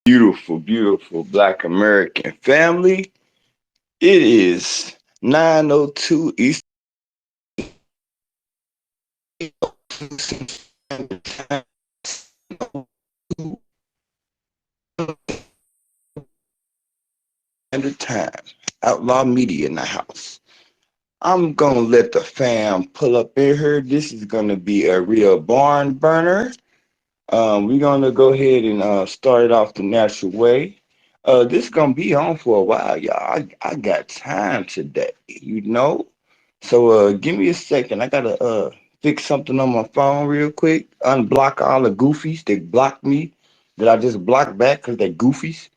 Beautiful, beautiful Black American family. It is 9:02 Eastern Standard Time. Outlaw Media in the house. I'm gonna let the fam pull up in here. This is gonna be a real barn burner. We're gonna go ahead and start it off the natural way. This is gonna be on for a while, y'all. I got time today, you know. So give me a second. I gotta fix something on my phone real quick. Unblock all the goofies that blocked me that I just blocked back because they goofies.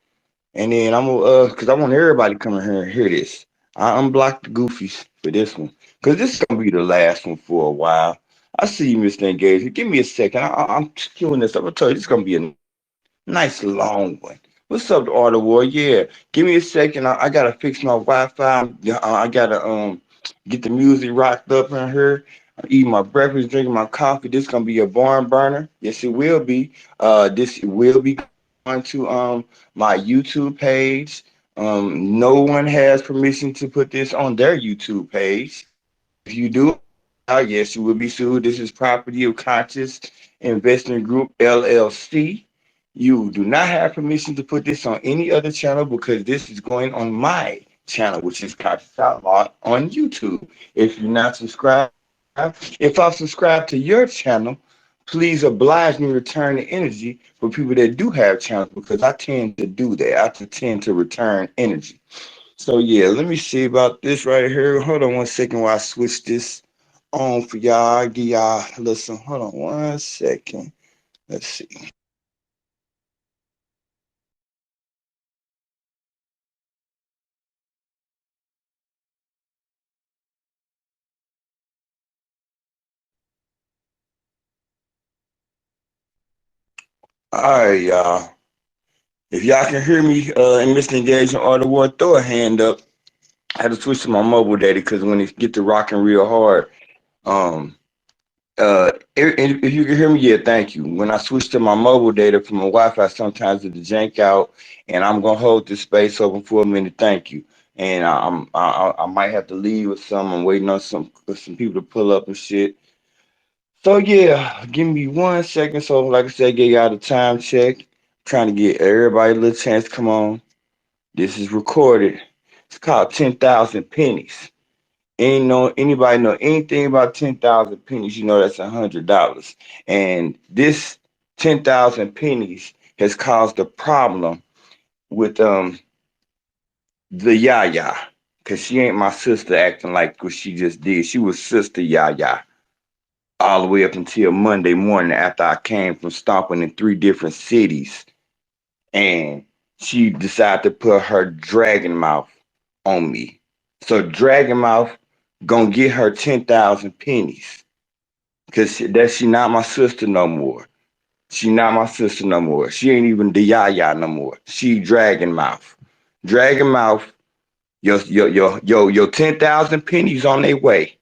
And then I'm gonna cause I want everybody to come in here and hear this. I unblocked the goofies for this one. Cause this is gonna be the last one for a while. I see you, Mr. Engagement. Give me a second. I'm queuing this up. I told you this is gonna be a nice long one. What's up, the Art of War? Yeah. Give me a second. I gotta fix my Wi-Fi. I gotta get the music rocked up in here. I'm eating my breakfast, drinking my coffee. This gonna be a barn burner. Yes, it will be. This will be going to my YouTube page. No one has permission to put this on their YouTube page. If you do, yes, you will be sued. This is property of Conscious Investment Group LLC. You do not have permission to put this on any other channel because this is going on my channel, which is Conscious Outlaw on YouTube. If you're not subscribed, if I've subscribed to your channel, please oblige me to return the energy for people that do have channels because I tend to do that. I tend to return energy. So yeah, let me see about this right here. Hold on one second while I switch this on for y'all. Give y'all listen. Hold on one second. Let's see. All right, y'all. If y'all can hear me in Mr. Engagement or the word, throw a hand up. I had to switch to my mobile data because when it get to rocking real hard, um, if you can hear me, yeah, thank you. When I switch to my mobile data from my Wi-Fi, sometimes it'll jank out, and I'm gonna hold this space open for a minute. Thank you. And I might have to leave with some. I'm waiting on some people to pull up and shit. So yeah, give me one second. So like I said, get y'all the time check. Trying to get everybody a little chance to come on. This is recorded. It's called 10,000 Pennies. Ain't know anybody know anything about 10,000 pennies, you know that's $100. And this 10,000 pennies has caused a problem with the Yaya. Cause she ain't my sister acting like what she just did. She was sister Yaya all the way up until Monday morning after I came from stomping in three different cities. And she decided to put her dragon mouth on me. So dragon mouth gonna get her 10,000 pennies. Cause she not my sister no more. She not my sister no more. She ain't even the Yaya no more. She Dragon Mouth. Dragon Mouth, your 10,000 pennies on their way.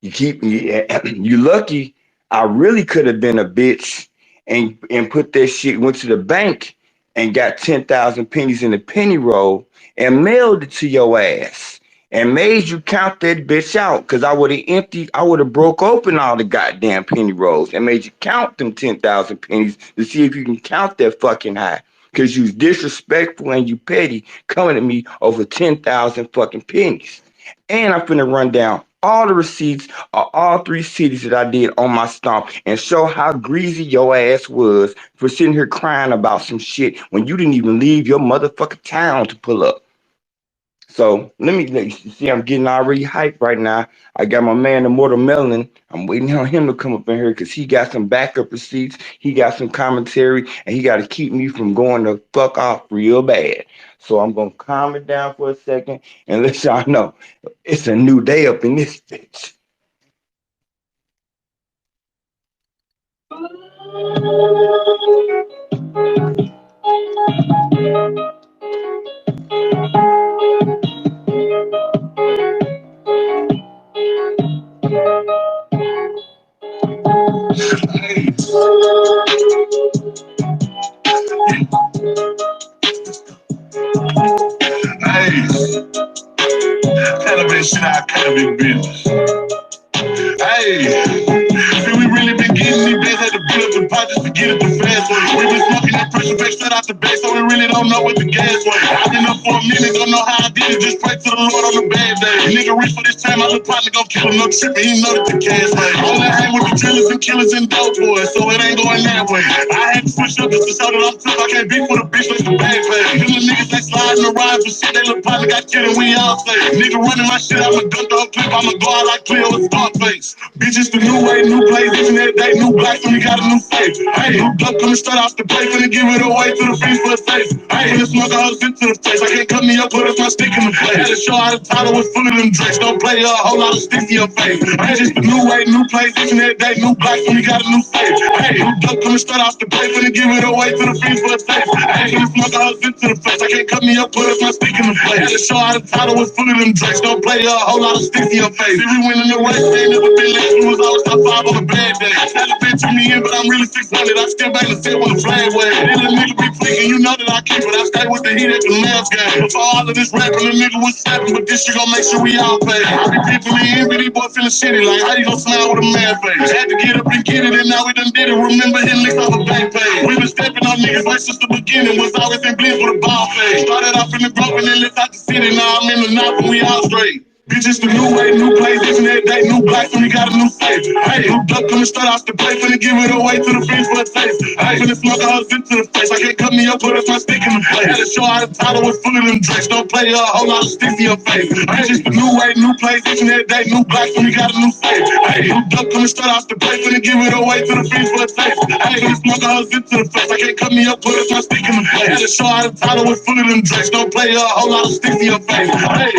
You lucky. I really could have been a bitch and put that shit, went to the bank and got 10,000 pennies in a penny roll and mailed it to your ass and made you count that bitch out because I would have broke open all the goddamn penny rolls and made you count them 10,000 pennies to see if you can count that fucking high. Because you disrespectful and you petty coming at me over 10,000 fucking pennies. And I'm finna run down all the receipts of all three cities that I did on my stomp and show how greasy your ass was for sitting here crying about some shit when you didn't even leave your motherfucking town to pull up. So let you see. I'm getting already hyped right now. I got my man, the Mortal Melon. I'm waiting on him to come up in here because he got some backup receipts. He got some commentary, and he got to keep me from going to fuck off real bad. So I'm gonna calm it down for a second and let y'all know it's a new day up in this bitch. shit out of kind of business. Hey, see, we really been getting these days, had to build up the pot just to get it the fast way. We been smoking that pressure back straight out the base, so we really don't know what the gas way. I've been up for a minute, don't know how I did it, just pray to the Lord on the bad day. Nigga reach for this time, my little partner gon' kill him, no trippin', he know that the gas way. Only hang with the drillers and killers and dope boys, so it ain't going that way. I had to switch up just to show that I'm tough, I can't beef with a bitch like the bad pay. Them the niggas they sliding around for shit, they little partner got killed and we all say. Nigga running my shit, I'ma dunk the whole clip, I'ma go out like Cleo with Scarface. Bitches the new way, new place, each and every day, new blacks, and we got a new face. Hey, new blood coming straight off the plate, finna give it away to the fiends for a safe. Hey, finna smoke a whole shit to the face, I can't cut me up, put us my stick in the face. Had to show how the title was full of them drinks, don't play a whole lot of sticks in your face. Hey, just the new way, new place, each and every day, new blacks, and we got a new face. Hey, new blood coming straight off the plate, finna give it away to the fiends for a safe. Hey, finna smoke a whole shit to the face, I can't cut me up, put us my stick in the face. Had to show how the title was full of them drinks, don't play a whole lot of sticks in your face. See, we winning the race, they ain't never been last, we was always top 5 on a bad day. Tell the bitch to me in, but I'm really 600. I still bang the set when the flag wave. Then the nigga be tweaking, you know that I keep it. I stay with the heat at the last game. Before all of this rapping, the nigga was snapping, but this shit gon' make sure we all pay. I be peeping me in, but these boys feeling shitty. Like, how you gon' smile with a man face? Had to get up and get it, and now we done did it. Remember hitting licks off a back page. We been stepping on niggas like since the beginning. Was always in bliss with a ball fade. Started off in the grove and then left out the city. Now I'm in the knob and we all straight. Bitches the new way, new place, each and every day, new blacks, and we got a new face. Hey, new blood coming straight off the plate, finna give it away to the fiends for a taste. Hey, finna smoke a whole zip to the face, I can't cut me up, put us my stick in the face. Had to show how the title was full of them drinks, don't play a whole lot of sticks in your face. Hey, just the new way, new place, each and every day, new blacks, and we got a new face. Hey, new blood coming straight off the plate, finna give it away to the fiends for a taste. Hey, finna smoke a whole zip to the face, I can't cut me up, put us my stick in the face. Had to show how the title was full of them drinks, don't play a whole lot of sticks in your face. Hey.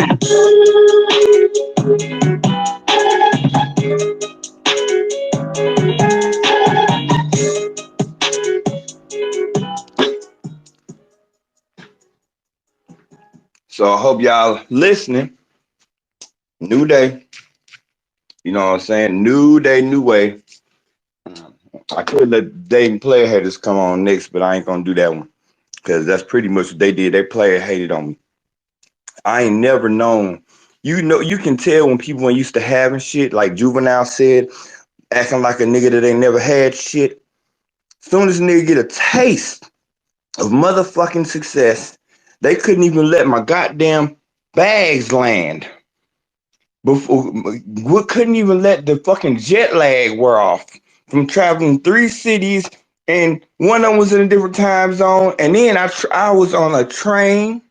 So I hope y'all listening. New day. You know what I'm saying? New day, new way. I could let Dave and Player Haters come on next, but I ain't gonna do that one. Because that's pretty much what they did. They player hated on me. I ain't never known. You know, you can tell when people ain't used to having shit, like Juvenile said, acting like a nigga that ain't never had shit. Soon as a nigga get a taste of motherfucking success, they couldn't even let my goddamn bags land. Before, we couldn't even let the fucking jet lag wear off from traveling 3 cities, and one of them was in a different time zone, and then I was on a train,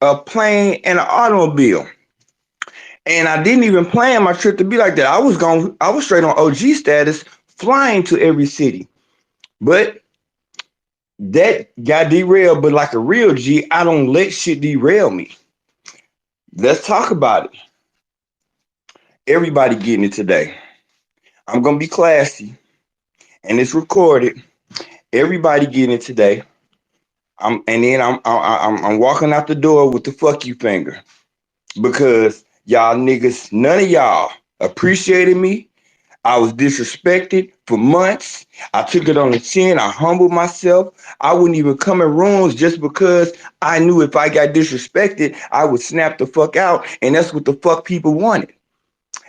a plane, and an automobile. And I didn't even plan my trip to be like that. I was straight on OG status, flying to every city. But that got derailed. But like a real G, I don't let shit derail me. Let's talk about it. Everybody getting it today. I'm gonna be classy, and it's recorded. Everybody getting it today. I'm walking out the door with the fuck you finger because y'all niggas, none of y'all appreciated me. I was disrespected for months. I took it on the chin. I humbled myself. I wouldn't even come in rooms just because I knew if I got disrespected, I would snap the fuck out. And that's what the fuck people wanted.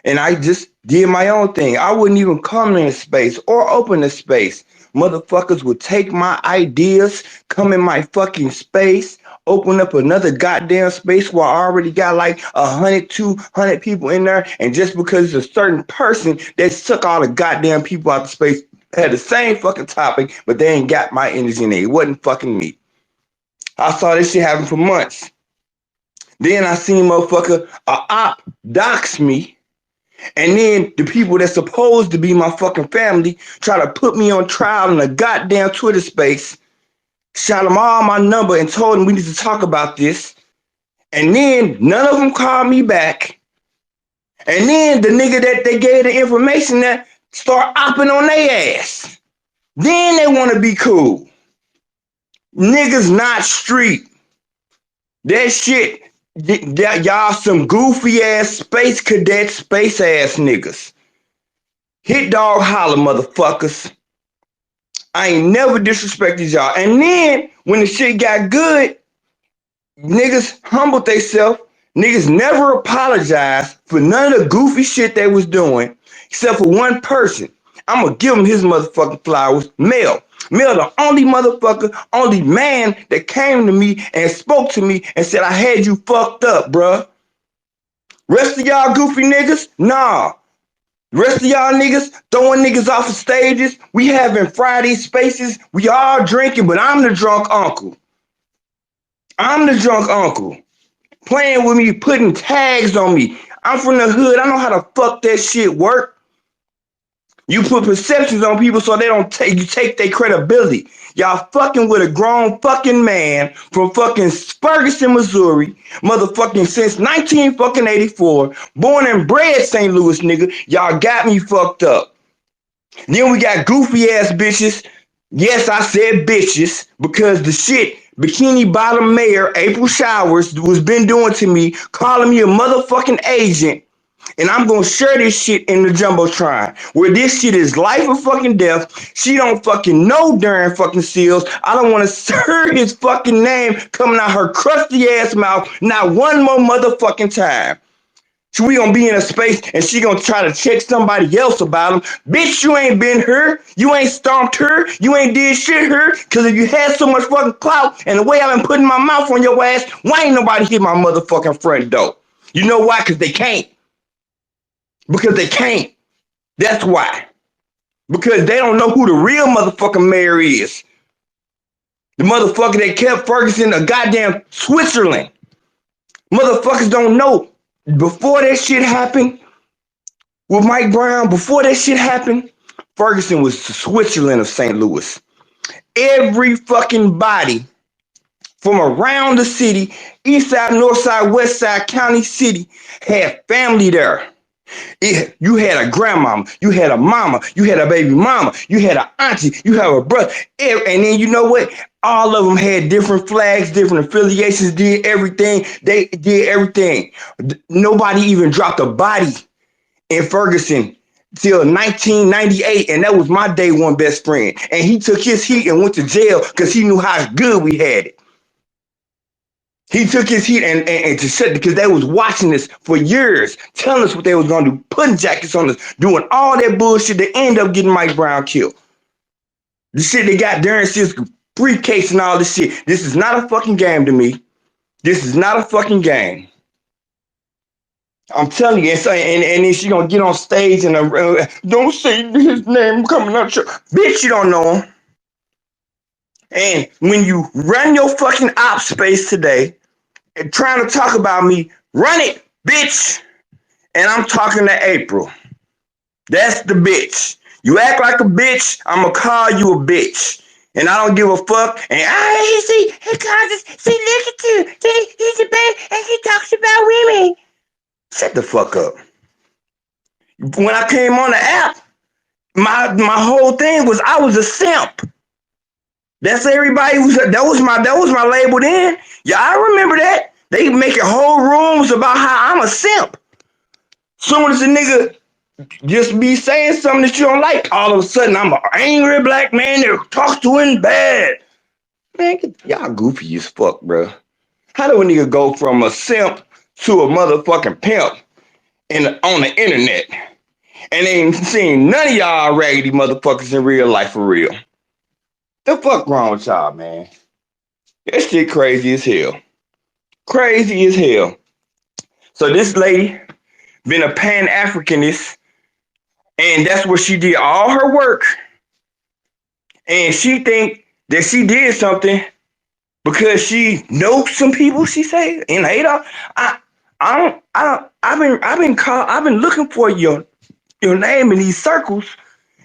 And I just did my own thing. I wouldn't even come in a space or open a space. Motherfuckers would take my ideas, come in my fucking space, open up another goddamn space where I already got like 100, 200 people in there. And just because it's a certain person that took all the goddamn people out of space, had the same fucking topic, but they ain't got my energy in it. It wasn't fucking me. I saw this shit happen for months. Then I seen motherfucker, a op dox me. And then the people that's supposed to be my fucking family try to put me on trial in a goddamn Twitter space, shot them all my number and told them we need to talk about this. And then none of them called me back. And then the nigga that they gave the information that start opping on their ass. Then they want to be cool. Niggas not street. That shit, y'all some goofy ass space cadet space ass niggas. Hit dog holler, motherfuckers. I ain't never disrespected y'all. And then when the shit got good, niggas humbled themselves. Niggas never apologized for none of the goofy shit they was doing, except for one person. I'm gonna give him his motherfucking flowers. Mel. Mel, the only motherfucker, only man that came to me and spoke to me and said, I had you fucked up, bruh. Rest of y'all goofy niggas, nah. Rest of y'all niggas throwing niggas off of stages. We having Friday spaces. We all drinking, but I'm the drunk uncle. I'm the drunk uncle. Playing with me, putting tags on me. I'm from the hood. I know how to fuck that shit work. You put perceptions on people so they don't take their credibility. Y'all fucking with a grown fucking man from fucking Ferguson, Missouri, motherfucking since 1984, born and bred St. Louis nigga. Y'all got me fucked up. Then we got goofy ass bitches. Yes, I said bitches because the shit Bikini Bottom Mayor April Showers was been doing to me, calling me a motherfucking agent. And I'm gonna share this shit in the Jumbotron, where this shit is life or fucking death. She don't fucking know Darren fucking Seals. I don't want to hear his fucking name coming out her crusty ass mouth not one more motherfucking time. So we gonna be in a space and she gonna try to check somebody else about him. Bitch, you ain't been her. You ain't stomped her. You ain't did shit her. Cause if you had so much fucking clout and the way I've been putting my mouth on your ass, why ain't nobody hit my motherfucking front door? You know why? Cause they can't. Because they can't. That's why. Because they don't know who the real motherfucking mayor is. The motherfucker that kept Ferguson a goddamn Switzerland. Motherfuckers don't know. Before that shit happened with Mike Brown, before that shit happened, Ferguson was the Switzerland of St. Louis. Every fucking body from around the city, east side, north side, west side, county, city, had family there. You had a grandmama, you had a mama, you had a baby mama, you had an auntie, you have a brother, and then you know what? All of them had different flags, different affiliations, did everything. They did everything. Nobody even dropped a body in Ferguson till 1998, and that was my day one best friend. And he took his heat and went to jail because he knew how good we had it. He took his heat and to shut because they was watching us for years, telling us what they was gonna do, putting jackets on us, doing all that bullshit. They end up getting Mike Brown killed. The shit they got Darren Seals briefcase and all this shit. This is not a fucking game to me. This is not a fucking game. I'm telling you, and then she gonna get on stage and don't say his name coming out. Bitch, you don't know him. And when you run your fucking op space today and trying to talk about me, run it, bitch. And I'm talking to April. That's the bitch. You act like a bitch, I'm gonna call you a bitch. And I don't give a fuck. And he calls us, see, look at you. He's a baby and he talks about women. Shut the fuck up. When I came on the app, my whole thing was I was a simp. That's everybody that was my label then. Yeah, I remember that. They making whole rooms about how I'm a simp. Soon as a nigga just be saying something that you don't like, all of a sudden I'm an angry black man that talks to him bad. Man, y'all goofy as fuck, bro. How do a nigga go from a simp to a motherfucking pimp on the internet and ain't seen none of y'all raggedy motherfuckers in real life for real? The fuck wrong with y'all, man? That shit crazy as hell. Crazy as hell. So this lady been a Pan-Africanist, and that's where she did all her work. And she think that she did something because she knows some people. She say, and I've been looking for your name in these circles,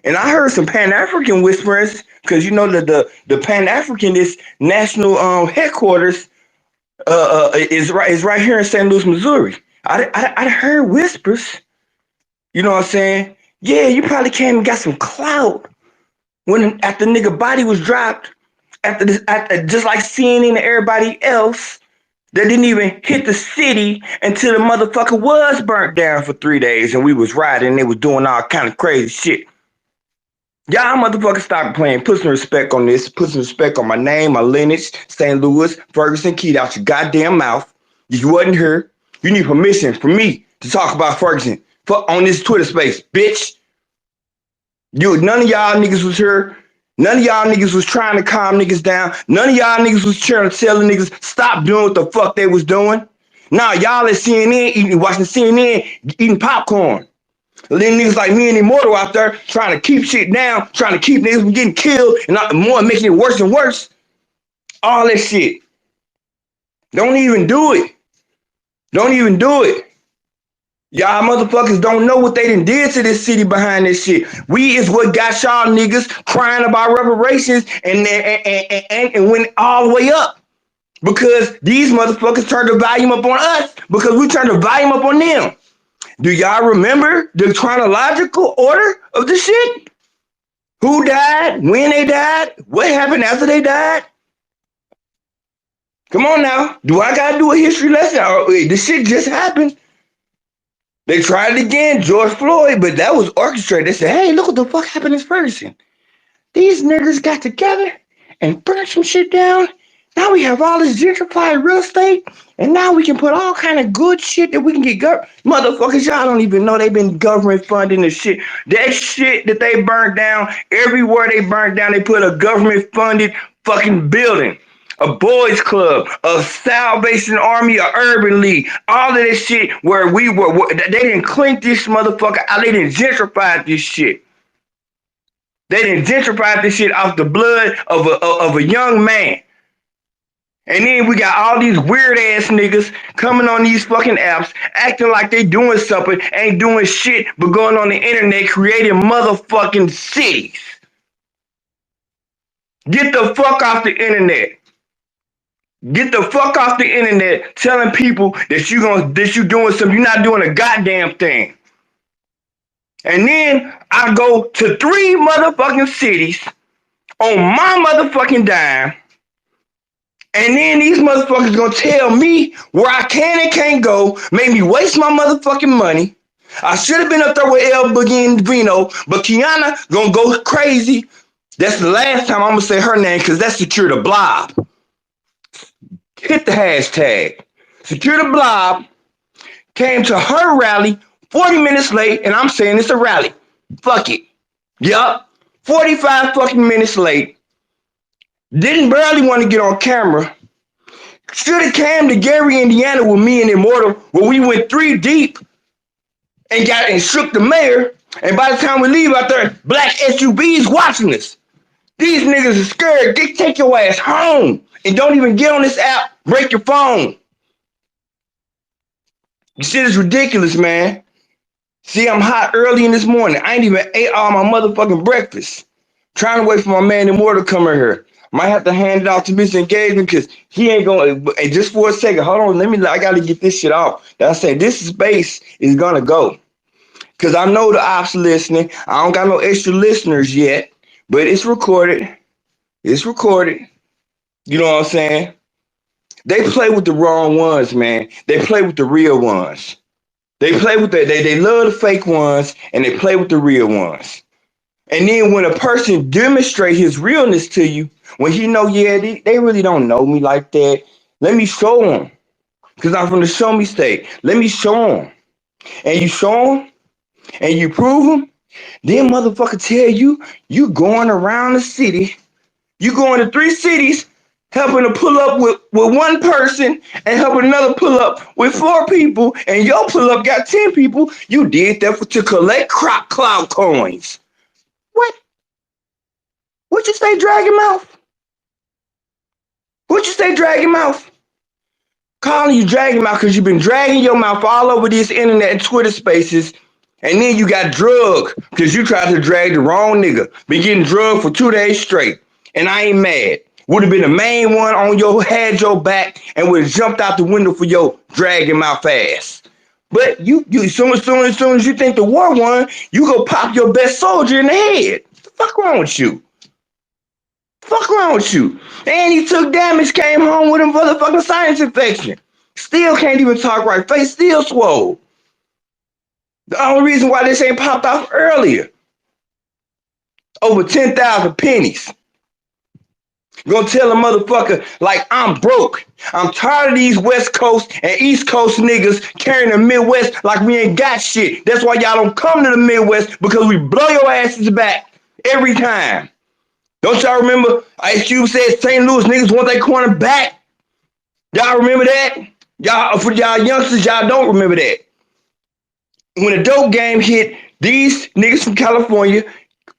and I heard some Pan African whisperings because you know that the Pan Africanist national headquarters is right here in St. Louis, Missouri. I heard whispers. You know what I'm saying? Yeah, you probably came and got some clout when after nigga body was dropped. After just like CNN and everybody else that didn't even hit the city until the motherfucker was burnt down for 3 days and we was riding and they was doing all kind of crazy shit. Y'all motherfuckers stop playing. Put some respect on this. Put some respect on my name, my lineage, St. Louis, Ferguson. Keep out your goddamn mouth. You wasn't here. You need permission from me to talk about Ferguson on this Twitter space, bitch. None of y'all niggas was here. None of y'all niggas was trying to calm niggas down. None of y'all niggas was trying to tell the niggas stop doing what the fuck they was doing. Now y'all at CNN watching CNN eating popcorn. Then niggas like me and Immortal out there trying to keep shit down, trying to keep niggas from getting killed, and more making it worse and worse. All that shit. Don't even do it. Don't even do it. Y'all motherfuckers don't know what they done did to this city behind this shit. We is what got y'all niggas crying about reparations and went all the way up. Because these motherfuckers turned the volume up on us because we turned the volume up on them. Do y'all remember the chronological order of the shit? Who died? When they died? What happened after they died? Come on now. Do I gotta do a history lesson? This shit just happened. They tried it again, George Floyd, but that was orchestrated. They said, hey, look what the fuck happened this person. These niggas got together and burned some shit down. Now we have all this gentrified real estate, and now we can put all kind of good shit that we can get motherfuckers, y'all don't even know they've been government funding the shit. That shit that they burned down, everywhere they burned down, they put a government funded fucking building. A boys club, a Salvation Army, a Urban League, all of this shit where they didn't clink this motherfucker out, they didn't gentrify this shit. They didn't gentrify this shit off the blood of a young man. And then we got all these weird ass niggas coming on these fucking apps, acting like they doing something, ain't doing shit, but going on the internet creating motherfucking cities. Get the fuck off the internet. Get the fuck off the internet telling people that you doing something. You're not doing a goddamn thing. And then I go to 3 motherfucking cities on my motherfucking dime. And then these motherfuckers gonna tell me where I can and can't go, make me waste my motherfucking money. I should have been up there with El Boogie and Vino, but Kiana gonna go crazy. That's the last time I'm gonna say her name because that's Secure the Blob. Hit the hashtag. Secure the Blob came to her rally 40 minutes late, and I'm saying it's a rally. Fuck it. Yup. 45 fucking minutes late. Didn't barely want to get on camera. Should have came to Gary, Indiana with me and Immortal where we went 3 deep and shook the mayor. And by the time we leave out there, black SUVs watching us. These niggas are scared. Take your ass home and don't even get on this app. Break your phone. This shit is ridiculous, man. See, I'm hot early in this morning. I ain't even ate all my motherfucking breakfast. Trying to wait for my man Immortal to come in here. Might have to hand it off to Mr. Engagement because he ain't going to. And just for a second, hold on. I got to get this shit off. I say this space is going to go. Because I know the ops listening. I don't got no extra listeners yet. But it's recorded. It's recorded. You know what I'm saying? They play with the wrong ones, man. They play with the real ones. They play with they love the fake ones and they play with the real ones. And then when a person demonstrates his realness to you, when he know, yeah, they really don't know me like that. Let me show them. Because I'm from the show me state. Let me show them. And you show them and you prove them. Then motherfucker tell you going around the city. You going to 3 cities helping to pull up with 1 person and helping another pull up with 4 people. And your pull up got 10 people. You did that to collect cloud coins. What? What you say, Dragon Mouth? What you say, Dragon Mouth? Calling you Dragon Mouth because you've been dragging your mouth all over this internet and Twitter spaces. And then you got drugged because you tried to drag the wrong nigga. Been getting drugged for 2 days straight. And I ain't mad. Would have been the main one on had your back and would have jumped out the window for your dragging mouth ass. But you as soon as you think the war won, you go pop your best soldier in the head. What the fuck wrong with you? Fuck wrong with you? And he took damage, came home with a motherfucking sinus infection. Still can't even talk right. Face still swole. The only reason why this ain't popped off earlier. Over 10,000 pennies. Gonna tell a motherfucker like I'm broke. I'm tired of these West Coast and East Coast niggas carrying the Midwest like we ain't got shit. That's why y'all don't come to the Midwest because we blow your asses back every time. Don't y'all remember Ice Cube said St. Louis niggas want their corner back? Y'all remember that? Y'all, for y'all youngsters, y'all don't remember that. When the dope game hit, these niggas from California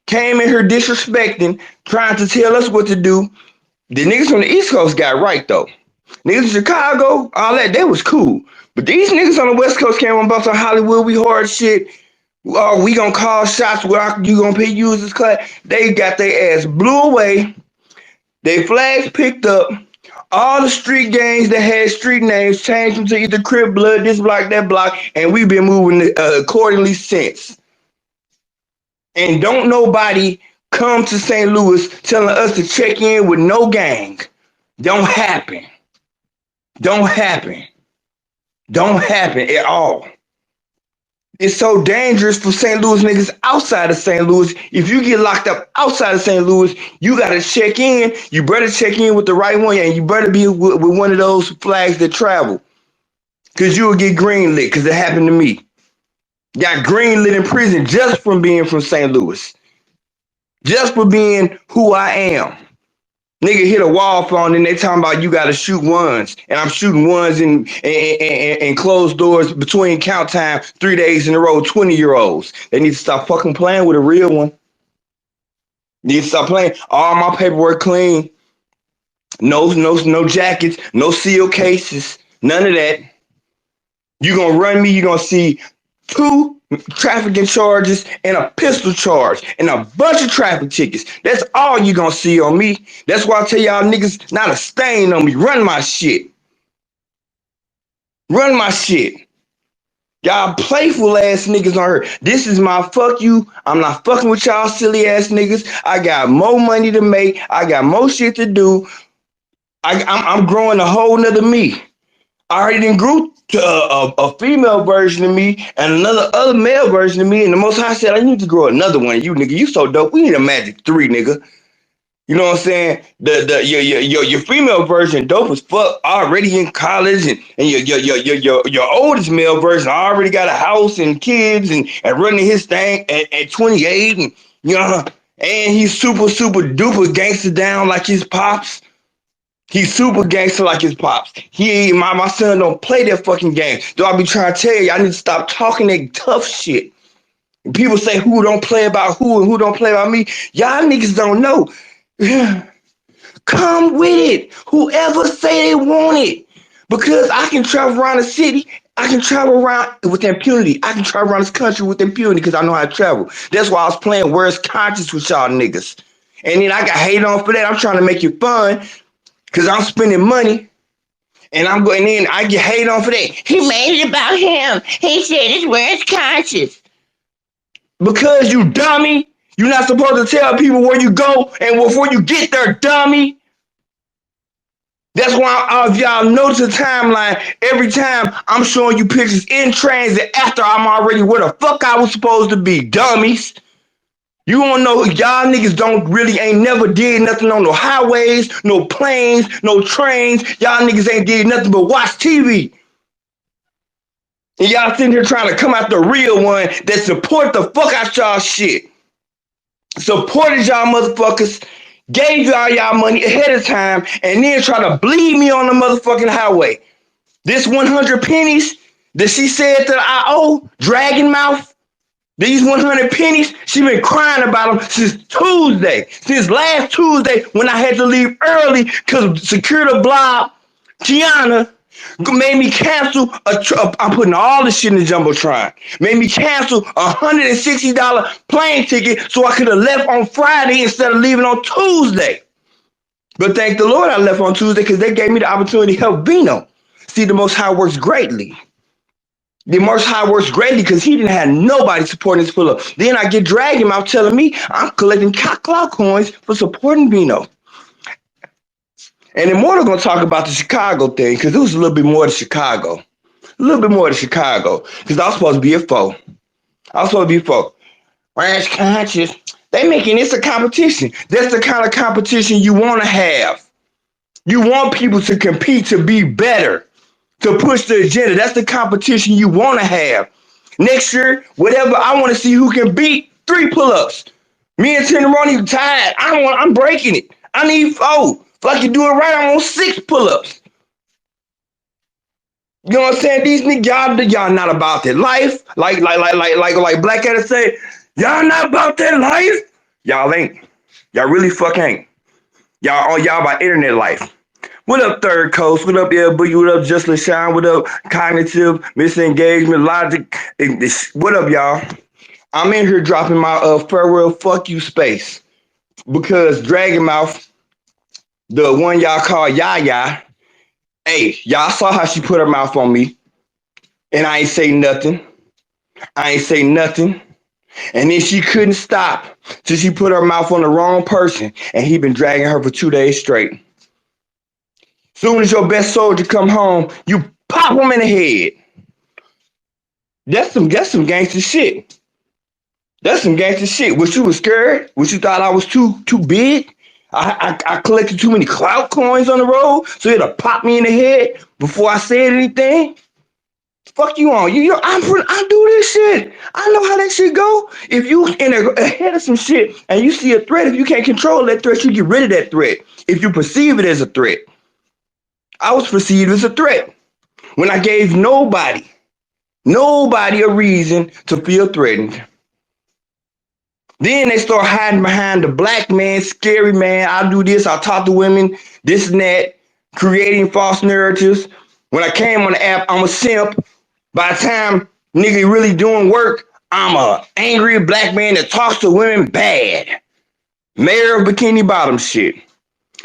came in here disrespecting, trying to tell us what to do. The niggas from the East Coast got right though. Niggas in Chicago, all that, they was cool. But these niggas on the West Coast came on about some Hollywood, we hard shit. Oh, we gonna call shots where you gonna pay users cut. They got their ass blew away. They flags picked up. All the street gangs that had street names changed them to either Crip Blood, this block, that block, and we've been moving accordingly since. And don't nobody come to St. Louis telling us to check in with no gang. Don't happen. Don't happen. Don't happen at all. It's so dangerous for St. Louis niggas outside of St. Louis. If you get locked up outside of St. Louis, you gotta check in. You better check in with the right one, and you better be with one of those flags that travel. Cause you will get greenlit, cause it happened to me. Got greenlit in prison just from being from St. Louis. Just for being who I am. Nigga hit a wall phone and they talking about you gotta shoot ones. And I'm shooting ones in closed doors between count time 3 days in a row, 20-year-olds. They need to stop fucking playing with a real one. Need to stop playing. All my paperwork clean. No jackets, no seal cases, none of that. You gonna run me, you gonna see 2 trafficking charges and a pistol charge and a bunch of traffic tickets. That's all you gonna see on me. That's why I tell y'all niggas not a stain on me. Run my shit. Run my shit. Y'all playful ass niggas on her. This is my fuck you. I'm not fucking with y'all silly ass niggas. I got more money to make. I got more shit to do. I'm growing a whole nother me. I already done grew to a female version of me and another other male version of me. And the Most High said, I need to grow another one of you, nigga. You so dope. We need a magic 3, nigga. You know what I'm saying? Your female version dope as fuck already in college, and your oldest male version already got a house and kids and running his thing at 28, and you know, and he's super duper gangster down like his pops. He's super gangster like his pops. My son don't play that fucking game. Do I be trying to tell you, I need to stop talking that tough shit. People say who don't play about who and who don't play about me. Y'all niggas don't know. Come with it. Whoever say they want it. Because I can travel around the city. I can travel around with impunity. I can travel around this country with impunity because I know how to travel. That's why I was playing Where's Conscious with y'all niggas. And then I got hated on for that. I'm trying to make it fun because I'm spending money. And I'm going in, I get hated on for that. He made it about him. He said it's Where's Conscious. Because you dummy. You're not supposed to tell people where you go and before you get there, dummy. That's why all of y'all notice the timeline. Every time I'm showing you pictures in transit after I'm already where the fuck I was supposed to be, dummies. You don't know, y'all niggas don't really ain't never did nothing on no highways, no planes, no trains. Y'all niggas ain't did nothing but watch TV. And y'all sitting here trying to come out the real one that support the fuck out y'all shit. Supported y'all motherfuckers, gave y'all money ahead of time, and then try to bleed me on the motherfucking highway. This 100 pennies that she said that I owe, Dragon Mouth, these 100 pennies, she been crying about them since Tuesday. Since last Tuesday when I had to leave early because security blob, Tiana, made me cancel I'm putting all this shit in the Jumbotron. Made me cancel $160 plane ticket so I could have left on Friday instead of leaving on Tuesday. But thank the Lord I left on Tuesday because they gave me the opportunity to help Vino. See, the Most High works greatly. The Most High works greatly because he didn't have nobody supporting his pull up. Then I get dragging him out telling me I'm collecting cloud coins for supporting Vino. And then more going to talk about the Chicago thing because it was a little bit more to Chicago. A little bit more to Chicago because I was supposed to be a foe. I was supposed to be a foe. Where's Conscious? They making this a competition. That's the kind of competition you want to have. You want people to compete to be better, to push the agenda. That's the competition you want to have. Next year, whatever, I want to see who can beat 3 pull-ups. Me and Tenderoni tied. I don't want. I'm breaking it. I need 4. If I can do it right, I want 6 pull-ups. You know what I'm saying? These niggas, y'all not about that life. Like Black Adder say, y'all not about that life. Y'all ain't. Y'all really fuck ain't. Y'all about internet life. What up, Third Coast? What up, yeah, Boogie? What up, Just LaShawn? What up, Cognitive, Misengagement, Logic? What up, y'all? I'm in here dropping my farewell fuck you space because Dragon Mouth, the one y'all call Yaya, hey, y'all saw how she put her mouth on me, and I ain't say nothing. I ain't say nothing. And then she couldn't stop till she put her mouth on the wrong person, and he been dragging her for 2 days straight. Soon as your best soldier come home, you pop him in the head. That's some gangster shit. That's some gangster shit. Was you was scared? Was you thought I was too big? I collected too many clout coins on the road, so it'll pop me in the head before I said anything. Fuck you on. I do this shit. I know how that shit go. If you ahead of some shit and you see a threat, if you can't control that threat, you get rid of that threat. If you perceive it as a threat. I was perceived as a threat when I gave nobody a reason to feel threatened. Then they start hiding behind the black man, scary man. I do this, I talk to women, this and that, creating false narratives. When I came on the app, I'm a simp. By the time nigga really doing work, I'm a angry black man that talks to women bad. Mayor of Bikini Bottom shit.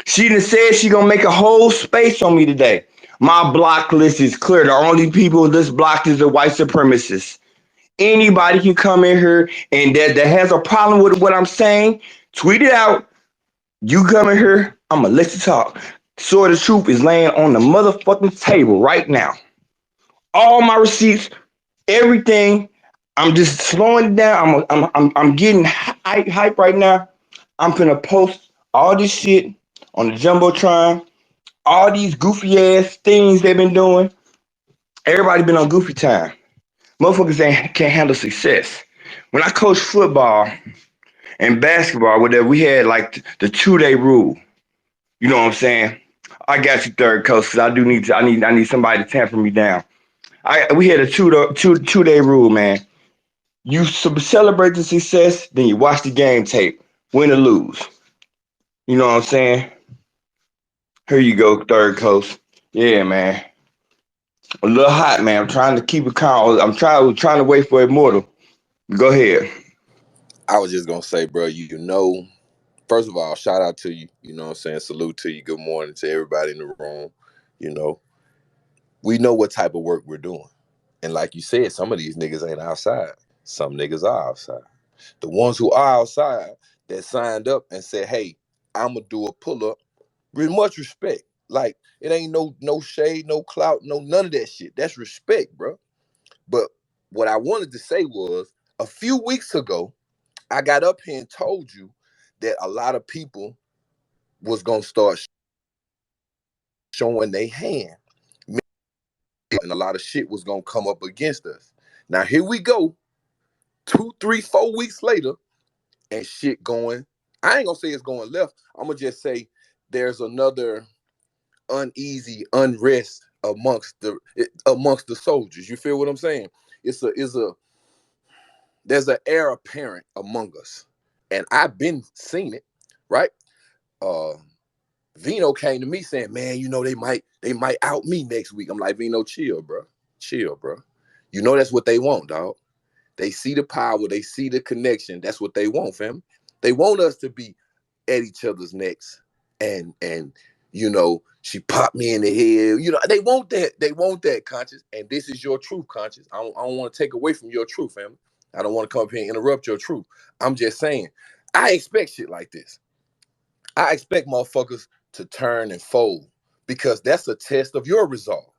She done said she gonna make a whole space on me today. My block list is clear. The only people this blocked is the white supremacists. Anybody can come in here and that has a problem with what I'm saying, tweet it out. You come in here, I'ma let you talk. Sword of Truth is laying on the motherfucking table right now. All my receipts, everything. I'm just slowing it down. I'm getting hype right now. I'm gonna post all this shit on the jumbotron. All these goofy ass things they've been doing. Everybody been on goofy time. Motherfuckers can't handle success. When I coached football and basketball, whatever, we had like the 2 day rule. You know what I'm saying? I got you, Third Coast, because I need somebody to tamper me down. We had a two day rule, man. You celebrate the success, then you watch the game tape, win or lose. You know what I'm saying? Here you go, Third Coast. Yeah, man. A little hot, man. I'm trying to keep it calm. I'm trying to wait for Immortal. Go ahead. I was just gonna say, bro, first of all, shout out to you. You know what I'm saying? Salute to you. Good morning to everybody in the room. You know, we know what type of work we're doing. And like you said, some of these niggas ain't outside. Some niggas are outside. The ones who are outside that signed up and said, hey, I'ma do a pull-up with much respect. Like, it ain't no shade, no clout, no none of that shit. That's respect, bro. But what I wanted to say was a few weeks ago, I got up here and told you that a lot of people was gonna start showing their hand, and a lot of shit was gonna come up against us. Now here we go, 2, 3, 4 weeks later, and shit going. I ain't gonna say it's going left. I'm gonna just say there's another uneasy unrest amongst the soldiers. You feel what I'm saying? There's an heir apparent among us, and I've been seeing it, right? Uh, Vino came to me saying, "Man, they might out me next week." I'm like, Vino, chill, bro. You know that's what they want, dog. They see the power, they see the connection. That's what they want, fam. They want us to be at each other's necks, and she popped me in the head. They want that. They want that, conscious. And this is your truth, conscious. I don't want to take away from your truth, fam. I don't want to come up here and interrupt your truth. I'm just saying, I expect shit like this. I expect motherfuckers to turn and fold because that's a test of your resolve.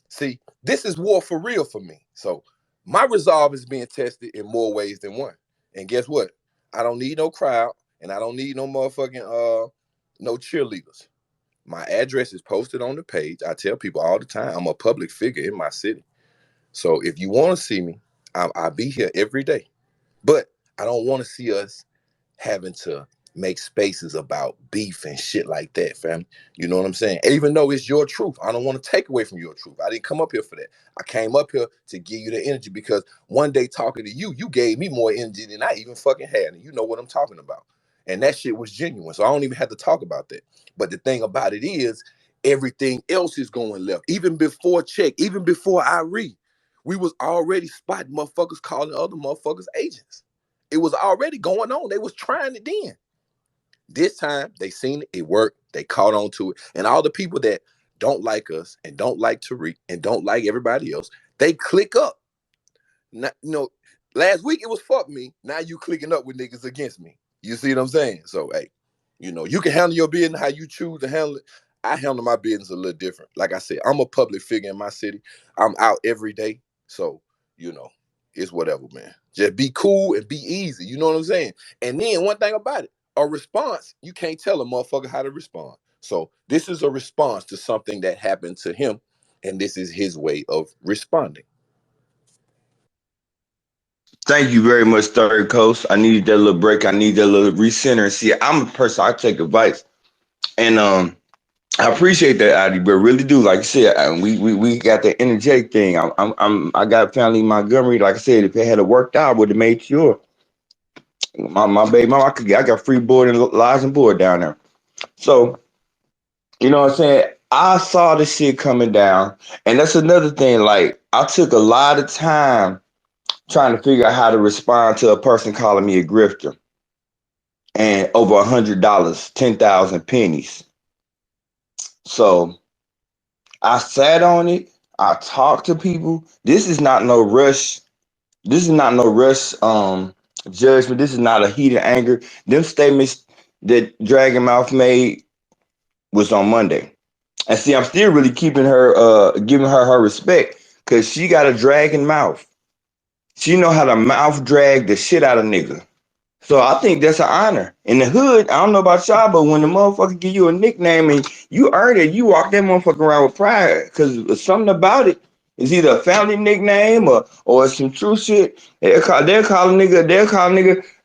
See, this is war for real for me. So my resolve is being tested in more ways than one. And guess what? I don't need no crowd, and I don't need no motherfucking no cheerleaders. My address is posted on the page. I tell people all the time I'm a public figure in my city. So if you want to see me, I'll be here every day. But I don't want to see us having to make spaces about beef and shit like that, fam. You know what I'm saying? Even though it's your truth, I don't want to take away from your truth. I didn't come up here for that. I came up here to give you the energy because one day talking to you, you gave me more energy than I even fucking had. And you know what I'm talking about. And that shit was genuine. So I don't even have to talk about that. But the thing about it is, everything else is going left. Even before Check, even before I read, we was already spotting motherfuckers calling other motherfuckers agents. It was already going on. They was trying it then. This time they seen it, it worked, they caught on to it. And all the people that don't like us and don't like Tariq and don't like everybody else, they click up. Now, last week it was fuck me. Now you clicking up with niggas against me. You see what I'm saying? So hey, you can handle your business how you choose to handle it. I handle my business a little different. Like I said, I'm a public figure in my city. I'm out every day. So, you know, it's whatever, man. Just be cool and be easy. You know what I'm saying? And then one thing about it, a response, you can't tell a motherfucker how to respond. So this is a response to something that happened to him, and this is his way of responding. Thank you very much, Third Coast. I needed that little break. I need that little recenter. See, I'm a person. I take advice, and I appreciate that, Adi, but really do. Like I said, we got the energetic thing. I got family in Montgomery. Like I said, if it had worked out, I would have made sure my baby mama. I got free board and lodge and board down there. So you know what I'm saying. I saw the shit coming down, and that's another thing. Like I took a lot of time trying to figure out how to respond to a person calling me a grifter and over $100, 10,000 pennies. So I sat on it. I talked to people. This is not no rush. This is not no rush judgment. This is not a heat of anger. Them statements that Dragon Mouth made was on Monday. And see, I'm still really keeping her giving her respect because she got a dragon mouth. She know how to mouth drag the shit out of niggas. So I think that's an honor. In the hood, I don't know about y'all, but when the motherfucker give you a nickname and you earn it, you walk that motherfucker around with pride. Cause something about it is either a family nickname or some true shit. They'll call a nigga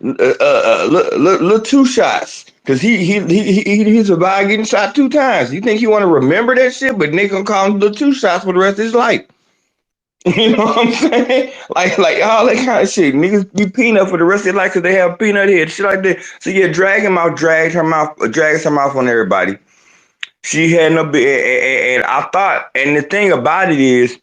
little two shots. Cause he survived getting shot 2 times. You think he wanna remember that shit, but nigga gonna call him little two shots for the rest of his life. You know what I'm saying? Like all that kind of shit. Niggas be peanut for the rest of their life because they have peanut head, shit like that. So yeah, drags her mouth on everybody. She had no big, and I thought, and the thing about it is,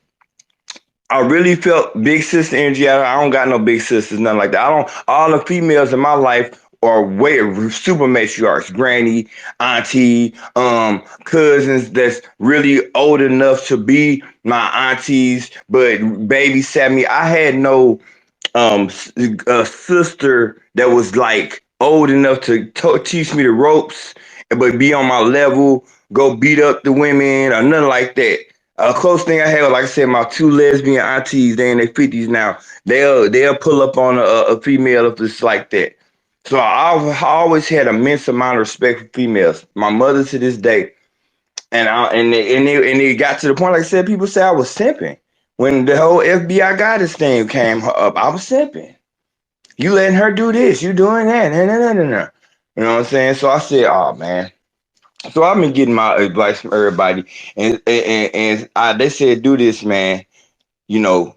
I really felt big sister energy. I don't got no big sisters, nothing like that. I don't. All the females in my life are way super matriarchs, granny, auntie, cousins that's really old enough to be my aunties, but babysat me. I had no a sister that was like old enough to teach me the ropes, but be on my level, go beat up the women or nothing like that. A close thing I had, like I said, my two lesbian aunties, they in their 50s now. They'll pull up on a female if it's like that. So I've always had immense amount of respect for females. My mother to this day, and it got to the point, like I said, people say I was simping. When the whole FBI goddess thing came up, I was simping. You letting her do this, you doing that, no. You know what I'm saying? So I said, oh man. So I've been getting my advice from everybody, and they said, do this, man.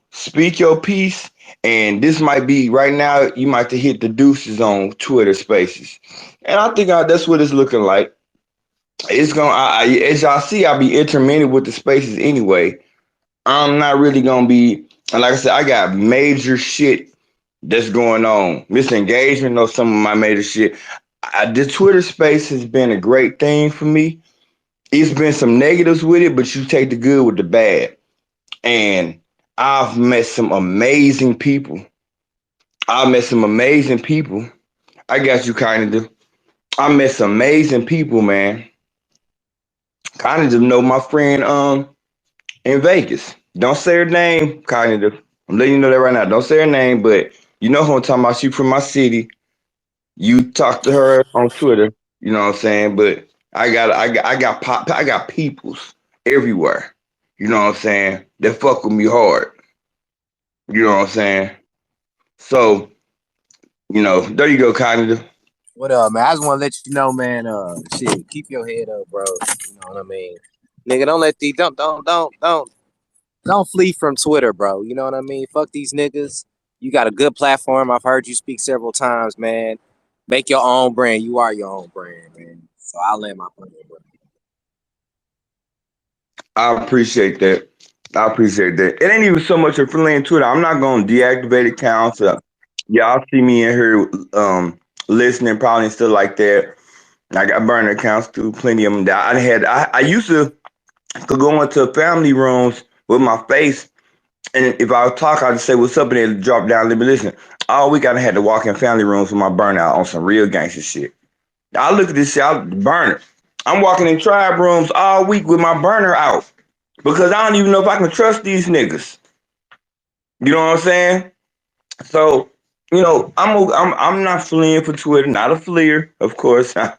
Speak your piece, and this might be right now. You might have to hit the deuces on Twitter Spaces, and I think that's what it's looking like. It's gonna, as y'all see, I'll be intermingled with the Spaces anyway. I'm not really gonna be, and like I said, I got major shit that's going on. Misengagement or some of my major shit. The Twitter space has been a great thing for me. It's been some negatives with it, but you take the good with the bad. And I've met some amazing people. I met some amazing people. I got you, kind of. I met some amazing people, man. Kind of know my friend in Vegas. Don't say her name, kind of. I'm letting you know that right now. Don't say her name, but you know who I'm talking about. She from my city. You talk to her on Twitter, you know what I'm saying? But I got peoples everywhere. You know what I'm saying? That fuck with me hard. You know what I'm saying? So, there you go, cognitive. What up, man? I just want to let you know, man. Shit, keep your head up, bro. You know what I mean, nigga. Don't let these don't flee from Twitter, bro. You know what I mean? Fuck these niggas. You got a good platform. I've heard you speak several times, man. Make your own brand. You are your own brand, man. So I'll land my plane, bro. I appreciate that. I appreciate that. It ain't even so much of friendly Twitter. I'm not gonna deactivate accounts. Y'all see me in here listening probably and stuff like that. I got burner accounts too, plenty of them. That I used to could go into family rooms with my face, and if I would talk, I'd just say what's up, and then drop down. Let me listen. All week I had to walk in family rooms with my burnout on some real gangster shit. I look at this shit, I burner. I'm walking in tribe rooms all week with my burner out because I don't even know if I can trust these niggas. You know what I'm saying? So, I'm not fleeing for Twitter, not a fleer, of course. That's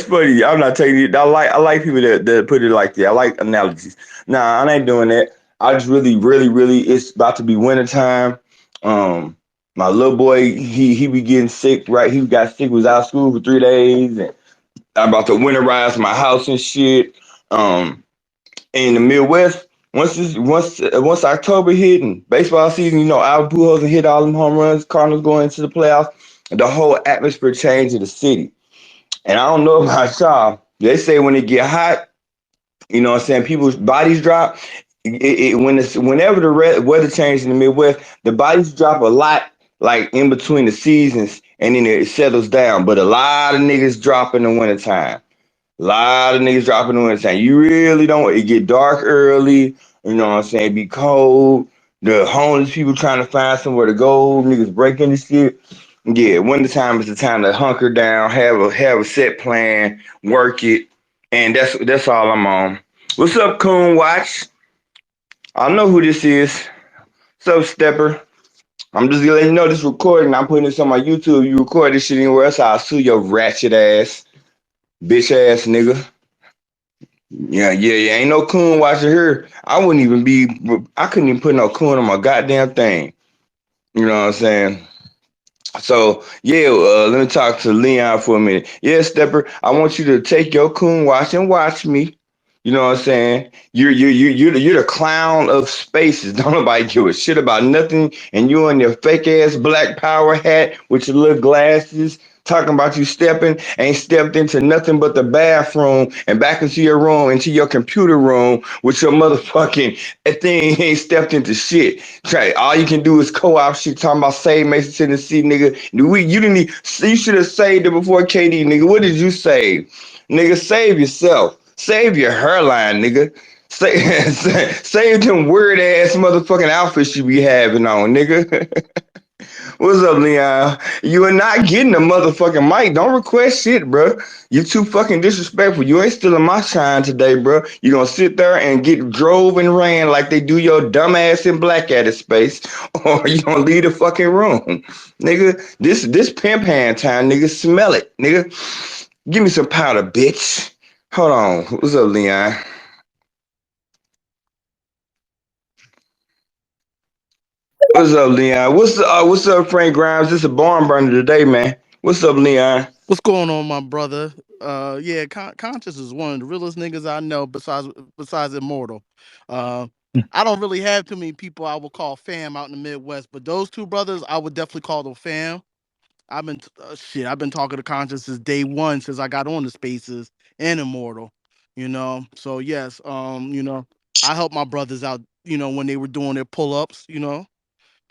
funny. I'm not taking it. I like people that put it like that. I like analogies. Nah, I ain't doing that. I just really, really, really. It's about to be wintertime. Um, my little boy, he be getting sick. Right, he got sick. Was out of school for 3 days, and I'm about to winterize my house and shit. Um, in the Midwest, once October hit and baseball season, Albert Pujols hit all them home runs, Cardinals going into the playoffs, the whole atmosphere changed in the city. And I don't know about y'all. They say when it get hot, you know what I'm saying, people's bodies drop. Whenever the weather changes in the Midwest, the bodies drop a lot, like in between the seasons, and then it settles down. But a lot of niggas drop in the wintertime. A lot of niggas dropping in the wintertime. You really don't. It get dark early. You know what I'm saying? It be cold. The homeless people trying to find somewhere to go. Niggas breaking the shit. Yeah, wintertime is the time to hunker down, have a set plan, work it, and that's all I'm on. What's up, Coon Watch? I know who this is. What's up, Stepper? I'm just letting you know this recording. I'm putting this on my YouTube. You record this shit anywhere else, I'll sue your ratchet ass, bitch ass nigga. Yeah, yeah, yeah. Ain't no coon watching here. I wouldn't even be. I couldn't even put no coon on my goddamn thing. You know what I'm saying? So yeah, let me talk to Leon for a minute. Yeah, Stepper, I want you to take your coon watch and watch me. You know what I'm saying? You're the clown of spaces. Don't nobody give a shit about nothing. And you in your fake ass black power hat with your little glasses, talking about you stepping, ain't stepped into nothing but the bathroom and back into your room, into your computer room with your motherfucking thing ain't stepped into shit. Try all you can do is co-op shit talking about save Mason Tennessee, nigga. You didn't you should have saved it before KD, nigga. What did you save? Nigga, save yourself. Save your hairline, nigga. Save, save them weird ass motherfucking outfits you be having on, nigga. What's up, Leon? You are not getting a motherfucking mic. Don't request shit, bro. You too fucking disrespectful. You ain't stealing my shine today, bro. You gonna sit there and get drove and ran like they do your dumb ass in Blackadder space, or you gonna leave the fucking room, nigga. This pimp hand time, nigga. Smell it, nigga. Give me some powder, bitch. Hold on. What's up, Leon? What's up, Leon? What's up, Frank Grimes? This is a barn burner today, man. What's up, Leon? What's going on, my brother? Yeah, Conscious is one of the realest niggas I know besides Immortal. Uh, I don't really have too many people I would call fam out in the Midwest, but those two brothers I would definitely call them fam. I've been talking to Conscious since day one, since I got on the spaces and Immortal. So yes, I helped my brothers out. When they were doing their pull ups.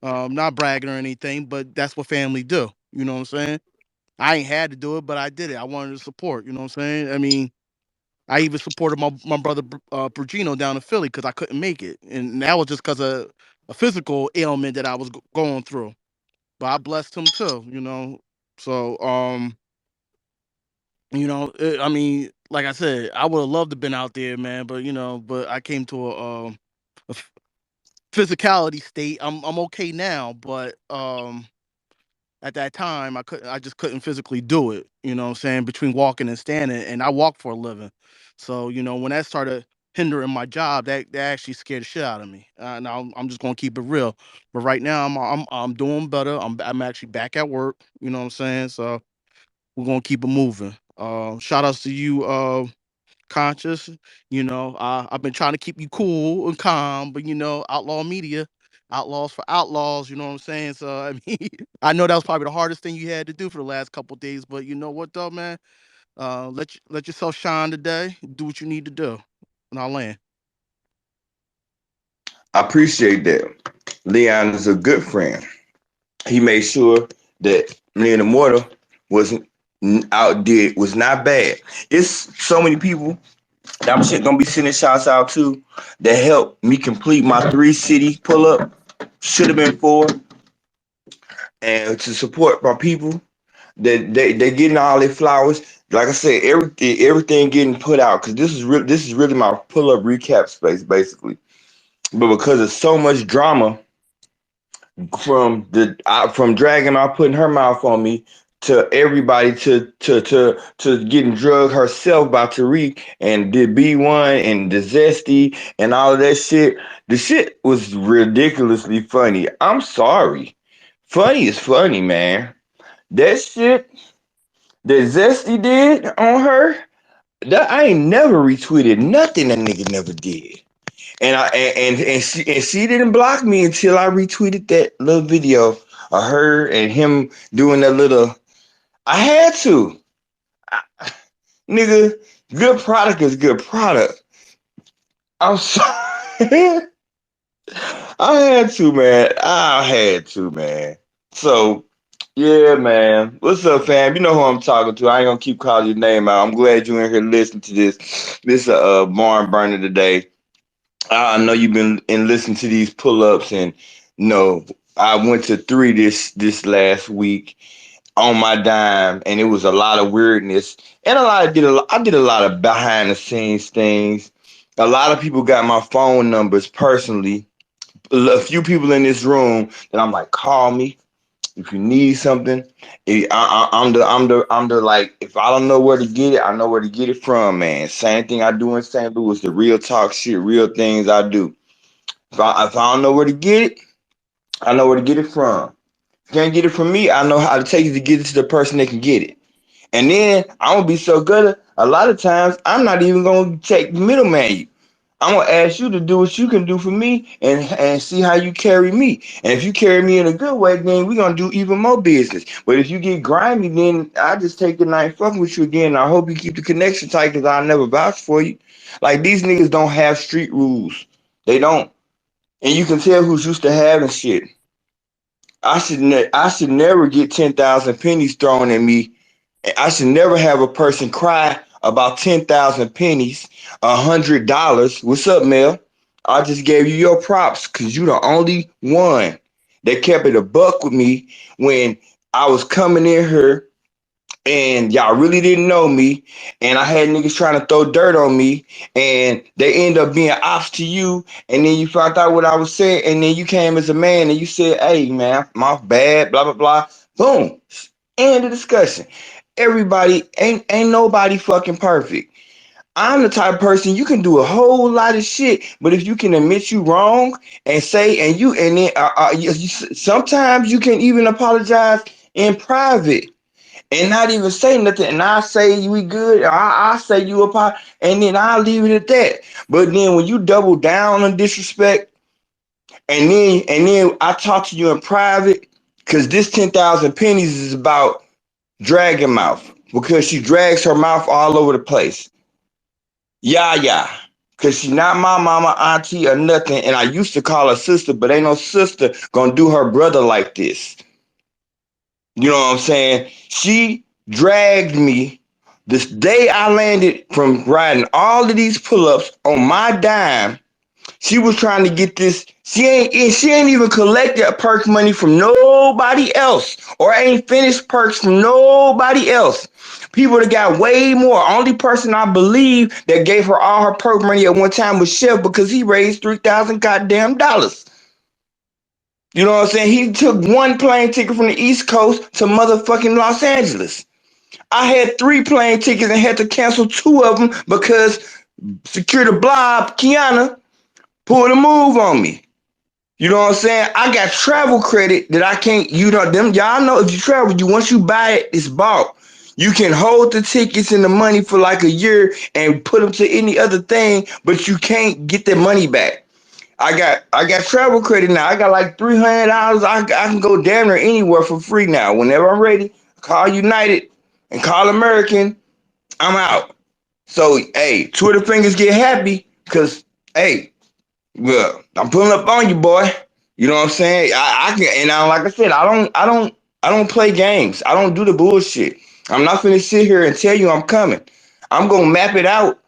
Not bragging or anything, but that's what family do. You know what I'm saying? I ain't had to do it, but I did it. I wanted to support. You know what I'm saying? I mean, I even supported my brother Brugino down in Philly because I couldn't make it, and that was just because of a physical ailment that I was going through. But I blessed him too. So I mean, like I said, I would have loved to been out there, man. But I came to a physicality state. I'm okay now, but at that time I just couldn't physically do it, you know what I'm saying, between walking and standing, and I walk for a living. So, when that started hindering my job, that actually scared the shit out of me. Now I'm just gonna keep it real. But right now I'm doing better. I'm actually back at work, you know what I'm saying? So we're gonna keep it moving. Shout outs to you, Conscious. I've been trying to keep you cool and calm, but outlaw media, outlaws for outlaws, you know what I'm saying? So I mean, I know that was probably the hardest thing you had to do for the last couple of days, but you know what though, man? Let yourself shine today. Do what you need to do. And I'll land. I appreciate that. Leon is a good friend. He made sure that me and Immortal wasn't outdid was not bad. It's so many people that I'm shit gonna be sending shouts out to that helped me complete my 3 city pull up. Should have been 4, and to support my people that they getting all their flowers. Like I said, everything getting put out because this is really my pull up recap space basically. But because of so much drama from Dragon out putting her mouth on me to everybody to getting drugged herself by Tariq and the B1 and the Zesty and all of that shit. The shit was ridiculously funny. I'm sorry. Funny is funny, man. That shit that Zesty did on her, that I ain't never retweeted nothing that nigga never did. And she didn't block me until I retweeted that little video of her and him doing that little. I had to, I, nigga. Good product is good product. I'm sorry. I had to, man. I had to, man. So, yeah, man. What's up, fam? You know who I'm talking to. I ain't gonna keep calling your name out. I'm glad you in here listening to this. This barn burner today. I know you've been and listened to these pull-ups, and I went to 3 this last week on my dime, and it was a lot of weirdness, and I did a lot of behind the scenes things. A lot of people got my phone numbers personally. A few people in this room that I'm like, call me if you need something. I'm the like, if I don't know where to get it, I know where to get it from, man. Same thing I do in St. Louis, the real talk shit, real things I do. If I don't know where to get it, I know where to get it from. If you can't get it from me, I know how to take it to get it to the person that can get it. And then I'm gonna be so good. A lot of times, I'm not even gonna take middleman you. I'm gonna ask you to do what you can do for me, and see how you carry me. And if you carry me in a good way, then we're gonna do even more business. But if you get grimy, then I just take the night fucking with you again. I hope you keep the connection tight because I'll never vouch for you. Like these niggas don't have street rules. They don't. And you can tell who's used to having shit. I should never get 10,000 pennies thrown at me. I should never have a person cry about 10,000 pennies, $100. What's up, Mel? I just gave you your props because you the only one that kept it a buck with me when I was coming in here and y'all really didn't know me, and I had niggas trying to throw dirt on me, and they end up being ops to you, and then you found out what I was saying, and then you came as a man and you said, hey man, my bad, blah blah blah. Boom. End of discussion. Everybody ain't nobody fucking perfect. I'm the type of person you can do a whole lot of shit, but if you can admit you wrong and say and then sometimes you can even apologize in private and not even say nothing. And I say we good. I say you apart, and then I leave it at that. But then when you double down on disrespect, and then I talk to you in private, because this 10,000 pennies is about dragging mouth because she drags her mouth all over the place. Yeah, yeah. Cause she's not my mama, auntie, or nothing. And I used to call her sister, but ain't no sister gonna do her brother like this. You know what I'm saying? She dragged me this day I landed from riding all of these pull-ups on my dime. She was trying to get this. She ain't even collected perk money from nobody else, or ain't finished perks from nobody else. People that got way more. Only person I believe that gave her all her perk money at one time was Chef because he raised $3,000 goddamn dollars. You know what I'm saying? He took one plane ticket from the East Coast to motherfucking Los Angeles. I had 3 plane tickets and had to cancel 2 of them because Security Blob, Kiana, pulled a move on me. You know what I'm saying? I got travel credit that I can't, them, y'all know if you travel, once you buy it, it's bought. You can hold the tickets and the money for like a year and put them to any other thing, but you can't get that money back. I got travel credit now. I got like $300. I can go down there anywhere for free now. Whenever I'm ready, call United and call American. I'm out. So hey, Twitter fingers get happy because hey, well, I'm pulling up on you, boy. You know what I'm saying? I can, and like I said, I don't play games. I don't do the bullshit. I'm not gonna sit here and tell you I'm coming. I'm gonna map it out,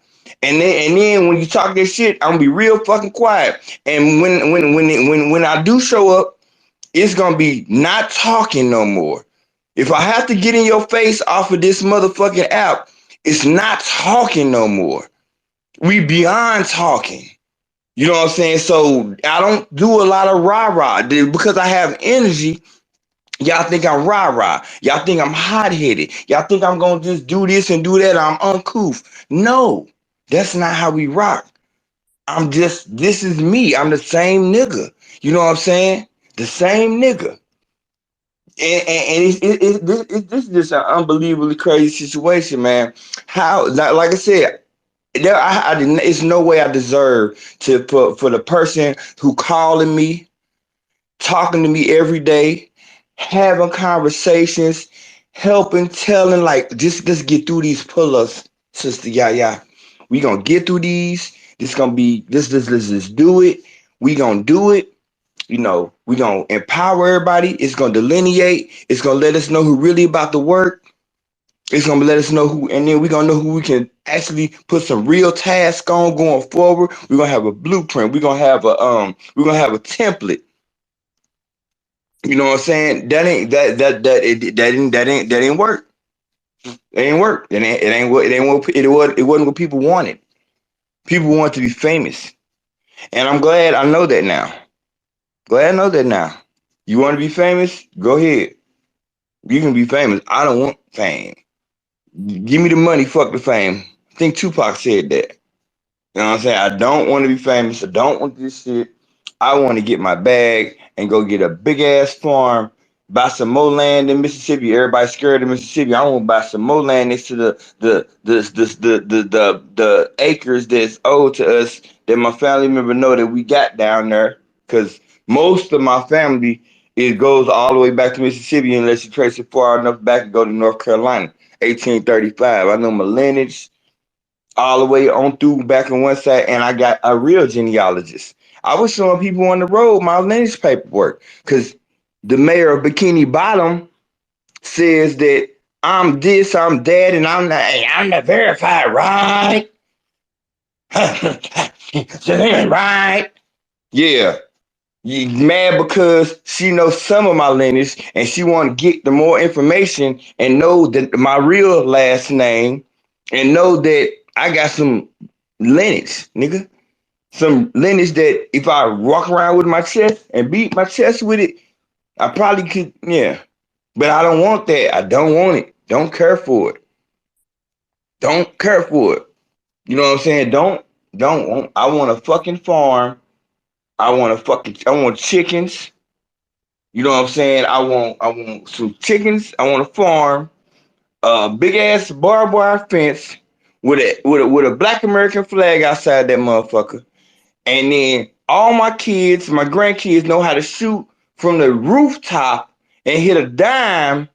and then when you talk this shit, I'm gonna be real fucking quiet. And when I do show up, it's gonna be not talking no more. If I have to get in your face off of this motherfucking app, it's not talking no more. We beyond talking. You know what I'm saying? So I don't do a lot of rah-rah. Because I have energy. Y'all think I'm rah-rah. Y'all think I'm hot-headed. Y'all think I'm going to just do this and do that. I'm uncouth. No, that's not how we rock. This is me. I'm the same nigga. You know what I'm saying? The same nigga. And this is just an unbelievably crazy situation, man. How, like I said, it's no way I deserve to for the person who calling me, talking to me every day, having conversations, helping, telling, like, just let's get through these pull-ups, sister. Yeah, yeah. We gonna get through these. This gonna be let's just do it. We gonna do it. We gonna empower everybody. It's gonna delineate. It's gonna let us know who really about the work. It's gonna let us know who, and then we're gonna know who we can actually put some real tasks on going forward. We're gonna have a blueprint. We're gonna have a template. You know what I'm saying? That ain't that ain't work. It ain't work. It wasn't what people wanted. People want to be famous, and I'm glad I know that now. Glad I know that now. You want to be famous? Go ahead. You can be famous. I don't want fame. Give me the money. Fuck the fame. I think Tupac said that. You know what I'm saying? I don't want to be famous. I don't want this shit. I want to get my bag and go get a big ass farm, buy some more land in Mississippi. Everybody's scared of Mississippi. I want to buy some more land next to the acres that's owed to us that my family member know that we got down there. Because most of my family, it goes all the way back to Mississippi unless you trace it far enough back and go to North Carolina, 1835. I know my lineage all the way on through back on one side, and I got a real genealogist. I was showing people on the road my lineage paperwork because the mayor of Bikini Bottom says that I'm this, I'm that, and I'm not verified, right? So they ain't right. Yeah. You mad because she knows some of my lineage and she want to get the more information and know that my real last name and know that I got some lineage, nigga. Some lineage that if I walk around with my chest and beat my chest with it, I probably could, yeah. But I don't want that. I don't want it. Don't care for it. Don't care for it. You know what I'm saying? Don't want. I want a fucking farm. I want chickens. You know what I'm saying? I want some chickens. I want a farm, a big ass barbed wire fence with a black American flag outside that motherfucker. And then all my kids, my grandkids know how to shoot from the rooftop and hit a dime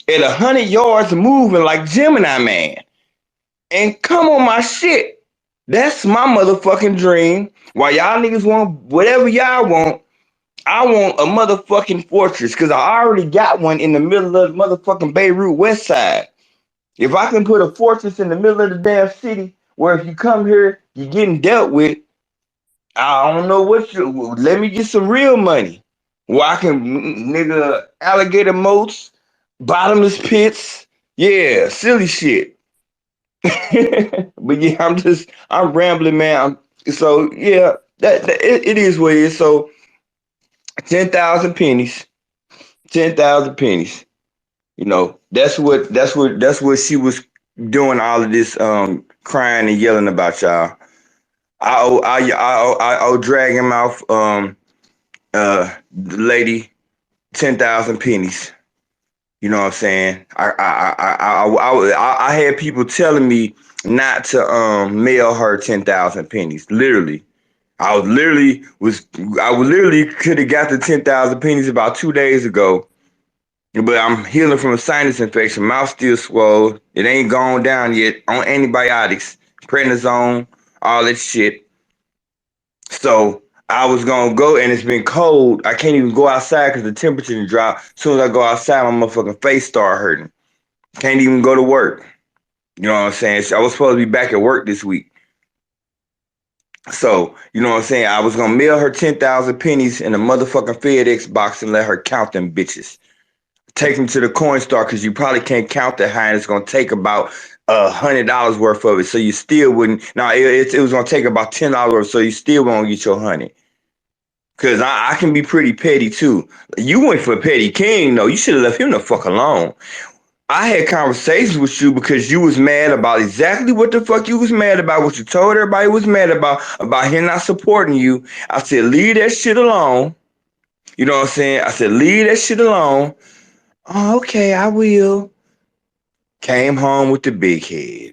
at 100 yards moving like Gemini Man. And come on my shit. That's my motherfucking dream. While y'all niggas want whatever y'all want, I want a motherfucking fortress because I already got one in the middle of the motherfucking Beirut West Side. If I can put a fortress in the middle of the damn city where if you come here, you're getting dealt with, I don't know what you, let me get some real money. Where I can, nigga, alligator moats, bottomless pits. Yeah, silly shit. But yeah, I'm rambling, man. So yeah, it is what it is. So 10,000 pennies. 10,000 pennies. That's what she was doing all of this crying and yelling about y'all. I owe Dragon Mouth lady 10,000 pennies. You know what I'm saying? I had people telling me not to mail her 10,000 pennies. Literally, I was literally could have got the 10,000 pennies about 2 days ago, but I'm healing from a sinus infection. Mouth still swole. It ain't gone down yet. On antibiotics, prednisone, all that shit. So I was gonna go, and it's been cold. I can't even go outside because the temperature done dropped. As soon as I go outside, my motherfucking face start hurting. Can't even go to work. You know what I'm saying? I was supposed to be back at work this week. So, you know what I'm saying? I was gonna mail her 10,000 pennies in a motherfucking FedEx box and let her count them bitches. Take them to the coin store because you probably can't count that high, and it's gonna take about $100 worth of it. So you still wouldn't. Now it was gonna take about $10, so you still won't get your 100. Cause I can be pretty petty too. You went for Petty King though. You should have left him the fuck alone. I had conversations with you because you was mad about exactly what the fuck you was mad about, what you told everybody was mad about him not supporting you. I said, leave that shit alone. You know what I'm saying? I said, leave that shit alone. Oh, okay, I will. Came home with the big head.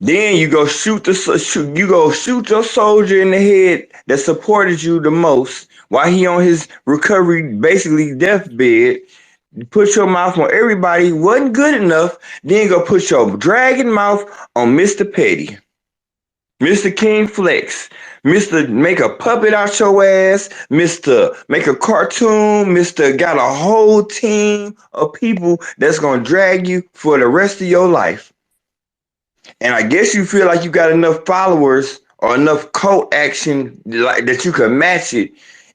Then you go you go shoot your soldier in the head that supported you the most while he on his recovery, basically deathbed. Put your mouth on everybody wasn't good enough. Then go put your dragon mouth on Mr. Petty, Mr. King Flex, Mr. Make a puppet out your ass, Mr. Make a cartoon, Mr. Got a whole team of people that's gonna drag you for the rest of your life. And I guess you feel like you got enough followers or enough cult action like that you can match it.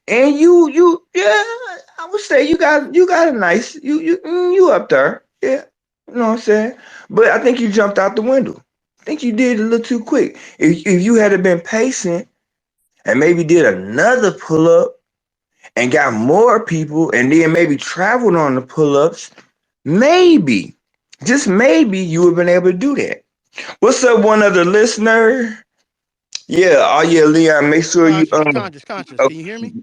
And you yeah, I would say you got a nice you up there. Yeah. You know what I'm saying? But I think you jumped out the window. I think you did it a little too quick. If you had been patient and maybe did another pull up and got more people and then maybe traveled on the pull ups, maybe, just maybe you would have been able to do that. What's up, one other listener? Yeah, oh yeah, Leon. Make sure you Conscious. uh, Can you hear me?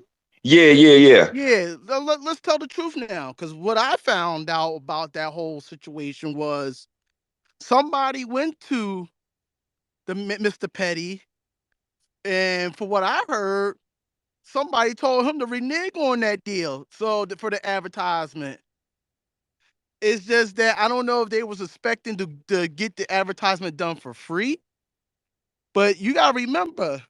yeah, yeah, yeah. Yeah, let's tell the truth now. Because what I found out about that whole situation was somebody went to the Mr. Petty, and for what I heard, somebody told him to renege on that deal. So for the advertisement, it's just that I don't know if they was expecting to get the advertisement done for free. But you gotta remember,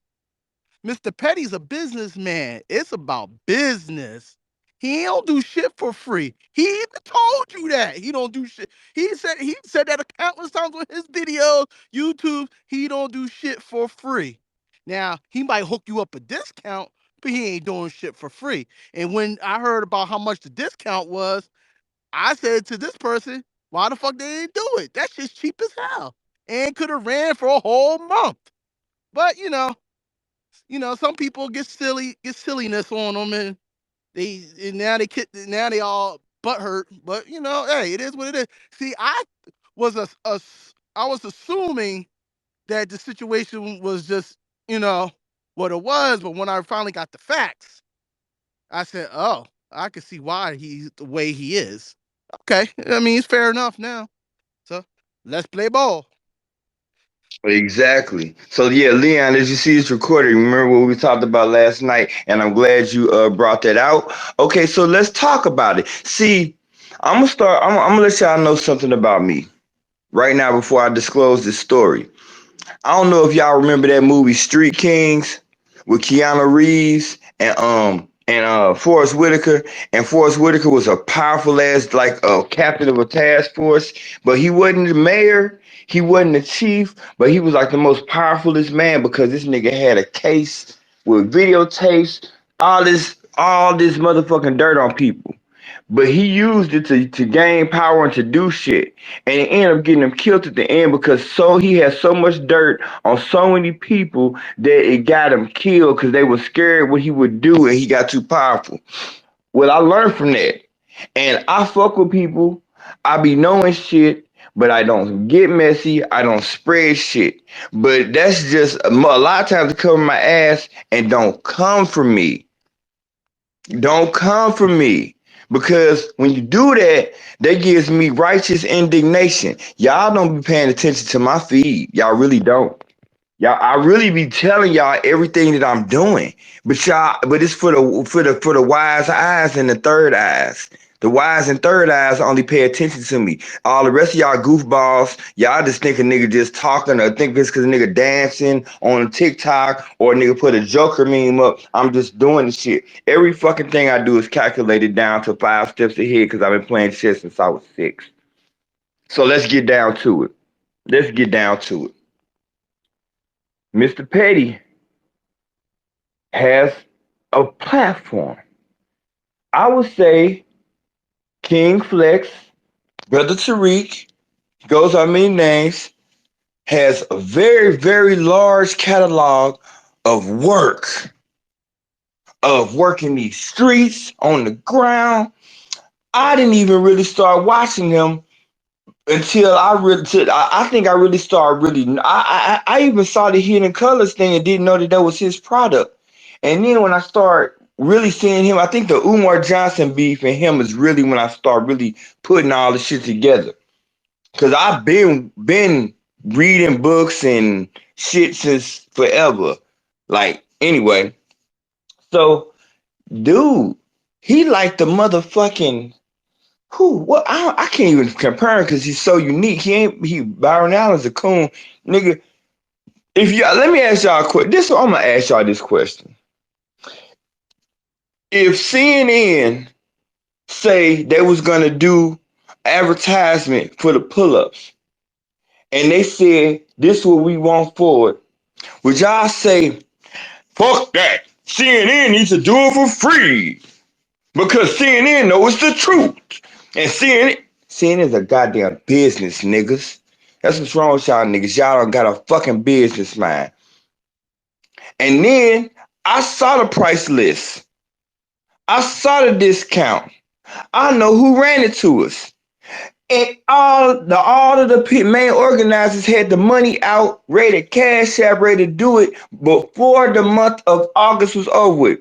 Mr. Petty's a businessman. It's about business. He don't do shit for free. He even told you that he don't do shit. He said that countless times on his videos, YouTube. He don't do shit for free. Now he might hook you up a discount, but he ain't doing shit for free. And when I heard about how much the discount was, I said to this person, "Why the fuck they didn't do it? That shit's cheap as hell, and could have ran for a whole month." But some people get silliness on them, and now they all butt hurt. But hey, it is what it is. See, was a I was assuming that the situation was just what it was, but when I finally got the facts, I said, oh, I can see why he's the way he is. Okay, I mean it's fair enough now. So let's play ball. Exactly. So yeah, Leon, as you see this recording, remember what we talked about last night, and I'm glad you brought that out. Okay, so let's talk about it. See, I'm gonna start. I'm gonna let y'all know something about me right now before I disclose this story. I don't know if y'all remember that movie Street Kings with Keanu Reeves and Forrest Whitaker. And Forrest Whitaker was a powerful ass like a captain of a task force, but he wasn't the mayor, he wasn't the chief, but he was like the most powerfulest man because this nigga had a case with videotapes, all this motherfucking dirt on people. But he used it to gain power and to do shit. And it ended up getting him killed at the end because he had so much dirt on so many people that it got him killed because they were scared what he would do and he got too powerful. Well, I learned from that. And I fuck with people. I be knowing shit, but I don't get messy. I don't spread shit. But that's just a lot of times to cover my ass and don't come for me. Don't come for me. Because when you do that, that gives me righteous indignation. Y'all don't be paying attention to my feed. Y'all really don't. Y'all, I really be telling y'all everything that I'm doing, but it's for the wise eyes and the third eyes. The wise and third eyes only pay attention to me. All the rest of y'all goofballs, y'all just think a nigga just talking or think it's because a nigga dancing on TikTok or a nigga put a Joker meme up. I'm just doing the shit. Every fucking thing I do is calculated down to 5 steps ahead because I've been playing chess since I was 6. So let's get down to it. Let's get down to it. Mr. Petty has a platform. I would say King Flex, Brother Tariq, goes on many names, has a very, very large catalog of working these streets on the ground. I didn't even really start watching him until I think I really started really. I even saw the Hidden Colors thing and didn't know that that was his product. And then when I start really seeing him, I think the Umar Johnson beef and him is really when I start really putting all the shit together. Cause I've been reading books and shit since forever. Like anyway, so dude, he like the motherfucking who? What? I can't even compare him because he's so unique. Byron Allen's a coon, nigga. If y'all let me ask y'all a question. I'm gonna ask y'all this question. If CNN say they was gonna do advertisement for the pull-ups and they said this is what we want for it, would y'all say fuck that? CNN needs to do it for free because CNN knows the truth. And CNN is a goddamn business, niggas. That's what's wrong with y'all niggas. Y'all don't got a fucking business mind. And then I saw the price list. I saw the discount. I know who ran it to us. And all of the main organizers had the money out, ready to cash out, ready to do it before the month of August was over with.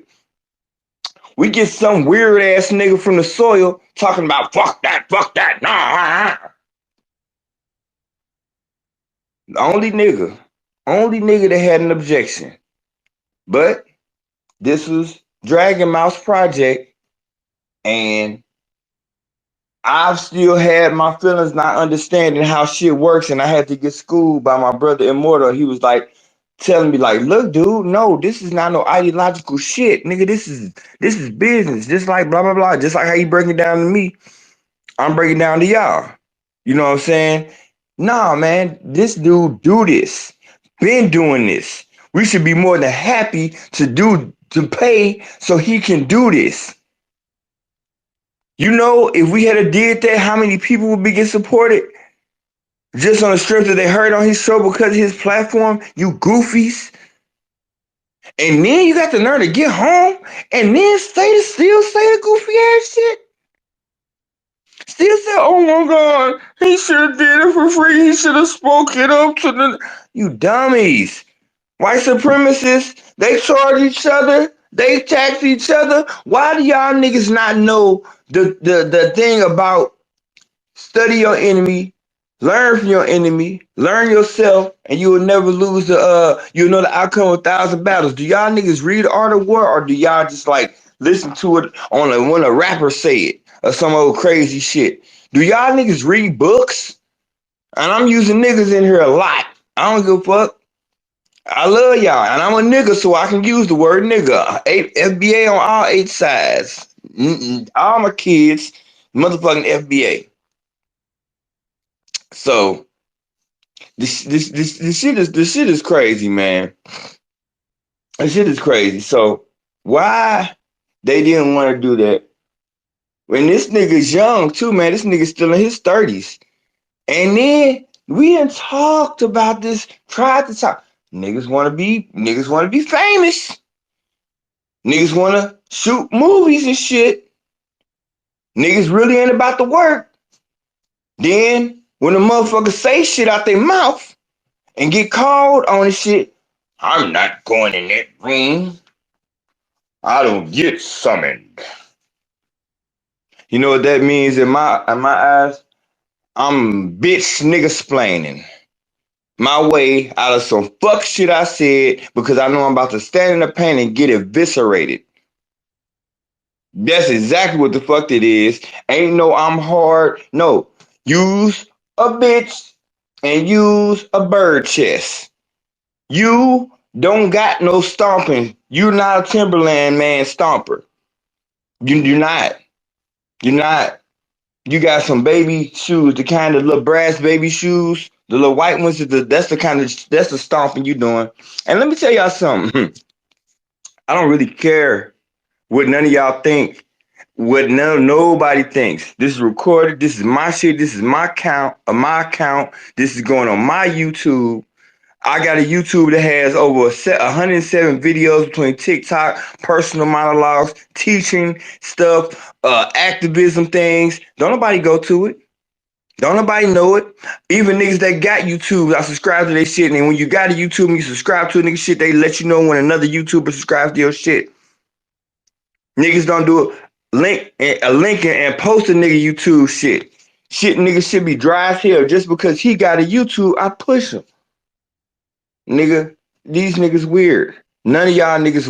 We get some weird ass nigga from the soil talking about fuck that, nah. The only nigga that had an objection. But this was Dragon Mouse Project, and I've still had my feelings not understanding how shit works, and I had to get schooled by my brother Immortal. He was like telling me, like, look, dude, no, this is not no ideological shit. Nigga, this is business. Just like blah blah blah. Just like how you breaking it down to me, I'm breaking down to y'all. You know what I'm saying? Nah, man, this dude do this. Been doing this. We should be more than happy to pay so he can do this. You know, if we had a did that, how many people would be getting supported just on the strength that they heard on his show because of his platform? You goofies. And then you got the nerve to get home and then still say the goofy ass shit. Still say, oh my God, he should have did it for free. He should have spoke it up to the. You dummies. White supremacists, they charge each other. They tax each other. Why do y'all niggas not know the thing about study your enemy, learn from your enemy, learn yourself, and you will never lose you'll know the outcome of 1,000 battles. Do y'all niggas read Art of War or do y'all just like listen to it on when a rapper say it or some old crazy shit? Do y'all niggas read books? And I'm using niggas in here a lot. I don't give a fuck. I love y'all, and I'm a nigga, so I can use the word nigga. FBA on all 8 sides. All my kids, motherfucking FBA. So this shit is crazy, man. This shit is crazy. So why they didn't want to do that? When this nigga's young too, man. This nigga's still in his 30s. And then we done talked about this, tried to talk. Niggas wanna be famous. Niggas wanna shoot movies and shit. Niggas really ain't about the work. Then when the motherfuckers say shit out their mouth and get called on the shit, I'm not going in that room. I don't get summoned. You know what that means in my eyes? I'm bitch nigga splaining my way out of some fuck shit I said because I know I'm about to stand in the pain and get eviscerated. That's exactly what the fuck it is. Ain't no I'm hard. No. Use a bitch and use a bird chest. You don't got no stomping. You're not a Timberland man stomper. You're not. You're not. You got some baby shoes, the kind of little brass baby shoes, the little white ones. That's the kind of that's the stomping you doing. And let me tell y'all something. I don't really care what none of y'all think. What nobody thinks. This is recorded. This is my shit. This is my account. My account. This is going on my YouTube. I got a YouTube that has over 107 videos between TikTok, personal monologues, teaching stuff, activism things. Don't nobody go to it. Don't nobody know it. Even niggas that got YouTube, I subscribe to their shit. And when you got a YouTube and you subscribe to a nigga shit, they let you know when another YouTuber subscribes to your shit. Niggas don't do a link and post a nigga YouTube shit. Shit, nigga should be dry as hell. Just because he got a YouTube, I push him. Nigga, these niggas weird. None of y'all niggas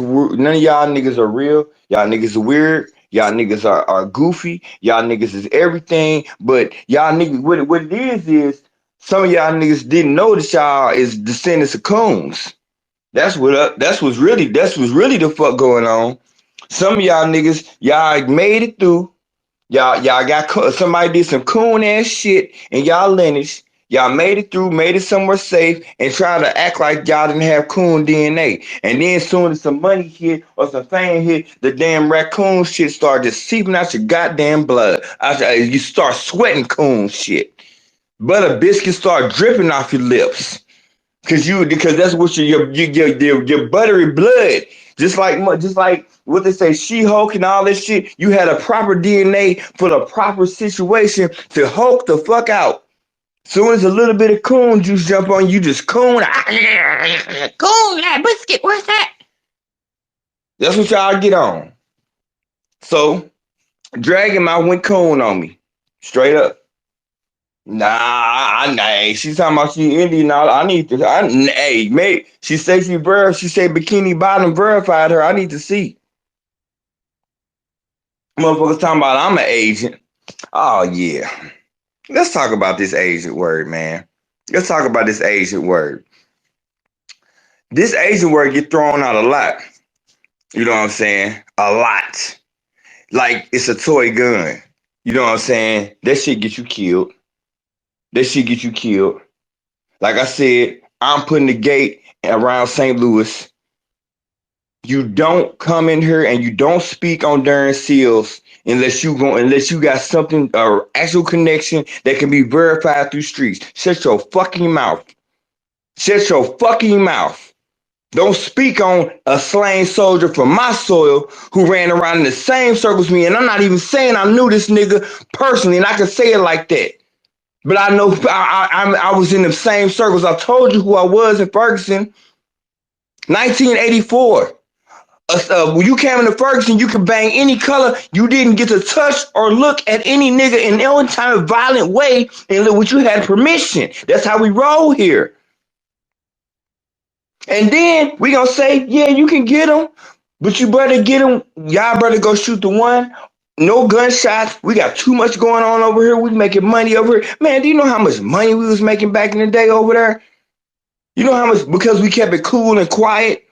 are real. Y'all niggas are weird. Y'all niggas are goofy. Y'all niggas is everything. But y'all niggas, what it is some of y'all niggas didn't know that y'all is descendants of coons. That's what's really the fuck going on. Some of y'all niggas, y'all made it through. Y'all got somebody did some coon ass shit in y'all lineage. Y'all made it through, made it somewhere safe, and trying to act like y'all didn't have coon DNA. And then soon as some money hit or some fame hit, the damn raccoon shit started just seeping out your goddamn blood. You start sweating coon shit. Butter biscuits start dripping off your lips. Because that's what your buttery blood. Just like what they say, She-Hulk and all this shit. You had a proper DNA for the proper situation to Hulk the fuck out. Soon as a little bit of coon juice jump on you, just coon. Coon that biscuit. What's that? That's what y'all get on. So Dragon my went coon on me, straight up. Nah. She's talking about she Indian. I need to. Hey, mate. She say she verified. She say Bikini Bottom verified her. I need to see. Motherfuckers talking about I'm an agent. Oh yeah. Let's talk about this agent word, man. Let's talk about this agent word. This agent word get thrown out a lot. You know what I'm saying? A lot. Like it's a toy gun. You know what I'm saying? That shit get you killed. That shit get you killed. Like I said, I'm putting the gate around St. Louis. You don't come in here and you don't speak on Darren Seals unless you got something or actual connection that can be verified through streets. Shut your fucking mouth. Shut your fucking mouth. Don't speak on a slain soldier from my soil who ran around in the same circles as me. And I'm not even saying I knew this nigga personally, and I can say it like that. But I know I was in the same circles. I told you who I was in Ferguson, 1984. When you came into Ferguson, you could bang any color. You didn't get to touch or look at any nigga in any kind of violent way unless you had permission. That's how we roll here. And then we gonna say, yeah, you can get them, but you better get them. Y'all better go shoot the one. No gunshots. We got too much going on over here. We making money over here. Man, do you know how much money we was making back in the day over there? You know how much, because we kept it cool and quiet.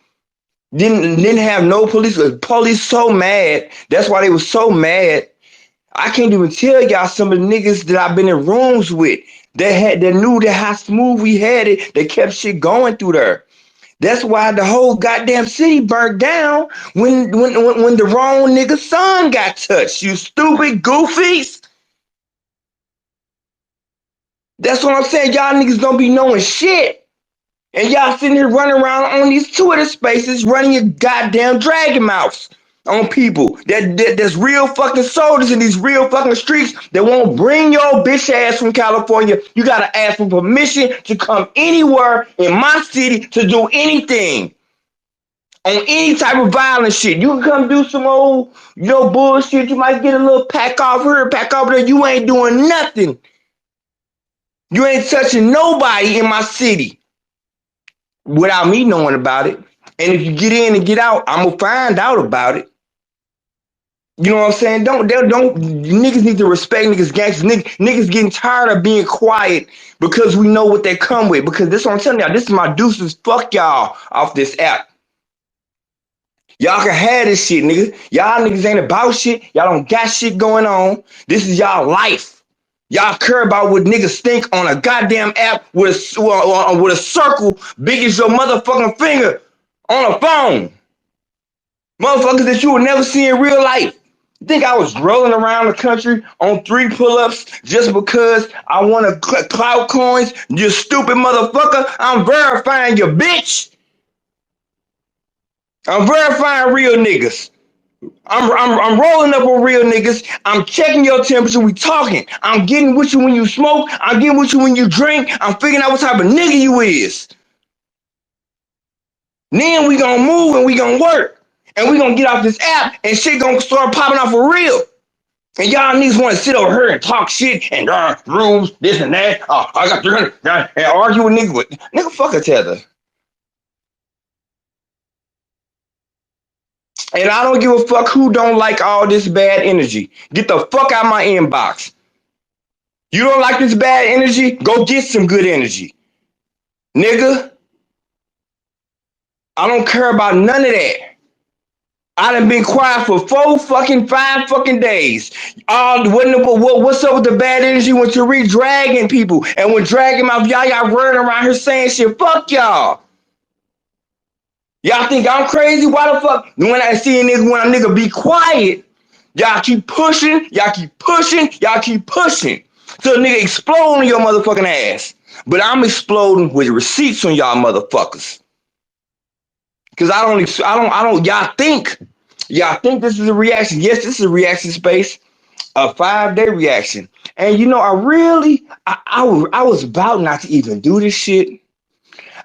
Didn't have no police. Police so mad. That's why they was so mad. I can't even tell y'all some of the niggas that I've been in rooms with that knew that how smooth we had it. They kept shit going through there. That's why the whole goddamn city burnt down when the wrong nigga's son got touched. You stupid goofies. That's what I'm saying. Y'all niggas don't be knowing shit. And y'all sitting here running around on these Twitter spaces running your goddamn dragon mouths on people that's real fucking soldiers in these real fucking streets that won't bring your bitch ass from California. You gotta ask for permission to come anywhere in my city to do anything on any type of violent shit. You can come do some old, bullshit. You might get a little pack off here, pack over there. You ain't doing nothing. You ain't touching nobody in my city without me knowing about it. And if you get in and get out, I'm gonna find out about it. You know what I'm saying? Don't niggas need to respect niggas gangsters. Niggas getting tired of being quiet because we know what they come with. Because this is what I'm telling y'all. This is my deuces. Fuck y'all off this app. Y'all can have this shit, nigga. Y'all niggas ain't about shit. Y'all don't got shit going on. This is y'all life. Y'all care about what niggas think on a goddamn app with a circle big as your motherfucking finger on a phone. Motherfuckers that you would never see in real life. You think I was rolling around the country on 3 pull-ups just because I want to clout coins? You stupid motherfucker. I'm verifying you, bitch. I'm verifying real niggas. I'm rolling up with real niggas. I'm checking your temperature. We talking. I'm getting with you when you smoke. I'm getting with you when you drink. I'm figuring out what type of nigga you is. Then we gonna move and we gonna work. And we gonna get off this app and shit gonna start popping off for real. And y'all niggas want to sit over here and talk shit and rules, this and that. Oh, I got 300 and argue with niggas. Nigga, fuck a tether. And I don't give a fuck who don't like all this bad energy. Get the fuck out of my inbox. You don't like this bad energy? Go get some good energy. Nigga, I don't care about none of that. I done been quiet for 5 fucking days. What's up with the bad energy when Tariq dragging people and when dragging my y'all running around here saying shit? Fuck y'all. Y'all think I'm crazy? Why the fuck? When I see a nigga, when a nigga be quiet, y'all keep pushing, y'all keep pushing, y'all keep pushing. Till a nigga explode on your motherfucking ass. But I'm exploding with receipts on y'all motherfuckers. Cause y'all think this is a reaction. Yes, this is a reaction space, a 5-day reaction. And I was about not to even do this shit.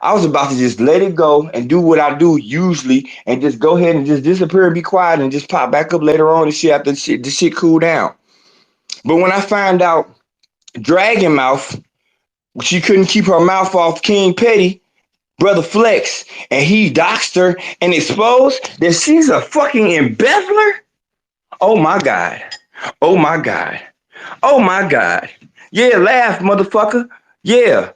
I was about to just let it go and do what I do usually and just go ahead and just disappear and be quiet and just pop back up later on and shit after the shit cool down. But when I found out Dragon Mouth, she couldn't keep her mouth off King Petty, Brother Flex, and he doxed her and exposed that she's a fucking embezzler. Oh my God. Oh my God. Oh my God. Yeah, laugh, motherfucker. Yeah.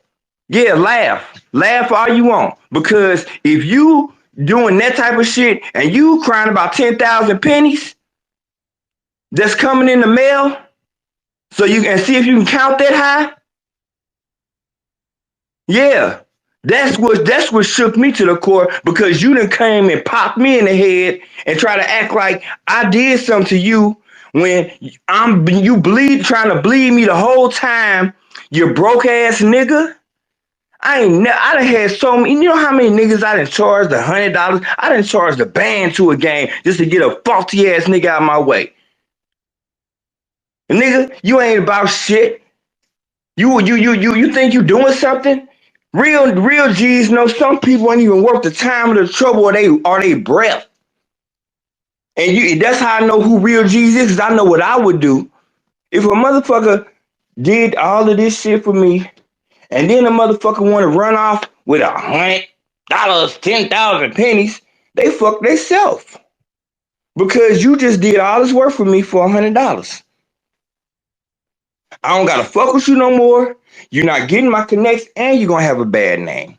Yeah, laugh. Laugh all you want. Because if you doing that type of shit and you crying about 10,000 pennies that's coming in the mail, so you can see if you can count that high, yeah. That's what shook me to the core because you done came and popped me in the head and try to act like I did something to you when you trying to bleed me the whole time, you broke ass nigga. I done had so many. You know how many niggas I done charged $100? I done charged a band to a game just to get a faulty ass nigga out of my way. And nigga, you ain't about shit. You think you doing something? Real G's know some people ain't even worth the time or the trouble or they breath. And that's how I know who real G's is, because I know what I would do. If a motherfucker did all of this shit for me, and then a motherfucker want to run off with $100, 10,000 pennies, they fuck theyself. Because you just did all this work for me for $100. I don't gotta fuck with you no more. You're not getting my connects, and you're gonna have a bad name.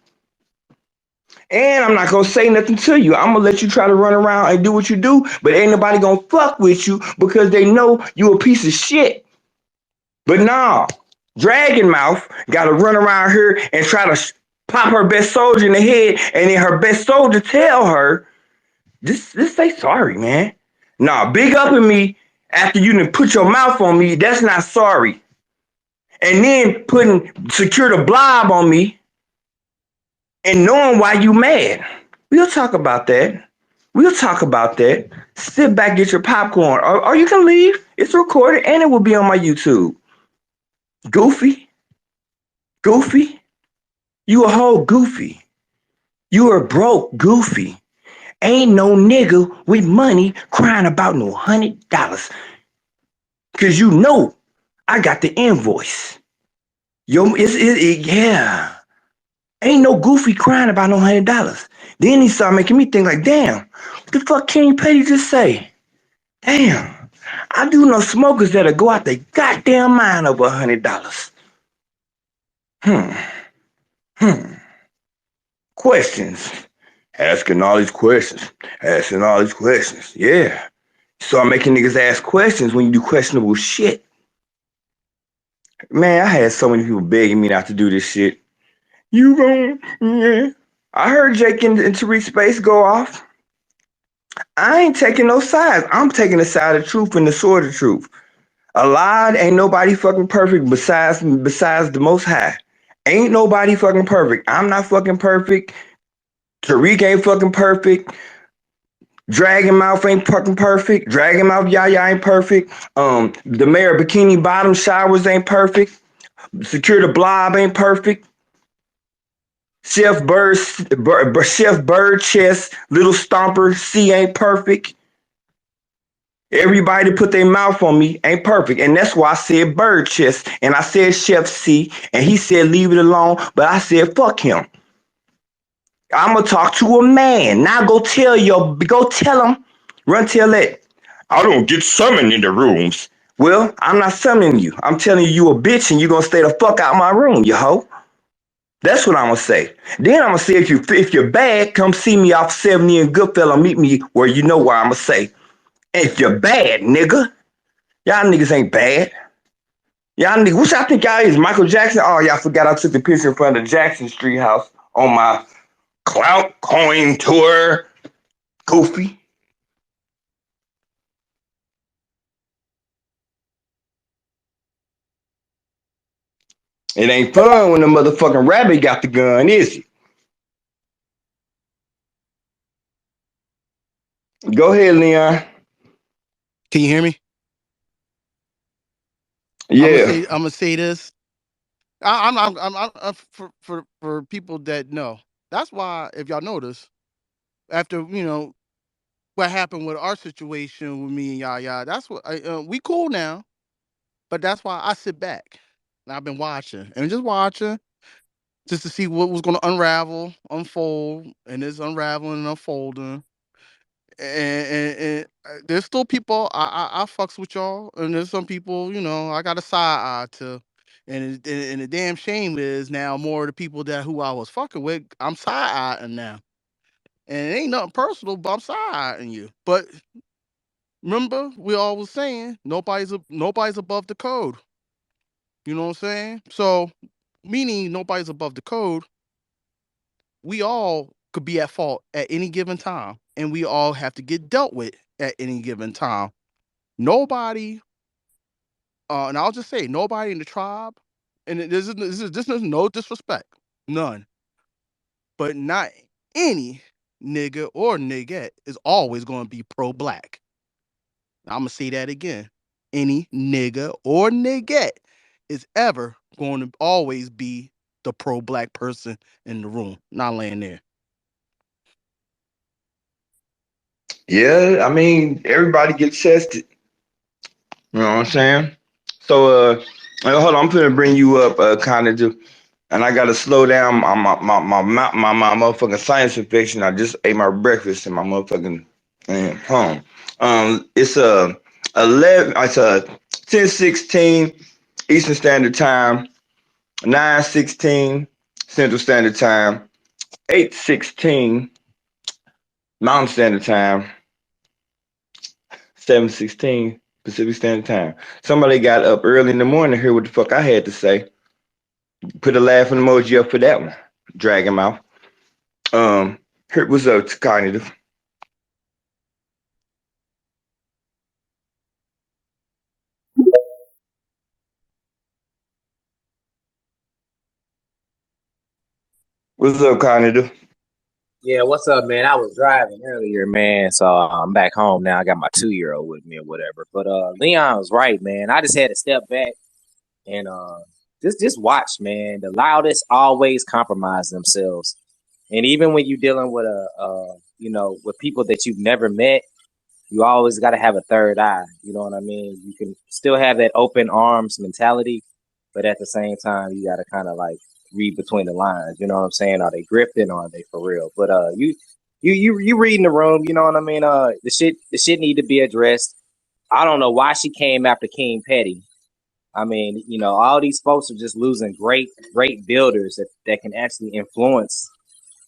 And I'm not gonna say nothing to you. I'm gonna let you try to run around and do what you do, but ain't nobody gonna fuck with you because they know you a piece of shit. But nah, Dragon Mouth gotta run around here and try to pop her best soldier in the head, and then her best soldier tell her, just say sorry, man. Nah, big up in me after you done put your mouth on me, that's not sorry. And then putting secure the blob on me and knowing why you mad. We'll talk about that. We'll talk about that. Sit back, get your popcorn, or you can leave. It's recorded and it will be on my YouTube. Goofy, goofy, you a whole goofy. You are broke, goofy. Ain't no nigga with money crying about no $100. Cause you know I got the invoice. Yo, yeah. Ain't no goofy crying about no $100. Then he started making me think like, damn, what the fuck King Petty just say? Damn, I do know smokers that'll go out their goddamn mind over $100. Hmm, hmm. Questions. Asking all these questions. Asking all these questions. Yeah. Start making niggas ask questions when you do questionable shit. Man, I had so many people begging me not to do this shit. You gon' yeah. I heard Jake and Tariq Space go off. I ain't taking no sides. I'm taking the side of truth and the sword of truth. A lie ain't nobody fucking perfect besides the most high. Ain't nobody fucking perfect. I'm not fucking perfect. Tariq ain't fucking perfect. Dragon Mouth ain't fucking perfect. Dragon Mouth Yaya ain't perfect. The mayor Bikini Bottom showers ain't perfect. Secure the Blob ain't perfect. Chef Bird Chest, Little Stomper C ain't perfect. Everybody put their mouth on me ain't perfect. And that's why I said Bird Chest and I said Chef C and he said leave it alone. But I said fuck him. I'm gonna talk to a man. Now go tell him. Run tell that. I don't get summoned in the rooms. Well, I'm not summoning you. I'm telling you a bitch and you gonna stay the fuck out of my room, you hoe. That's what I'm gonna say. Then I'm gonna say if you're bad, come see me off 70 and Goodfellow. Meet me where you know where I'm gonna say. If you're bad, nigga, y'all niggas ain't bad. Y'all niggas, which I think y'all is Michael Jackson. Oh, y'all forgot I took the picture in front of the Jackson Street house on my Clout Coin tour. Goofy. It ain't fun when the motherfucking rabbit got the gun, is it? Go ahead, Leon. Can you hear me? Yeah. I'm gonna say this. For people that know. That's why, if y'all notice, after what happened with our situation with me and Yaya, that's what we cool now. But that's why I sit back and I've been watching and just watching just to see what was going to unfold, and it's unraveling and unfolding. And there's still people I fucks with y'all, and there's some people I got a side eye to, and the damn shame is now more of the people that who I was fucking with, I'm side eyeing now, and it ain't nothing personal, but I'm side eyeing you. But remember, we always saying nobody's above the code. You know what I'm saying? So, meaning nobody's above the code. We all could be at fault at any given time, and we all have to get dealt with at any given time. Nobody, and I'll just say nobody in the tribe, and this is no disrespect, none, but not any nigga or niggette is always going to be pro-black. I'm gonna say that again. Any nigga or niggette is ever going to always be the pro-black person in the room, not laying there. Yeah, I mean, everybody gets tested. You know what I'm saying? So, hold on, I'm finna bring you up, kind of, and I gotta slow down my motherfucking sinus infection. I just ate my breakfast and my motherfucking home. It's 11. It's 10:16 Eastern Standard Time, 9:16 Central Standard Time, 8:16 Mountain Standard Time, 7:16 Pacific Standard Time. Somebody got up early in the morning to hear what the fuck I had to say. Put a laughing emoji up for that one. Dragon Mouth. Um, here, what's up, Cognitive? What's up, Cognitive? Yeah, what's up, man? I was driving earlier, man. So I'm back home now. I got my 2 year old with me or whatever. But Leon was right, man. I just had to step back and just watch, man. The loudest always compromise themselves. And even when you're dealing with with people that you've never met, you always got to have a third eye. You know what I mean? You can still have that open arms mentality, but at the same time, you got to kind of like read between the lines. You know what I'm saying? Are they grifting or are they for real? But you reading the room. You know what I mean? The shit need to be addressed. I don't know why she came after King Petty. I mean, all these folks are just losing great builders that can actually influence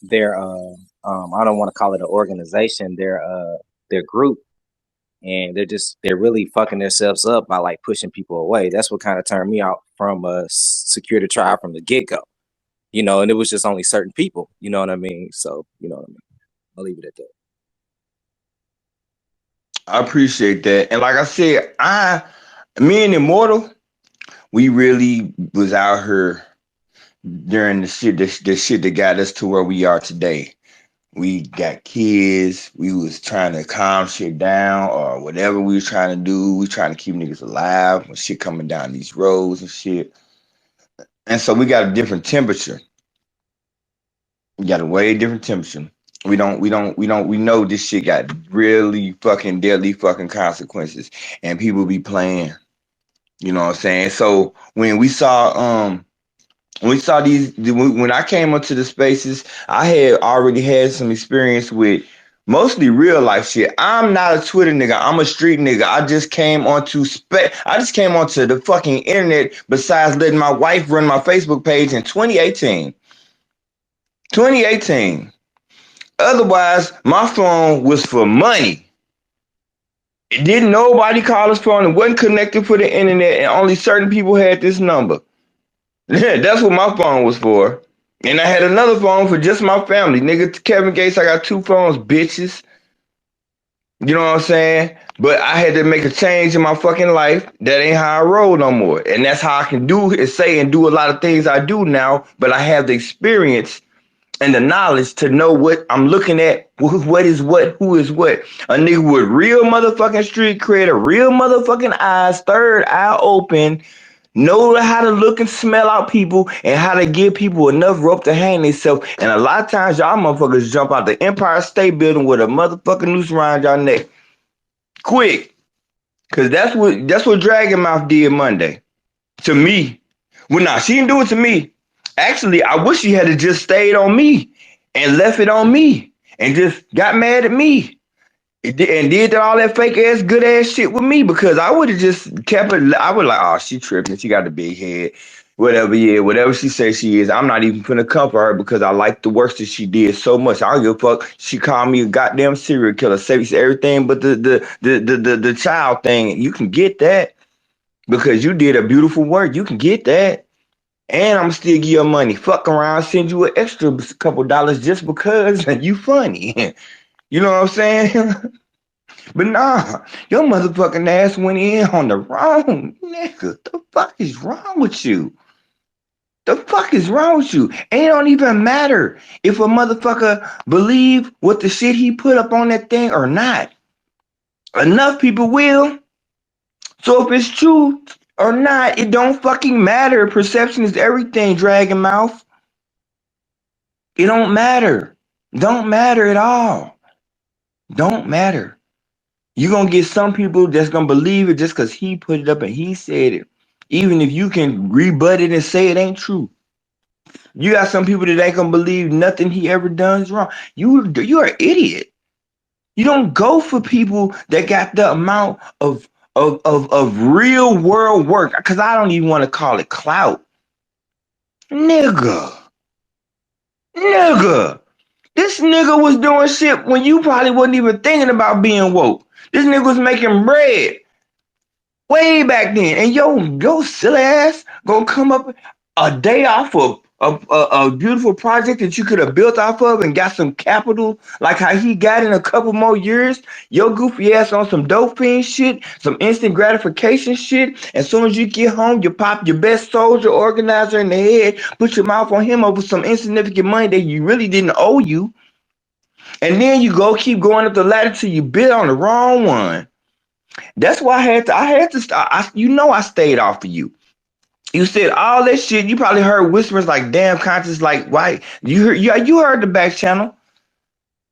their I don't want to call it an organization, their group, and they're really fucking themselves up by like pushing people away. That's what kind of turned me out from Secure the Tribe from the get go. And it was just only certain people. You know what I mean? So you know what I mean. I'll leave it at that. I appreciate that. And like I said, me and Immortal, we really was out here during the shit that got us to where we are today. We got kids. We was trying to calm shit down or whatever we was trying to do. We trying to keep niggas alive when shit coming down these roads and shit. And so we got a different temperature. We got a way different temperature. We know this shit got really fucking deadly fucking consequences. And people be playing. You know what I'm saying? So when we saw these when I came onto the spaces, I had already had some experience with mostly real life shit. I'm not a Twitter nigga. I'm a street nigga. I just came onto the fucking internet besides letting my wife run my Facebook page in 2018. 2018. Otherwise, my phone was for money. Didn't nobody call his phone. It wasn't connected for the internet, and only certain people had this number. That's what my phone was for. And I had another phone for just my family. Nigga, Kevin Gates, I got two phones, bitches. You know what I'm saying? But I had to make a change in my fucking life. That ain't how I roll no more. And that's how I can do and say and do a lot of things I do now. But I have the experience and the knowledge to know what I'm looking at, what is what, who is what. A nigga with real motherfucking street cred, a real motherfucking eyes, third eye open, know how to look and smell out people and how to give people enough rope to hang themselves. And a lot of times y'all motherfuckers jump out the Empire State Building with a motherfucking noose around y'all neck. Quick. Cause that's what Dragon Mouth did Monday. To me. Well, nah, she didn't do it to me. Actually, I wish she had just stayed on me and left it on me and just got mad at me and did all that fake ass good ass shit with me because I would have just kept it. I would like, oh, she tripping. She got the big head. Whatever, yeah, whatever she says she is. I'm not even finna comfort her because I like the work that she did so much. I don't give a fuck. She called me a goddamn serial killer. Says everything but the child thing. You can get that because you did a beautiful work. You can get that. And I'm still give you money. Fuck around, send you an extra couple dollars just because you funny. You know what I'm saying? But nah, your motherfucking ass went in on the wrong nigga. The fuck is wrong with you? The fuck is wrong with you? And it don't even matter if a motherfucker believe what the shit he put up on that thing or not. Enough people will. So if it's true or not, it don't fucking matter. Perception is everything, Dragon Mouth. It don't matter. Don't matter at all. Don't matter. You're gonna get some people that's gonna believe it just because he put it up and he said it. Even if you can rebut it and say it ain't true. You got some people that ain't gonna believe nothing he ever done is wrong. You're an idiot. You don't go for people that got the amount of real world work. Cause I don't even want to call it clout. Nigga. Nigga. This nigga was doing shit when you probably wasn't even thinking about being woke. This nigga was making bread way back then. And yo silly ass gonna come up a day off of a beautiful project that you could have built off of and got some capital like how he got in a couple more years, your goofy ass on some dope fiend shit, some instant gratification shit. As soon as you get home, you pop your best soldier organizer in the head, put your mouth on him over some insignificant money that you really didn't owe you. And then you go keep going up the ladder till you bid on the wrong one. That's why I had to start. I stayed off of you. You said all that shit. You probably heard whispers like "damn conscious," like why you heard? Yeah, you heard the back channel.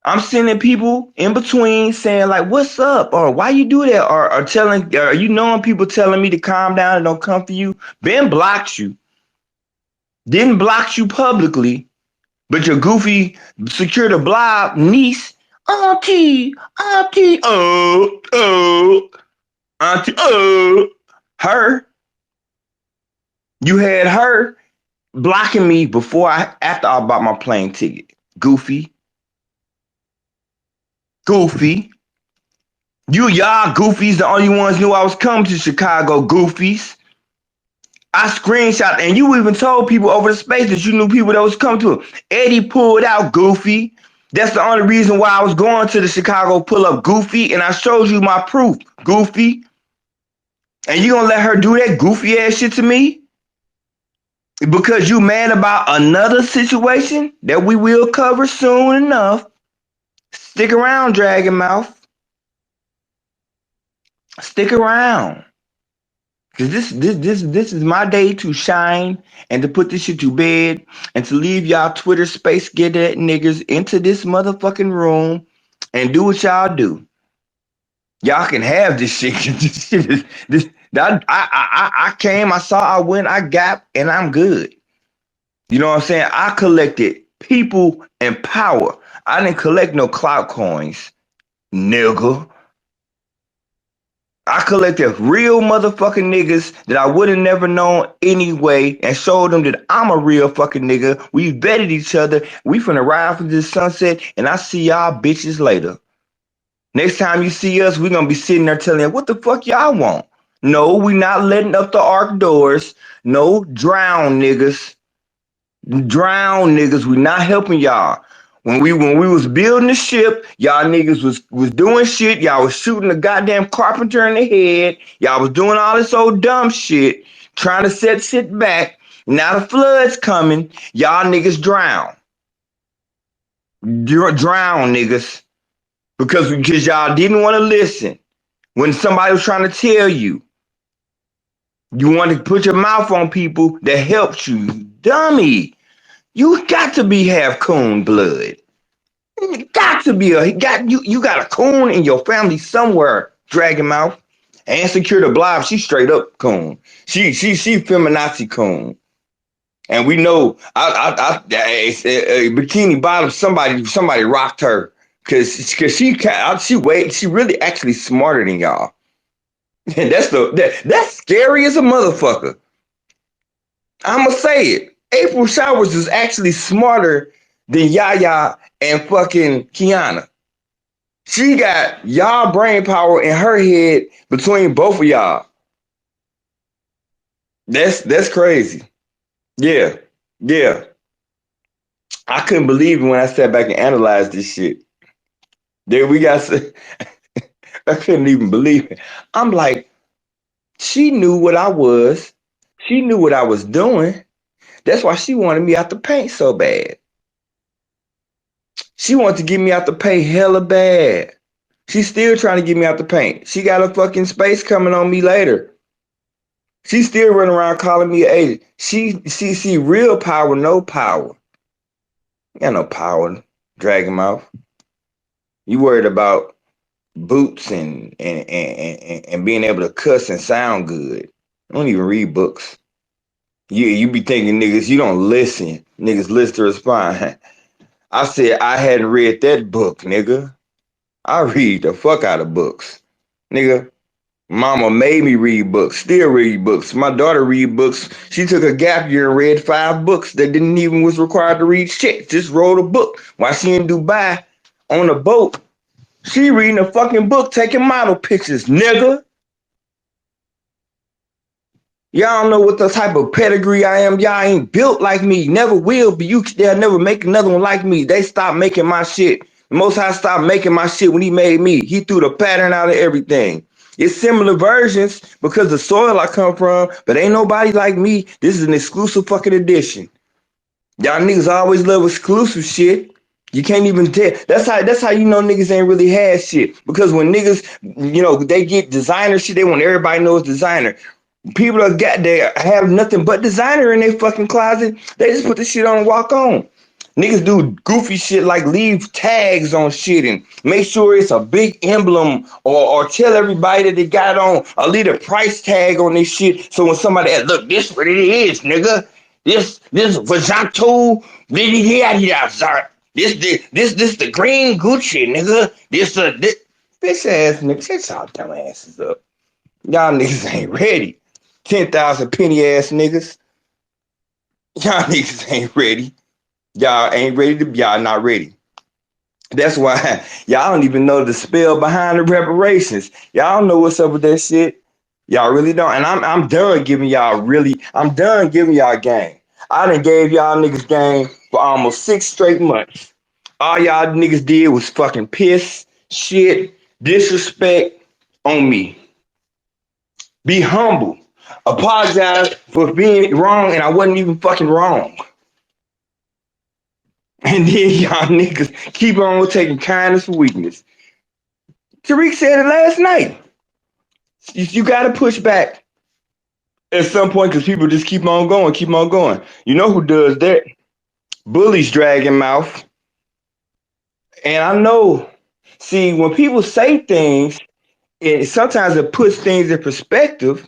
I'm sending people in between saying like, "What's up?" or "Why you do that?" or telling, or you knowing people telling me to calm down and don't come for you. Ben blocked you. Didn't block you publicly, but your goofy secure the blob niece, auntie, auntie, her. You had her blocking me after I bought my plane ticket. Goofy. Y'all goofies, the only ones knew I was coming to Chicago, goofies. I screenshot, and you even told people over the space that you knew people that was coming to it. Eddie pulled out, goofy. That's the only reason why I was going to the Chicago pull up, goofy, and I showed you my proof, goofy. And you gonna let her do that goofy ass shit to me? Because you mad about another situation that we will cover soon enough. Stick around, Dragon Mouth. Stick around. Cause this is my day to shine and to put this shit to bed and to leave y'all Twitter space get that niggas into this motherfucking room and do what y'all do. Y'all can have this shit. This shit is this I came, I saw, I went, I got, and I'm good. You know what I'm saying? I collected people and power. I didn't collect no clout coins, nigga. I collected real motherfucking niggas that I would have never known anyway and showed them that I'm a real fucking nigga. We vetted each other. We finna ride for this sunset and I see y'all bitches later. Next time you see us, we gonna be sitting there telling you, what the fuck y'all want? No, we not letting up the ark doors. No, drown niggas. Drown niggas, we not helping y'all. When we was building the ship, y'all niggas was doing shit. Y'all was shooting the goddamn carpenter in the head. Y'all was doing all this old dumb shit, trying to set shit back. Now the flood's coming. Y'all niggas drown. Drown niggas. Because y'all didn't want to listen. When somebody was trying to tell you, you want to put your mouth on people that helped you. Dummy. You got to be half coon blood. You got to be you got a coon in your family somewhere, Dragon Mouth. And Secure the Blob, she straight up coon. She feminazi coon. And we know Bikini Bottom, somebody rocked her. Cause she really actually smarter than y'all. And that's scary as a motherfucker. I'ma say it. April Showers is actually smarter than Yaya and fucking Kiana. She got y'all brain power in her head between both of y'all. That's crazy. Yeah. Yeah. I couldn't believe it when I sat back and analyzed this shit. Then we got I couldn't even believe it. I'm like, she knew what I was. She knew what I was doing. That's why she wanted me out the paint so bad. She wanted to get me out the paint hella bad. She's still trying to get me out the paint. She got a fucking space coming on me later. She's still running around calling me an agent. She real power, no power. You got no power, Dragon Mouth. You worried about boots and being able to cuss and sound good. I don't even read books. You be thinking niggas, you don't listen. Niggas listen to respond. I said I hadn't read that book, nigga. I read the fuck out of books. Nigga, mama made me read books, still read books. My daughter read books. She took a gap year and read 5 books that didn't even was required to read shit. Just wrote a book. While she in Dubai on a boat, she reading a fucking book, taking model pictures, nigga. Y'all don't know what the type of pedigree I am. Y'all ain't built like me. Never will be. They'll never make another one like me. They stopped making my shit. The Most High stopped making my shit when he made me. He threw the pattern out of everything. It's similar versions because the soil I come from, but ain't nobody like me. This is an exclusive fucking edition. Y'all niggas always love exclusive shit. You can't even tell. That's how you know niggas ain't really had shit. Because when niggas, they get designer shit, they want everybody to know it's designer. People that got they have nothing but designer in their fucking closet. They just put the shit on and walk on. Niggas do goofy shit like leave tags on shit and make sure it's a big emblem or tell everybody that they got on or leave a price tag on this shit. So when somebody asks, look, this what it is, nigga. This Vajato, this the green Gucci, nigga. This bitch ass nigga. Shut y'all dumb asses up. Y'all niggas ain't ready. 10,000 penny ass niggas. Y'all niggas ain't ready. Y'all ain't ready to. Y'all not ready. That's why y'all don't even know the spell behind the reparations. Y'all don't know what's up with that shit. Y'all really don't. And I'm done giving y'all really. I'm done giving y'all game. I done gave y'all niggas game for almost 6 straight months. All y'all niggas did was fucking piss, shit, disrespect on me. Be humble. Apologize for being wrong, and I wasn't even fucking wrong. And then y'all niggas keep on taking kindness for weakness. Tariq said it last night. You got to push back at some point because people just keep on going, keep on going. You know who does that? Bullies dragging mouth. And I know, see, when people say things, sometimes it puts things in perspective,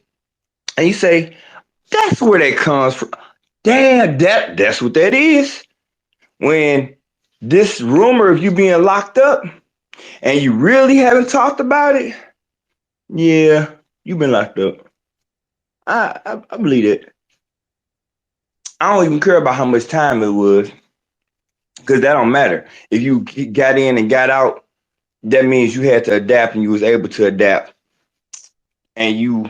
and you say, that's where that comes from. Damn, that's what that is. When this rumor of you being locked up and you really haven't talked about it, yeah, you've been locked up. I believe it. I don't even care about how much time it was because that don't matter. If you got in and got out, that means you had to adapt and you was able to adapt. And you,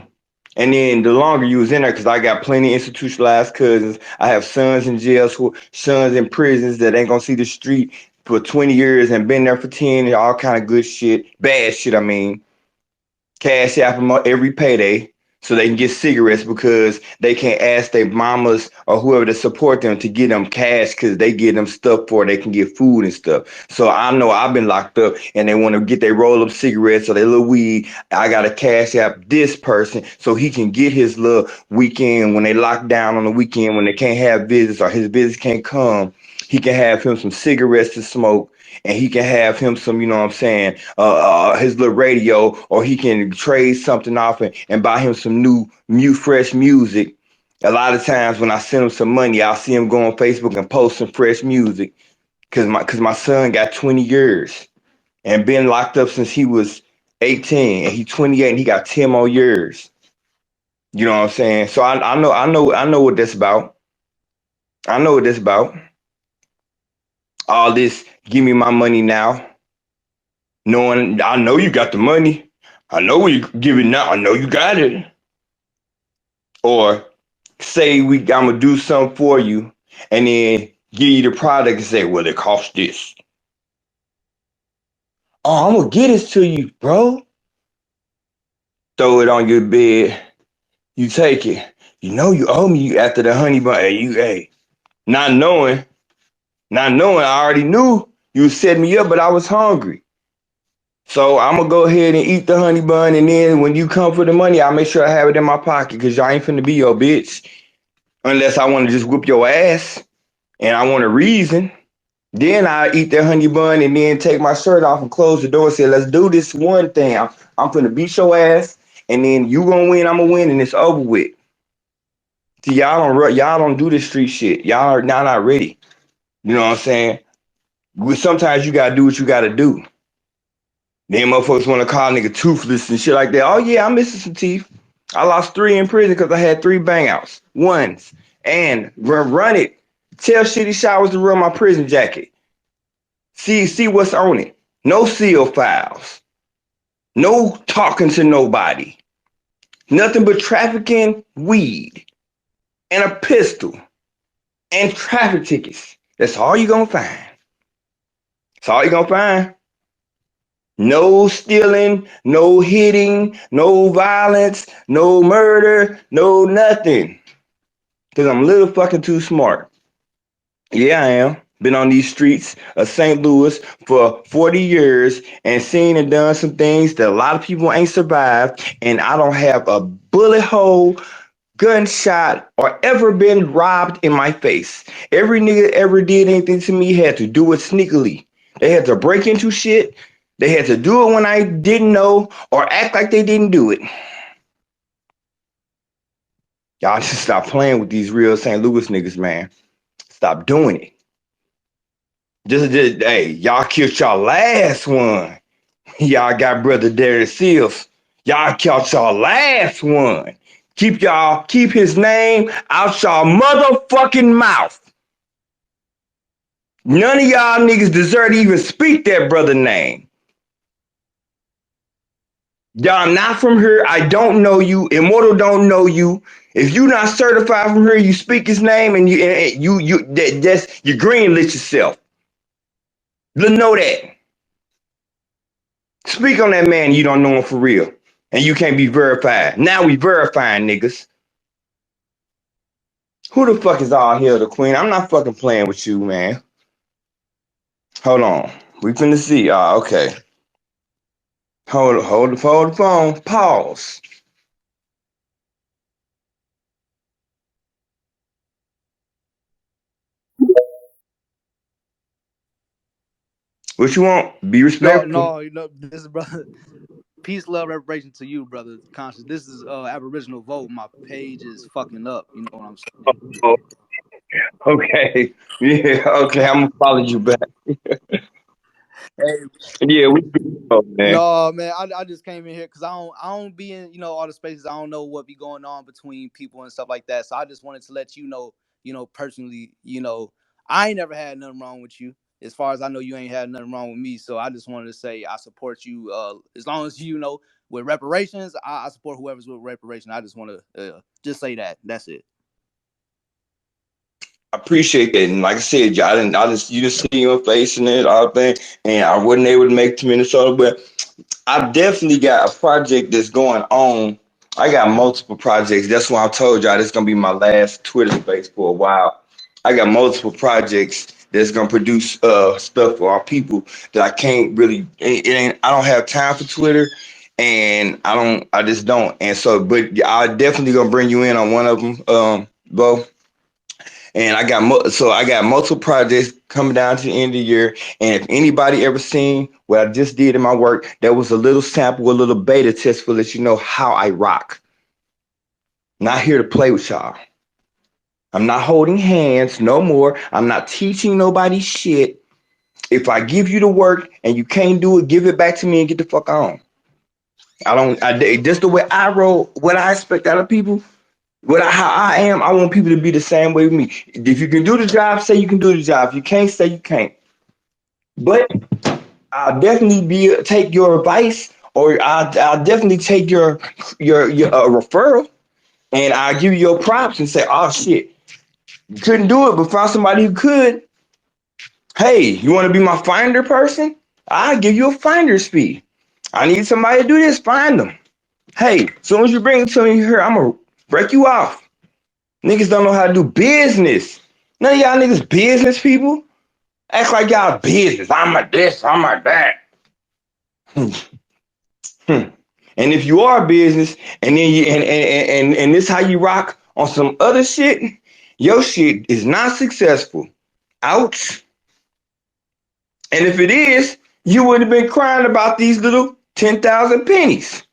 and then the longer you was in there, because I got plenty of institutionalized cousins. I have sons in jail, sons in prisons that ain't gonna see the street for 20 years and been there for 10, and all kind of good shit, bad shit. I mean, cash out them every payday so they can get cigarettes because they can't ask their mamas or whoever to support them to get them cash because they get them stuff for they can get food and stuff. So I know I've been locked up and they want to get their roll up cigarettes or their little weed. I got to cash out this person so he can get his little weekend when they lock down on the weekend when they can't have visits or his visits can't come. He can have him some cigarettes to smoke and he can have him some, you know what I'm saying, his little radio, or he can trade something off and buy him some fresh music. A lot of times when I send him some money, I'll see him go on Facebook and post some fresh music because my son got 20 years and been locked up since he was 18 and he's 28 and he got 10 more years. You know what I'm saying? So I know what that's about. I know what that's about. All this, give me my money now. Knowing I know you got the money. I know we give it now. I know you got it. Or say I'm gonna do something for you and then give you the product and say, well, it costs this. Oh, I'm gonna get this to you, bro. Throw it on your bed. You take it. You know you owe me after the honey bun. Hey, not knowing, I already knew you set me up, but I was hungry. So I'm gonna go ahead and eat the honey bun, and then when you come for the money, I'll make sure I have it in my pocket because y'all ain't finna be your bitch unless I want to just whoop your ass and I want a reason. Then I eat that honey bun and then take my shirt off and close the door and say, "Let's do this one thing. I'm finna beat your ass, and then you gonna win, I'm gonna win, and it's over with." See, y'all don't do this street shit. Y'all are not ready. You know what I'm saying? Sometimes you gotta do what you gotta do. Then motherfuckers want to call nigga toothless and shit like that. Oh yeah, I'm missing some teeth. I lost 3 in prison because I had 3 bang outs. Ones. And run it. Tell Shitty Showers to run my prison jacket. See what's on it. No seal files. No talking to nobody. Nothing but trafficking weed and a pistol and traffic tickets. That's all you're gonna find. That's all you're gonna find. No stealing, no hitting, no violence, no murder, no nothing. Because I'm a little fucking too smart. Yeah, I am. Been on these streets of St. Louis for 40 years and seen and done some things that a lot of people ain't survived. And I don't have a bullet hole, gunshot, or ever been robbed in my face. Every nigga ever did anything to me had to do it sneakily. They had to break into shit. They had to do it when I didn't know or act like they didn't do it. Y'all should stop playing with these real St. Louis niggas, man. Stop doing it. Just hey, y'all killed y'all last one. Y'all got brother Derek Seals. Y'all killed y'all last one. Keep his name out y'all motherfucking mouth. None of y'all niggas deserve to even speak that brother name. Y'all not from here. I don't know you. Immortal don't know you. If you not certified from here, you speak his name and that's you greenlit yourself. Let's know that. Speak on that man you don't know him for real. And you can't be verified. Now we verifying niggas. Who the fuck is all here the queen? I'm not fucking playing with you, man. Hold on. We finna see. Okay. Hold the phone. Pause. What you want? Be No, respectful. no, this is brother. Peace, love, reparation to you, brother. Conscious. This is Aboriginal Vote. My page is fucking up. You know what I'm saying? Oh, okay. Yeah, okay. I'm gonna follow you back. Hey, Yeah, we good, man. no, man. I just came in here because I don't be in all the spaces. I don't know what be going on between people and stuff like that. So I just wanted to let personally, I ain't never had nothing wrong with you. As far as I know, you ain't had nothing wrong with me. So I just wanted to say I support you. As long as with reparations, I support whoever's with reparations. I just want to just say that. That's it. I appreciate that. And like I said, you just see your face and it, all thing, and I wasn't able to make it to Minnesota, but I definitely got a project that's going on. I got multiple projects. That's why I told y'all this is gonna be my last Twitter space for a while. I got multiple projects that's gonna produce stuff for our people that I can't really. It ain't. I don't have time for Twitter, and I don't. I just don't. And so, but I definitely gonna bring you in on one of them, Bo. And I got multiple projects coming down to the end of the year. And if anybody ever seen what I just did in my work, that was a little sample, a little beta test for let you know how I rock. Not here to play with y'all. I'm not holding hands no more. I'm not teaching nobody shit. If I give you the work and you can't do it, give it back to me and get the fuck on. I don't. Just the way I roll. What I expect out of people. How I am, I want people to be the same way with me. If you can do the job, say you can do the job. If you can't, say you can't. But I'll definitely take your advice, or I'll definitely take your referral, and I'll give you your props and say, oh shit, you couldn't do it, but found somebody who could. Hey, you want to be my finder person? I'll give you a finder's fee. I need somebody to do this. Find them. Hey, as soon as you bring it to me here, I'm gonna break you off. Niggas don't know how to do business. None of y'all niggas business people. Act like y'all business. I'm a this, I'm a that. And if you are business and then and this how you rock on some other shit, your shit is not successful. Ouch. And if it is, you would have been crying about these little 10,000 pennies.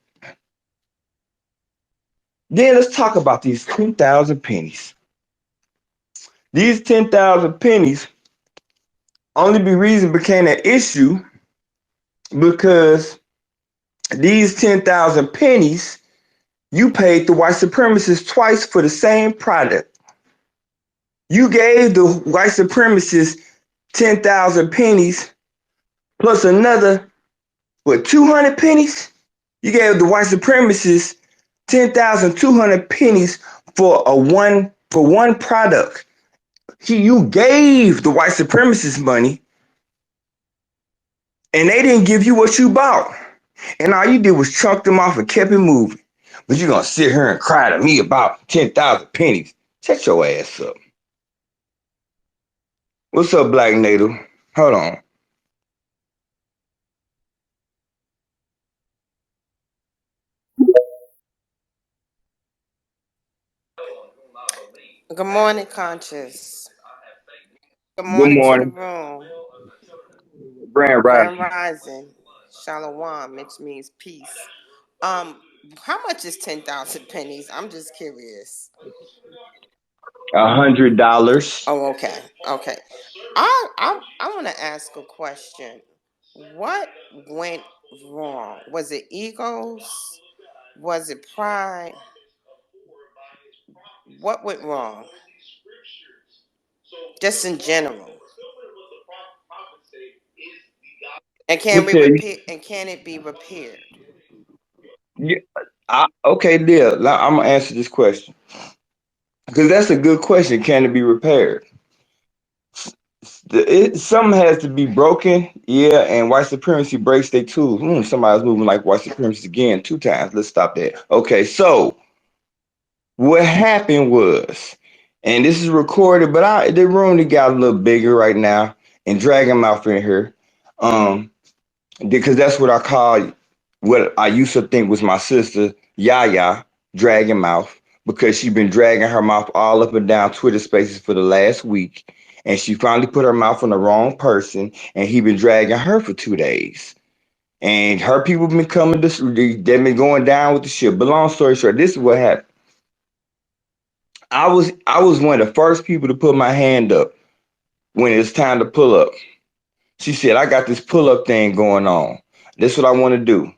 Then let's talk about these 10,000 pennies. These 10,000 pennies only be reason became an issue because these 10,000 pennies, you paid the white supremacists twice for the same product. You gave the white supremacists 10,000 pennies plus another, 200 pennies? You gave the white supremacists 10,200 pennies for one product. You gave the white supremacists money, and they didn't give you what you bought. And all you did was chunk them off and kept it moving. But you're gonna sit here and cry to me about 10,000 pennies. Shut your ass up. What's up, Black Native? Hold on. Good morning, Conscious. Good Good morning to the morning, room. Grand Grand Rising. Rising. Shalom, which means peace. Um, how much is 10,000 pennies? I'm just curious. $100. Oh, okay. Okay. I want to ask a question. What went wrong? Was it egos? Was it pride? What went wrong? Just in general. And I'm can gonna we tell you. repair? And can it be repaired? Yeah, okay, deal. I'm gonna answer this question because that's a good question. Can it be repaired? Something has to be broken, yeah, and white supremacy breaks their tools. Somebody's moving like white supremacy again 2 times. Let's stop that. Okay, so what happened was, and this is recorded, but the room got a little bigger right now, and Dragon Mouth in here, because that's what I call what I used to think was my sister Yaya Dragon Mouth, because she been dragging her mouth all up and down Twitter Spaces for the last week, and she finally put her mouth on the wrong person, and he been dragging her for 2 days. And her people been coming they've been going down with the shit. But long story short, this is what happened. I was one of the first people to put my hand up when it's time to pull up. She said, I got this pull up thing going on. This is what I want to do.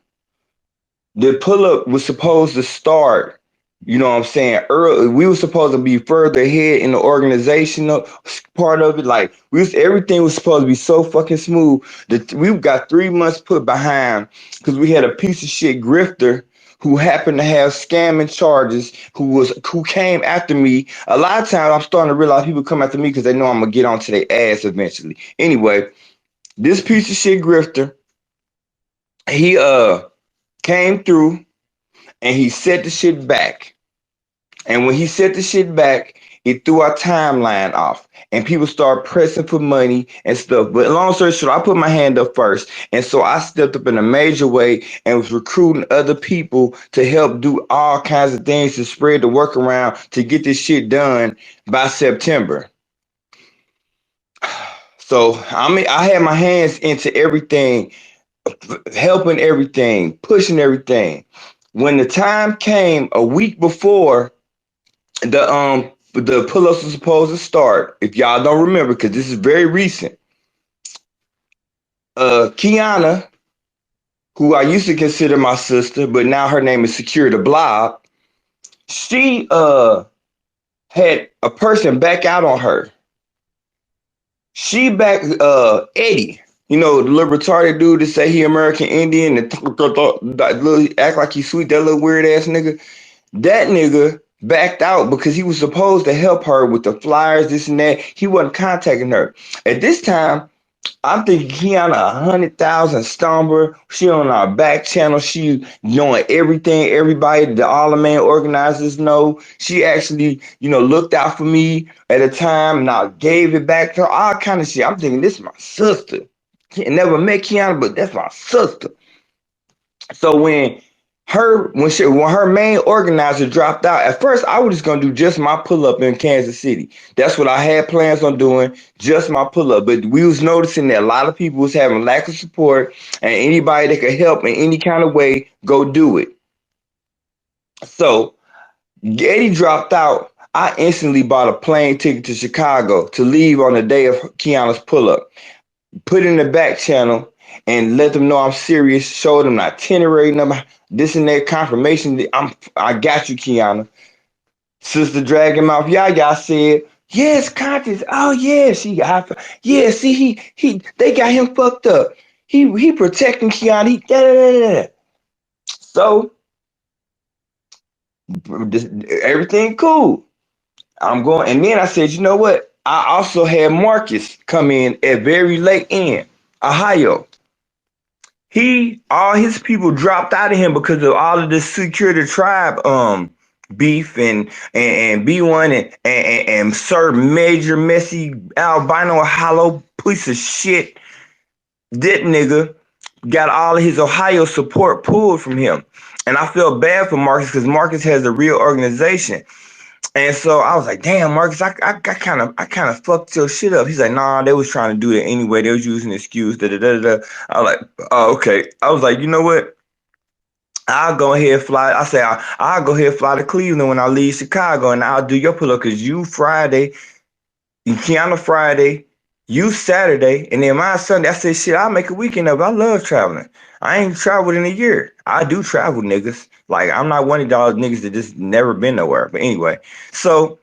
The pull up was supposed to start, you know what I'm saying, early. We were supposed to be further ahead in the organizational part of it. Like everything was supposed to be so fucking smooth that we got 3 months put behind because we had a piece of shit grifter who happened to have scamming charges, who came after me. A lot of times I'm starting to realize people come after me because they know I'm gonna get onto their ass eventually. Anyway, this piece of shit grifter, he came through and he set the shit back. And when he set the shit back, it threw our timeline off. And people start pressing for money and stuff. But long story short, I put my hand up first. And so I stepped up in a major way and was recruiting other people to help do all kinds of things to spread the work around to get this shit done by September. So I had my hands into everything, helping everything, pushing everything. When the time came a week before the pull-ups were supposed to start, if y'all don't remember, because this is very recent, Kiana, who I used to consider my sister, but now her name is Secure the Blob, she had a person back out on her. She back Eddie. You know, the little retarded dude that say he American Indian and act like he sweet, that little weird ass nigga. That nigga backed out because he was supposed to help her with the flyers, this and that. He wasn't contacting her. At this time, I'm thinking Kiana 100,000 stomper. She on our back channel. She knowing everything, everybody, the all the main organizers know. She actually, looked out for me at a time and I gave it back to her. All kind of shit. I'm thinking this is my sister. Never met Kiana, but that's my sister. So when her main organizer dropped out, at first I was just gonna do just my pull up in Kansas City. That's what I had plans on doing, just my pull up. But we was noticing that a lot of people was having lack of support, and anybody that could help in any kind of way, go do it. So Eddie dropped out. I instantly bought a plane ticket to Chicago to leave on the day of Kiana's pull up. Put in the back channel and let them know I'm serious. Show them the itinerary number, this and that confirmation. I got you, Kiana. Sister Dragon Mouth Yaya said, yes, conscious. Oh yeah, she got. Yeah, see, they got him fucked up. He protecting Kiana. So Everything cool. I'm going, and then I said, you know what? I also had Marcus come in at very late in Ohio. All his people dropped out of him because of all of this security tribe beef and B1 and Sir Major Messy albino hollow piece of shit. That nigga got all of his Ohio support pulled from him. And I feel bad for Marcus because Marcus has a real organization. And so I was like, damn, Marcus, I kind of fucked your shit up. He's like, nah, they was trying to do it anyway. They was using an excuse. Da, da, da, da. I was like, oh, okay. I was like, you know what? I'll go ahead and fly. I say, I'll go ahead and fly to Cleveland when I leave Chicago, and I'll do your pull up because you Friday, you Kiana Friday, you Saturday, and then my Sunday. I said, shit, I'll make a weekend of it. I love traveling. I ain't traveled in a year. I do travel, niggas. Like, I'm not one of y'all niggas that just never been nowhere. But anyway, so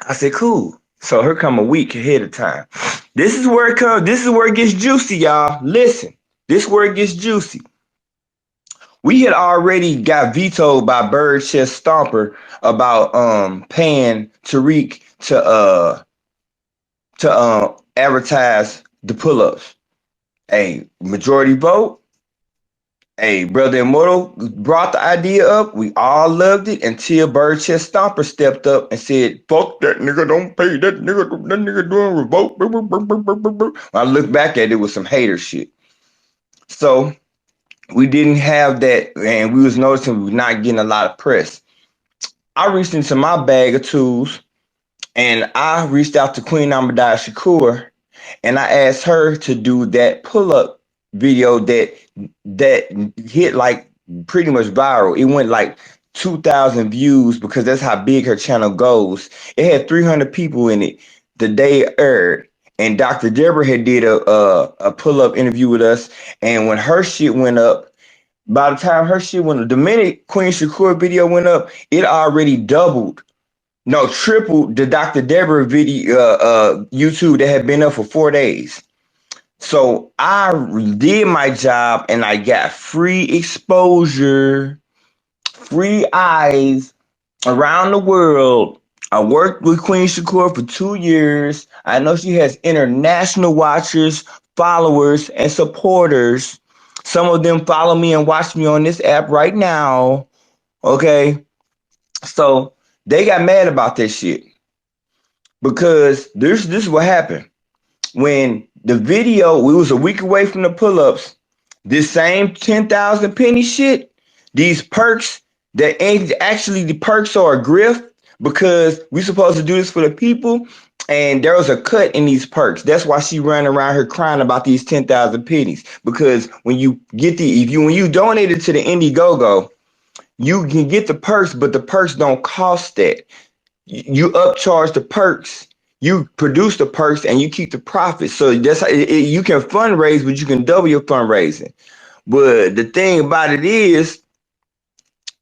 I said, cool. So her come a week ahead of time. This is where it comes. This is where it gets juicy, y'all. Listen, this is where it gets juicy. We had already got vetoed by Bird Chest Stomper about paying Tariq to advertise the pull-ups. A majority vote. A brother Immortal brought the idea up. We all loved it until Bird Chest Stomper stepped up and said, "Fuck that nigga! Don't pay that nigga! That nigga doing revolt." When I look back at it, with some hater shit. So we didn't have that, and we was noticing we were not getting a lot of press. I reached into my bag of tools and I reached out to Queen Amadai Shakur and I asked her to do that pull up video that hit like pretty much viral. It went like 2,000 views because that's how big her channel goes. It had 300 people in it the day it aired. And Dr. Deborah had did a pull up interview with us, and when her shit went up, by the time her shit went up, the minute Queen Shakur video went up, it already doubled, no, tripled the Dr. Deborah video YouTube that had been up for 4 days. So I did my job and I got free exposure, free eyes around the world. I worked with Queen Shakur for 2 years. I know she has international watchers, followers, and supporters. Some of them follow me and watch me on this app right now. Okay. So they got mad about this shit because this is what happened. When the video, we was a week away from the pull-ups, this same 10,000 penny shit, these perks that ain't actually, the perks are a grift because we supposed to do this for the people, and there was a cut in these perks. That's why she ran around here crying about these 10,000 pennies, because when you get when you donate it to the Indiegogo, you can get the perks, but the perks don't cost that. You upcharge the perks, you produce the perks, and you keep the profits. So that's how you can fundraise, but you can double your fundraising. But the thing about it is,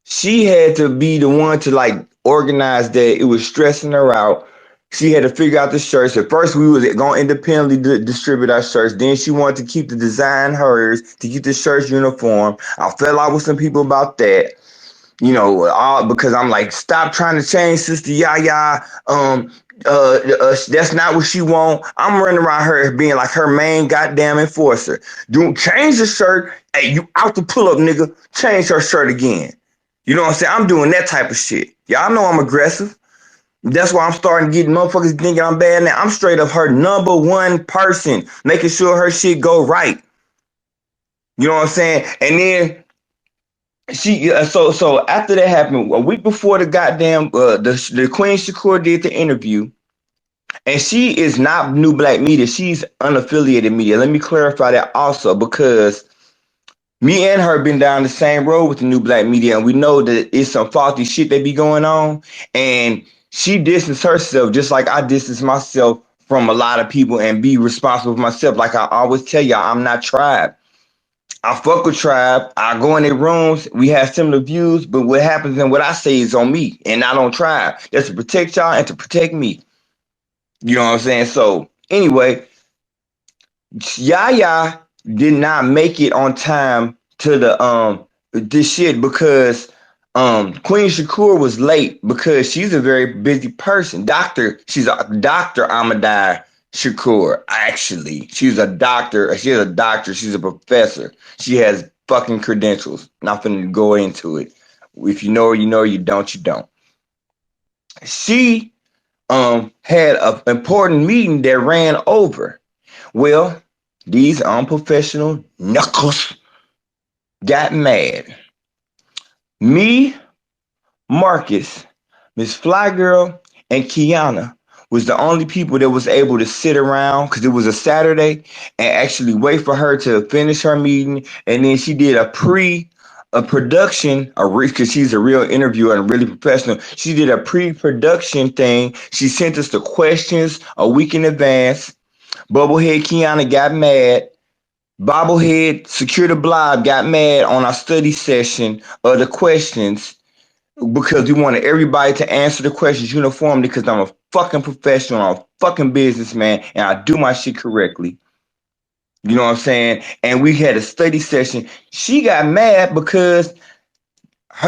she had to be the one to like organize that. It was stressing her out. She had to figure out the shirts. At first, we was going to independently distribute our shirts. Then she wanted to keep the design hers, to keep the shirts uniform. I fell out with some people about that, all because I'm like, stop trying to change Sister Yaya. That's not what she want. I'm running around her being like her main goddamn enforcer. Don't change the shirt. Hey, you out to pull up, nigga. Change her shirt again. You know what I'm saying? I'm doing that type of shit. Y'all know I'm aggressive. That's why I'm starting to get motherfuckers thinking I'm bad now. I'm straight up her number one person, making sure her shit go right. You know what I'm saying? And then so after that happened, a week before the goddamn the Queen Shakur did the interview, and she is not New Black Media, she's unaffiliated media. Let me clarify that also, because me and her been down the same road with the New Black Media, and we know that it's some faulty shit that be going on, and she distanced herself just like I distance myself from a lot of people and be responsible for myself. Like I always tell y'all, I'm not Tribe. I fuck with Tribe. I go in their rooms. We have similar views, but what happens and what I say is on me and not on Tribe. That's to protect y'all and to protect me. You know what I'm saying? So anyway, Yaya did not make it on time to the this shit because Queen Shakur was late because she's a very busy person. She's a Dr. Amadai Shakur. Actually, she's a doctor. She's a professor. She has fucking credentials. Not finna go into it. If you know her, you know her. You don't, you don't. She had an important meeting that ran over. Well, these unprofessional knuckles got mad. Me, Marcus, Miss Fly Girl, and Kiana was the only people that was able to sit around because it was a Saturday and actually wait for her to finish her meeting. And then she did a production, because she's a real interviewer and really professional. She did a pre-production thing. She sent us the questions a week in advance. Bubblehead Kiana got mad. Bobblehead Secure the Blob got mad on our study session of the questions because we wanted everybody to answer the questions uniformly because I'm a fucking professional, I'm a fucking businessman, and I do my shit correctly. You know what I'm saying? And we had a study session. She got mad because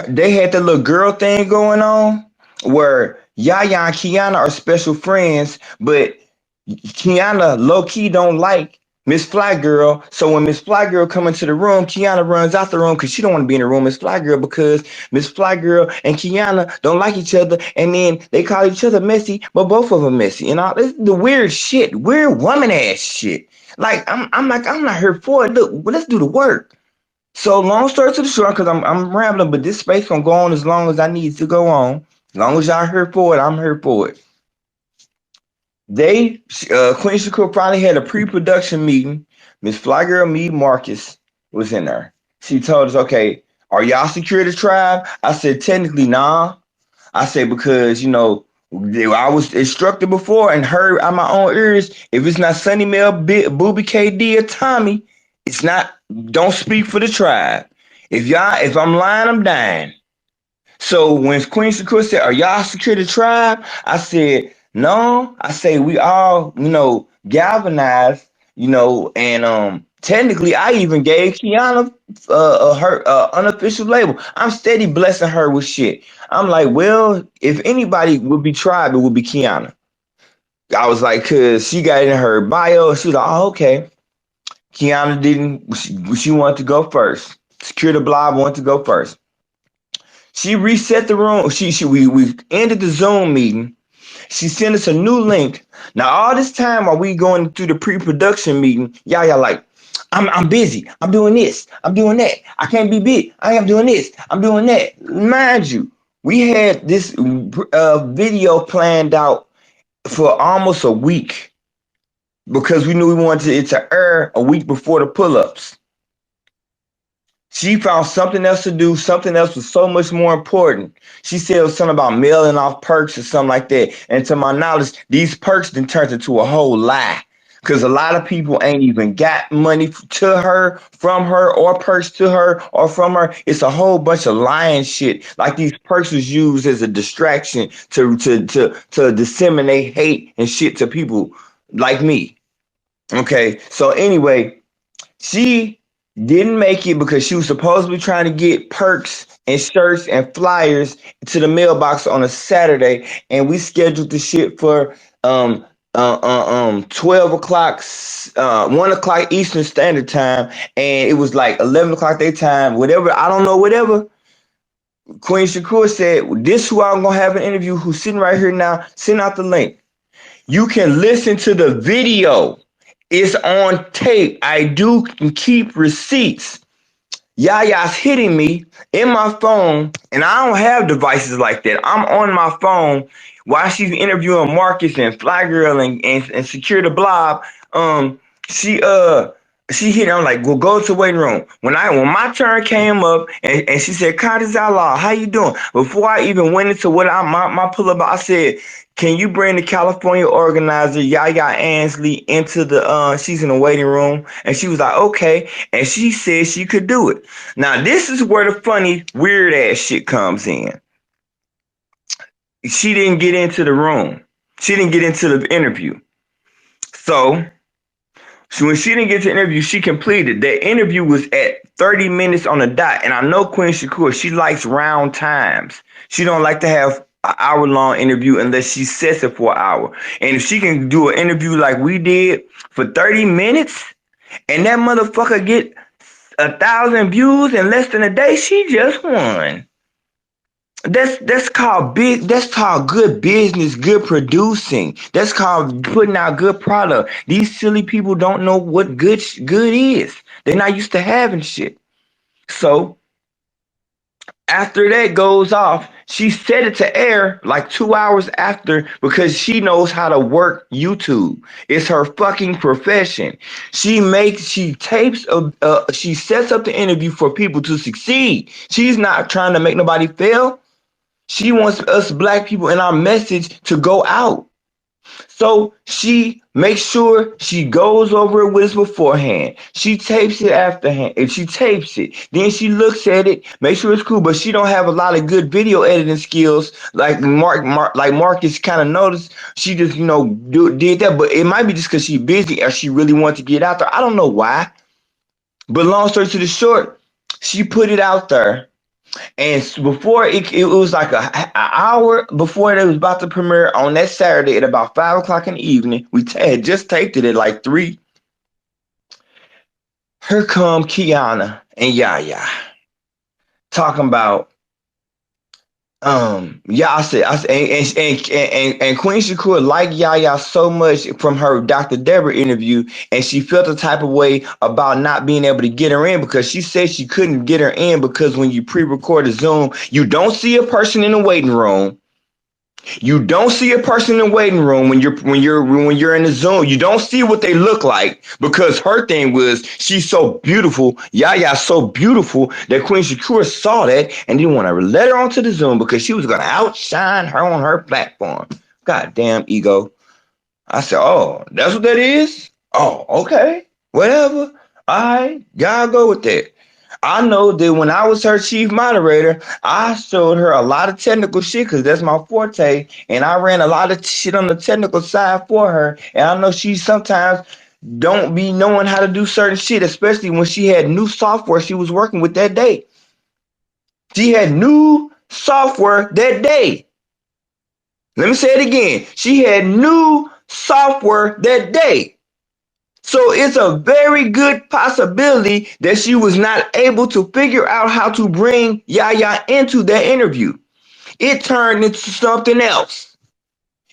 they had the little girl thing going on where Yaya and Kiana are special friends, but Kiana low key don't like Miss Fly Girl. So when Miss Fly Girl come into the room, Kiana runs out the room because she don't want to be in the room with Miss Fly Girl because Miss Fly Girl and Kiana don't like each other, and then they call each other messy, but both of them messy and all this the weird shit, weird woman ass shit. Like I'm not here for it. Look, let's do the work. So long story to the short, because I'm rambling, but this space gonna go on as long as I need to go on. As long as y'all here for it, I'm here for it. They Queen Shakur probably had a pre-production meeting. Miss Fly Girl, me, Marcus was in there. She told us, okay, are y'all security tribe? I said, technically, nah. I said, because, I was instructed before and heard on my own ears, if it's not Sunny Mel, Booby KD, or Tommy, it's not, don't speak for the tribe. If I'm lying, I'm dying. So when Queen Shakur said, are y'all security tribe? I said, no. I say we all, galvanized, and technically I even gave Kiana her unofficial label. I'm steady blessing her with shit. I'm like, well, if anybody would be tribe, it would be Kiana. I was like, cause she got in her bio, she was like, oh, okay. Kiana didn't, she wanted to go first. Secure the Blob wanted to go first. She reset the room. We ended the Zoom meeting. She sent us a new link. Now all this time while we going through the pre-production meeting, y'all like, I'm busy. I'm doing this. I'm doing that. I can't be big. I am doing this. I'm doing that. Mind you, we had this video planned out for almost a week because we knew we wanted it to air a week before the pull-ups. She found something else to do. Something else was so much more important. She said it was something about mailing off perks or something like that. And to my knowledge, these perks then turned into a whole lie. Because a lot of people ain't even got money to her, from her, or perks to her, or from her. It's a whole bunch of lying shit. Like these perks was used as a distraction to disseminate hate and shit to people like me. Okay, so anyway, she didn't make it because she was supposedly trying to get perks and shirts and flyers to the mailbox on a Saturday, and we scheduled the shit for 12 o'clock, 1 o'clock Eastern Standard Time, and it was like 11 o'clock their time, whatever. I don't know, whatever. Queen Shakur said, "This who I'm gonna have an interview. Who's sitting right here now? Send out the link. You can listen to the video. It's on tape. I do keep receipts. Yaya's hitting me in my phone, and I don't have devices like that. I'm on my phone while she's interviewing Marcus and Fly Girl and Secure the Blob. Um, she she hit. I'm like, well, go to the waiting room. When my turn came up and she said, "Curtis Outlaw, how you doing?" Before I even went into what my pull up, I said, can you bring the California organizer Yaya Ansley into the she's in the waiting room? And she was like, okay. And she said she could do it. Now this is where the funny, weird ass shit comes in. She didn't get into the room. She didn't get into the interview. So So when she didn't get to interview, she completed. That interview was at 30 minutes on the dot. And I know Queen Shakur, she likes round times. She don't like to have an hour-long interview unless she sets it for an hour. And if she can do an interview like we did for 30 minutes, and that motherfucker get 1,000 views in less than a day, she just won. That's called big. That's called good business, good producing. That's called putting out good product. These silly people don't know what good is. They're not used to having shit. So after that goes off, she set it to air like 2 hours after because she knows how to work YouTube. It's her fucking profession. She tapes, she sets up the interview for people to succeed. She's not trying to make nobody fail. She wants us black people in our message to go out. So she makes sure she goes over it with us beforehand. She tapes it afterhand. If she tapes it, then she looks at it, make sure it's cool. But she don't have a lot of good video editing skills, like like Marcus kind of noticed. She just did that, but it might be just because she's busy or she really wants to get out there. I don't know why. But long story to the short, she put it out there. And before it was like an hour before it was about to premiere on that Saturday at about 5 o'clock in the evening. We had just taped it at like 3. Here come Kiana and Yaya talking about yeah, I said and Queen Shakur liked Yaya so much from her Dr. Deborah interview, and she felt a type of way about not being able to get her in because she said she couldn't get her in because when you pre-record a Zoom, you don't see a person in the waiting room. You don't see a person in the waiting room when you're in the Zoom. You don't see what they look like because her thing was she's so beautiful. Yaya's so beautiful that Queen Shakur saw that and didn't want to let her onto the Zoom because she was gonna outshine her on her platform. Goddamn ego. I said, oh, that's what that is? Oh, okay. Whatever. All right. Y'all go with that. I know that when I was her chief moderator, I showed her a lot of technical shit because that's my forte. And I ran a lot of shit on the technical side for her. And I know she sometimes don't be knowing how to do certain shit, especially when she had new software she was working with that day. She had new software that day. Let me say it again. She had new software that day. So it's a very good possibility that she was not able to figure out how to bring Yaya into that interview. It turned into something else.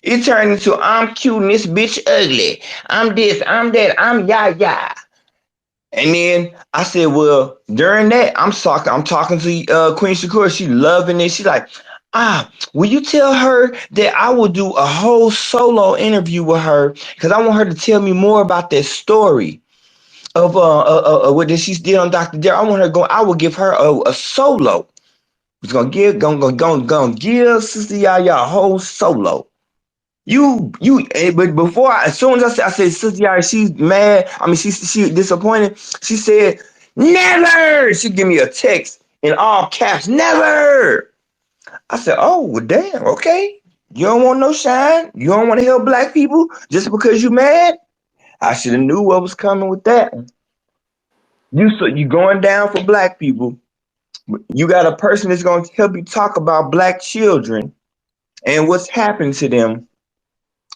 It turned into I'm cute and this bitch ugly. I'm this, I'm that, I'm Yaya. And then I said, well, during that, I'm talking to Queen Shakur. She loving it. She like, will you tell her that I will do a whole solo interview with her because I want her to tell me more about that story of what did she did on Dr. Dare. I want her to go. I will give her a solo. It's gonna give Sister Yaya a whole solo. But as soon as I said Sister Yaya, she's mad. I mean, she disappointed. She said never. She give me a text in all caps, never. I said, oh well, damn, okay. You don't want no shine. You don't want to help black people just because you mad. I should have knew what was coming with that. You going down for black people. You got a person that's going to help you talk about black children and what's happened to them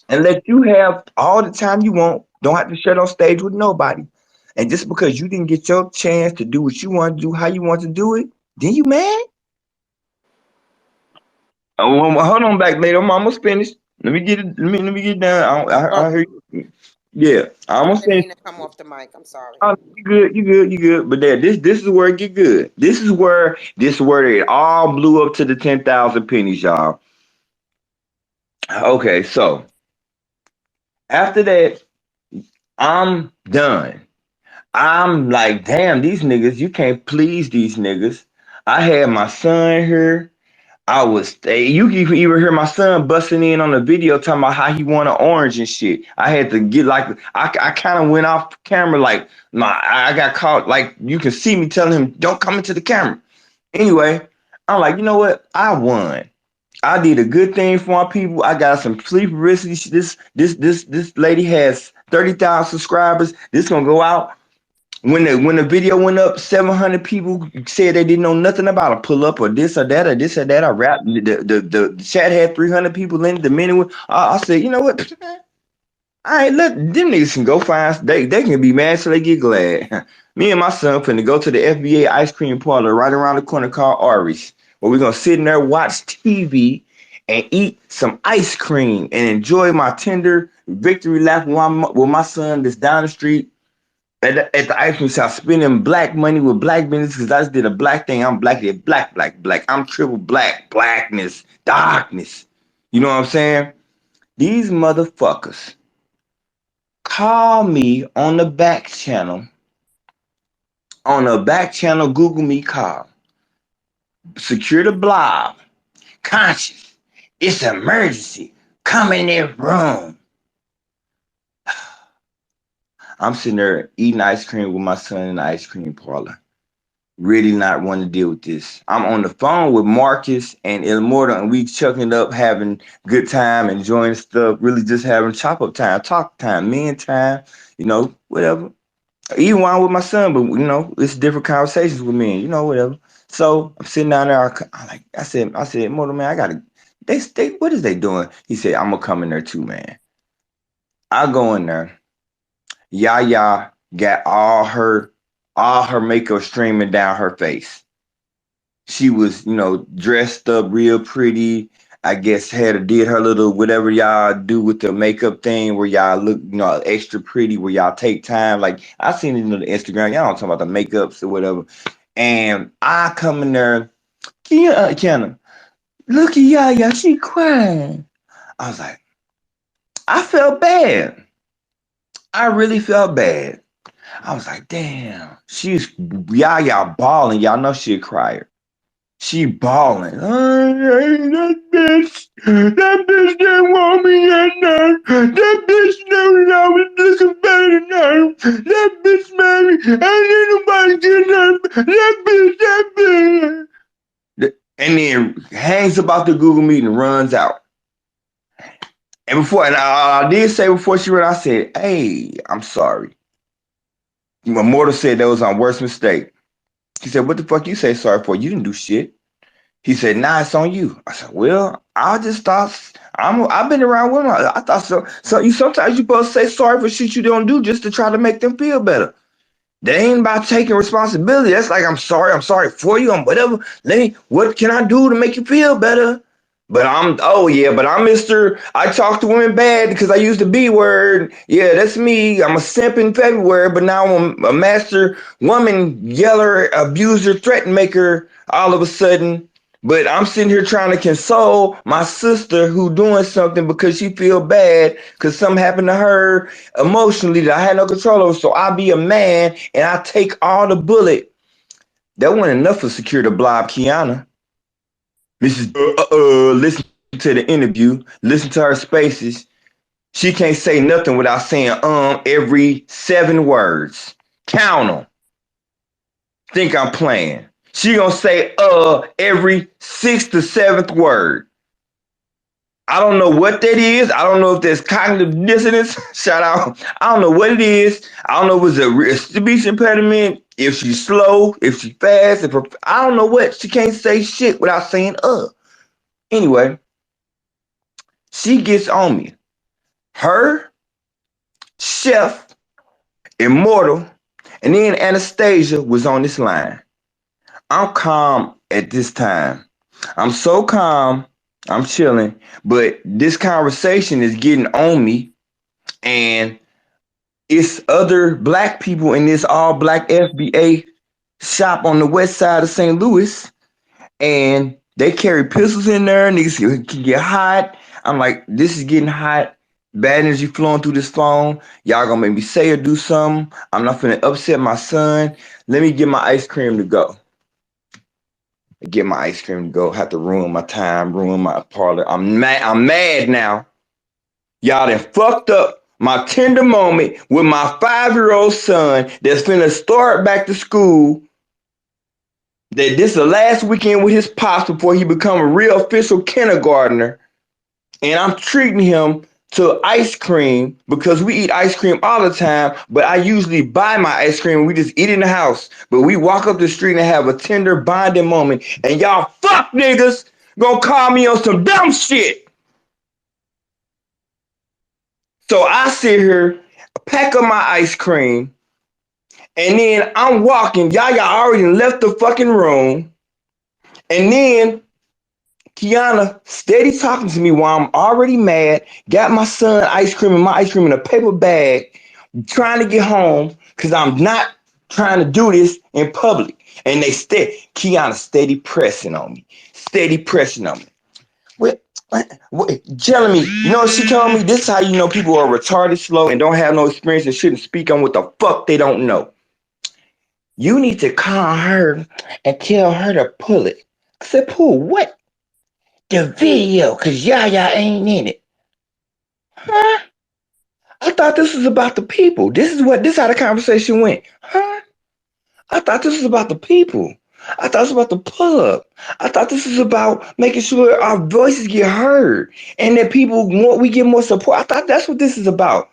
and let you have all the time you want. Don't have to shut on stage with nobody. And just because you didn't get your chance to do what you want to do, how you want to do it, then you mad? Oh, well, hold on back later. I'm almost finished. Let me get it. Let me get down. I hear you. Yeah, I I almost didn't finished. mean to come off the mic. I'm sorry. Oh, you good, you good, you good. But this is where it get good. This is where it all blew up to the 10,000 pennies, y'all. Okay, so after that, I'm done. I'm like, damn, these niggas, you can't please these niggas. I had my son here. You can even hear my son busting in on the video talking about how he wanted orange and shit. I had to get like, I kind of went off camera like, I got caught, like, you can see me telling him, don't come into the camera. Anyway, I'm like, you know what? I won. I did a good thing for my people. I got some sleep publicity. This lady has 30,000 subscribers. This gonna go out. When the video went up, 700 people said they didn't know nothing about a pull up or this or that or this or that. I rap. The chat had 300 people in it. The minute I said, you know what? All right, let them niggas can go find. They can be mad till they get glad. Me and my son finna go to the FBA ice cream parlor right around the corner called Ari's, where we're gonna sit in there, watch TV, and eat some ice cream and enjoy my tender victory lap with my son that's down the street at the ice cream shop, spending black money with black business because I just did a black thing. I'm black, black, black, black. I'm triple black, blackness, darkness. You know what I'm saying? These motherfuckers call me on the back channel, Google me call. Secure the blob. Conscious. It's an emergency. Come in their room. I'm sitting there eating ice cream with my son in the ice cream parlor. Really not want to deal with this. I'm on the phone with Marcus and Immortal, and we chucking up, having good time, enjoying stuff, really just having chop up time, talk time, men time, whatever. Even while I'm with my son, but it's different conversations with me, whatever. So I'm sitting down there. I said, Mortal man, I gotta. They, what is they doing? He said, I'm gonna come in there too, man. I go in there. Yaya got all her makeup streaming down her face. She was, dressed up real pretty. I guess did her little whatever y'all do with the makeup thing where y'all look, extra pretty, where y'all take time. Like I seen it on the Instagram. Y'all don't talk about the makeups or whatever. And I come in there, Kiana, look at Yaya, she crying. I was like, I felt bad. I really felt bad. I was like, damn, she's Yaya balling. Y'all know she a crier. She balling. That bitch didn't want me that night. That bitch knew that I was looking better than her. That bitch made me. Ain't nobody get nothing. That bitch. And then hangs about the Google Meet and runs out. And I did say before she ran, I said, hey, I'm sorry. Immortal said that was our worst mistake. He said, what the fuck you say sorry for? You didn't do shit. He said, nah, it's on you. I said, well, I just thought I've been around women. I thought so. So sometimes you supposed to say sorry for shit you don't do just to try to make them feel better. That ain't about taking responsibility. That's like I'm sorry for you. I'm whatever. What can I do to make you feel better? But I'm Mr. I talk to women bad because I use the B word. Yeah, that's me. I'm a simp in February, but now I'm a master woman yeller, abuser, threat maker all of a sudden. But I'm sitting here trying to console my sister who doing something because she feel bad because something happened to her emotionally that I had no control over. So I be a man and I take all the bullet. That wasn't enough for Secure the Blob, Kiana. Mrs. Listen to the interview, listen to her spaces. She can't say nothing without saying every 7 words. Count them. Think I'm playing. She gonna say every 6th to 7th word. I don't know what that is. I don't know if there's cognitive dissonance. Shout out. I don't know what it is. I don't know if it's a speech impediment, if she's slow, if she's fast, I don't know what. She can't say shit without saying Anyway, she gets on me. Her, Chef, Immortal, and then Anastasia was on this line. I'm calm at this time. I'm so calm. I'm chilling. But this conversation is getting on me. And it's other black people in this all black FBA shop on the west side of St. Louis. And they carry pistols in there. Niggas can get hot. I'm like, this is getting hot. Bad energy flowing through this phone. Y'all gonna make me say or do something. I'm not finna upset my son. Let me get my ice cream to go. Get my ice cream to go. Have to ruin my time, ruin my parlor. I'm mad now. Y'all done fucked up my tender moment with my 5-year-old son that's finna start back to school. That this is the last weekend with his pops before he become a real official kindergartner. And I'm treating him to ice cream because we eat ice cream all the time, but I usually buy my ice cream and we just eat it in the house. But we walk up the street and have a tender bonding moment, and y'all fuck niggas gonna call me on some dumb shit. So I sit here, pack up my ice cream, and then I'm walking. Y'all already left the fucking room. And then Kiana steady talking to me while I'm already mad. Got my son ice cream and my ice cream in a paper bag, trying to get home because I'm not trying to do this in public. And Kiana steady pressing on me, steady pressing on me. What, telling me, you know what she told me? This is how you know people are retarded, slow, and don't have no experience and shouldn't speak on what the fuck they don't know. You need to call her and tell her to pull it. I said, pull what? The video, cause Yaya ain't in it. Huh? I thought this was about the people. This how the conversation went. Huh? I thought this was about the people. I thought it was about the pull up. I thought this was about making sure our voices get heard and that we get more support. I thought that's what this is about.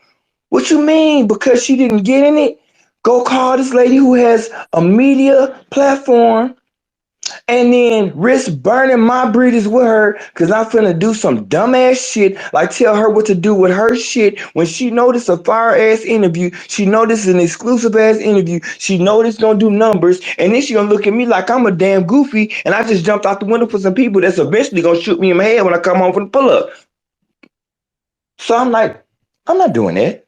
What you mean? Because she didn't get in it? Go call this lady who has a media platform and then risk burning my bridges with her because I'm finna do some dumbass shit, like tell her what to do with her shit when she know this a fire ass interview. She know this is an exclusive ass interview. She know this gonna do numbers, and then she gonna look at me like I'm a damn goofy and I just jumped out the window for some people that's eventually gonna shoot me in my head when I come home from the pull up. So I'm like, I'm not doing that.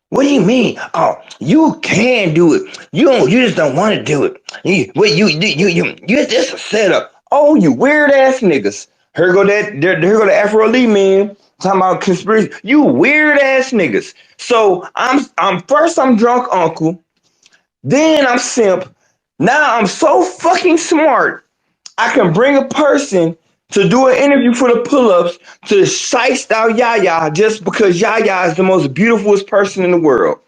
What do you mean? Oh, you can do it. You just don't want to do it. You just a setup. Oh, you weird ass niggas. Here go the Afro Lee man talking about conspiracy. You weird ass niggas. So I'm drunk uncle. Then I'm simp. Now I'm so fucking smart. I can bring a person to do an interview for the pull-ups to shice out Yaya just because Yaya is the most beautifulest person in the world.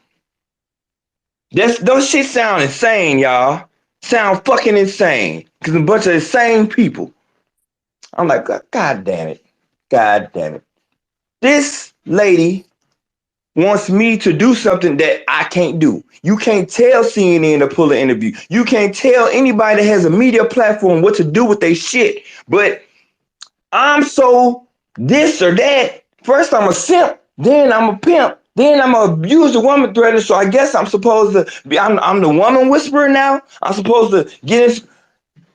Those shit sound insane, y'all. Sound fucking insane. Cause a bunch of insane people. I'm like, God damn it. God damn it. This lady wants me to do something that I can't do. You can't tell CNN to pull an interview. You can't tell anybody that has a media platform what to do with their shit. But I'm so this or that. First I'm a simp, then I'm a pimp, then I'm a abuser woman threatener. So I guess I'm supposed to be. I'm the woman whisperer now. I'm supposed to get in,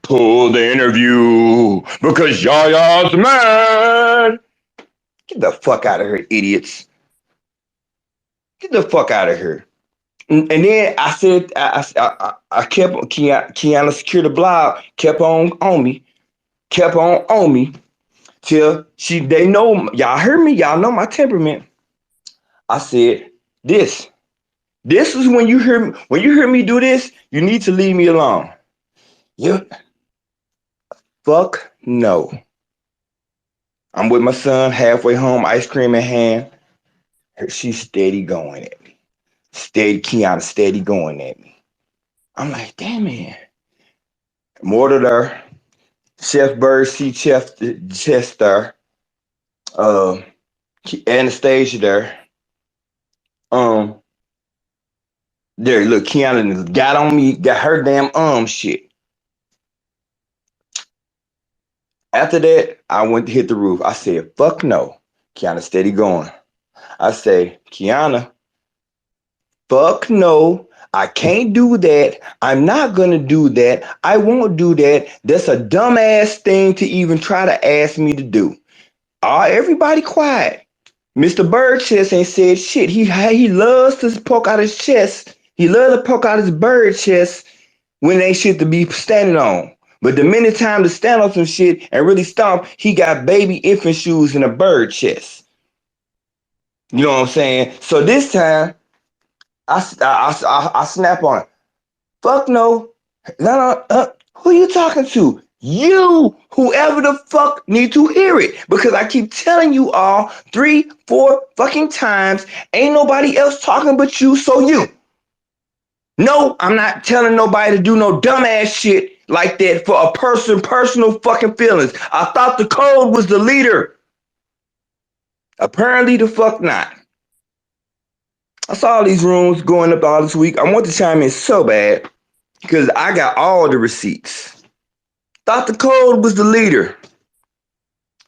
pull the interview because Yaya's mad. Get the fuck out of here, idiots. Get the fuck out of here. And then I said, I kept Kiana secured the blog, kept on me till they know, y'all heard me, y'all know my temperament. I said, this is when you hear me do this, you need to leave me alone. You fuck no. I'm with my son halfway home, ice cream in hand. She's steady going at me. Kiana steady going at me. I'm like, damn it. Mortar there, Chef Bird, Chef Chester, um, Anastasia there. Um, there, look, Kiana got on me, got her damn shit. After that, I went to hit the roof. I said, fuck no. Kiana steady going. I say, Kiana, fuck no. I can't do that. I'm not gonna do that. I won't do that. That's a dumbass thing to even try to ask me to do. Everybody quiet. Mr. Bird Chest ain't said shit. He loves to poke out his chest. He loves to poke out his bird chest when they shit to be standing on. But the minute time to stand on some shit and really stomp, he got baby infant shoes and a bird chest. You know what I'm saying? So this time, I snap on it. Fuck no. No, who you talking to? You, whoever the fuck need to hear it. Because I keep telling you all 3-4 fucking times, ain't nobody else talking but you, so you. No, I'm not telling nobody to do no dumbass shit like that for a personal fucking feelings. I thought the code was the leader. Apparently the fuck not. I saw all these rooms going up all this week. I want to chime in so bad because I got all the receipts. Dr. Code was the leader.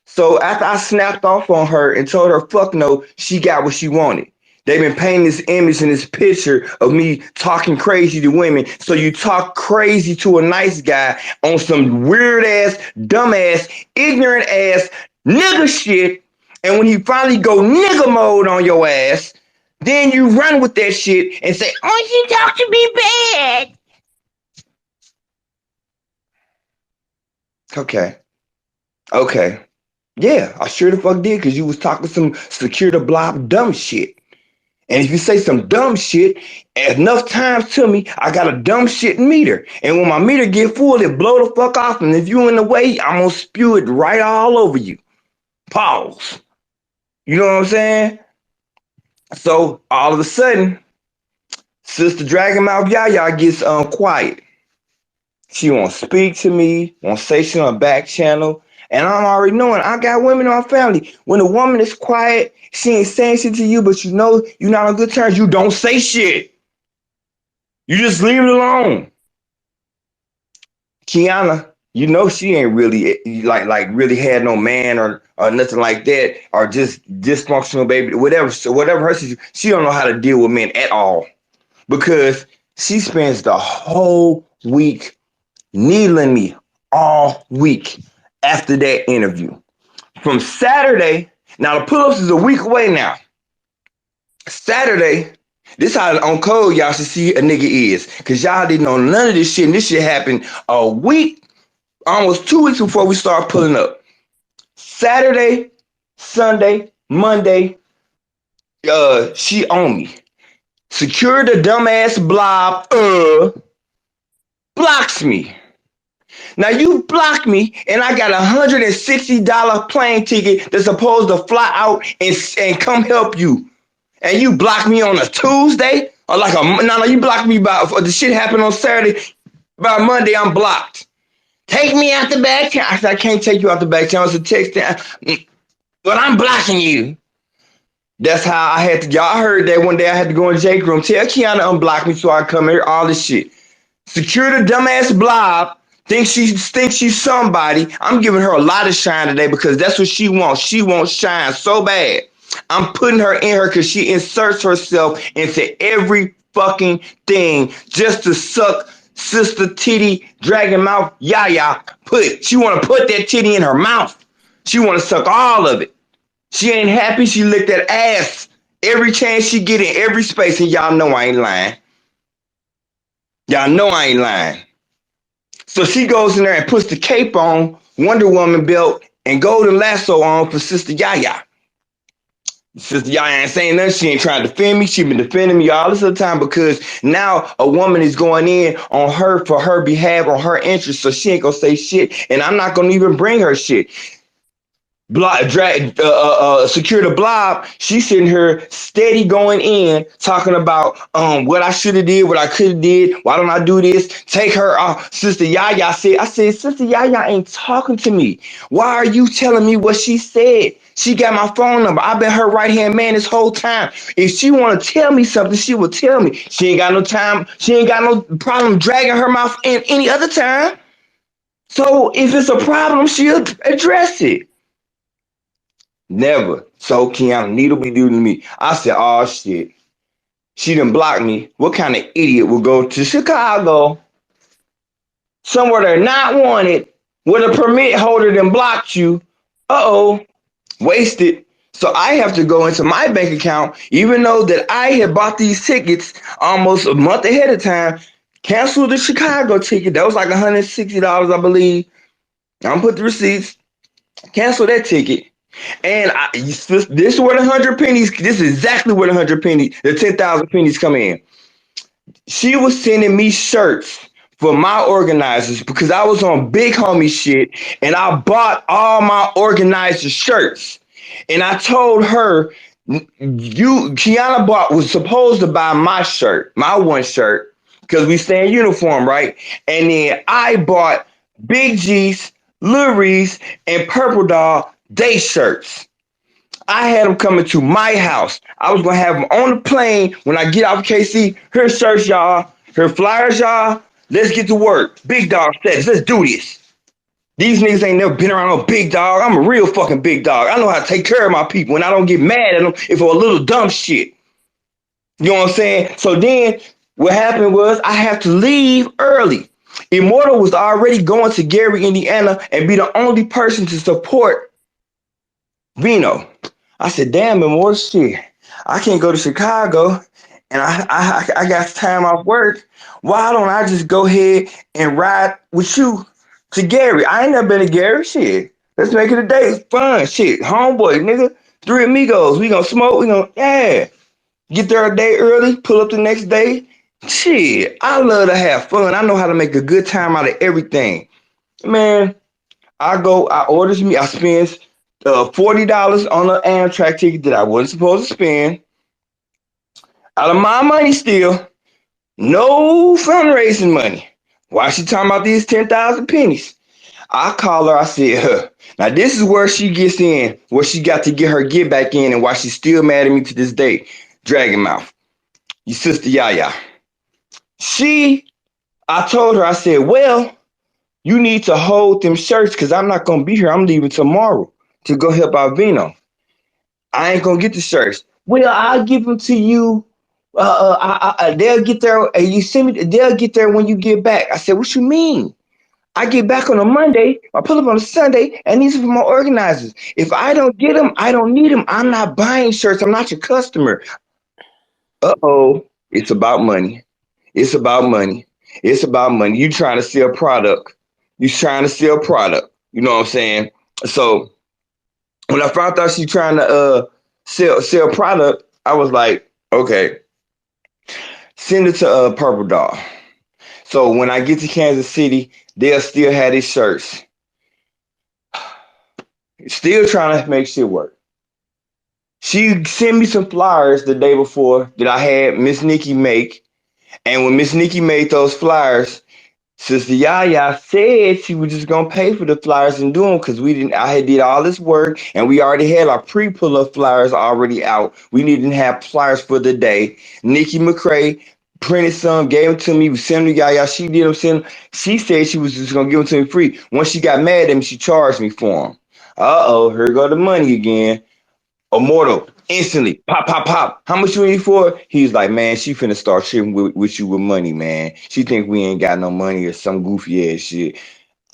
So after I snapped off on her and told her fuck no, she got what she wanted. They've been painting this image and this picture of me talking crazy to women. So you talk crazy to a nice guy on some weird ass, dumb ass, ignorant ass nigga shit. And when he finally go nigga mode on your ass, then you run with that shit and say, "Oh, she talked to me bad." Okay. Okay. Yeah, I sure the fuck did because you was talking some secure the blob dumb shit. And if you say some dumb shit enough times to me, I got a dumb shit meter. And when my meter get full, it blow the fuck off. And if you in the way, I'm gonna spew it right all over you. Pause. You know what I'm saying? So all of a sudden, Sister Dragon Mouth Yaya gets quiet. She won't speak to me, won't say shit on back channel. And I'm already knowing I got women in my family. When a woman is quiet, she ain't saying shit to you, but you know you're not on good terms, you don't say shit. You just leave it alone. Kiana, you know she ain't really like really had no man or nothing like that, or just dysfunctional baby, whatever. So whatever her situation, she don't know how to deal with men at all because she spends the whole week needling me all week after that interview. From Saturday, now the pull-ups is a week away now. Saturday, this how on code y'all should see a nigga is. Cause y'all didn't know none of this shit. And this shit happened a week, almost 2 weeks before we start pulling up. Saturday, Sunday, Monday, she on me. Secure the dumbass blob, blocks me. Now you blocked me, and I got $160 plane ticket that's supposed to fly out and come help you. And you blocked me on a Tuesday, or like no, you blocked me by the shit happened on Saturday. By Monday, I'm blocked. Take me out the back channel. I said I can't take you out the back channel. It's a text. But I'm blocking you. That's how I had to. Y'all heard that one day I had to go in Jake room. Tell Kiana unblock me so I come here. All this shit. Secure the dumbass blob. Thinks she's somebody. I'm giving her a lot of shine today because that's what she wants. She wants shine so bad. I'm putting her in her because she inserts herself into every fucking thing just to suck Sister Titty Dragon Mouth Yaya. She want to put that titty in her mouth. She want to suck all of it. She ain't happy. She licked that ass every chance she get in every space, and y'all know I ain't lying. Y'all know I ain't lying. So she goes in there and puts the cape on, Wonder Woman belt, and golden lasso on for Sister Yaya. Sister Yaya ain't saying nothing. She ain't trying to defend me. She been defending me all this other time because now a woman is going in on her for her behalf or her interest, so she ain't gonna say shit, and I'm not gonna even bring her shit. Secure the blob. She's sitting here steady going in, talking about what I should have did, what I could have did. Why don't I do this? Take her off. Sister Yaya said, I said, Sister Yaya ain't talking to me. Why are you telling me what she said? She got my phone number. I've been her right hand man this whole time. If she want to tell me something, she will tell me. She ain't got no time. She ain't got no problem dragging her mouth in any other time. So if it's a problem, she'll address it. Never. So Kiana Needle be doing to me. I said, oh shit. She done blocked me. What kind of idiot will go to Chicago, somewhere they're not wanted, with a permit holder then blocked you? Uh-oh. Wasted. So I have to go into my bank account, even though that I had bought these tickets almost a month ahead of time, cancel the Chicago ticket. That was like $160, I believe. I'm put the receipts, cancel that ticket. And this is where the 100 pennies, this is exactly where the 100 pennies, the 10,000 pennies come in. She was sending me shirts for my organizers because I was on big homie shit and I bought all my organizer shirts. And I told her, Kiana was supposed to buy my shirt, my one shirt, because we stay in uniform, right? And then I bought Big G's, Lil Reese, and Purple Dog day shirts. I had them coming to my house. I was gonna have them on the plane when I get out of KC. Her shirts, y'all. Her flyers, y'all. Let's get to work. Big dog status. Let's do this. These niggas ain't never been around no big dog. I'm a real fucking big dog. I know how to take care of my people, and I don't get mad at them if for a little dumb shit. You know what I'm saying? So then what happened was I have to leave early. Immortal was already going to Gary, Indiana, and be the only person to support Vino. I said, damn, Immortal, shit. I can't go to Chicago, and I got time off work. Why don't I just go ahead and ride with you to Gary? I ain't never been to Gary. Shit. Let's make it a day. Fun. Shit. Homeboy, nigga. Three amigos. We gonna smoke. We gonna, yeah. Get there a day early, pull up the next day. Shit, I love to have fun. I know how to make a good time out of everything. Man, I orders me, I spend $40 on an Amtrak ticket that I wasn't supposed to spend. Out of my money still, no fundraising money. Why she talking about these 10,000 pennies? I call her, I said, now this is where she gets in, where she got to get her get back in and why she's still mad at me to this day. Dragon Mouth. Your sister Yaya. She, I told her, I said, well, you need to hold them shirts because I'm not going to be here. I'm leaving tomorrow to go help out Vino. I ain't going to get the shirts. Well, I'll give them to you. They'll get there. You send me. They'll get there when you get back. I said, what you mean? I get back on a Monday. I pull up on a Sunday, and these are for my organizers. If I don't get them, I don't need them. I'm not buying shirts. I'm not your customer. Uh-oh. It's about money. It's about money. It's about money. You trying to sell product. You trying to sell product. You know what I'm saying? So when I found out she trying to sell product, I was like, okay, send it to Purple Dog. So when I get to Kansas City, they'll still have these shirts. Still trying to make shit work. She sent me some flyers the day before that I had Miss Nikki make. And when Miss Nikki made those flyers, Sister Yaya said she was just gonna pay for the flyers and do them because we didn't. I had did all this work and we already had our pre-pull up flyers already out. We didn't have flyers for the day. Nikki McCrae printed some, gave them to me. We sent them to Yaya. She did them. Send them. She said she was just gonna give them to me free. Once she got mad at me, she charged me for them. Here go the money again. Immortal, instantly, pop, pop, pop. How much you need for? He's like, man, she finna start shipping with you with money, man. She think we ain't got no money or some goofy ass shit.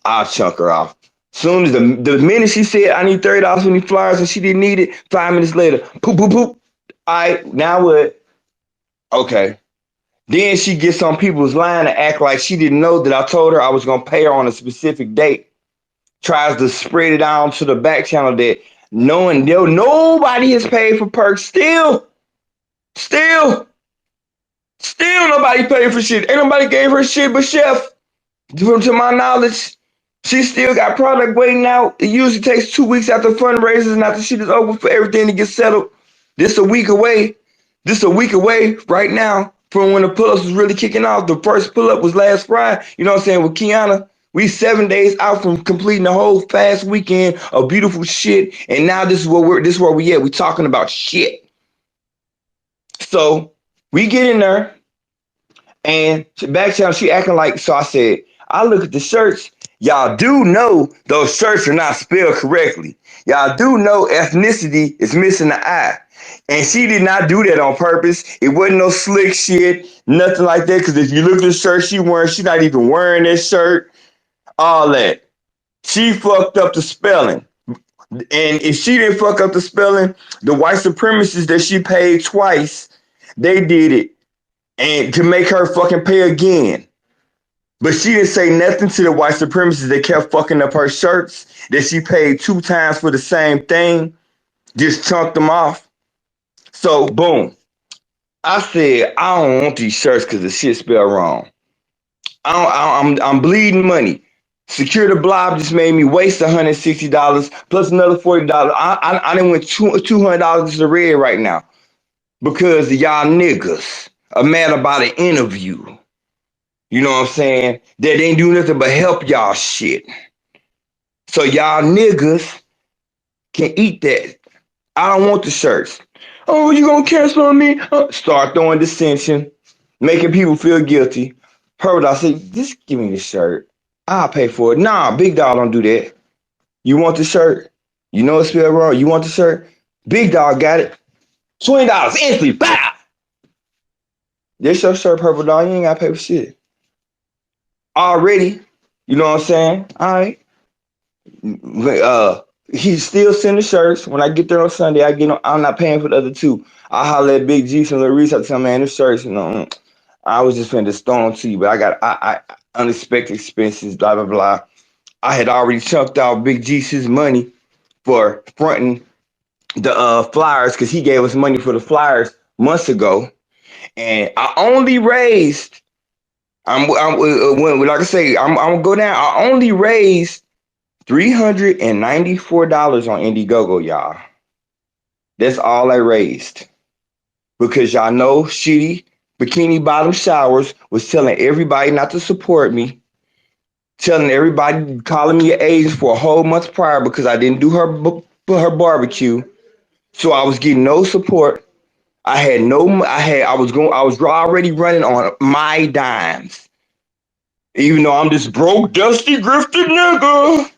I'll chunk her off. Soon as the minute she said I need $30 for these flyers and she didn't need it, 5 minutes later, poop, poop, poop. All right, now what? Okay. Then she gets on people's line to act like she didn't know that I told her I was gonna pay her on a specific date. Tries to spread it out to the back channel that knowing nobody has paid for perks. Still, still nobody paid for shit. Ain't nobody gave her shit but Chef. To my knowledge, she still got product waiting out. It usually takes 2 weeks after fundraisers and after shit is over for everything to get settled. This a week away. This a week away right now from when the pull-ups was really kicking off. The first pull-up was last Friday. You know what I'm saying? With Kiana. We 7 days out from completing the whole fast weekend of beautiful shit. And now this is where we at. We talking about shit. So we get in there and back channel, she acting like, so I said, I look at the shirts. Y'all do know those shirts are not spelled correctly. Y'all do know ethnicity is missing the I. And she did not do that on purpose. It wasn't no slick shit, nothing like that. Because if you look at the shirt she wearing, she not even wearing that shirt. All that. She fucked up the spelling. And if she didn't fuck up the spelling, the white supremacists that she paid twice, they did it. And to make her fucking pay again. But she didn't say nothing to the white supremacists that kept fucking up her shirts that she paid 2 times for the same thing. Just chunked them off. So, boom. I said, I don't want these shirts because the shit spelled wrong. I'm bleeding money. Secure the Blob just made me waste $160 plus another $40. I done went $200 to the red right now because y'all niggas are mad about an interview. You know what I'm saying? That ain't do nothing but help y'all shit. So y'all niggas can eat that. I don't want the shirts. Oh, you gonna cancel on me? Start throwing dissension, making people feel guilty. Heard I say, just give me the shirt. I'll pay for it. Nah, big dog don't do that. You want the shirt? You know it's spelled wrong. You want the shirt? Big dog got it. $20 instantly. Bow. This your shirt, purple dog. You ain't gotta pay for shit. Already. You know what I'm saying? All right. Uh, he still sending shirts. When I get there on Sunday, I get. I'm not paying for the other two. I holler at Big G and Lil Reese. I tell him, man, the shirts. I was just finna stone them to you, but I got unexpected expenses. Blah blah blah. I had already chunked out Big G's his money for fronting the flyers because he gave us money for the flyers months ago, and I only raised. I'm when like I say, I'm gonna go down. I only raised $394 on Indiegogo, y'all. That's all I raised. Because y'all know shitty bikini bottom showers was telling everybody not to support me, telling everybody calling me an agent for a whole month prior because I didn't do her barbecue. So I was getting no support. I was already running on my dimes. Even though I'm this broke, dusty, grifted nigga.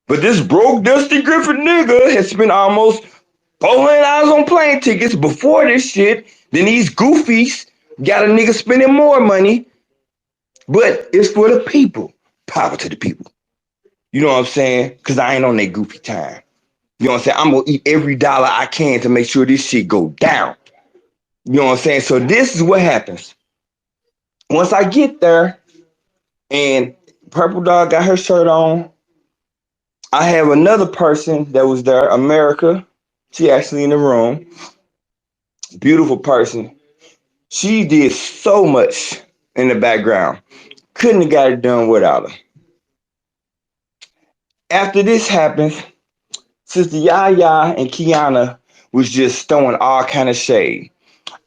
But this broke, dusty, grifted nigga has spent almost $400 on plane tickets before this shit. Then these goofies got a nigga spending more money. But it's for the people. Power to the people. You know what I'm saying? Because I ain't on that goofy time. You know what I'm saying? I'm going to eat every dollar I can to make sure this shit go down. You know what I'm saying? So this is what happens. Once I get there and Purple Dog got her shirt on, I have another person that was there, America. She actually in the room. Beautiful person. She did so much in the background. Couldn't have got it done without her. After this happens, Sister Yaya and Kiana was just throwing all kind of shade.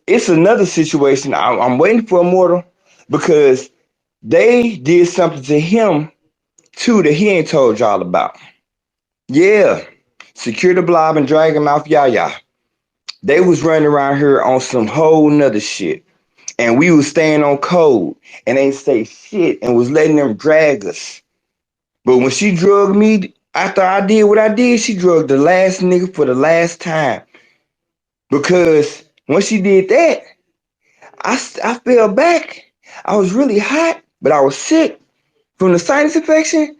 It's another situation. I'm waiting for Immortal because they did something to him too that he ain't told y'all about. Yeah, Secure the Blob and Dragon Mouth Yaya. They was running around here on some whole nother shit. And we was staying on code and ain't say shit and was letting them drag us. But when she drugged me, after I did what I did, she drugged the last nigga for the last time. Because when she did that, I fell back. I was really hot, but I was sick from the sinus infection.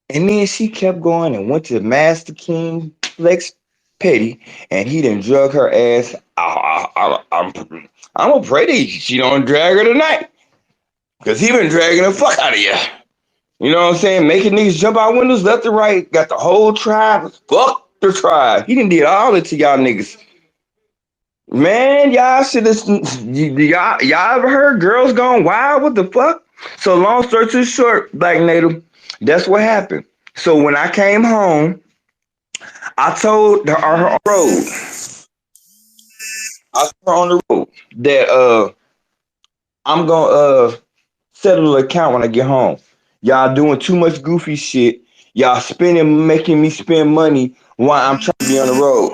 And then she kept going and went to Master King Flex Petty, and he done drug her ass. I'm gonna pray that she don't drag her tonight. Because he been dragging the fuck out of you. You know what I'm saying? Making niggas jump out windows left and right. Got the whole tribe. Fuck the tribe. He done did all it to y'all niggas. Man, y'all should have. Y'all ever heard girls gone wild? What the fuck? So long story too short, Black Native, that's what happened. So when I came home, I told her on the road. I told her on the road that I'm gonna settle the account when I get home. Y'all doing too much goofy shit. Y'all making me spend money while I'm trying to be on the road.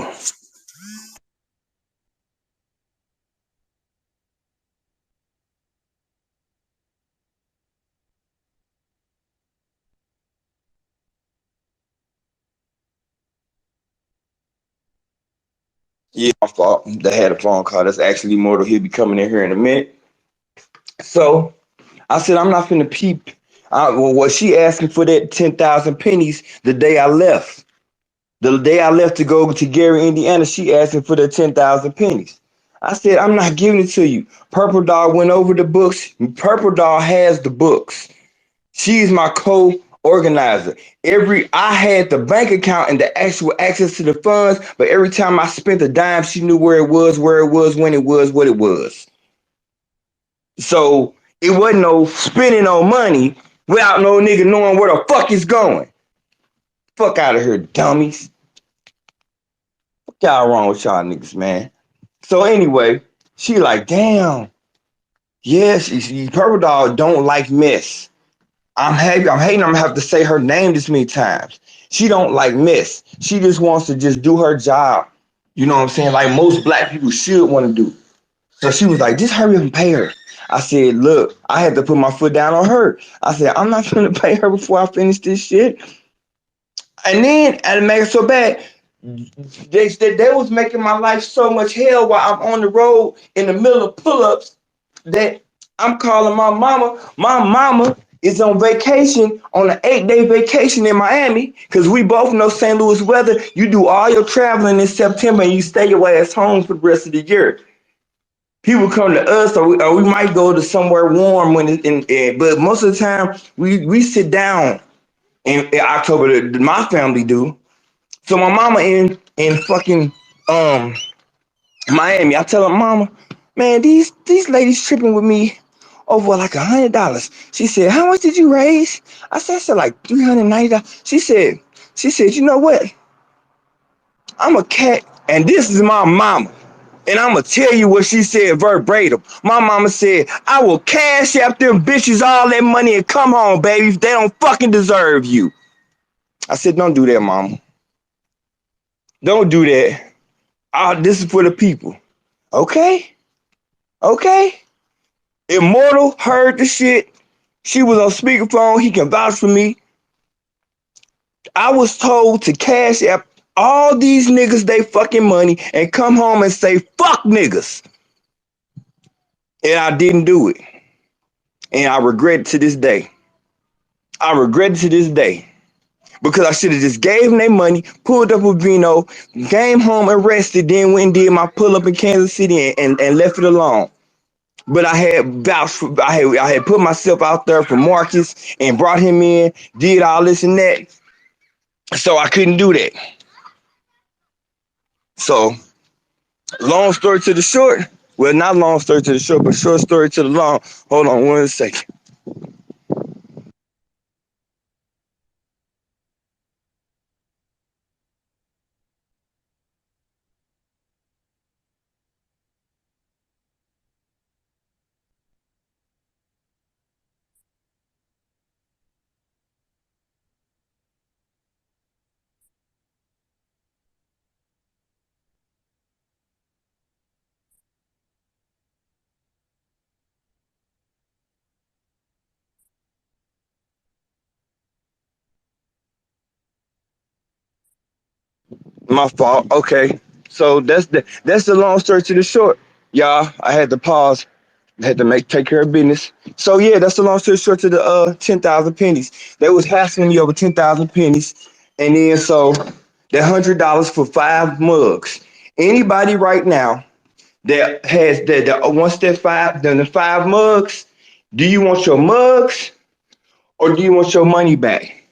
Yeah, my fault. They had a phone call. That's actually Mortal. He'll be coming in here in a minute. So I said, I'm not finna peep. Well, was she asking for that 10,000 pennies the day I left? The day I left to go to Gary, Indiana, she asking for the 10,000 pennies. I said, I'm not giving it to you. Purple Dog went over the books. Purple Dog has the books. She's my co-organizer. I had the bank account and the actual access to the funds, but every time I spent a dime, she knew where it was, when it was, what it was. So it wasn't no spending no money without no nigga knowing where the fuck it's going. Fuck out of here, dummies. What y'all wrong with y'all niggas, man? So anyway, she like, damn. Yes, Purple Dog don't like mess. I'm hating. I'm gonna have to say her name this many times. She don't like mess. She just wants to just do her job. You know what I'm saying? Like most black people should want to do. So she was like, just hurry up and pay her. I said, look, I had to put my foot down on her. I said, I'm not going to pay her before I finish this shit. And then, and it made it so bad, they was making my life so much hell while I'm on the road in the middle of pull-ups that I'm calling my mama. My mama is on vacation, on an 8-day vacation in Miami, because we both know St. Louis weather. You do all your traveling in September and you stay your ass home for the rest of the year. People come to us, or we might go to somewhere warm when but most of the time we sit down in October. My family do. So my mama in fucking um Miami. I tell her, mama, man, these ladies tripping with me over like $100. She said, how much did you raise? I said like $390. She said, you know what? I'm a cat, and this is my mama. And I'm going to tell you what she said verbatim. My mama said, I will cash out them bitches all that money and come home, baby, if they don't fucking deserve you. I said, don't do that, mama. Don't do that. This is for the people. Okay? Okay? Immortal heard the shit. She was on speakerphone. He can vouch for me. I was told to cash out all these niggas they fucking money and come home and say, fuck niggas. And I didn't do it. And I regret it to this day. I regret it to this day. Because I should have just gave them their money, pulled up with Vino, came home and rested, then went and did my pull up in Kansas City and left it alone. But I had vouched for, I had put myself out there for Marcus and brought him in, did all this and that. So I couldn't do that. So long story to the short. Well, not long story to the short, but short story to the long. Hold on 1 second. My fault. Okay. So that's the long story to the short. Y'all, I had to pause. I had to take care of business. So yeah, that's the long story short to the 10,000 pennies. They was hassling me over 10,000 pennies. And then so that $100 for 5 mugs. Anybody right now that has that wants that the 5 mugs, do you want your mugs or do you want your money back?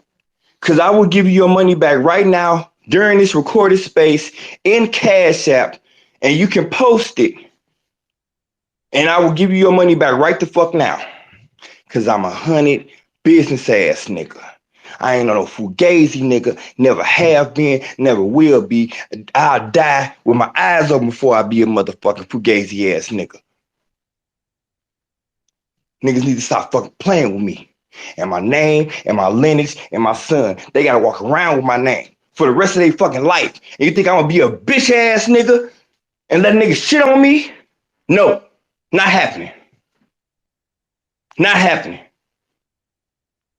Because I will give you your money back right now during this recorded space in Cash App, and you can post it, and I will give you your money back right the fuck now. Because I'm 100 business ass nigga. I ain't no fugazi nigga. Never have been, never will be. I'll die with my eyes open before I be a motherfucking fugazi ass nigga. Niggas need to stop fucking playing with me. And my name, and my lineage, and my son. They gotta walk around with my name for the rest of their fucking life. And you think I'm gonna be a bitch ass nigga and let niggas shit on me? No, not happening. Not happening.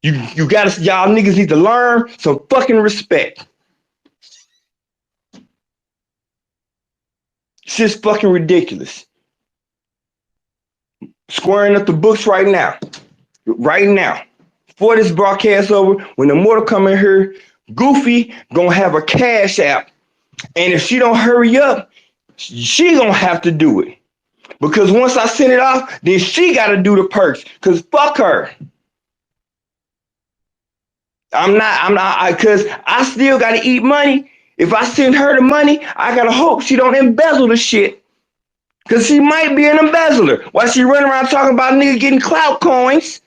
You gotta, y'all niggas need to learn some fucking respect. Shit's fucking ridiculous. Squaring up the books right now. Right now. Before this broadcast over, when the mortal come in here, Goofy gonna have a cash app. And if she don't hurry up, she gonna have to do it. Because once I send it off, then she gotta do the perks. Cause fuck her. Cause I still gotta eat money. If I send her the money, I gotta hope she don't embezzle the shit. Cause she might be an embezzler. While she running around talking about nigga getting clout coins.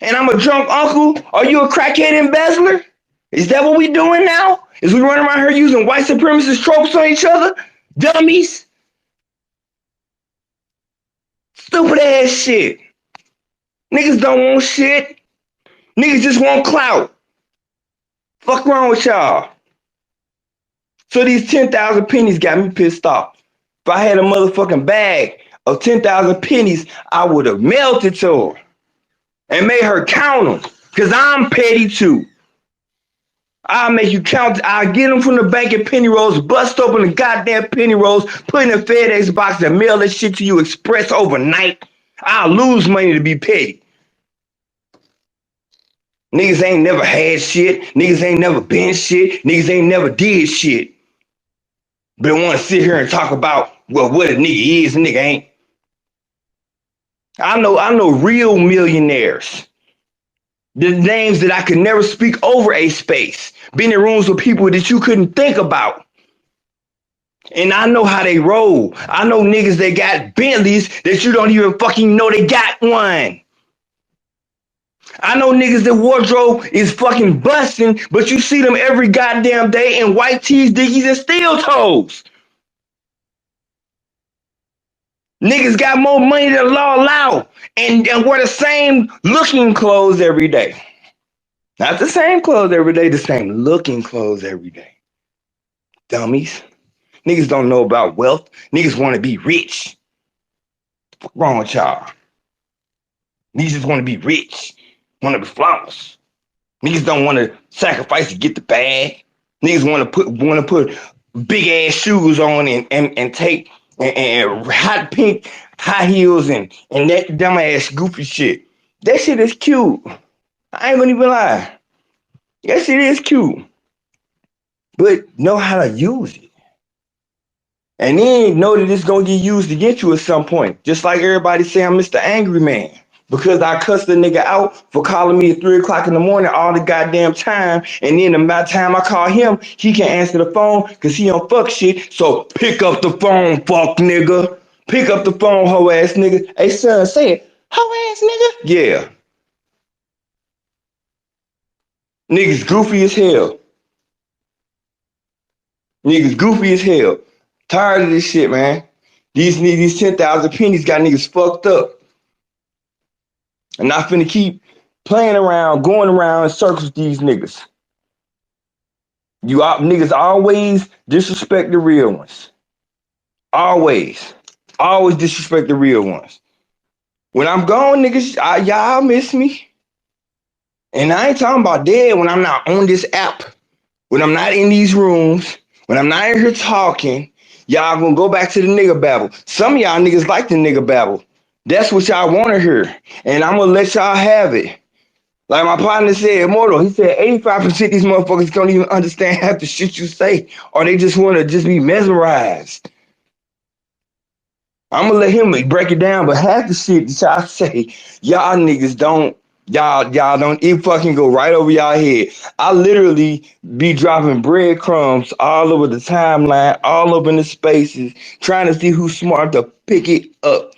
And I'm a drunk uncle. Are you a crackhead embezzler? Is that what we doing now? Is we running around here using white supremacist tropes on each other? Dummies. Stupid ass shit. Niggas don't want shit. Niggas just want clout. Fuck wrong with y'all. So these 10,000 pennies got me pissed off. If I had a motherfucking bag of 10,000 pennies, I would have mailed it to her and made her count them. Because I'm petty too. I'll make you count. I'll get them from the bank at penny rolls, bust open the goddamn penny rolls, put in a FedEx box and mail that shit to you express overnight. I'll lose money to be petty. Niggas ain't never had shit. Niggas ain't never been shit. Niggas ain't never did shit. But want to sit here and talk about, well, what a nigga is, a nigga ain't. I know real millionaires. The names that I could never speak over a space. Been in rooms with people that you couldn't think about. And I know how they roll. I know niggas that got Bentleys that you don't even fucking know they got one. I know niggas that wardrobe is fucking busting, but you see them every goddamn day in white tees, dickies, and steel toes. Niggas got more money than law allow and wear the same looking clothes every day. Not the same clothes every day, the same looking clothes every day. Dummies. Niggas don't know about wealth. Niggas want to be rich. What's wrong with y'all? Niggas just want to be rich. Want to be flawless. Niggas don't want to sacrifice to get the bag. Niggas want to put big ass shoes on and take and hot pink high heels and that dumb ass goofy shit. That shit is cute. I ain't gonna even lie. That shit is cute. But know how to use it. And then know that it's gonna get used against you at some point. Just like everybody say I'm Mr. Angry Man. Because I cussed the nigga out for calling me at 3 o'clock in the morning all the goddamn time. And then by the time I call him, he can't answer the phone because he don't fuck shit. So pick up the phone, fuck nigga. Pick up the phone, hoe ass nigga. Hey son, say it. Hoe ass nigga? Yeah. Niggas goofy as hell. Niggas goofy as hell. Tired of this shit, man. These 10,000 pennies got niggas fucked up. I'm not finna keep playing around, going around in circles with these niggas. Niggas always disrespect the real ones. Always. Always disrespect the real ones. When I'm gone, niggas, y'all miss me. And I ain't talking about dead when I'm not on this app. When I'm not in these rooms. When I'm not in here talking. Y'all gonna go back to the nigga babble. Some of y'all niggas like the nigga babble. That's what y'all want to hear. And I'm gonna let y'all have it. Like my partner said, Immortal, he said 85% of these motherfuckers don't even understand half the shit you say, or they just want to just be mesmerized. I'm gonna let him break it down, but half the shit that y'all say, y'all niggas don't, y'all don't, it fucking go right over y'all head. I literally be dropping breadcrumbs all over the timeline, all over in the spaces, trying to see who's smart to pick it up.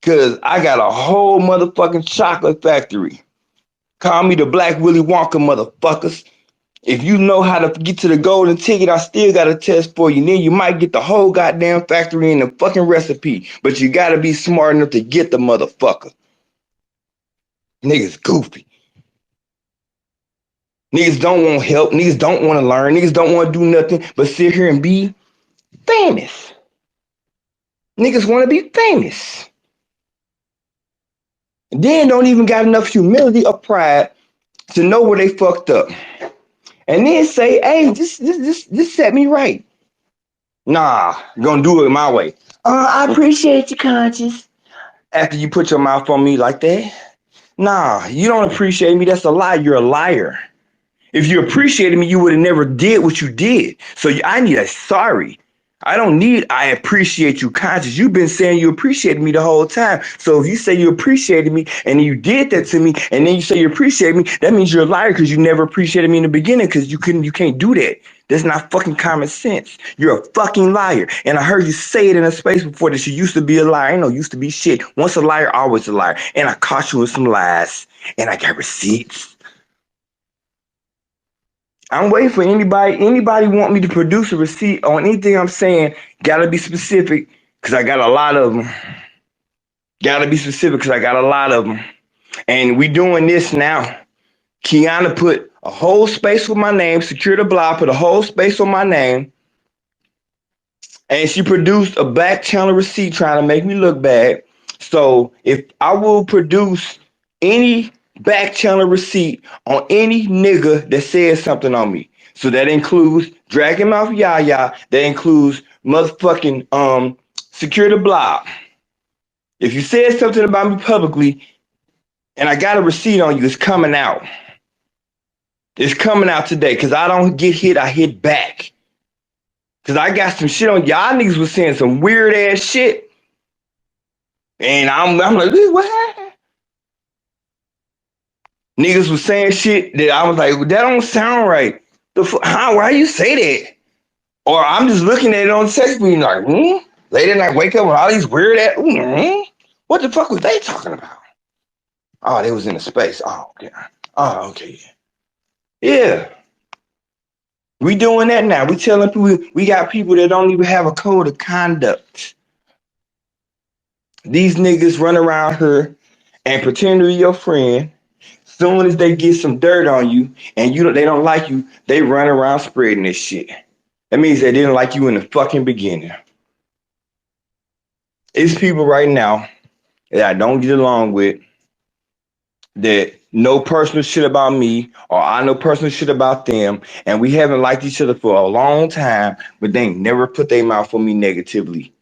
Cause I got a whole motherfucking chocolate factory. Call me the Black Willy Wonka, motherfuckers. If you know how to get to the golden ticket, I still got a test for you. Then you might get the whole goddamn factory and the fucking recipe. But you gotta be smart enough to get the motherfucker. Niggas goofy. Niggas don't want help. Niggas don't want to learn. Niggas don't want to do nothing but sit here and be famous. Niggas want to be famous. Then don't even got enough humility or pride to know where they fucked up. And then say, hey, this set me right. Nah, gonna do it my way. I appreciate you, conscious. After you put your mouth on me like that. Nah, you don't appreciate me. That's a lie. You're a liar. If you appreciated me, you would have never did what you did. So I need a sorry. I don't need I appreciate you conscious. You've been saying you appreciated me the whole time. So if you say you appreciated me and you did that to me and then you say you appreciate me, that means you're a liar because you never appreciated me in the beginning because you can't do that. That's not fucking common sense. You're a fucking liar. And I heard you say it in a space before that you used to be a liar. I ain't no used to be shit. Once a liar, always a liar. And I caught you with some lies. And I got receipts. I'm waiting for anybody want me to produce a receipt on anything I'm saying. Gotta be specific because I got a lot of them. Gotta be specific because I got a lot of them. And we doing this now. Kiana put a whole space with my name, secure the block, put a whole space on my name, and she produced a back channel receipt trying to make me look bad. So if I will produce any back channel receipt on any nigga that says something on me. So that includes Dragging YA, that includes motherfucking secure the block. If you said something about me publicly and I got a receipt on you, it's coming out. It's coming out today because I don't get hit, I hit back. Because I got some shit on y'all niggas was saying some weird ass shit. And I'm like, what happened? Niggas was saying shit that I was like, well, that don't sound right. Why you say that? Or I'm just looking at it on text being like, Late at night, wake up with all these weird ass, What the fuck was they talking about? Oh, they was in the space. Oh, okay. Oh, okay. Yeah. We doing that now. We telling people we got people that don't even have a code of conduct. These niggas run around here and pretend to be your friend. Soon as they get some dirt on you and they don't like you, they run around spreading this shit. That means they didn't like you in the fucking beginning. It's people right now that I don't get along with that know personal shit about me or I know personal shit about them, and we haven't liked each other for a long time, but they ain't never put their mouth on me negatively.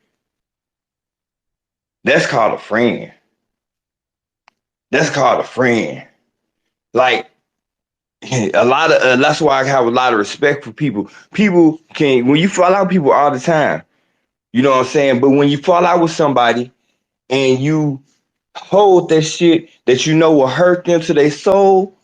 That's called a friend. That's called a friend. Like a lot of that's why I have a lot of respect for people. People can when you fall out with people all the time, you know what I'm saying. But when you fall out with somebody and you hold that shit that you know will hurt them to their soul,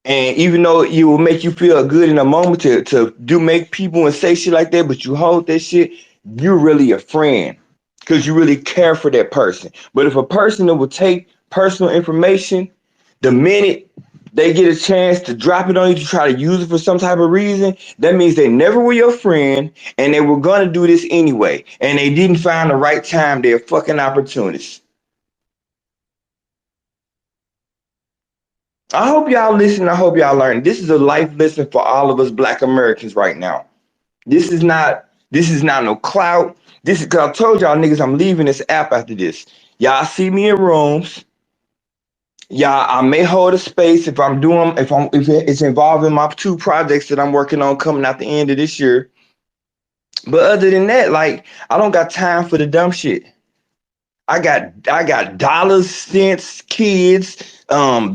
and even though it will make you feel good in a moment to do make people and say shit like that, but you hold that shit, you're really a friend because you really care for that person. But if a person that will take personal information, the minute they get a chance to drop it on you to try to use it for some type of reason, that means they never were your friend and they were gonna do this anyway. And they didn't find the right time. They're fucking opportunists. I hope y'all listen. I hope y'all learn. This is a life lesson for all of us Black Americans right now. This is not. This is not no clout. This is because I told y'all niggas I'm leaving this app after this. Y'all see me in rooms. Y'all, I may hold a space if I'm doing if it's involving my two projects that I'm working on coming out the end of this year. But other than that, like I don't got time for the dumb shit. I got dollars, cents, kids,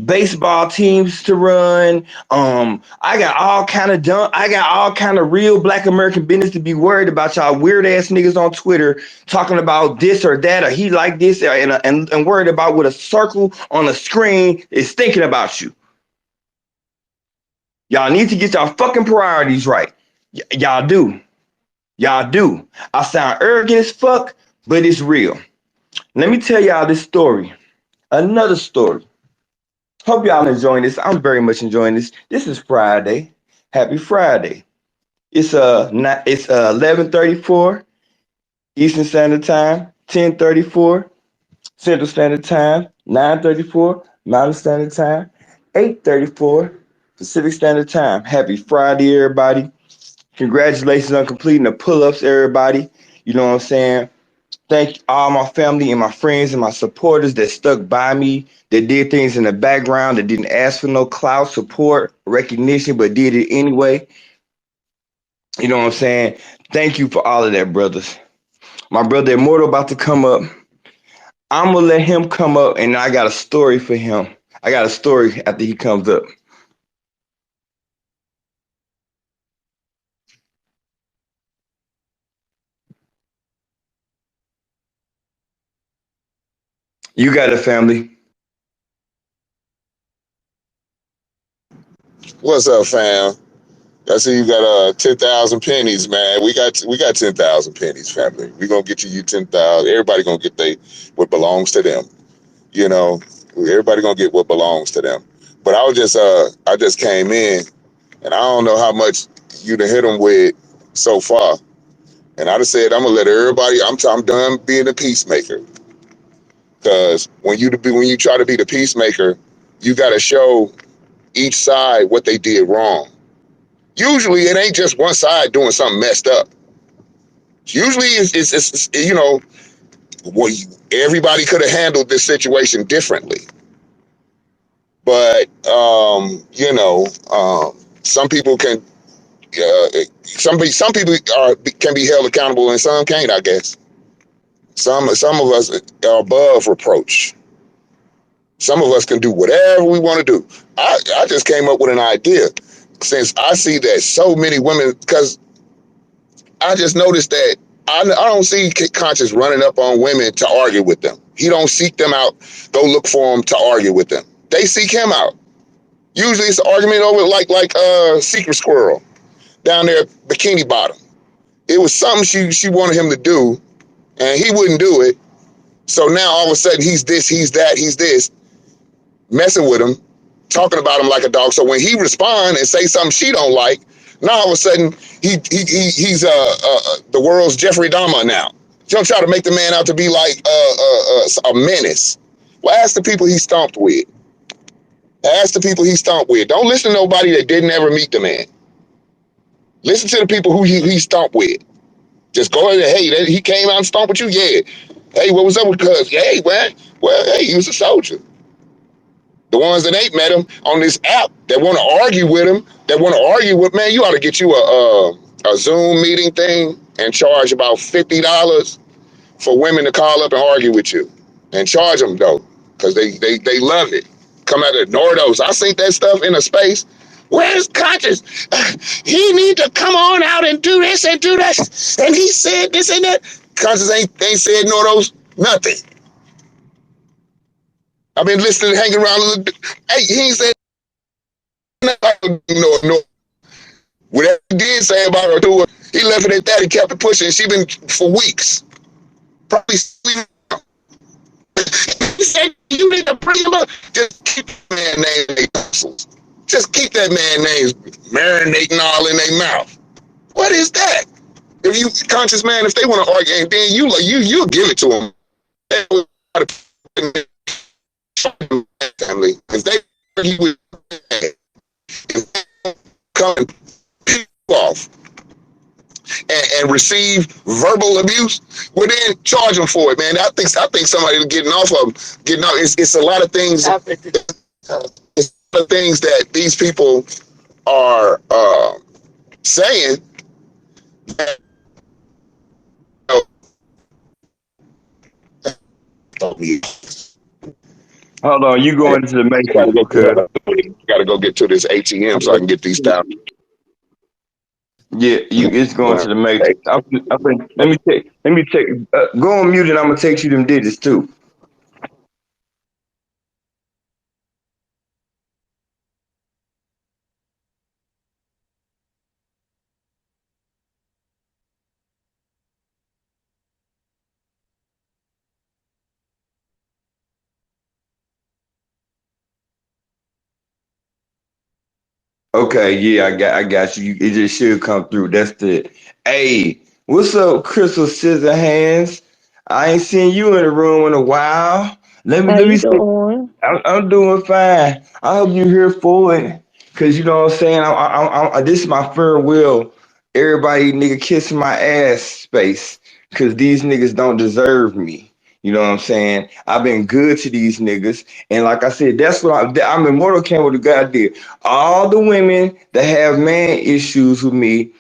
baseball teams to run. I got all kind of dumb. I got all kind of real Black American business to be worried about. Y'all weird ass niggas on Twitter talking about this or that or he like this and worried about what a circle on a screen is thinking about you. Y'all need to get y'all fucking priorities right. Y'all do. Y'all do. I sound arrogant as fuck, but it's real. Let me tell y'all this story. Another story. Hope y'all enjoying this. I'm very much enjoying this. This is Friday. Happy Friday. It's 11:34 Eastern Standard Time, 10:34 Central Standard Time, 9:34 Mountain Standard Time, 8:34 Pacific Standard Time. Happy Friday, everybody. Congratulations on completing the pull-ups, everybody. You know what I'm saying? Thank all my family and my friends and my supporters that stuck by me, that did things in the background, that didn't ask for no clout, support, recognition, but did it anyway. You know what I'm saying? Thank you for all of that, brothers. My brother Immortal about to come up. I'm gonna let him come up, and I got a story for him. I got a story after he comes up. You got it, family. What's up, fam? I see you got 10,000 pennies, man. We got 10,000 pennies, family. We gonna get you 10,000. Everybody gonna get what belongs to them. You know, everybody gonna get what belongs to them. But I just came in, and I don't know how much you done hit them with so far. And I just said I'm gonna let everybody. I'm done being a peacemaker. Because when you try to be the peacemaker, you gotta show each side what they did wrong. Usually it ain't just one side doing something messed up. Usually it's you know, well, everybody could have handled this situation differently. But you know, some people can some people can be held accountable and some can't, I guess. Some of us are above reproach. Some of us can do whatever we want to do. I just came up with an idea since I see that so many women, because I just noticed that I don't see Conscious running up on women to argue with them. He don't seek them out, go look for them to argue with them. They seek him out. Usually it's an argument over like Secret Squirrel down there at Bikini Bottom. It was something she wanted him to do, and he wouldn't do it. So now all of a sudden he's this, he's that, he's this, messing with him, talking about him like a dog. So when he respond and say something she don't like, now all of a sudden he's the world's Jeffrey Dahmer now. She'll try to make the man out to be like a menace. Well, ask the people he stomped with. Ask the people he stomped with. Don't listen to nobody that didn't ever meet the man. Listen to the people who he stomped with. Just go ahead and, hey, he came out and stomped with you? Yeah. Hey, what was up with Cuz? Hey, man. Well, hey, he was a soldier. The ones that ain't met him on this app that want to argue with him, that want to argue with, man, you ought to get you a Zoom meeting thing and charge about $50 for women to call up and argue with you. And charge them, though, because they love it. Come out of Nordos. I seen that stuff in a space. Where's Conscious? He need to come on out and do this and do that. And he said this and that. Conscious ain't said Nordos nothing. I've been listening, hanging around a little bit. Hey, he ain't said nothing. No. Whatever he did say about her to her, he left it at that. He kept it pushing. She been for weeks. Probably sleeping. He said, you need to bring him up. Just keep that man name in their muscles. Just keep that man names marinating all in their mouth. What is that? If you Conscious, man, if they want to argue, then you'll give it to them. Family, if they argue with come and pick off and receive verbal abuse, well then charge them for it, man. I think somebody getting off of them, getting off. It's a lot of things. It's a lot of things that these people are saying. That, Hold on, you going into the matrix because gotta go get to this ATM so I can get these down. yeah, it's going to the matrix. I think let me check. Go on mute and I'm gonna text you them digits too. Okay, yeah, I got you. It just should come through. That's the hey. What's up, Crystal Scissorhands? I ain't seen you in the room in a while. How Let you me say doing? I'm doing fine. I hope you're here for it, cause you know what I'm saying. This is my farewell. Everybody, nigga, kissing my ass space, cause these niggas don't deserve me. You know what I'm saying? I've been good to these niggas, and like I said, that's what I'm in Mortal Kombat with a good idea. All the women that have man issues with me,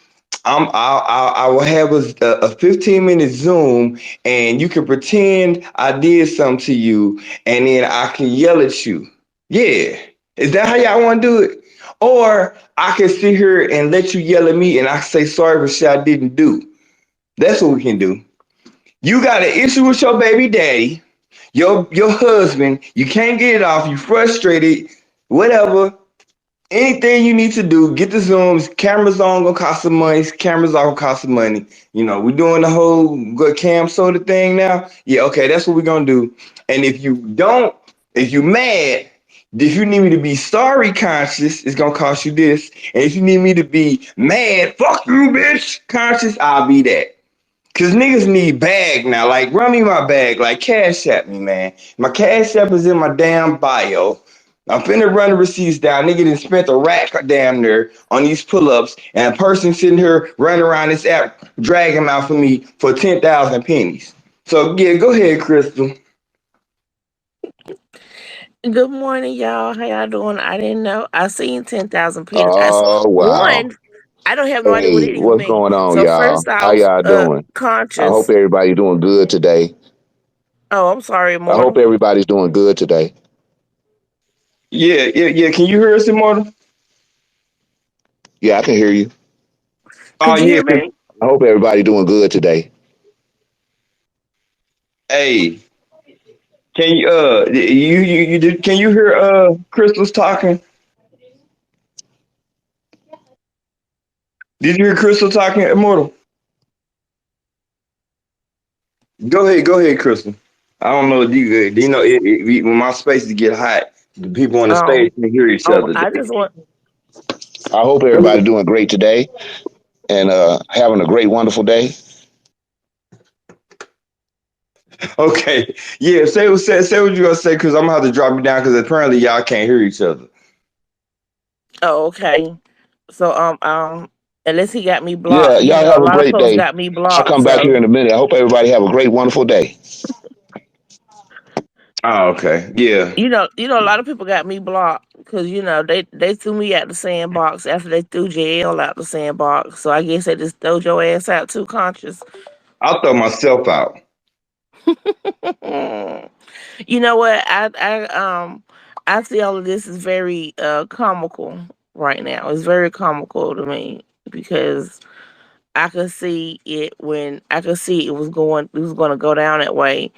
I will have a 15-minute Zoom, and you can pretend I did something to you, and then I can yell at you. Yeah, is that how y'all want to do it? Or I can sit here and let you yell at me, and I say sorry for shit I didn't do. That's what we can do. You got an issue with your baby daddy, your husband. You can't get it off. You frustrated. Whatever. Anything you need to do, get the zooms. Cameras on gonna cost some money. Cameras on gonna cost some money. You know, we doing the whole good cam soda thing now. Yeah, okay, that's what we're gonna do. And if you don't, if you mad, if you need me to be sorry conscious, it's gonna cost you this. And if you need me to be mad, fuck you, bitch, conscious, I'll be that. Cause niggas need bag now. Like run me my bag. Like cash app me, man. My cash app is in my damn bio. I'm finna run the receipts down. Nigga done spent a rack damn near on these pull-ups, and a person sitting here running around this app dragging them out for me for 10,000 pennies. So yeah, go ahead, Crystal. Good morning, y'all. How y'all doing? I didn't know. I seen 10,000 pennies. I saw Oh wow. one. I don't have no idea what Hey, it even what's means. going on, So y'all? first How off, y'all doing? I hope conscious. everybody doing good today. Oh, I'm sorry, I hope immortal. everybody's doing good today. Yeah. Can you hear us, Immortal? Yeah, I can hear you. Oh Could you yeah. hear me? I hope everybody doing good today. Hey, can can you hear Crystal's talking? Did you hear Crystal talking, Immortal? Go ahead, Crystal. I don't know. Do you know when my spaces get hot, the people on the Um, stage can hear each oh, other. I just want. I hope everybody doing great today and having a great, wonderful day. Okay, yeah. Say what you gonna say, because I'm gonna have to drop you down because apparently y'all can't hear each other. Oh, okay. So unless he got me Yeah, blocked, y'all have a a lot of great folks day. got me I'll blocked. come back here So in a minute. I hope everybody have a great, wonderful day. Oh, okay. Yeah. a lot of people got me blocked because they threw me out the sandbox after they threw JL out the sandbox. So I guess they just throw your ass out too, conscious. I'll throw myself out. You know what? I see all of this is very comical right now. It's very comical to me because I could see it was going to go down that way.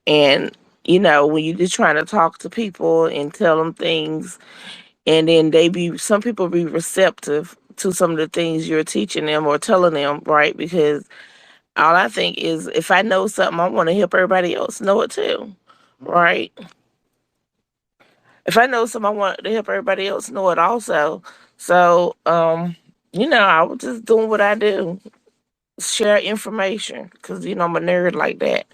And when you're just trying to talk to people and tell them things, and then some people be receptive to some of the things you're teaching them or telling them, right? Because all I think is if I know something, I want to help everybody else know it too, right? If I know something, I want to help everybody else know it also. So, I was just doing what I do, share information, because I'm a nerd like that.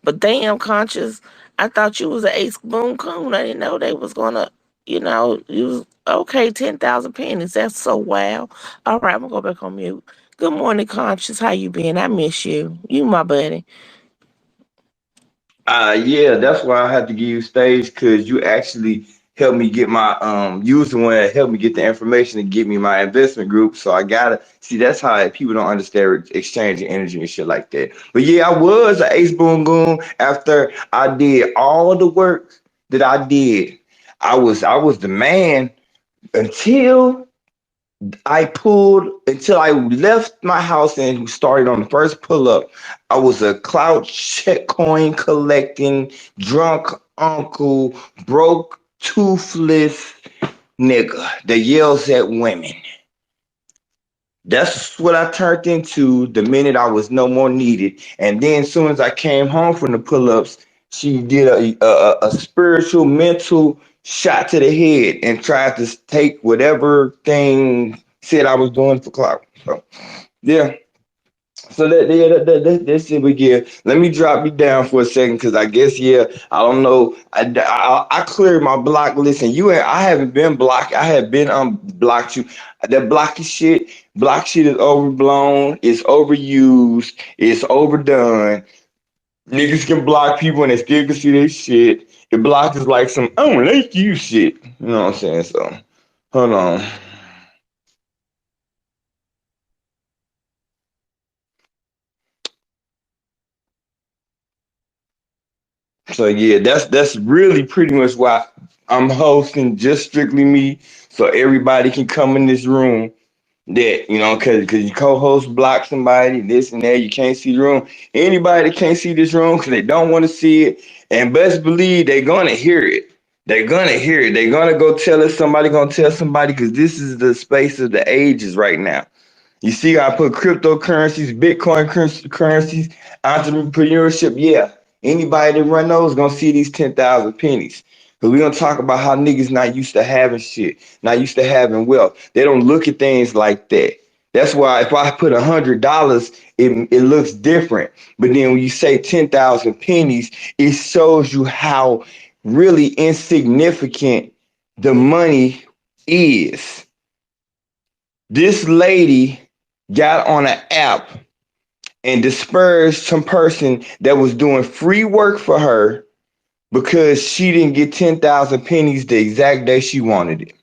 But damn, conscious, I thought you was an ace boon coon. I didn't know they was gonna, you was okay. 10,000 pennies. That's so wow. All right, I'm gonna go back on mute. Good morning, conscious. How you been? I miss you. You my buddy. Yeah, that's why I had to give you stage, because you actually helped me get my you was the one that helped me get the information and get me my investment group. So I gotta see, that's how people don't understand exchanging energy and shit like that. But yeah, I was an ace boom goon after I did all the work that I did. I was the man until until I left my house and started on the first pull up. I was a clout check coin collecting drunk uncle, broke toothless nigga that yells at women. That's what I turned into the minute I was no more needed. And then as soon as I came home from the pull-ups, she did a spiritual, mental shot to the head and tried to take whatever thing said I was doing for clout. So yeah. So that's it we get. Let me drop you down for a second, because I guess yeah, I don't know. I cleared my block list, and I haven't been blocked. I have been blocked you. That block shit is overblown. It's overused. It's overdone. Niggas can block people and they still can see their shit. The block is like some I don't like you shit. You know what I'm saying? So hold on. So yeah, that's really pretty much why I'm hosting just strictly me, so everybody can come in this room. That because you co-host block somebody, this and that, you can't see the room. Anybody that can't see this room because they don't want to see it, and best believe they're gonna hear it. They're gonna hear it. They're gonna go tell it. Somebody gonna tell somebody, because this is the space of the ages right now. You see, I put cryptocurrencies, Bitcoin currencies, entrepreneurship. Yeah, anybody that run those gonna see these 10,000 pennies. Because we're gonna talk about how niggas not used to having shit, not used to having wealth. They don't look at things like that. That's why if I put $100, it looks different. But then when you say 10,000 pennies, it shows you how really insignificant the money is. This lady got on an app and dispersed some person that was doing free work for her because she didn't get 10,000 pennies the exact day she wanted it.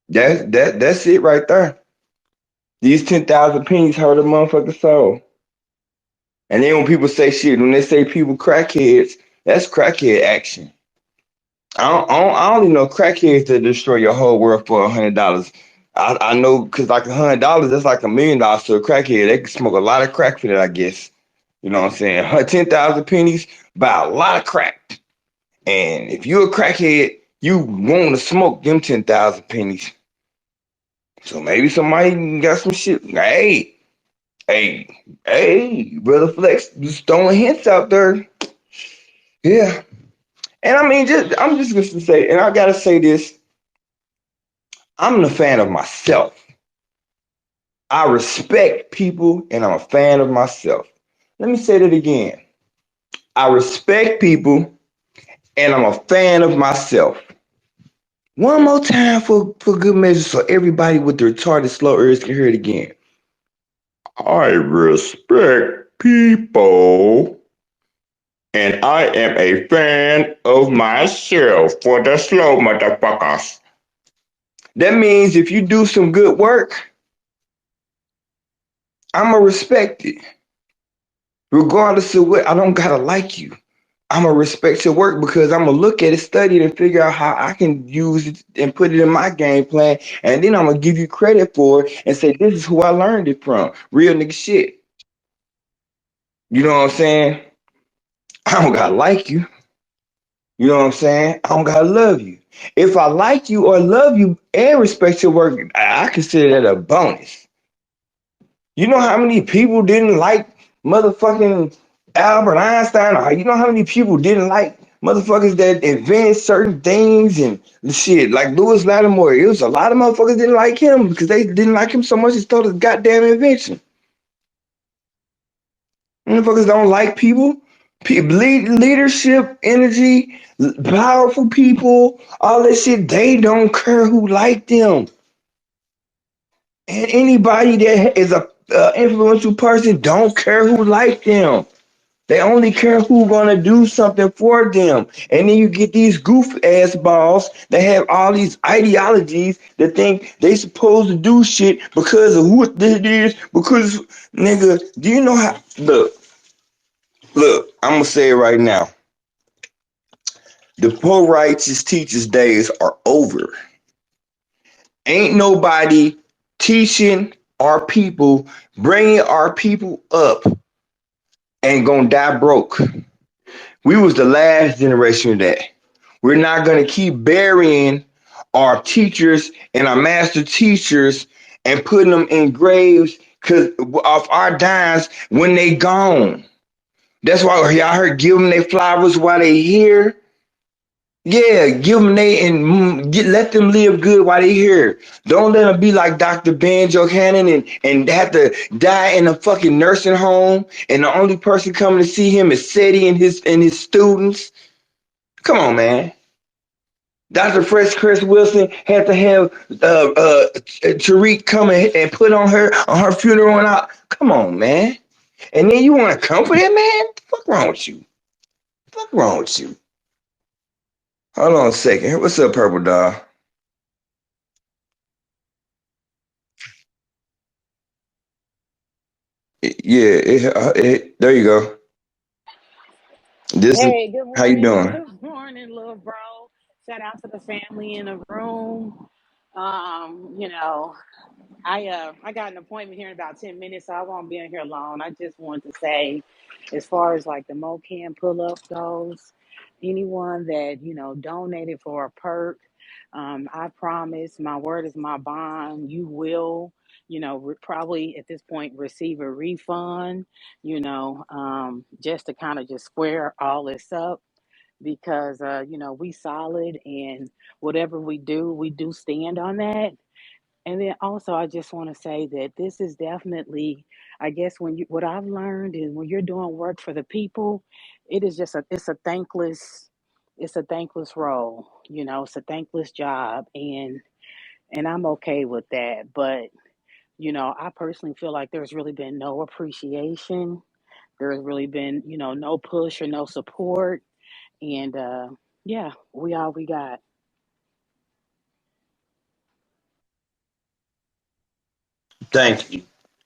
That's it right there. These 10,000 pennies hurt a motherfucker's soul. And then when people say shit, when they say people crackheads, that's crackhead action. I only know crackheads that destroy your whole world for $100. I know because like $100, that's like $1 million to a crackhead. They can smoke a lot of crack for that, I guess. You know what I'm saying? 10,000 pennies buy a lot of crack. And if you're a crackhead, you want to smoke them 10,000 pennies. So maybe somebody got some shit. Hey, brother Flex, just throwing hints out there. Yeah. And I mean, I'm just going to say, and I got to say this, I'm a fan of myself. I respect people and I'm a fan of myself. Let me say that again. I respect people and I'm a fan of myself. One more time for good measure so everybody with the retarded slow ears can hear it again. I respect people and I am a fan of myself for the slow motherfuckers. That means if you do some good work, I'ma respect it. Regardless of what, I don't gotta like you. I'm gonna respect your work because I'm gonna look at it, study it, and figure out how I can use it and put it in my game plan. And then I'm gonna give you credit for it and say, this is who I learned it from. Real nigga shit. You know what I'm saying? I don't gotta like you. You know what I'm saying? I don't gotta love you. If I like you or love you and respect your work, I consider that a bonus. You know how many people didn't like motherfucking Albert Einstein? Or you know how many people didn't like motherfuckers that invented certain things and shit? Like Lewis Lattimore. It was a lot of motherfuckers didn't like him because they didn't like him so much they stole his goddamn invention. Motherfuckers don't like people. Leadership, energy, powerful people, all that shit, they don't care who like them. And anybody that is a influential person don't care who like them. They only care who gonna do something for them. And then you get these goof ass balls that have all these ideologies that think they supposed to do shit because of who it is. Because nigga, do you know how? Look, I'm gonna say it right now. The poor righteous teachers days are over. Ain't nobody teaching our people, bringing our people up, and gonna die broke. We was the last generation of that. We're not gonna keep burying our teachers and our master teachers and putting them in graves because of our dimes when they gone. That's why y'all heard give them their flowers while they here. Yeah, give them they and let them live good while they here. Don't let them be like Dr. Ben Johannan and have to die in a fucking nursing home. And the only person coming to see him is SETI and his students. Come on, man. Dr. Fresh Chris Wilson had to have Tariq come and put on her funeral and all. Come on, man. And then you want to comfort him, man? What the fuck wrong with you? What the fuck wrong with you? Hold on a second. What's up, Purple Dog? Yeah, there you go. This is Hey, how you doing? good morning, little bro. Shout out to the family in the room. You know, I got an appointment here in about 10 minutes, so I won't be in here long. I just want to say, as far as like the MoCan pull up goes, anyone that donated for a perk, I promise, my word is my bond. You will, probably at this point receive a refund. Just to kind of just square all this up because we solid and whatever we do stand on that. And then also, I just want to say that this is definitely, I guess, what I've learned is when you're doing work for the people, it's a thankless. it's a thankless role. It's a thankless job, and I'm okay with that. But I personally feel like there's really been no appreciation. There's really been no push or no support, and yeah, we all we got. Thank you.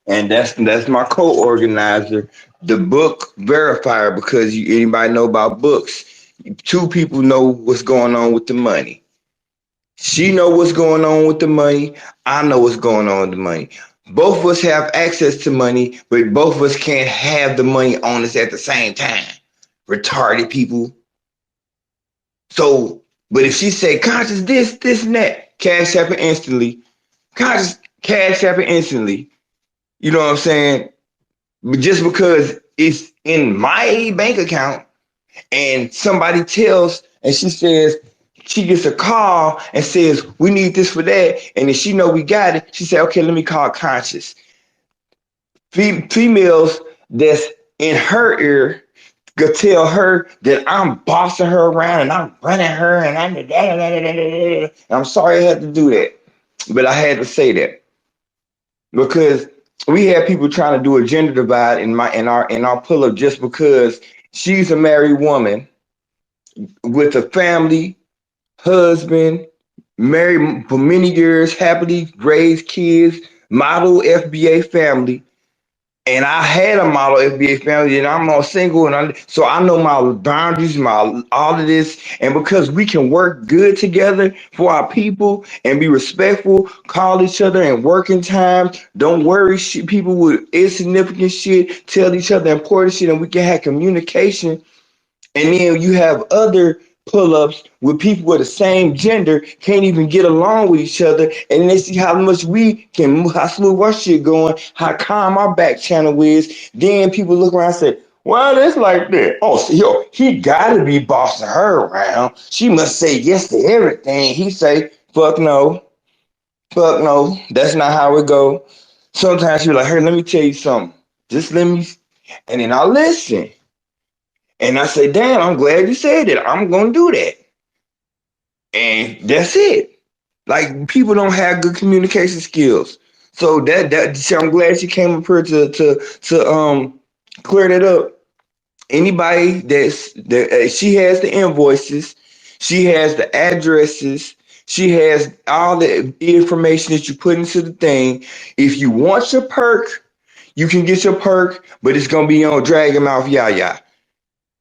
And that's my co-organizer, the book verifier, because anybody know about books. Two people know what's going on with the money. She know what's going on with the money. I know what's going on with the money. Both of us have access to money, but both of us can't have the money on us at the same time. Retarded people. So, but if she say conscious this and that, cash app it instantly. Conscious cash app it instantly. You know what I'm saying? But just because it's in my bank account and somebody tells and she says she gets a call and says we need this for that, and if she know we got it, she said okay, let me call conscious. Females that's in her ear could tell her that I'm bossing her around and I'm running her and I'm da, da, da, da, da, da, da. I'm sorry I had to do that, but I had to say that because we had people trying to do a gender divide in our pull up just because she's a married woman with a family, husband, married for many years, happily raised kids, model FBA family. And I had a model FBA family, and I'm all single, so I know my boundaries, my all of this, and because we can work good together for our people and be respectful, call each other and working times, don't worry people with insignificant shit, tell each other important shit, and we can have communication and then you have other pull-ups with people with the same gender can't even get along with each other, and then they see how much we can, how smooth our shit going, how calm our back channel is. Then people look around and say, well, it's like that. Oh, so, yo, he gotta be bossing her around. She must say yes to everything. He say, fuck no, that's not how it go. Sometimes you're like, hey, let me tell you something. Just let me, and then I'll listen. And I say, damn, I'm glad you said it. I'm gonna do that. And that's it. Like people don't have good communication skills. So so I'm glad she came up here to clear that up. Anybody that she has the invoices, she has the addresses, she has all the information that you put into the thing. If you want your perk, you can get your perk, but it's gonna be on Dragon Mouth Yaya.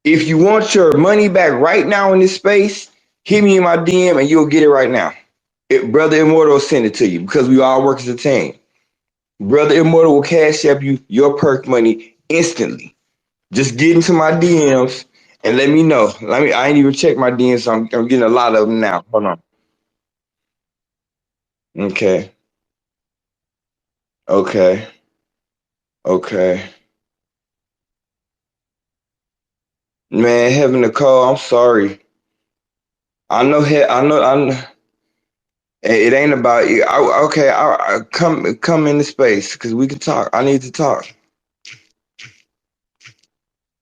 If you want your money back right now in this space, hit me in my DM and you'll get it right now. Brother Immortal will send it to you because we all work as a team. Brother Immortal will cash up you your perk money instantly. Just get into my DMs and let me know. I ain't even checked my DMs, so I'm getting a lot of them now. Hold on. Okay. Okay. Okay. Man, having a call, I'm sorry. I know. It ain't about you. Okay, I come into space because we can talk. I need to talk.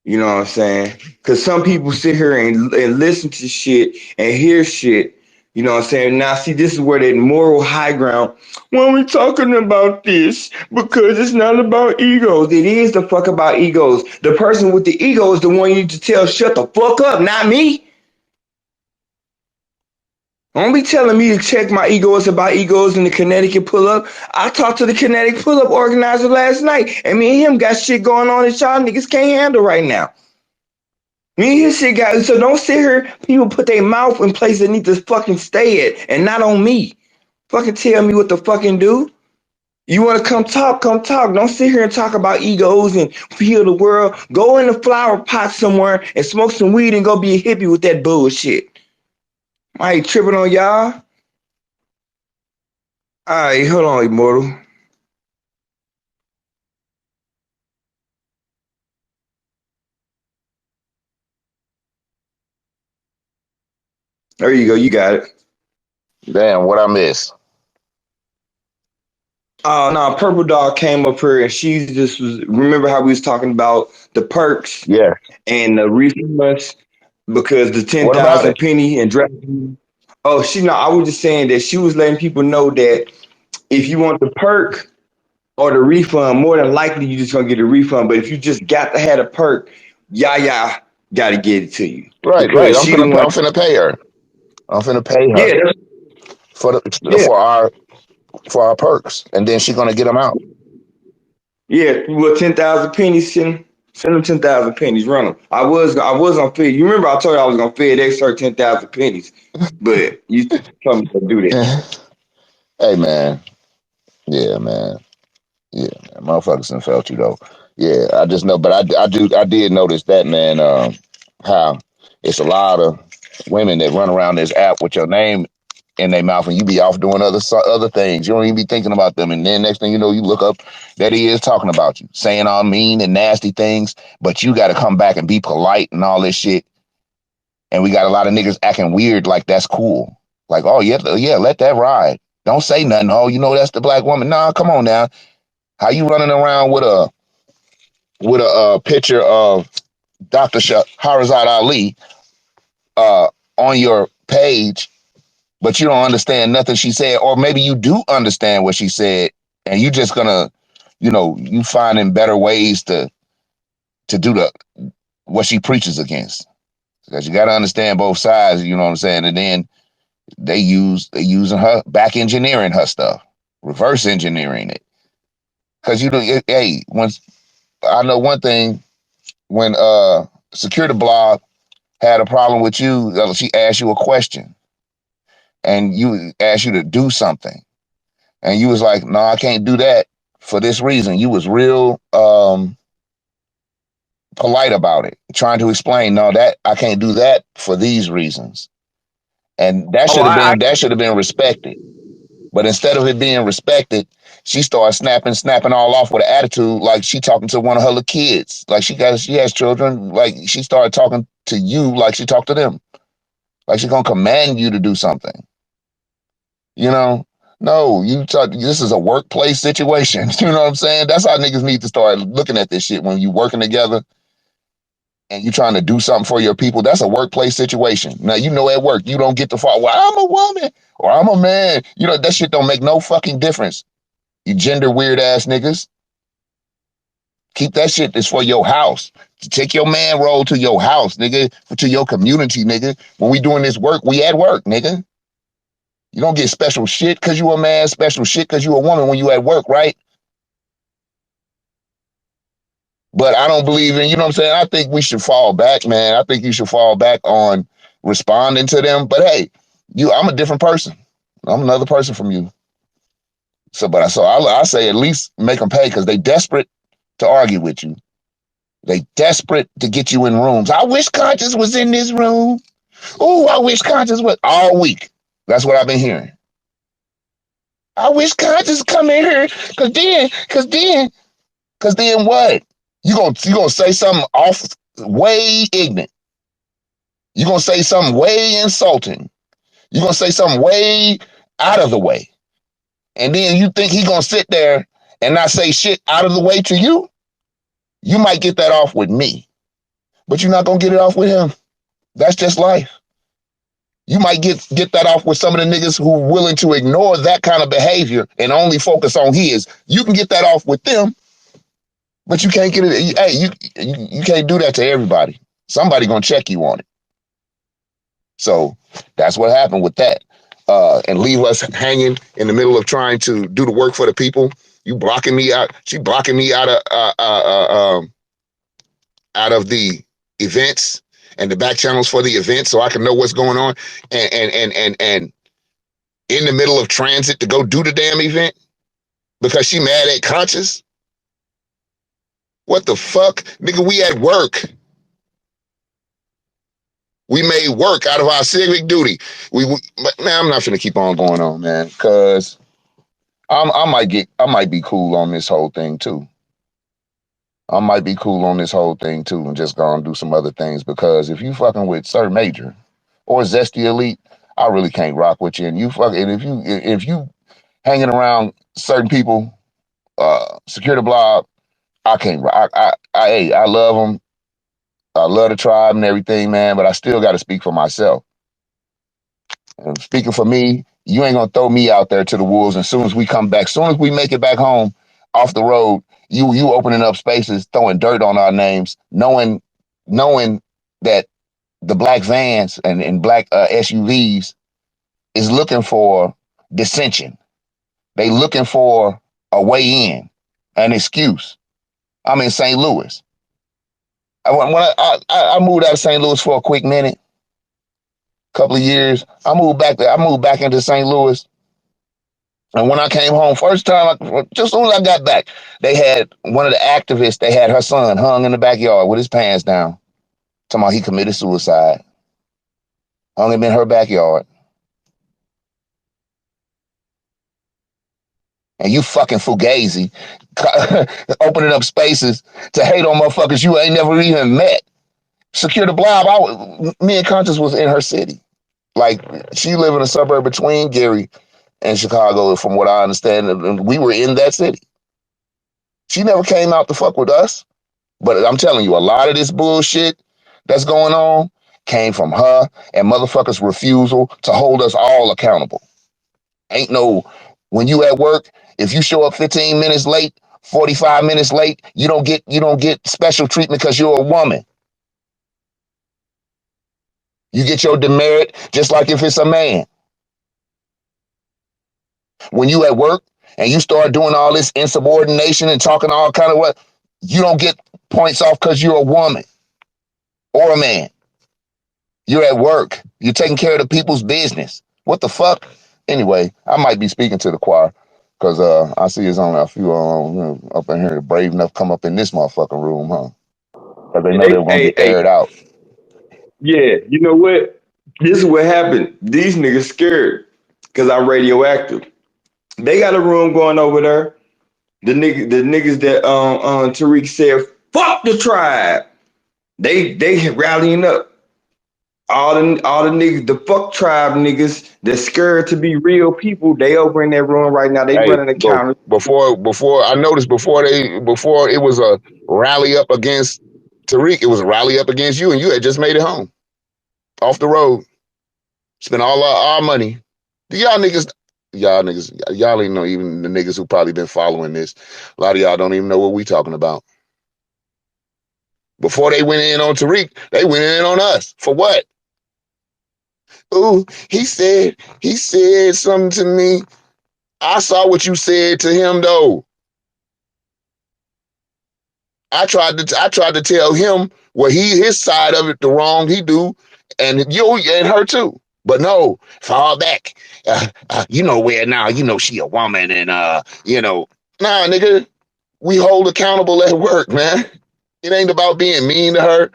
You know what I'm saying? Because some people sit here and listen to shit and hear shit. You know what I'm saying? Now, see, this is where that moral high ground. When we talking about this, because it's not about egos. It is the fuck about egos. The person with the ego is the one you need to tell, shut the fuck up, not me. Don't be telling me to check my ego. It's about egos in the Connecticut pull up. I talked to the Connecticut pull up organizer last night, and me and him got shit going on that y'all niggas can't handle right now. Me and his shit got so don't sit here. People put their mouth in places they need to fucking stay at, and not on me. Fucking tell me what to fucking do. You want to come talk? Come talk. Don't sit here and talk about egos and heal the world. Go in the flower pot somewhere and smoke some weed and go be a hippie with that bullshit. I ain't tripping on y'all. All right, hold on, Immortal. There you go. You got it. Damn, what I missed? Oh no, Purple Dog came up here and she just was. Remember how we was talking about the perks Yeah. and the refunds? because the ten What about thousand it? penny and dragon. Oh, she no. I was just saying that she was letting people know that if you want the perk or the refund, more than likely you just gonna get a refund. But if you just got to have a perk, Yaya got to get it to you Right, right. because she the one. I'm finna pay her. I'm finna pay her Yeah, for yeah, for our perks, and then she gonna get them out. yeah. Well, 10,000 pennies. Send them 10,000 pennies. Run them. I was on Fed. You remember I told you I was gonna FedEx her 10,000 pennies, but you told me to do that. Hey man, yeah man, yeah man. Motherfuckers done felt you though. Yeah, I just know, but I did notice that man. How it's a lot of women that run around this app with your name in their mouth, and you be off doing other things. You don't even be thinking about them, and then next thing you know, you look up that he is talking about you, saying all mean and nasty things, but you got to come back and be polite and all this shit. And we got a lot of niggas acting weird, like that's cool. Like, oh yeah, yeah, let that ride. Don't say nothing. Oh, you know that's the black woman. Nah, come on now. How you running around with a picture of Dr. Harazad Ali on your page, but you don't understand nothing she said, or maybe you do understand what she said, and you just gonna, you finding better ways to do the what she preaches against. Because you got to understand both sides. You know what I'm saying? And then they using her back engineering her stuff, reverse engineering it. Because hey, once I know one thing, when Security Blog had a problem with you, she asked you a question and you asked you to do something, and you was like, "No, I can't do that for this reason." You was real polite about it, trying to explain, "No, that I can't do that for these reasons," and Oh, that should have been respected. But instead of it being respected, she started snapping all off with an attitude, like she talking to one of her little kids. Like she has children. Like she started talking to you like she talked to them. Like she gonna command you to do something. You know? No, this is a workplace situation. You know what I'm saying? That's how niggas need to start looking at this shit when you working together and you trying to do something for your people. That's a workplace situation. Now you know at work you don't get the fault. Well, I'm a woman or I'm a man. You know that shit don't make no fucking difference. You gender weird ass niggas. Keep that shit. It's for your house. Take your man role to your house, nigga. To your community, nigga. When we doing this work, we at work, nigga. You don't get special shit because you a man, special shit because you a woman when you at work, right? But I don't believe in, you know what I'm saying? I think we should fall back, man. I think you should fall back on responding to them. But hey, I'm a different person. I'm another person from you. So I say at least make them pay because they desperate to argue with you. They desperate to get you in rooms. I wish Conscious was in this room. Oh, I wish Conscious was all week. That's what I've been hearing. I wish Conscious come in here cause then what? You gonna say something off way ignorant. You gonna say something way insulting. You gonna say something way out of the way. And then you think he gonna sit there and not say shit out of the way to you? You might get that off with me, but you're not gonna get it off with him. That's just life. You might get that off with some of the niggas who are willing to ignore that kind of behavior and only focus on his. You can get that off with them, but you can't get it. Hey, you can't do that to everybody. Somebody gonna check you on it. So that's what happened with that. And leave us hanging in the middle of trying to do the work for the people. You blocking me out. She blocking me out of the events and the back channels for the event so I can know what's going on. And in the middle of transit to go do the damn event because she mad at Conscious. What the fuck? Nigga, we at work. We made work out of our civic duty. But man, I'm not gonna keep on going on, man, because I might be cool on this whole thing too. I might be cool on this whole thing too and just go and do some other things because if you fucking with Sir Major or Zesty Elite, I really can't rock with you. And if you hanging around certain people, Security Blob, I can't. Hey, I love them. I love the tribe and everything, man, but I still got to speak for myself. And speaking for me, you ain't gonna throw me out there to the wolves. And as soon as we come back, as soon as we make it back home off the road, you opening up spaces, throwing dirt on our names, knowing that the black vans and black SUVs is looking for dissension. They looking for a way in, an excuse. I'm in St. Louis. I moved out of St. Louis for a quick minute, couple of years. I moved back there. I moved back into St. Louis. And when I came home, first time, just as soon as I got back, they had one of the activists, they had her son hung in the backyard with his pants down. Talking about he committed suicide. Hung him in her backyard. And you fucking fugazi opening up spaces to hate on motherfuckers you ain't never even met. Secure the Blob, me and Conscious was in her city. Like, she lived in a suburb between Gary and Chicago, from what I understand, and we were in that city. She never came out to fuck with us, but I'm telling you, a lot of this bullshit that's going on came from her and motherfuckers' refusal to hold us all accountable. Ain't no, when you at work, if you show up 15 minutes late, 45 minutes late, you don't get special treatment because you're a woman. You get your demerit just like if it's a man. When you at work and you start doing all this insubordination and talking all kind of what, you don't get points off because you're a woman or a man. You're at work. You're taking care of the people's business. What the fuck? Anyway, I might be speaking to the choir because I see it's on a few up in here brave enough come up in this motherfucking room, huh? Because they know they were gonna get aired out. Yeah, you know what? This is what happened. These niggas scared because I'm radioactive. They got a room going over there. The niggas that Tariq said fuck the tribe. They rallying up. All the niggas, the fuck tribe niggas that's scared to be real people, they over in that room right now. They Hey, running the go counter. before I noticed before it was a rally up against Tariq, it was a rally up against you, and you had just made it home off the road. Spent all our money. Do y'all ain't know, even the niggas who probably been following this. A lot of y'all don't even know what we talking about. Before they went in on Tariq, they went in on us. For what? Ooh, he said something to me. I saw what you said to him though. I tried to tell him what his side of it, the wrong he do, and you and her too. But no, fall back. You know where now? You know she a woman, and nah, nigga, we hold accountable at work, man. It ain't about being mean to her.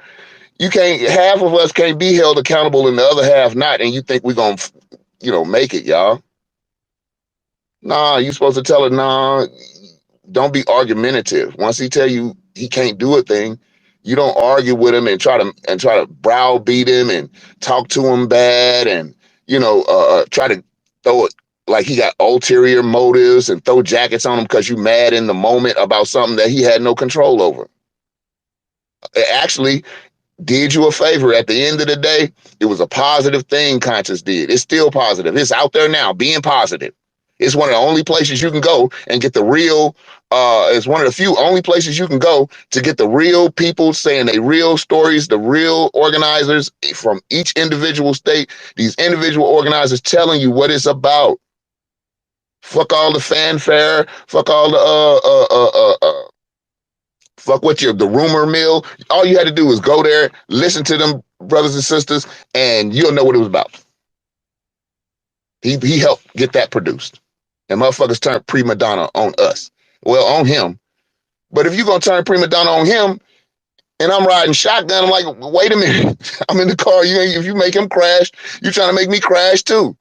You can't. Half of us can't be held accountable, and the other half not. And you think we gonna, make it, y'all? Nah, you supposed to tell her, nah, don't be argumentative. Once he tell you he can't do a thing, you don't argue with him and try to browbeat him and talk to him bad and try to throw it like he got ulterior motives and throw jackets on him because you mad in the moment about something that he had no control over. Actually, did you a favor. At the end of the day, it was a positive thing Conscious did. It's still positive. It's out there now, being positive. It's one of the only places you can go and get the real, it's one of the few only places you can go to get the real people saying their real stories, the real organizers from each individual state, these individual organizers telling you what it's about. Fuck all the fanfare, fuck all the fuck what the rumor mill. All you had to do was go there, listen to them brothers and sisters, and you'll know what it was about. He helped get that produced. And motherfuckers turned prima donna on us. Well, on him. But if you're gonna turn prima donna on him, and I'm riding shotgun, I'm like, wait a minute. I'm in the car. If you make him crash, you're trying to make me crash too.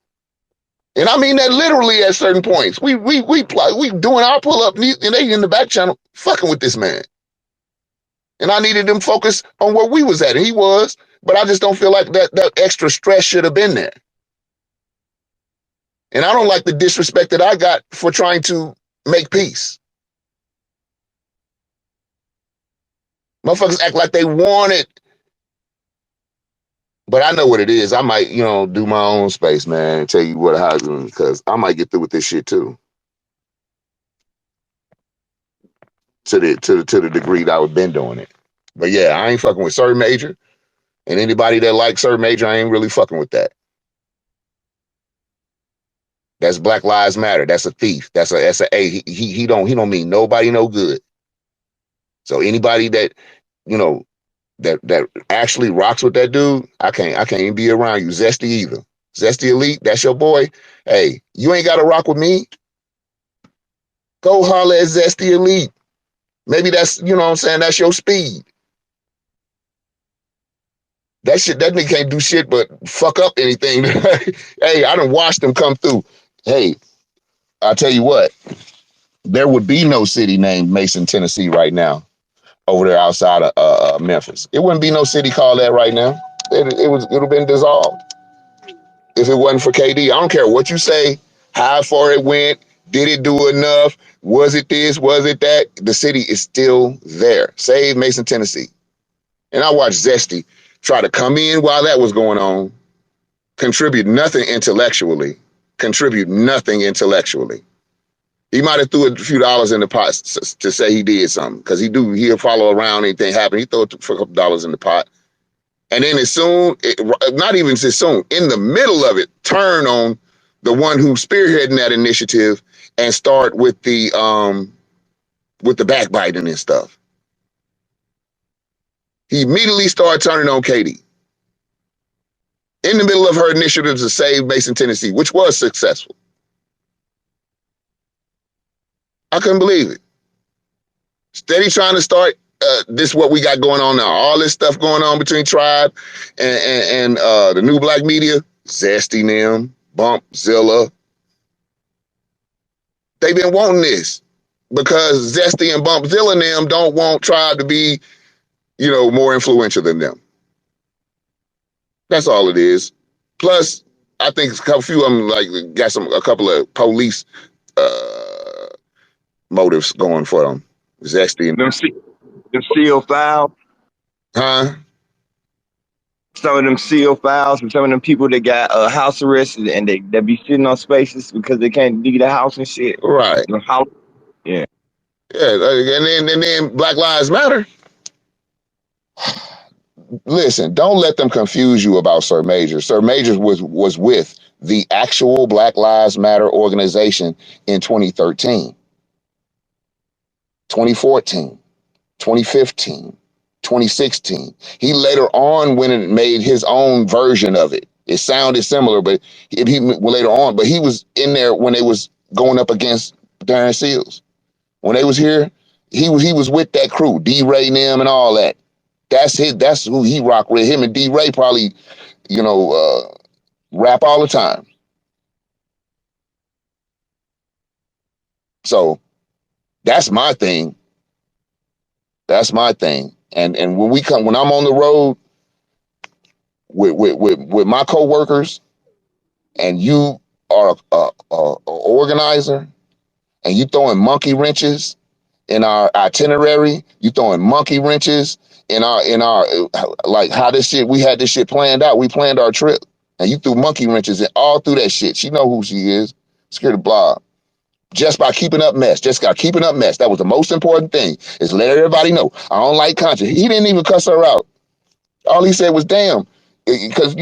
And I mean that literally at certain points. We doing our pull up, and they in the back channel fucking with this man. And I needed them focused on where we was at. And he was, but I just don't feel like that extra stress should have been there. And I don't like the disrespect that I got for trying to make peace. Motherfuckers act like they wanted But I know what it is. I might, do my own space, man, and tell you what happened because I might get through with this shit too. To the degree that I've been doing it. But yeah, I ain't fucking with Sir Major. And anybody that likes Sir Major, I ain't really fucking with that. That's Black Lives Matter. That's a thief. He don't mean nobody no good. So anybody that, you know, that actually rocks with that dude, I can't even be around you. Zesty either. Zesty Elite, that's your boy. Hey, you ain't gotta rock with me. Go holler at Zesty Elite. Maybe that's, what I'm saying, that's your speed. That nigga can't do shit but fuck up anything. Hey, I done watched him come through. Hey, I'll tell you what, there would be no city named Mason, Tennessee right now over there outside of Memphis. It wouldn't be no city called that right now. It would have been dissolved if it wasn't for KD. I don't care what you say, how far it went, did it do enough, was it this, was it that? The city is still there. Save Mason, Tennessee. And I watched Zesty try to come in while that was going on, contribute nothing intellectually. He might have threw a few dollars in the pot to say he did something because he'll follow around anything happen. He throw a couple dollars in the pot. And then not even as soon, in the middle of it, turn on the one who's spearheading that initiative and start with the backbiting and stuff. He immediately started turning on Katie in the middle of her initiative to save Mason, Tennessee, which was successful. I couldn't believe it. Steady trying to start this what we got going on now. All this stuff going on between Tribe and the new black media, Zesty them, Bump, Zilla. They've been wanting this because Zesty and Bump, Zilla and them don't want Tribe to be, more influential than them. That's all it is. Plus, I think a few of them got a couple of police motives going for them. Zesty and Them seal files. huh? Some of them seal files and some of them people that got house arrest and they be sitting on spaces because they can't leave the house and shit. Right. The house. Yeah. Yeah, and then Black Lives Matter. Listen, don't let them confuse you about Sir Major. Sir Major was with the actual Black Lives Matter organization in 2013, 2014, 2015, 2016. He later on went and made his own version of it. It sounded similar, but later on, but he was in there when they was going up against Darren Seals. When they was here, he was with that crew, D-Ray and them and all that. That's who he rocked with. Him and D-Ray probably, rap all the time. So that's my thing. And when I'm on the road with my coworkers, and you are a organizer, and you throwing monkey wrenches in our itinerary, you throwing monkey wrenches in our like how this shit, we had this shit planned out. We planned our trip, and you threw monkey wrenches and all through that shit. She know who she is. Scared of Blob. Just by keeping up mess. Just got keeping up mess. That was the most important thing, is let everybody know. I don't like conscience. He didn't even cuss her out. All he said was, damn, because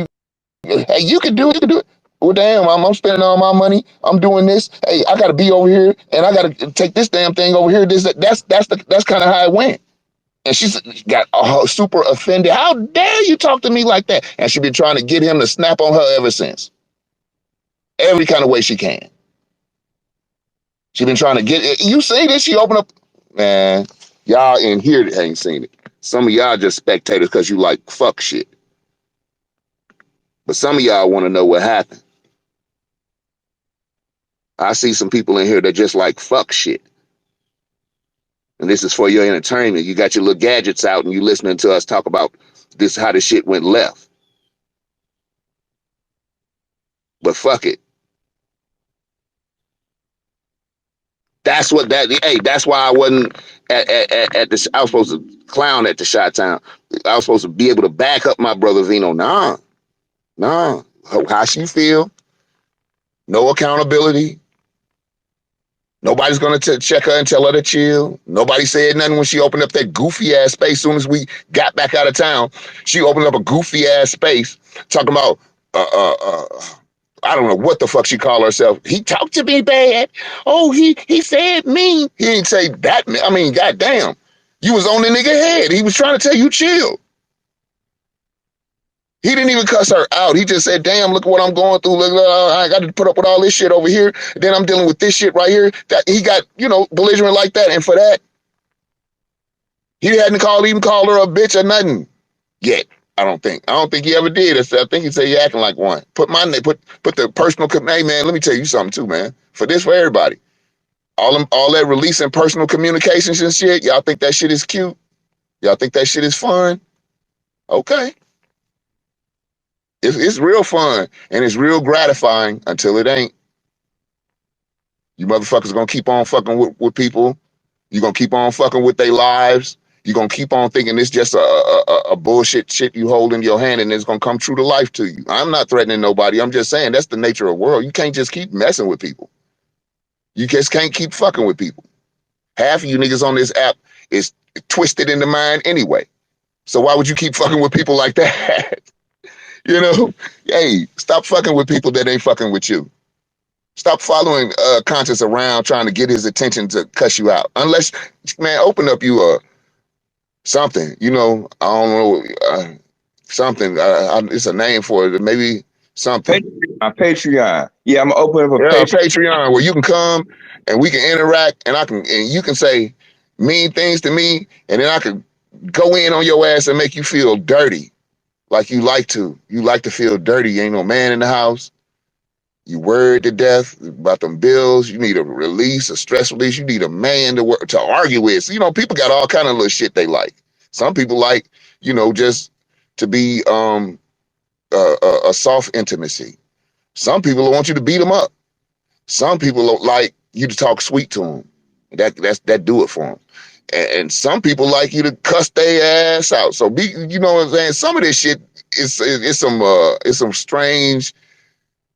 hey, you can do it. Well, damn, I'm spending all my money. I'm doing this. Hey, I got to be over here, and I got to take this damn thing over here. That's kind of how it went. And she got super offended. How dare you talk to me like that? And she been trying to get him to snap on her ever since. Every kind of way she can. She been trying to get, you see this? She opened up, man, y'all in here ain't seen it. Some of y'all just spectators because you like fuck shit. But some of y'all want to know what happened. I see some people in here that just like fuck shit. And this is for your entertainment. You got your little gadgets out and you listening to us talk about this, how this shit went left. But fuck it. That's why I wasn't at I was supposed to clown at the Shot Town. I was supposed to be able to back up my brother Vino. Nah. Nah, how she feel, no accountability. Nobody's gonna check her and tell her to chill. Nobody said nothing when she opened up that goofy ass space. Soon as we got back out of town, she opened up a goofy ass space talking about uh uh uh. I don't know what the fuck she called herself. He talked to me bad. Oh, he said mean. He didn't say that. I mean, goddamn, you was on the nigga head. He was trying to tell you chill. He didn't even cuss her out. He just said, damn, look at what I'm going through. Look, I got to put up with all this shit over here. Then I'm dealing with this shit right here. That he got, belligerent like that. And for that, he hadn't even called her a bitch or nothing yet. I don't think. I don't think he ever did. I think he said he acting like one. Put my name, put the personal. Hey man, let me tell you something too, man. For everybody, all that releasing personal communications and shit. Y'all think that shit is cute? Y'all think that shit is fun? Okay. It's real fun and it's real gratifying until it ain't. You motherfuckers gonna keep on fucking with people. You gonna keep on fucking with their lives. You gonna keep on thinking it's just a bullshit shit you hold in your hand and it's gonna come true to life to you. I'm not threatening nobody. I'm just saying that's the nature of the world. You can't just keep messing with people. You just can't keep fucking with people. Half of you niggas on this app is twisted in the mind anyway. So why would you keep fucking with people like that? Hey, stop fucking with people that ain't fucking with you. Stop following Conscious around trying to get his attention to cuss you out. Unless, man, open up you something. I don't know something. It's a name for it. Maybe something. Patreon. Yeah, I'm gonna open up a Yeah, Patreon. Patreon where you can come and we can interact, and you can say mean things to me, and then I could go in on your ass and make you feel dirty, like you like to. You like to feel dirty. You ain't no man in the house. You worried to death about them bills. You need a release, a stress release. You need a man to argue with. So, people got all kind of little shit they like. Some people like, just to be a soft intimacy. Some people want you to beat them up. Some people like you to talk sweet to them. That do it for them. And some people like you to cuss their ass out. So you know what I'm saying? Some of this shit is some strange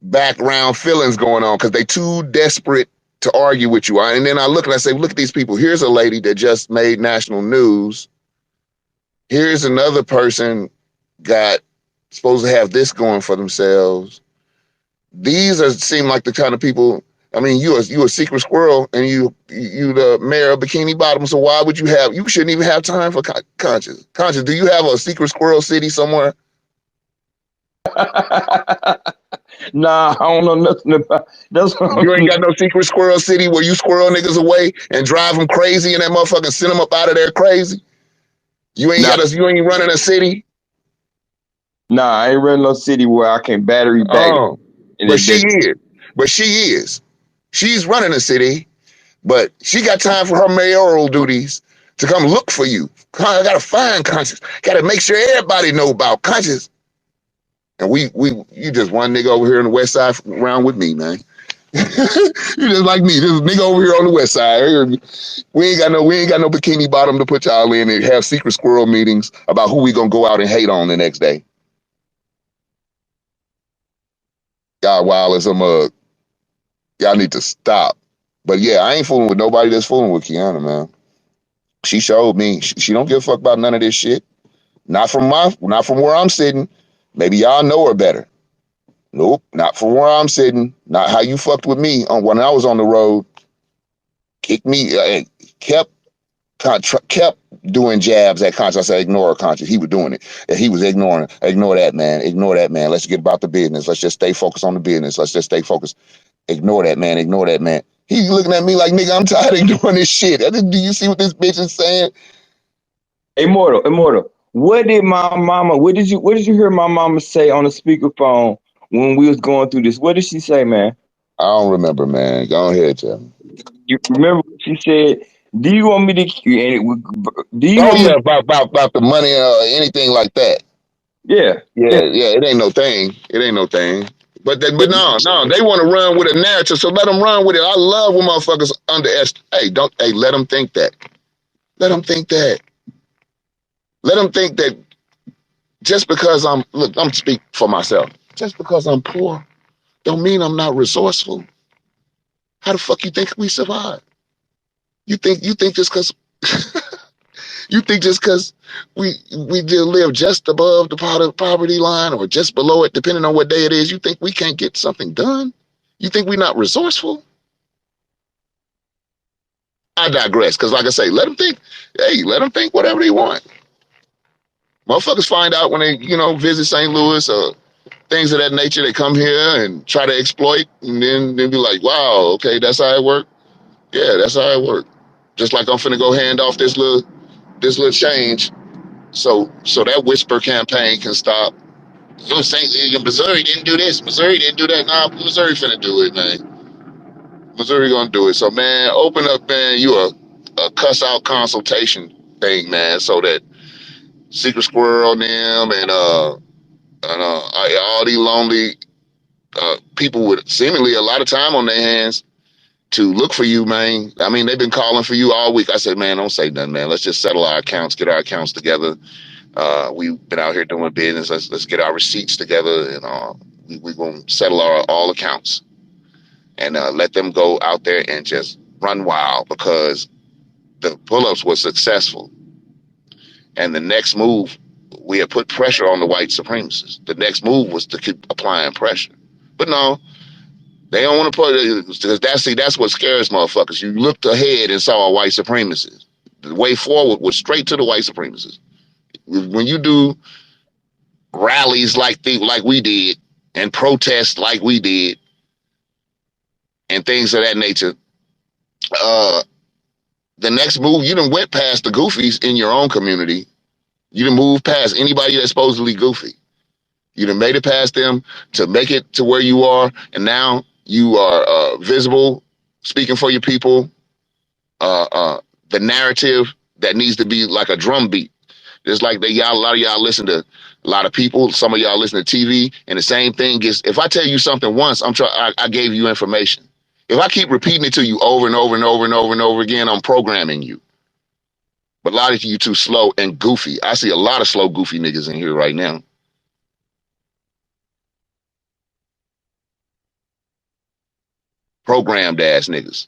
background feelings going on because they too desperate to argue with you. And then I look and I say, look at these people. Here's a lady that just made national news. Here's another person got supposed to have this going for themselves. These seem like the kind of people. I mean, you a secret squirrel and you the mayor of Bikini Bottom. So why would you shouldn't even have time for Conscious. Conscious, do you have a secret squirrel city somewhere? Nah, I don't know nothing about. That's what You ain't got no secret squirrel city where you squirrel niggas away and drive them crazy and that motherfucker send them up out of there crazy. nah, You ain't running a city. I ain't running no city where I can battery back. Oh, And but it, she that, is. But she is. She's running a city, but she got time for her mayoral duties to come look for you. I gotta find Conscious. Gotta make sure everybody know about Conscious. And you just one nigga over here on the west side around with me, man. You just like me. This nigga over here on the west side. We ain't got no Bikini Bottom to put y'all in and have secret squirrel meetings about who we gonna go out and hate on the next day. Y'all wild as a mug. Y'all need to stop. But yeah, I ain't fooling with nobody that's fooling with Kiana, man. She showed me she don't give a fuck about none of this shit. Not from where I'm sitting. Maybe y'all know her better. Nope, not from where I'm sitting. Not how you fucked with me on when I was on the road. Kicked me, kept kept doing jabs at Conscious. I said, ignore Conscious. He was doing it. And he was ignoring. Ignore that, man. Ignore that, man. Let's get about the business. Let's just stay focused on the business. Let's just stay focused. Ignore that, man. Ignore that, man. He's looking at me like, nigga, I'm tired of ignoring this shit. Do you see what this bitch is saying? Immortal. What did you hear my mama say on the speakerphone when we was going through this? What did she say, man? I don't remember, man. Go ahead, tell me. You remember what she said? Do you want me to? Do you Oh want me? yeah, about the money or anything like that. Yeah, yeah. Yeah. It ain't no thing. It ain't no thing. But no, they want to run with a narrative, so let them run with it. I love when motherfuckers underestimate. Let them think that. Let them think that. Let them think that just because I'm speak for myself. Just because I'm poor don't mean I'm not resourceful. How the fuck you think we survive? You think just because you think just because we just live just above the poverty line or just below it, depending on what day it is, you think we can't get something done? You think we're not resourceful? I digress, because like I say, let them think. Hey, let them think whatever they want. Motherfuckers find out when they, visit St. Louis or things of that nature. They come here and try to exploit, and then be like, "Wow, okay, that's how it worked." Yeah, that's how it worked. Just like I'm finna go hand off this little change, so that whisper campaign can stop. Missouri didn't do this. Missouri didn't do that. Nah, Missouri finna do it, man. Missouri gonna do it. So, man, open up, man. You a cuss out consultation thing, man, so that Secret Squirrel and them and all these lonely people with seemingly a lot of time on their hands to look for you, man. I mean, they've been calling for you all week. I said, man, don't say nothing, man. Let's just settle our accounts, get our accounts together. We've been out here doing business. Let's get our receipts together, and we're gonna settle our all accounts and let them go out there and just run wild because the pull-ups was successful. And the next move, we had put pressure on the white supremacists. The next move was to keep applying pressure. But no, they don't want to put it, because that's what scares motherfuckers. You looked ahead and saw a white supremacist. The way forward was straight to the white supremacists. When you do rallies like we did and protests like we did and things of that nature, uh, the next move, you done went past the goofies in your own community. You done moved past anybody that's supposedly goofy. You done made it past them to make it to where you are, and now you are visible, speaking for your people. Uh, uh, the narrative that needs to be like a drum beat. Just like a lot of y'all listen to a lot of people. Some of y'all listen to TV, and the same thing gets. If I tell you something once, I gave you information. If I keep repeating it to you over and over and over and over and over again, I'm programming you. But a lot of you too slow and goofy. I see a lot of slow, goofy niggas in here right now. Programmed ass niggas.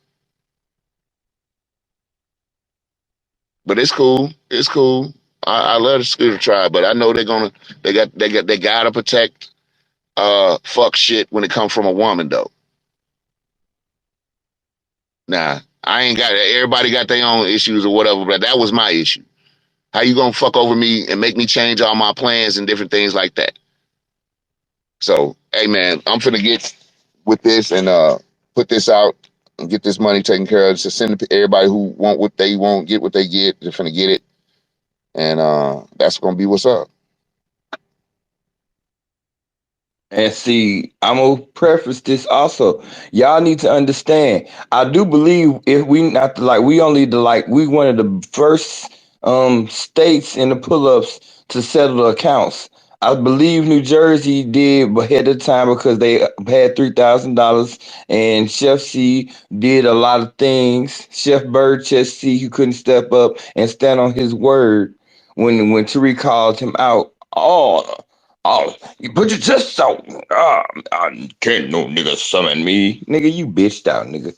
But it's cool. It's cool. I love the Scooter tribe, but I know they gotta protect fuck shit when it comes from a woman though. Nah, I ain't got everybody got their own issues or whatever, but that was my issue. How you gonna fuck over me and make me change all my plans and different things like that? So, hey man, I'm finna get with this and put this out and get this money taken care of. Just send it to everybody who want what they want, get what they get. They're finna get it, and that's gonna be what's up. And see, I'm gonna preface this also. Y'all need to understand. I do believe if we not to, like we only the like we one of the first states in the pull-ups to settle the accounts. I believe New Jersey did ahead of time because they had $3,000, and Chef C did a lot of things. Chef Bird, Chef C, who couldn't step up and stand on his word when Tariq called him out. Oh, you put your chest out. Can't no nigga summon me. Nigga, you bitched out, nigga.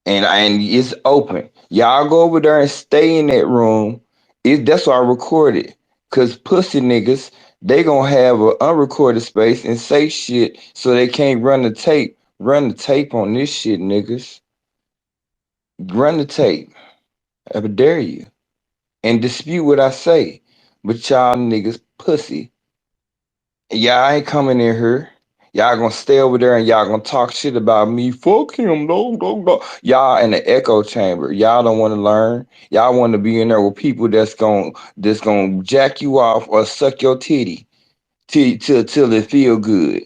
And it's open. Y'all go over there and stay in that room. That's why I recorded. Cause pussy niggas, they gonna have an unrecorded space and say shit so they can't run the tape. Run the tape on this shit, niggas. Run the tape. I dare you. And dispute what I say. But y'all niggas pussy. Y'all ain't coming in here. Y'all gonna stay over there and y'all gonna talk shit about me. Fuck him, no, no, no. Y'all in the echo chamber. Y'all don't want to learn. Y'all want to be in there with people that's gonna jack you off or suck your titty till it feel good.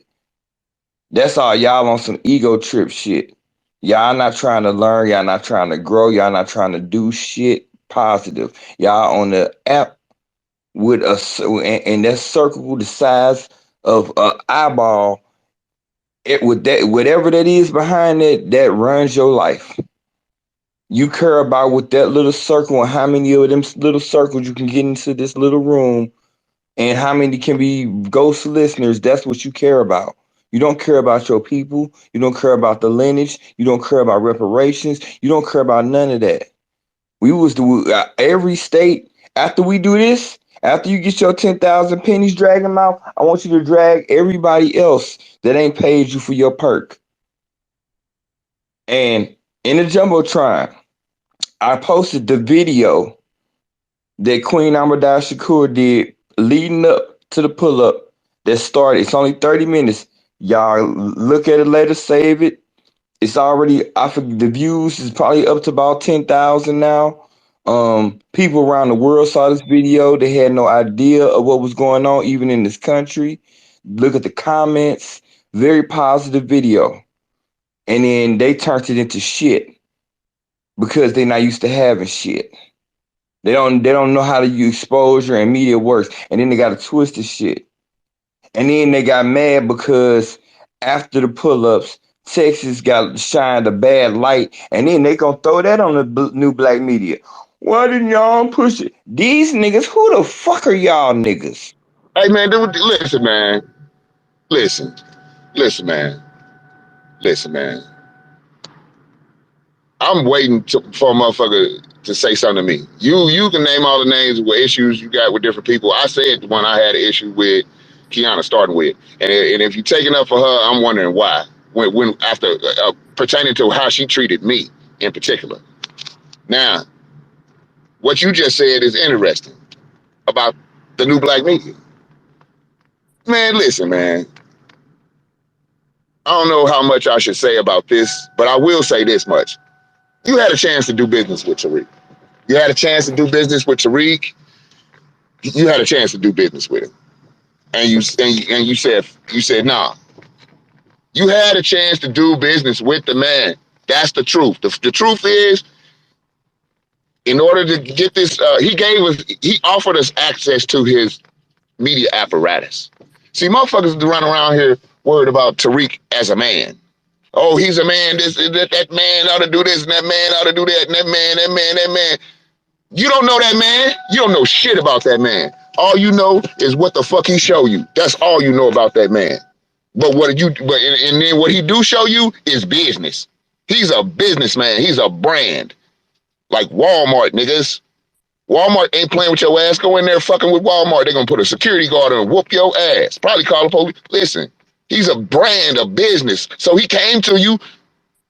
That's all y'all on some ego trip shit. Y'all not trying to learn. Y'all not trying to grow. Y'all not trying to do shit positive. Y'all on the app with and that circle the size of an eyeball. It with that whatever that is behind it that runs your life. You care about with that little circle and how many of them little circles you can get into this little room And how many can be ghost listeners? That's what you care about. You don't care about your people. You don't care about the lineage. You don't care about reparations. You don't care about none of that. We was every state after we do this. After you get your 10,000 pennies dragging mouth, I want you to drag everybody else that ain't paid you for your perk. And in the jumbotron, I posted the video that Queen Amadai Shakur did leading up to the pull up that started. It's only 30 minutes. Y'all look at it later, save it. It's already, I forget, the views is probably up to about 10,000 now. People around the world saw this video. They had no idea of what was going on, even in this country. Look at the comments. Very positive video. And then they turned it into shit because they're not used to having shit. They don't know how to use exposure and media works. And then they got to twist the shit. And then they got mad because after the pull-ups, Texas got shined a bad light, and then they gonna throw that on the new black media. Why didn't y'all push it? These niggas, who the fuck are y'all niggas? Hey man, dude, listen, man. Listen. Listen, man. Listen, man. I'm waiting for a motherfucker to say something to me. You can name all the names of what issues you got with different people. I said the one I had an issue with Kiana starting with, and if you taking up for her, I'm wondering why. When after pertaining to how she treated me in particular. Now, what you just said is interesting about the new black media. Man, listen, man. I don't know how much I should say about this, but I will say this much. You had a chance to do business with Tariq. You had a chance to do business with Tariq. You had a chance to do business with him, and you said nah. You had a chance to do business with the man. That's the truth. The truth is, in order to get this, he offered us access to his media apparatus. See, motherfuckers run around here worried about Tariq as a man. Oh, he's a man. That man ought to do this, and that man ought to do that, and that man. You don't know that man. You don't know shit about that man. All you know is what the fuck he show you. That's all you know about that man. And then what he do show you is business. He's a businessman. He's a brand. Like Walmart, niggas. Walmart ain't playing with your ass. Go in there fucking with Walmart. They're gonna put a security guard and whoop your ass. Probably call the police. Listen, he's a brand, a business. So he came to you.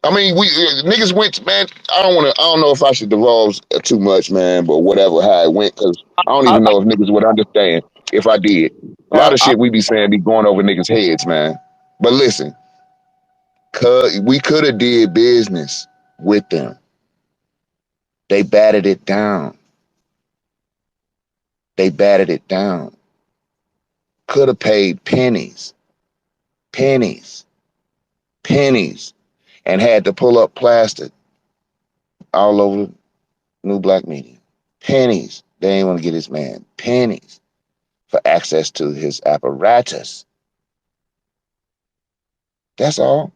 I mean, we niggas went, man. I don't know if I should divulge too much, man, but whatever how it went, because I don't I, even know if niggas would understand if I did. A lot of I, shit we be saying be going over niggas' heads, man. But listen, we could have did business with them. They batted it down. They batted it down. Could have paid pennies, pennies, pennies, and had to pull up plastic all over new black media. Pennies. They ain't want to get this man pennies for access to his apparatus. That's all.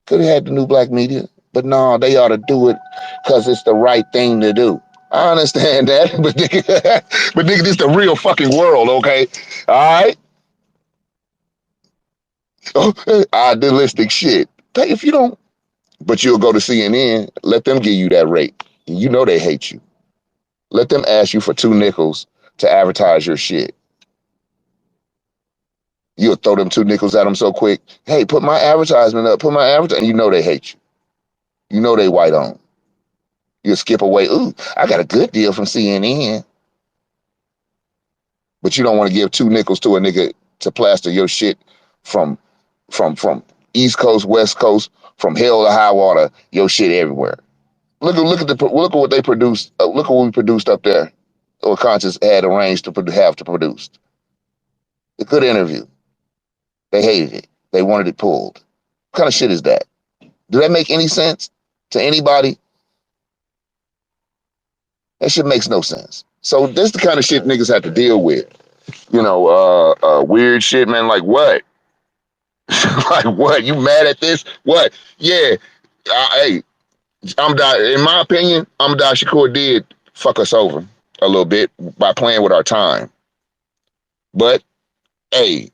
Could have had the new black media, but no, they ought to do it because it's the right thing to do. I understand that, but nigga, this the real fucking world, okay? All right? Oh, idealistic shit. If you don't, but you'll go to CNN, let them give you that rate. You know they hate you. Let them ask you for 2 nickels to advertise your shit. You'll throw them 2 nickels at them so quick. Hey, put my advertisement up. Put my advertisement. You know they hate you. You know they white on. You'll skip away. Ooh, I got a good deal from CNN. But you don't want to give 2 nickels to a nigga to plaster your shit from from East Coast, West Coast, from hell to high water. Your shit everywhere. Look at what they produced. Look at what we produced up there. Or Conscious had arranged to have to produce. A good interview. They hated it. They wanted it pulled. What kind of shit is that? Do that make any sense to anybody? That shit makes no sense. So this the kind of shit niggas have to deal with. You know, weird shit, man. Like what? Like what? You mad at this? What? Yeah. Hey, in my opinion, Shakur did fuck us over a little bit by playing with our time. But hey,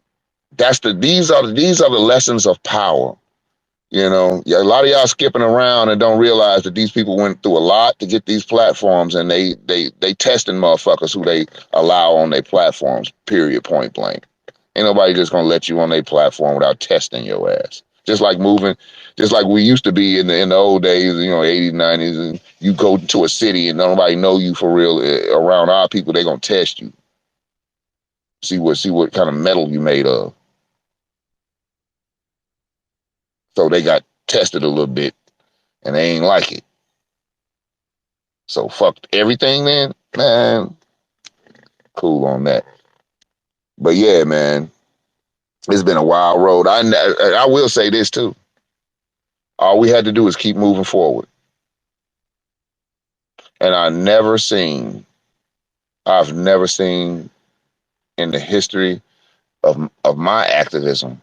these are the lessons of power. Yeah, a lot of y'all skipping around and don't realize that these people went through a lot to get these platforms, and they testing motherfuckers who they allow on their platforms. Period. Point blank. Ain't nobody just gonna let you on their platform without testing your ass. Just like we used to be in the old days, 80s, 90s, and you go to a city and nobody know you for real. Around our people, they gonna test you, see what kind of metal you made of. So they got tested a little bit, and they ain't like it. So fuck everything, then, man. Cool on that. But yeah, man, it's been a wild road. I will say this too. All we had to do is keep moving forward. And I've never seen in the history of my activism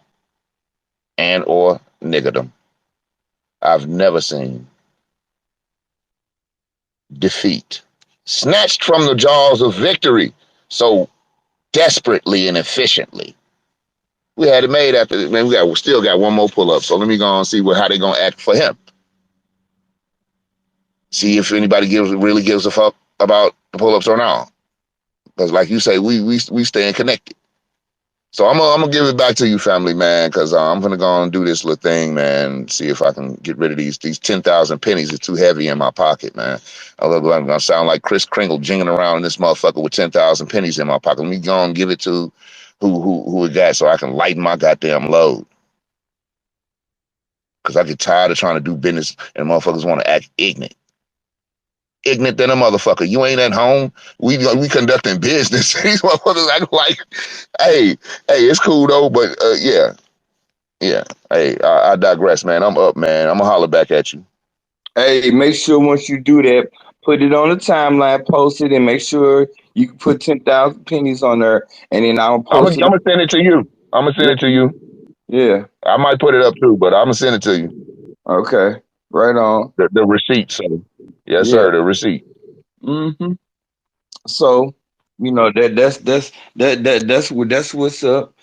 and or niggerdom, I've never seen defeat snatched from the jaws of victory so desperately and efficiently. We had it made after, man. We still got one more pull up. So let me go and see how they gonna act for him. See if anybody really gives a fuck about the pull ups or not. Because like you say, we staying connected. So I'm gonna give it back to you, family, man. Because I'm gonna go and do this little thing, man. See if I can get rid of these 10,000 pennies. It's too heavy in my pocket, man. I'm gonna sound like Kris Kringle jingling around in this motherfucker with 10,000 pennies in my pocket. Let me go and give it to who it got so I can lighten my goddamn load. Because I get tired of trying to do business and motherfuckers want to act ignorant. Ignorant than a motherfucker. You ain't at home. We conducting business. These motherfuckers act like, hey, it's cool though, but yeah. Hey, I digress, man. I'm up, man. I'm gonna holler back at you. Hey, make sure once you do that, put it on the timeline, post it, and make sure you can put 10,000 pennies on there, and then I'll I'm post gonna, it. I'm gonna send it to you. I'm gonna send Yeah, it to you. yeah. I might put it up too, but I'm gonna send it to you. Okay, right on. The receipt, so yes, Yeah. sir. The receipt. Mm-hmm. So, that's what's up.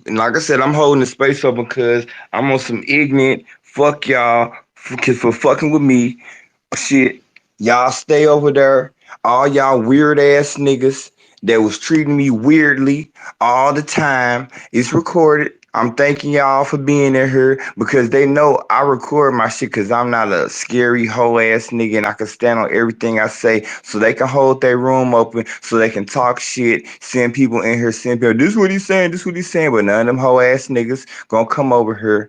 And like I said, I'm holding the space up because I'm on some ignorant fuck y'all for fucking with me shit. Y'all stay over there. All y'all weird ass niggas that was treating me weirdly all the time. It's recorded. I'm thanking y'all for being in here because they know I record my shit because I'm not a scary hoe ass nigga and I can stand on everything I say so they can hold their room open so they can talk shit, send people in here, send people, this is what he's saying, this is what he's saying, but none of them hoe ass niggas gonna come over here.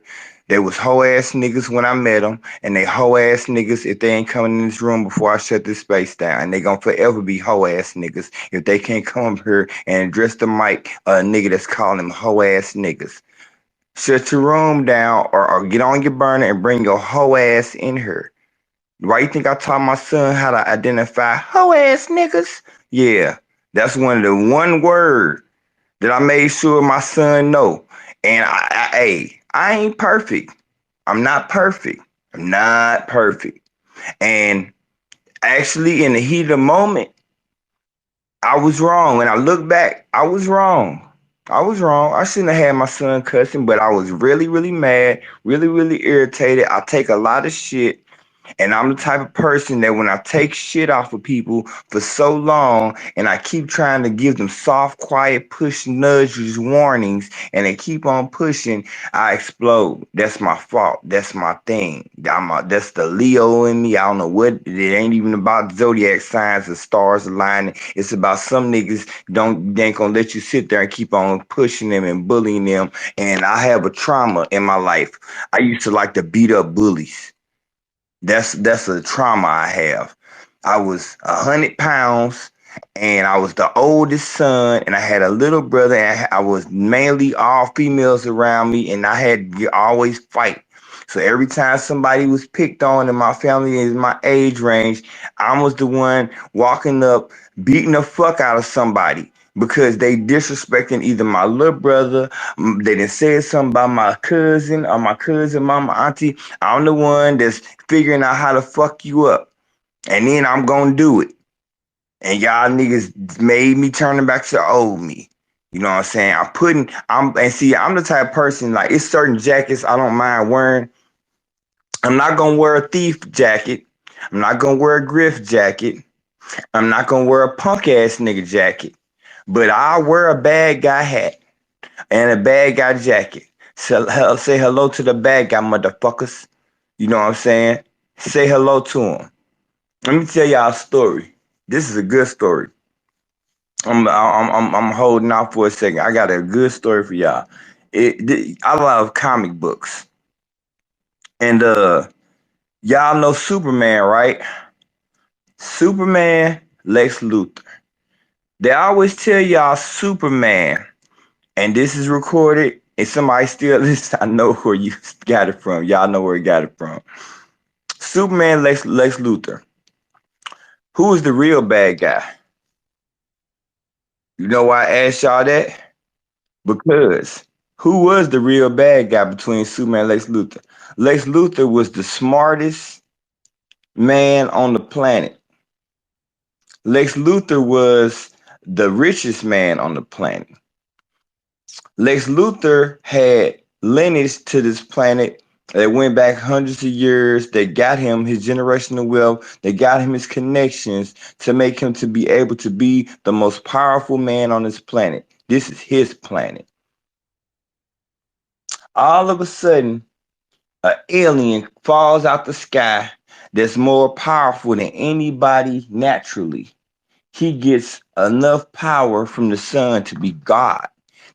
They was hoe ass niggas when I met them, and they hoe ass niggas if they ain't coming in this room before I shut this space down. And they gonna forever be hoe ass niggas if they can't come up here and address the mic a nigga that's calling them hoe ass niggas. Shut your room down or get on your burner and bring your hoe ass in here. Why you think I taught my son how to identify hoe ass niggas? Yeah, that's one of the one word that I made sure my son know. And I ain't perfect. I'm not perfect. I'm not perfect. And actually, in the heat of the moment, I was wrong. When I look back, I was wrong. I was wrong. I shouldn't have had my son cussing, but I was really, really mad, really, really irritated. I take a lot of shit. And I'm the type of person that when I take shit off of people for so long and I keep trying to give them soft, quiet, push, nudges, warnings, and they keep on pushing, I explode. That's my fault. That's my thing. That's the Leo in me. I don't know what. It ain't even about zodiac signs or stars aligning. It's about some niggas they ain't gonna let you sit there and keep on pushing them and bullying them. And I have a trauma in my life. I used to like to beat up bullies. That's a trauma I have. I was 100 pounds, and I was the oldest son, and I had a little brother, and I was mainly all females around me, and I had to always fight. So every time somebody was picked on in my family in my age range, I was the one walking up, beating the fuck out of somebody because they disrespecting either my little brother, they done said something about my cousin or my cousin, mama, auntie. I'm the one that's figuring out how to fuck you up. And then I'm gonna do it. And y'all niggas made me turn back to the old me. You know what I'm saying? I'm the type of person, like, it's certain jackets I don't mind wearing. I'm not gonna wear a thief jacket. I'm not gonna wear a griff jacket. I'm not gonna wear a punk ass nigga jacket. But I'll wear a bad guy hat and a bad guy jacket. So, say hello to the bad guy motherfuckers. You know what I'm saying? Say hello to him. Let me tell y'all a story. This is a good story. I'm holding out for a second. I got a good story for y'all. I love comic books, and y'all know Superman, right? Superman, Lex Luthor. They always tell y'all Superman, and this is recorded. And somebody still listen. I know where you got it from. Y'all know where he got it from. Superman, Lex Luthor. Who is the real bad guy? You know why I asked y'all that? Because who was the real bad guy between Superman and Lex Luthor? Lex Luthor was the smartest man on the planet. Lex Luthor was the richest man on the planet. Lex Luthor had lineage to this planet that went back hundreds of years. They got him his generational wealth. They got him his connections to make him to be able to be the most powerful man on this planet. This is his planet. All of a sudden, an alien falls out the sky that's more powerful than anybody naturally. He gets enough power from the sun to be God.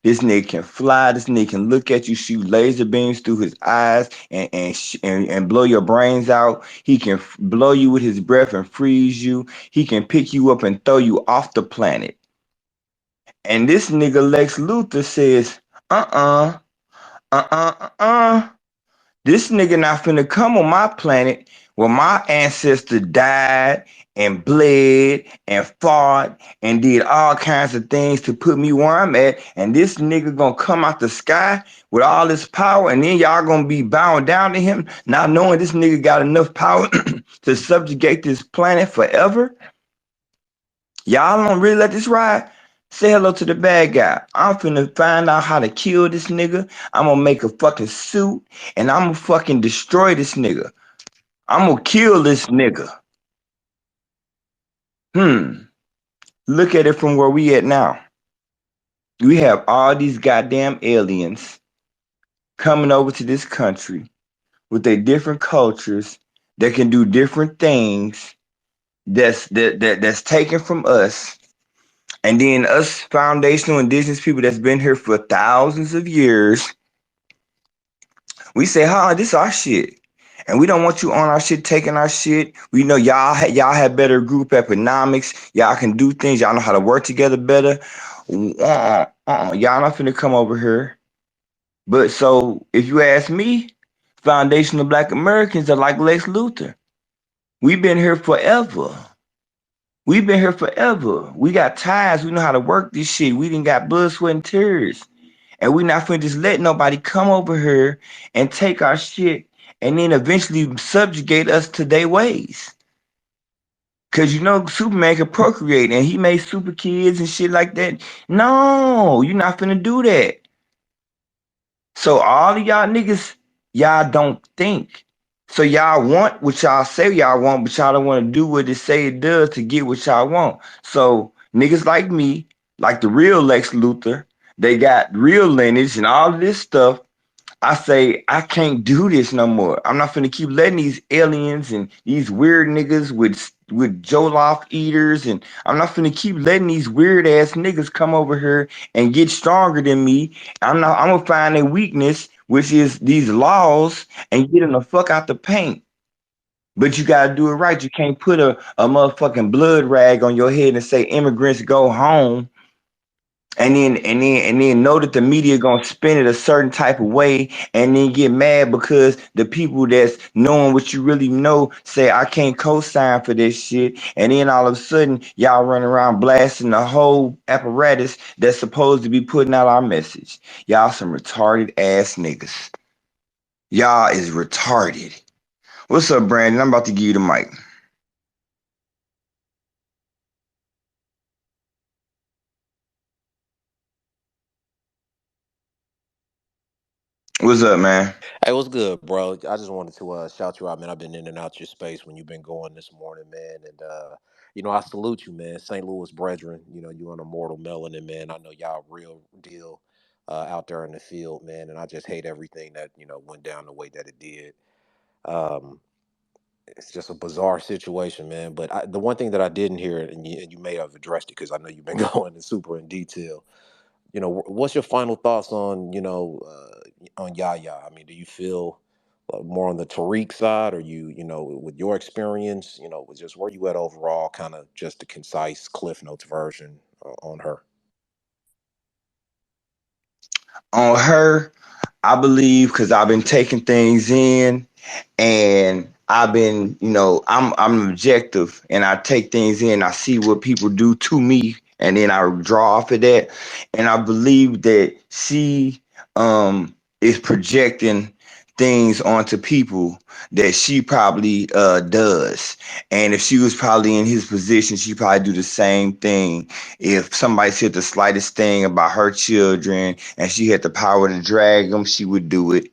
This nigga can fly. This nigga can look at you, shoot laser beams through his eyes, and blow your brains out. He can blow you with his breath and freeze you. He can pick you up and throw you off the planet. And this nigga Lex Luthor says, uh-uh, uh-uh. This nigga not finna come on my planet where my ancestor died and bled and fought and did all kinds of things to put me where I'm at. And this nigga gonna come out the sky with all this power, and then y'all gonna be bowing down to him, not knowing this nigga got enough power to subjugate this planet forever. Y'all don't really let this ride. Say hello to the bad guy. I'm finna find out how to kill this nigga. I'm gonna make a fucking suit and I'm gonna fucking destroy this nigga. I'm gonna kill this nigga. Look at it from where we at now. We have all these goddamn aliens coming over to this country with their different cultures that can do different things that's taken from us. And then us foundational indigenous people that's been here for thousands of years, we say, this our shit. And we don't want you on our shit, taking our shit. We know y'all have better group economics. Y'all can do things. Y'all know how to work together better. Y'all not finna come over here. But so if you ask me, foundational Black Americans are like Lex Luthor. We've been here forever. We've been here forever. We got ties. We know how to work this shit. We done got blood, sweat, and tears. And we not finna just let nobody come over here and take our shit and then eventually subjugate us to their ways. Cause you know Superman can procreate and he made super kids and shit like that. No, you're not finna do that. So all of y'all niggas, y'all don't think. So y'all want what y'all say y'all want, but y'all don't want to do what it say it does to get what y'all want. So niggas like me, like the real Lex Luthor, they got real lineage and all of this stuff. I say I can't do this no more. I'm not finna keep letting these aliens and these weird niggas with Jollof eaters, and I'm not finna keep letting these weird ass niggas come over here and get stronger than me. I'm gonna find a weakness, which is these laws, and get them the fuck out the paint. But you gotta do it right. You can't put a motherfucking blood rag on your head and say immigrants go home, and then know that the media gonna spin it a certain type of way, and then get mad because the people that's knowing what you really know say I can't co-sign for this shit, and then all of a sudden y'all run around blasting the whole apparatus that's supposed to be putting out our message. Y'all some retarded ass niggas. Y'all is retarded. What's up, Brandon? I'm about to give you the mic. What's up, man? Hey, what's good, bro? I just wanted to shout you out, man. I've been in and out your space when you've been going this morning, man. And I salute you, man. St. Louis brethren, you an immortal melanin, man. I know y'all real deal out there in the field, man. And I just hate everything that went down the way that it did. Um, it's just a bizarre situation, man. But the one thing that I didn't hear, and you may have addressed it because I know you've been going super in detail. What's your final thoughts on on Yaya? I mean, do you feel more on the Tariq side, or with your experience, with just where you at overall, kind of just a concise Cliff Notes version on her? On her, I believe because I've been taking things in and I've been, I'm objective and I take things in. I see what people do to me, and then I draw off of that. And I believe that she is projecting things onto people that she probably does. And if she was probably in his position, she probably do the same thing. If somebody said the slightest thing about her children and she had the power to drag them, she would do it.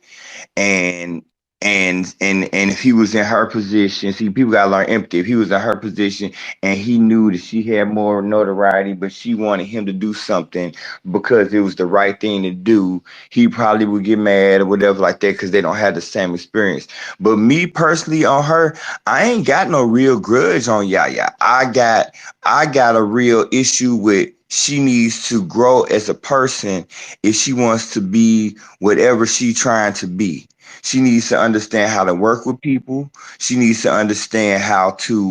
and and if he was in her position, see, people gotta learn empathy. If he was in her position and he knew that she had more notoriety, but she wanted him to do something because it was the right thing to do, he probably would get mad or whatever like that because they don't have the same experience. But me personally, on her, I ain't got no real grudge on Yaya. I got a real issue with she needs to grow as a person if she wants to be whatever she trying to be. She needs to understand how to work with people. She needs to understand how to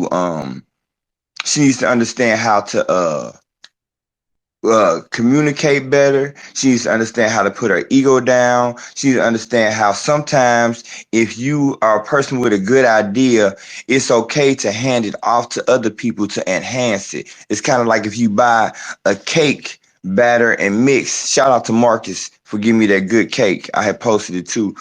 communicate better. She needs to understand how to put her ego down. She needs to understand how sometimes if you are a person with a good idea, it's okay to hand it off to other people to enhance it. It's kind of like if you buy a cake batter and mix. Shout out to Marcus for giving me that good cake. I had posted it too.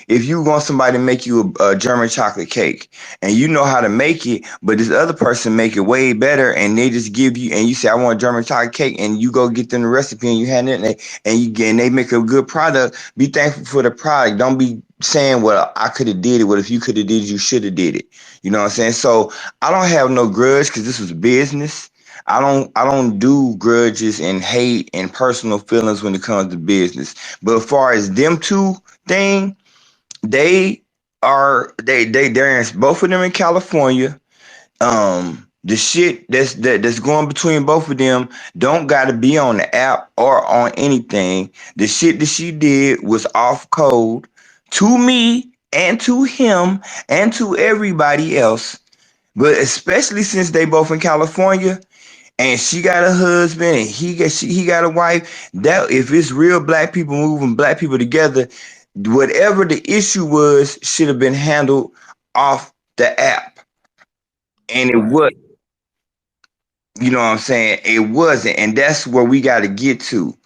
If you want somebody to make you a German chocolate cake, and you know how to make it, but this other person make it way better, and they just give you, and you say, I want a German chocolate cake, and you go get them the recipe, and you hand it, and they make a good product. Be thankful for the product. Don't be saying, well, I could have did it. Well, if you could have did it, you should have did it. You know what I'm saying? So I don't have no grudge because this was business. I don't do grudges and hate and personal feelings when it comes to business. But as far as them two thing, they they're in, both of them in California. The shit that's going between both of them don't got to be on the app or on anything. The shit that she did was off code to me and to him and to everybody else. But especially since they both in California, and she got a husband and he got a wife, that if it's real black people moving black people together, whatever the issue was should have been handled off the app. And it Right. was, you know what I'm saying, it wasn't. And that's where we got to get to.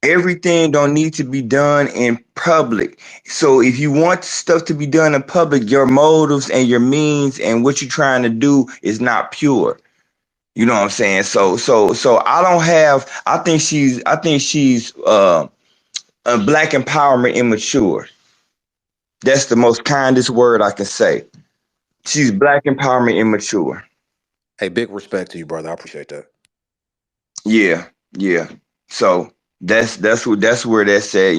Everything don't need to be done in public. So if you want stuff to be done in public, your motives and your means and what you're trying to do is not pure. You know what I'm saying? So I don't have. I think she's a black empowerment immature. That's the most kindest word I can say. She's black empowerment immature. Hey, big respect to you, brother. I appreciate that. Yeah, yeah. So that's where that's at.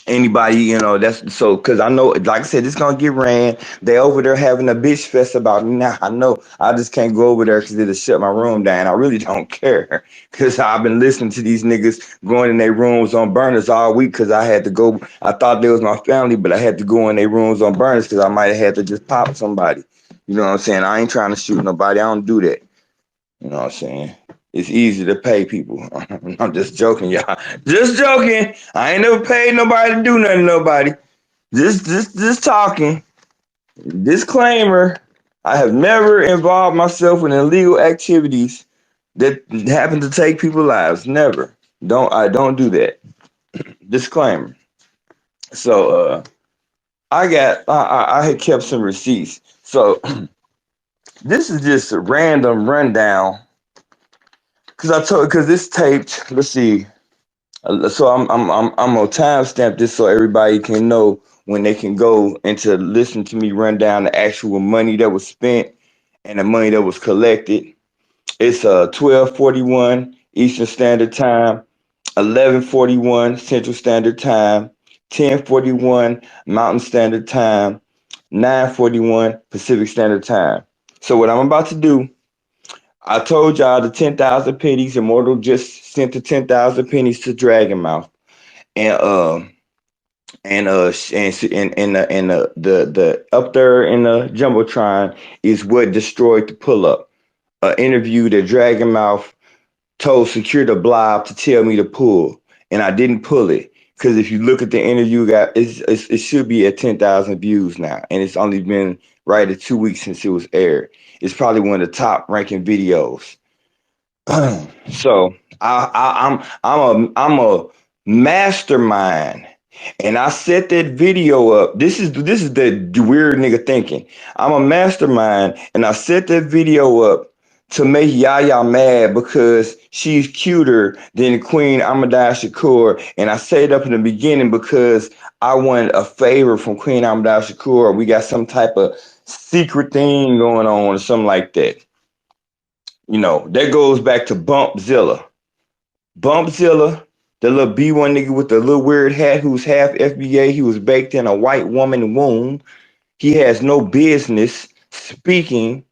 Anybody, that's so because I know, like I said, it's gonna get ran. They over there having a bitch fest about me now. I know I just can't go over there because it'll shut my room down. I really don't care because I've been listening to these niggas going in their rooms on burners all week because I had to go. I thought they was my family, but I had to go in their rooms on burners because I might have had to just pop somebody. You know what I'm saying? I ain't trying to shoot nobody. I don't do that. You know what I'm saying? It's easy to pay people. I'm just joking, y'all. Just joking. I ain't never paid nobody to do nothing to nobody. Just talking. Disclaimer. I have never involved myself in illegal activities that happen to take people's lives. Never. I don't do that. Disclaimer. So I had kept some receipts. So this is just a random rundown because this taped. Let's see. So I'm gonna timestamp this so everybody can know when they can go and to listen to me run down the actual money that was spent and the money that was collected. It's 12:41 Eastern Standard Time, 11:41 Central Standard Time, 10:41 Mountain Standard Time, 9:41 Pacific Standard Time. So what I'm about to do, I told y'all the 10,000 pennies. Immortal just sent the 10,000 pennies to Dragonmouth, and the up there in the jumbotron is what destroyed the pull up. An interview that Dragonmouth told Secure the Blob to tell me to pull, and I didn't pull it because if you look at the interview, it should be at 10,000 views now, and it's only been right at 2 weeks since it was aired. It's probably one of the top ranking videos. So I'm a mastermind, and I set that video up. This is the weird nigga thinking. I'm a mastermind, and I set that video up to make Yaya mad because she's cuter than Queen Amadai Shakur, and I set it up in the beginning because I wanted a favor from Queen Amadai Shakur. We got some type of secret thing going on, or something like that. That goes back to Bumpzilla. Bumpzilla, the little B1 nigga with the little weird hat who's half FBA. He was baked in a white woman womb. He has no business speaking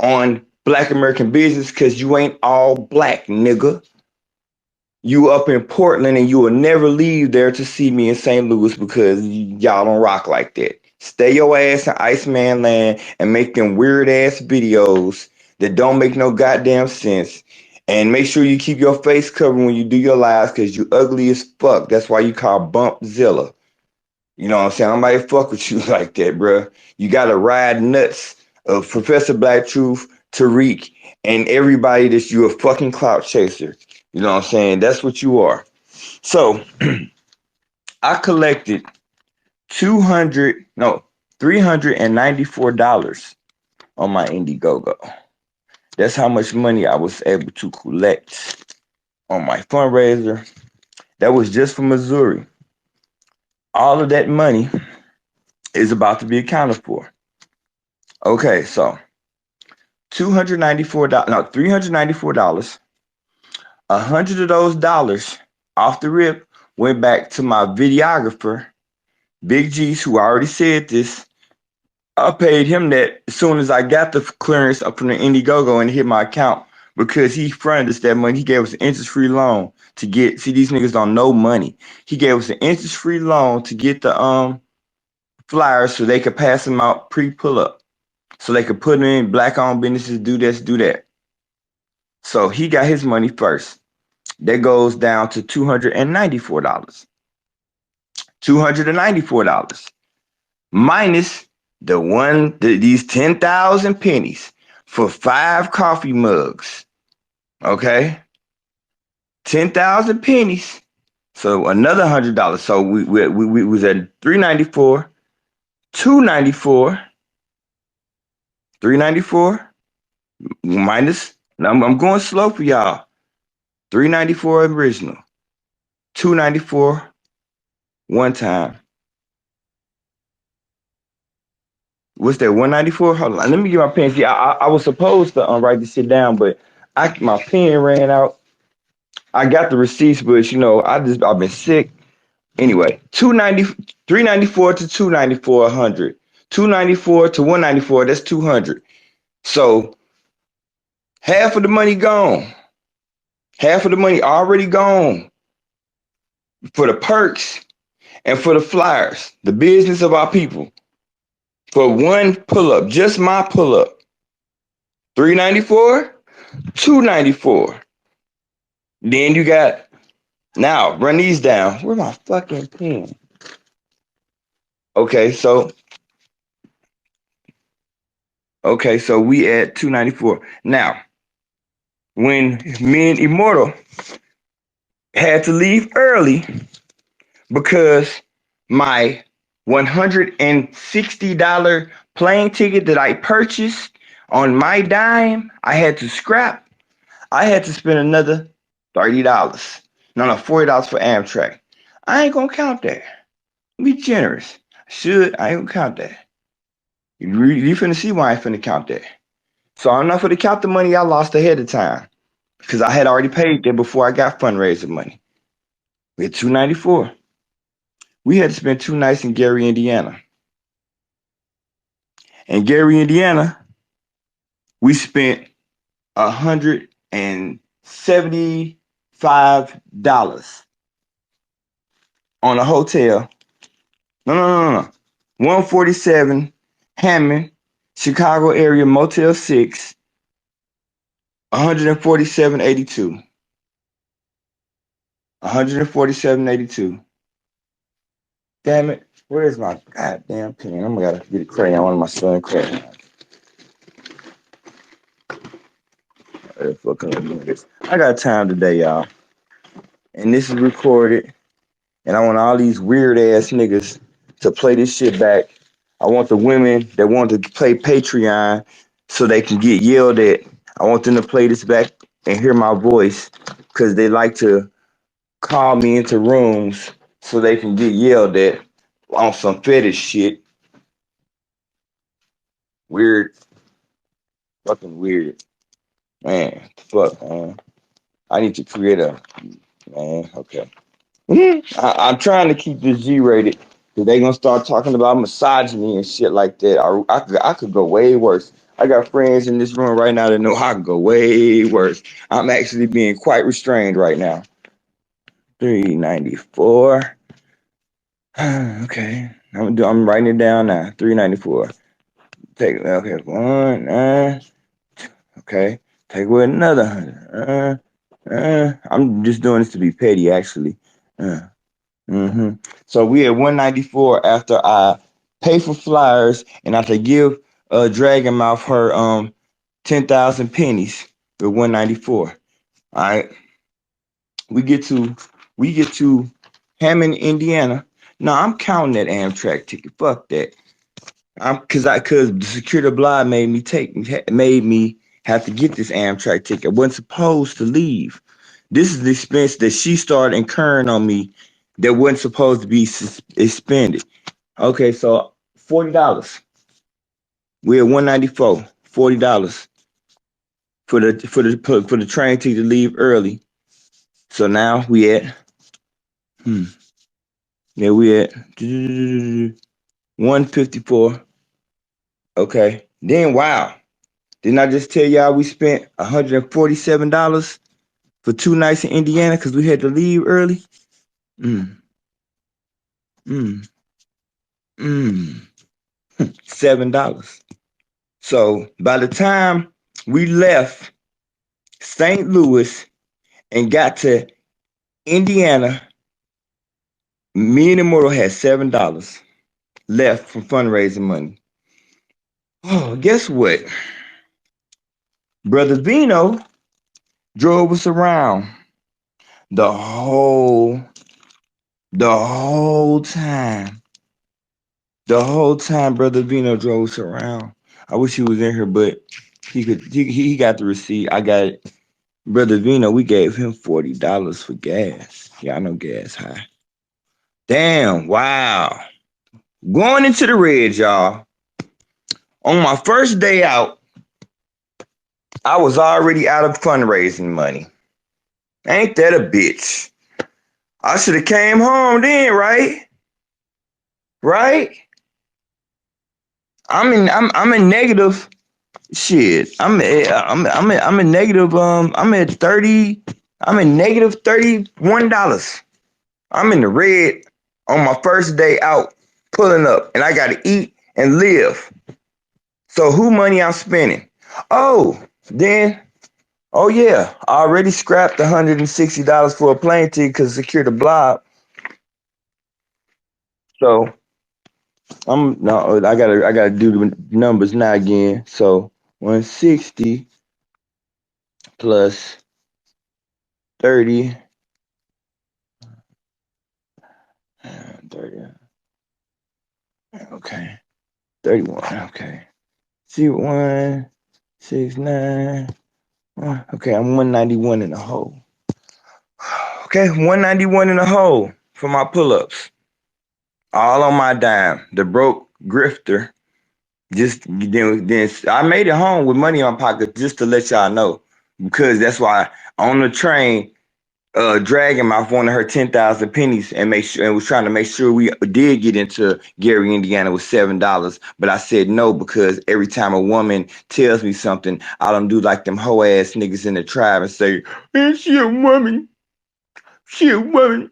on Black American business because you ain't all black, nigga. You up in Portland and you will never leave there to see me in St. Louis because y'all don't rock like that. Stay your ass in Iceman land and make them weird ass videos that don't make no goddamn sense. And make sure you keep your face covered when you do your lives because you ugly as fuck. That's why you call Bumpzilla. You know what I'm saying? Nobody fuck with you like that, bruh. You gotta ride nuts of Professor Black Truth, Tariq, and everybody that you a fucking clout chaser. You know what I'm saying? That's what you are. So I collected 200, no, $394 on my Indiegogo. That's how much money I was able to collect on my fundraiser. That was just for Missouri. All of that money is about to be accounted for. Okay, so $294, no, $394. 100 of those dollars off the rip went back to my videographer, Big G's, who already said this. I paid him that as soon as I got the clearance up from the Indiegogo and hit my account because he fronted us that money. He gave us an interest-free loan to get. See, these niggas don't know money. He gave us an interest-free loan to get the flyers so they could pass them out pre-pull up, so they could put them in black-owned businesses, do this, do that. So he got his money first. That goes down to $294. $294 minus these 10,000 pennies for 5 coffee mugs. Okay, 10,000 pennies. So another $100. So we was at 394, 294, 394 minus. I'm going slow for y'all. 394 original, 294 one time. What's that? 194. Hold on. Let me get my pen. See, I was supposed to write this shit down, but my pen ran out. I got the receipts, but I've been sick. Anyway, 394 to 294, 100. 294 to 194, that's 200. So half of the money gone. Half of the money already gone for the perks and for the flyers, the business of our people. For one pull up, just my pull up. 394, 294. Then you got, now run these down. Where's my fucking pen? Okay, so we at 294. Now, when me and Immortal had to leave early because my $160 plane ticket that I purchased on my dime, I had to scrap. I had to spend another $30. No, $40 for Amtrak. I ain't gonna count that. Be generous. Should I ain't gonna count that. You finna see why I ain't finna count that. So I'm not finna count the money I lost ahead of time because I had already paid that before I got fundraiser money. We had 294. We had to spend 2 nights in Gary, Indiana. In Gary, Indiana, we spent $175 on a hotel. No. 147 Hammond, Chicago area Motel 6, 147.82. 147.82. Damn it. Where's my goddamn pen? I'm gonna get a crayon. One of my son crayons. I got time today, y'all. And this is recorded. And I want all these weird ass niggas to play this shit back. I want the women that want to play Patreon so they can get yelled at. I want them to play this back and hear my voice because they like to call me into rooms so they can get yelled at on some fetish shit. Weird. Fucking weird. Man, fuck, man. I need to create a, man, okay. I'm trying to keep this G-rated because they gonna start talking about misogyny and shit like that. I could go way worse. I got friends in this room right now that know I could go way worse. I'm actually being quite restrained right now. 394. Okay, I'm writing it down now. 394. Take okay 1. Okay, take away another 100. I'm just doing this to be petty, actually. So we at 194 after I pay for flyers and after give Dragon Mouth her 10,000 pennies with 194. All right, we get to Hammond, Indiana. No, I'm counting that Amtrak ticket. Fuck that. Cause the security blind made me have to get this Amtrak ticket. I wasn't supposed to leave. This is the expense that she started incurring on me that wasn't supposed to be expended. Okay, so $40. We're at 194. $40 for the train ticket to leave early. So now we at 154. Okay. Then wow. Didn't I just tell y'all we spent $147 for 2 nights in Indiana because we had to leave early? Mm, mm, mm. $7. So by the time we left St. Louis and got to Indiana, me and Immortal had $7 left from fundraising money. Oh, guess what? Brother Vino drove us around the whole the whole time. The whole time Brother Vino drove us around. I wish he was in here, but he got the receipt. I got it. Brother Vino, we gave him $40 for gas. Yeah, I know gas high. Damn, wow. Going into the red, y'all. On my first day out, I was already out of fundraising money. Ain't that a bitch? I should have came home then, right? Right? I'm in negative shit. I'm in negative I'm at 30. I'm in negative $31. I'm in the red on my first day out pulling up and I gotta eat and live. So who money I'm spending? Oh, then oh yeah, I already scrapped $160 for a plane ticket because secure the blob. So I'm no I gotta do the numbers now again. So 160 plus 30 30 okay 31 okay see 169 okay I'm 191 in the hole Okay, 191 in the hole for my pull-ups. All on my dime. The broke grifter. Just then I made it home with money on pocket just to let y'all know. Because that's why on the train, Dragon Mouth wanted her 10,000 pennies and make sure and was trying to make sure we did get into Gary, Indiana with $7. But I said no because every time a woman tells me something, I don't do like them hoe ass niggas in the tribe and say, "Man, she a woman. She a woman.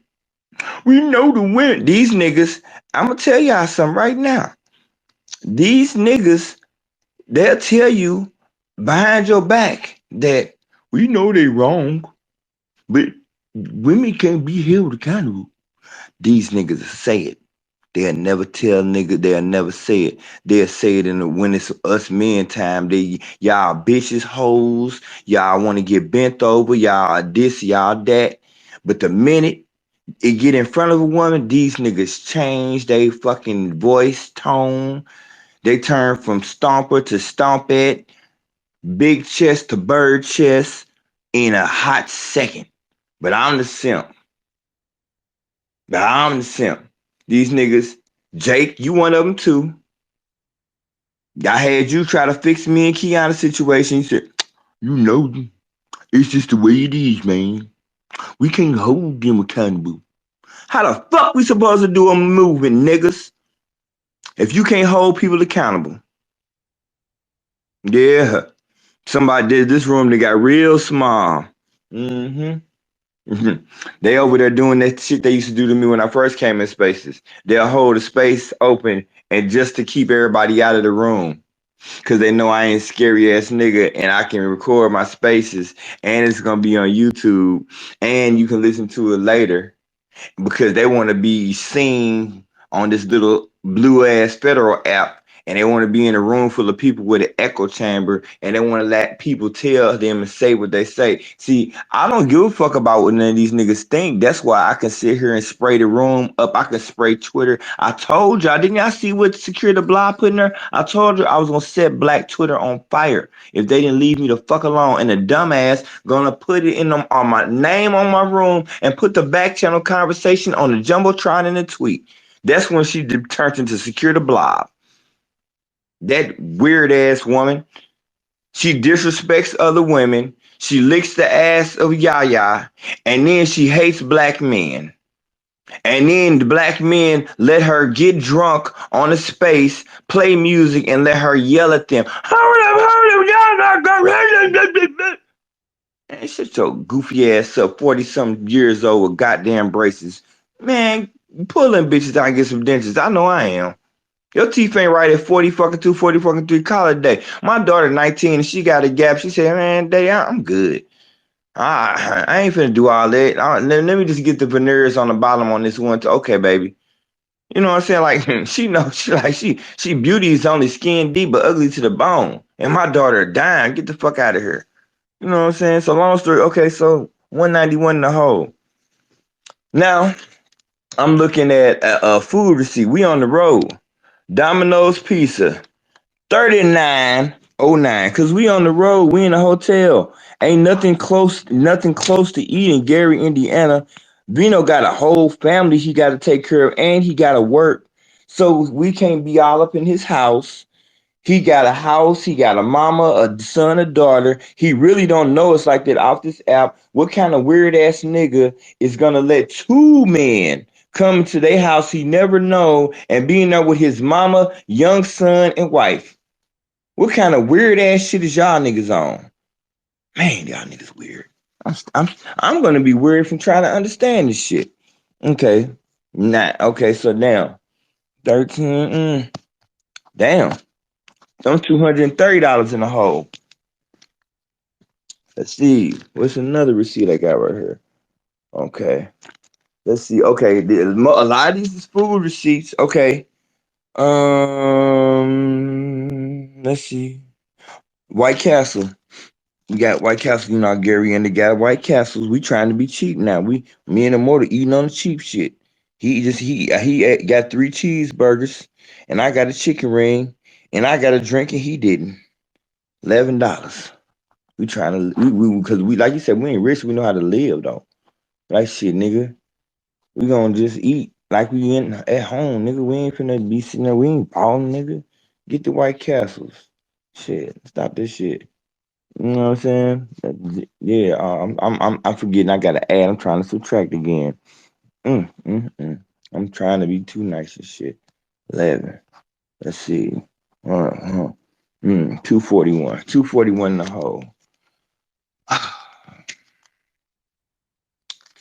We know the women." These niggas, I'm gonna tell y'all something right now. These niggas, they'll tell you behind your back that we know they wrong, but women can't be held accountable. These niggas say it. They'll never tell nigga. They'll never say it. They'll say it in the when it's us men time. They y'all bitches hoes. Y'all want to get bent over. Y'all are this. Y'all that. But the minute it get in front of a woman, these niggas change they fucking voice tone. They turn from stomper to stompette, big chest to bird chest in a hot second. But I'm the simp. But I'm the simp. These niggas, Jake, you one of them too. I had you try to fix me and Kiana's situation. You said, you know, it's just the way it is, man. We can't hold them accountable. How the fuck we supposed to do a movement, niggas? If you can't hold people accountable. Yeah. Somebody did this room that got real small. Mm-hmm. They over there doing that shit they used to do to me when I first came in spaces. They'll hold a space open and just to keep everybody out of the room. Cause they know I ain't scary ass nigga and I can record my spaces and it's gonna be on YouTube and you can listen to it later because they want to be seen on this little blue ass federal app and they want to be in a room full of people with an echo chamber and they want to let people tell them and say what they say. See, I don't give a fuck about what none of these niggas think. That's why I can sit here and spray the room up. I can spray Twitter. I told y'all, didn't y'all see what Secure the Block put in there? I told you I was gonna set Black Twitter on fire if they didn't leave me the fuck alone. And the dumbass gonna put it in them on my name on my room and put the back channel conversation on the jumbotron in the tweet. That's when she turned into Secure the Blob. That weird ass woman. She disrespects other women. She licks the ass of Yaya, and then she hates black men. And then the black men let her get drunk on a space, play music, and let her yell at them. Man, shut your goofy ass up, 40 something years old with goddamn braces. Man, pull them bitches out and get some dentures. I know I am. Your teeth ain't right at 40 fucking 2, 40 fucking 3 collar day. My daughter 19 and she got a gap. She said, man, Daddy, I'm good. I ain't finna do all that. Let me just get the veneers on the bottom on this one. Okay, baby. You know what I'm saying? Like she knows she beauty is only skin deep but ugly to the bone. And my daughter dying. Get the fuck out of here. You know what I'm saying? So long story. Okay, so 191 in the hole. Now I'm looking at a food receipt. We on the road. Domino's Pizza, 3909. Cause we on the road. We in a hotel. Ain't nothing close to eat in Gary, Indiana. Vino got a whole family he got to take care of, and he got to work. So we can't be all up in his house. He got a house, he got a mama, a son, a daughter. He really don't know us like that off this app. What kind of weird ass nigga is gonna let two men come to their house he never know and be in there with his mama, young son, and wife? What kind of weird ass shit is y'all niggas on? Man, y'all niggas weird. I'm I'm gonna be weird from trying to understand this shit. Okay, okay. So now 13. Damn, I'm $230 in the hole. Let's see. What's another receipt I got right here? Okay. Let's see. Okay. A lot of these is food receipts. Okay. Let's see. White Castle. We got White Castle. You know, Gary and the guy White Castles. We trying to be cheap now. Me and the motor eating on the cheap shit. He got 3 cheeseburgers, and I got a chicken ring, and I got a drink, and he didn't. $11. We trying to we because we like you said we ain't rich. We know how to live though. Like shit, nigga. We gonna just eat like we in at home, nigga. We ain't finna be sitting there. We ain't balling, nigga. Get the White Castles. Shit, stop this shit. You know what I'm saying? Yeah, I'm forgetting. I gotta add. I'm trying to subtract again. Mm, mm, mm. I'm trying to be too nice and shit. 11. Let's see. 241. 241 in the hole.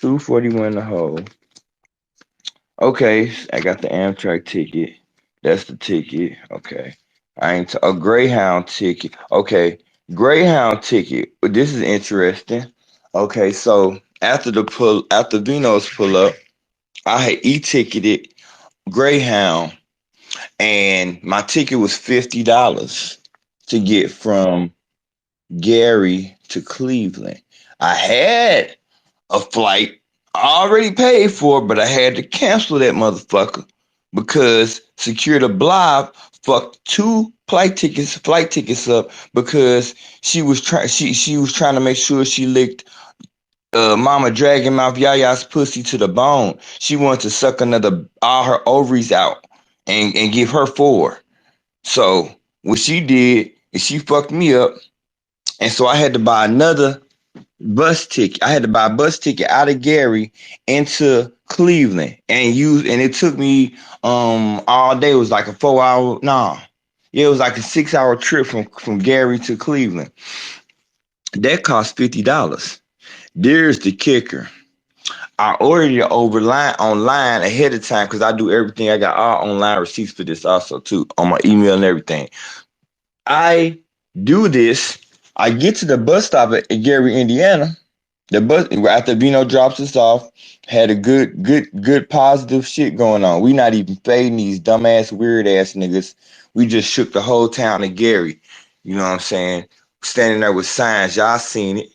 241 in the hole. Okay, I got the Amtrak ticket. That's the ticket. Okay. I ain't a Greyhound ticket. Okay. Greyhound ticket. This is interesting. Okay, so after Vino's pull up, I had e-ticketed Greyhound and my ticket was $50 to get from Gary to Cleveland. I had a flight I already paid for, but I had to cancel that motherfucker because Secure the Blob fucked two flight tickets up because she was trying to make sure she licked Mama Dragon Mouth Yaya's pussy to the bone. She wanted to suck another all her ovaries out and give her four. So what she did is she fucked me up, and so I had to buy another bus ticket. I had to buy a bus ticket out of Gary into Cleveland and it took me all day. It was like a 4 hour yeah, it was like a 6 hour trip from Gary to Cleveland. That cost $50. There's the kicker. I ordered it online ahead of time because I do everything. I got all online receipts for this also too on my email and everything. I do this. I get to the bus stop at Gary, Indiana. The bus after Vino drops us off, had a good positive shit going on. We not even fading these dumbass weird ass niggas. We just shook the whole town of Gary. You know what I'm saying? Standing there with signs, y'all seen it.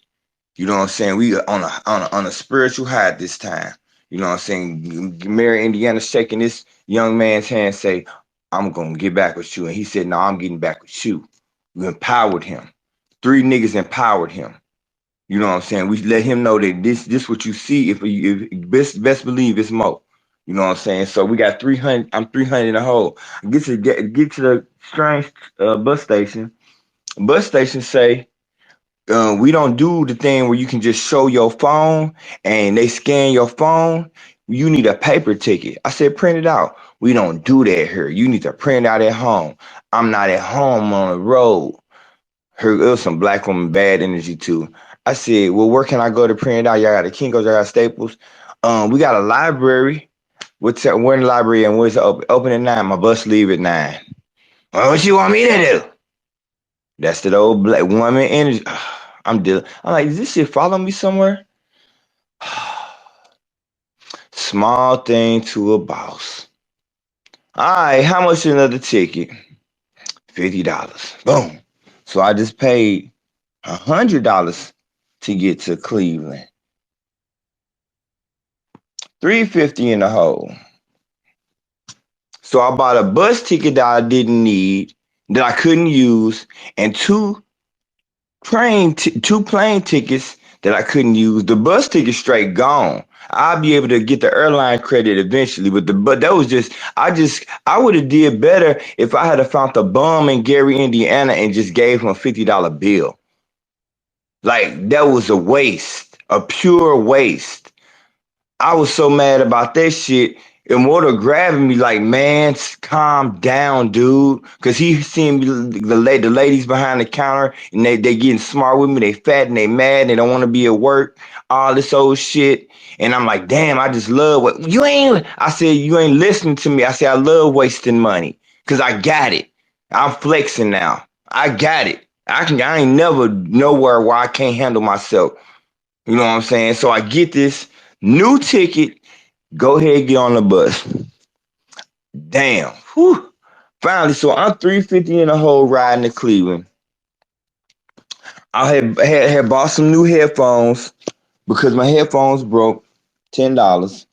You know what I'm saying? We on a spiritual high this time. You know what I'm saying? Mary Indiana shaking this young man's hand, say, "I'm gonna get back with you," and he said, "No, I'm getting back with you." We empowered him. Three niggas empowered him. You know what I'm saying? We let him know that this what you see. If best believe it's more. You know what I'm saying? So we got 300. I'm 300 in the hole. Get to the strange bus station. Bus station say we don't do the thing where you can just show your phone and they scan your phone. You need a paper ticket. I said print it out. We don't do that here. You need to print it out at home. I'm not at home on the road. Her it was some black woman bad energy too. I said, well, where can I go to print it out? Y'all got a Kinko's, y'all got Staples. We got a library. We're in the library and where's it open? Open at 9. My bus leave at 9. Well, what you want me to do? That's that old black woman energy. I'm dealing. I'm like, is this shit follow me somewhere? Small thing to a boss. All right, how much is another ticket? $50. Boom. So I just paid $100 to get to Cleveland. 350 in the hole. So I bought a bus ticket that I didn't need, that I couldn't use, and two plane tickets that I couldn't use. The bus ticket straight gone. I'll be able to get the airline credit eventually, but that was I would have did better if I had found the bum in Gary, Indiana, and just gave him a $50 bill. Like that was a waste, a pure waste. I was so mad about that shit. Immortal grabbing me like, man, calm down, dude. Cause he seen me, the ladies behind the counter and they getting smart with me. They fat and they mad. They don't want to be at work. All this old shit. And I'm like, damn, I just love what you ain't. I said, you ain't listening to me. I said, I love wasting money. Cause I got it. I'm flexing now. I got it. I ain't never nowhere where I can't handle myself. You know what I'm saying? So I get this new ticket. Go ahead, get on the bus. Damn. Whew. Finally, so I'm 350 in the hole riding to Cleveland. I had bought some new headphones because my headphones broke. $10.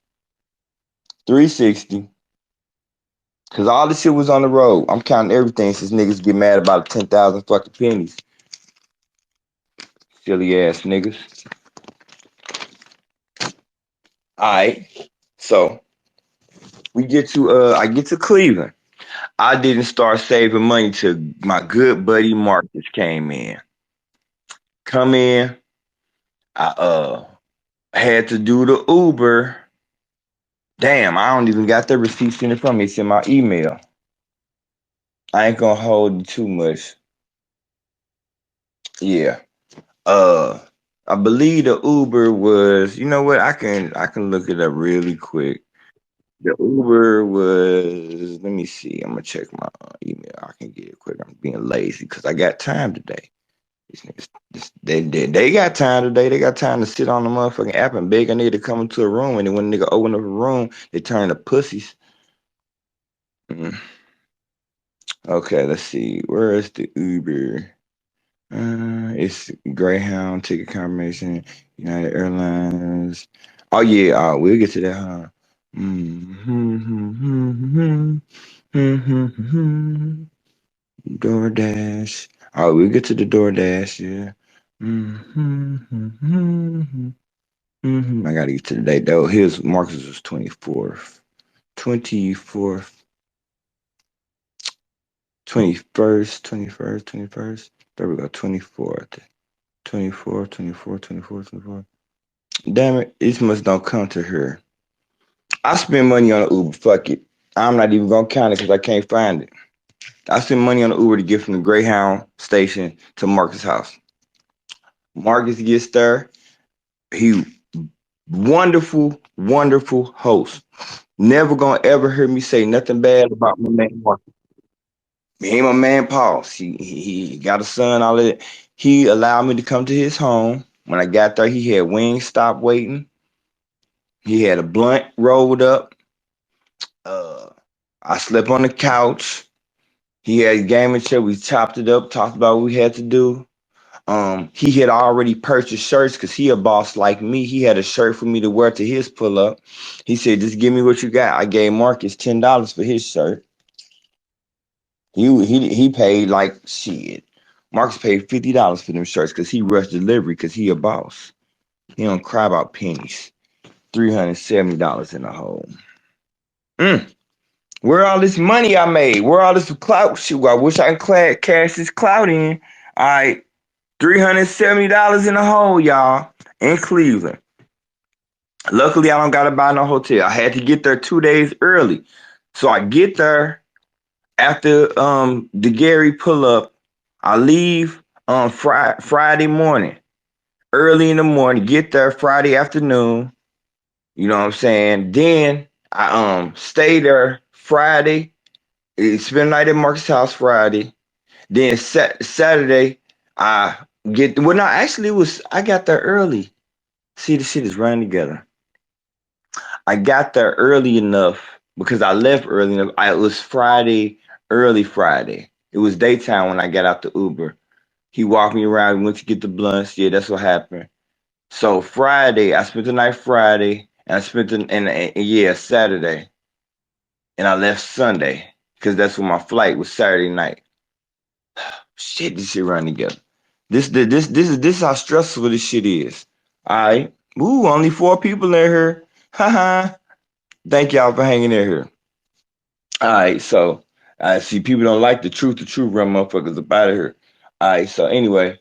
360. Cause all this shit was on the road. I'm counting everything since niggas get mad about 10,000 fucking pennies. Silly ass niggas. All right. So we get to I get to Cleveland. I didn't start saving money till my good buddy Marcus came in. Come in, I had to do the Uber. Damn, I don't even got the receipts in it from me. It's in my email. I ain't gonna hold you too much. Yeah. Uh I believe the Uber was, you know what? I can look it up really quick. The Uber was, let me see. I'm gonna check my email. I can get it quick. I'm being lazy because I got time today. These niggas, they got time today. They got time to sit on the motherfucking app and beg a nigga to come into a room. And then when a nigga open up a room, they turn to pussies. Mm. Okay, let's see. Where is the Uber? It's Greyhound ticket confirmation, United Airlines. Oh yeah, we'll get to that, huh? Mm-hmm. DoorDash. Oh, we'll get to the DoorDash, yeah. I gotta get to the date though. His Marcus was 24th. 24th, 21st, 21st, 21st. There we go, 24th. 24, 24, 24, 24. Damn it, this must don't come to her. I spend money on an Uber. Fuck it. I'm not even gonna count it because I can't find it. I spend money on an Uber to get from the Greyhound station to Marcus' house. Marcus gets there. He wonderful, wonderful host. Never gonna ever hear me say nothing bad about my man Marcus. Me and my man Paul. He got a son. All of that. He allowed me to come to his home. When I got there, he had wings stop waiting. He had a blunt rolled up. Uh, I slept on the couch. He had a gaming chair. We chopped it up, talked about what we had to do. He had already purchased shirts because he a boss like me. He had a shirt for me to wear to his pull up. He said, "Just give me what you got." I gave Marcus $10 for his shirt. He paid like shit. Marcus paid $50 for them shirts because he rushed delivery because he a boss. He don't cry about pennies. $370 in the hole. Mm. Where all this money I made? Where all this clout shit? I wish I could cash this clout in. All right, $370 in the hole, y'all, in Cleveland. Luckily, I don't gotta buy no hotel. I had to get there 2 days early, so I get there after the Gary pull up. I leave on Friday morning, early in the morning. Get there Friday afternoon. You know what I'm saying? Then I stay there Friday. Spend the night at Marcus' house Friday. Then Saturday, I get well. No, actually, it was I got there early. See, the shit is running together. I got there early enough because I left early enough. It was Friday, early Friday. It was daytime when I got out the Uber. He walked me around. We went to get the blunts. Yeah, that's what happened. So Friday, I spent the night Friday, and I spent the and yeah Saturday, and I left Sunday because that's when my flight was Saturday night. Shit, this shit running together. This is how stressful this shit is. All right. Ooh, only 4 people in here. Haha. Thank y'all for hanging in here. All right. So I see people don't like the truth. The truth run motherfuckers up out of here. All right. So anyway,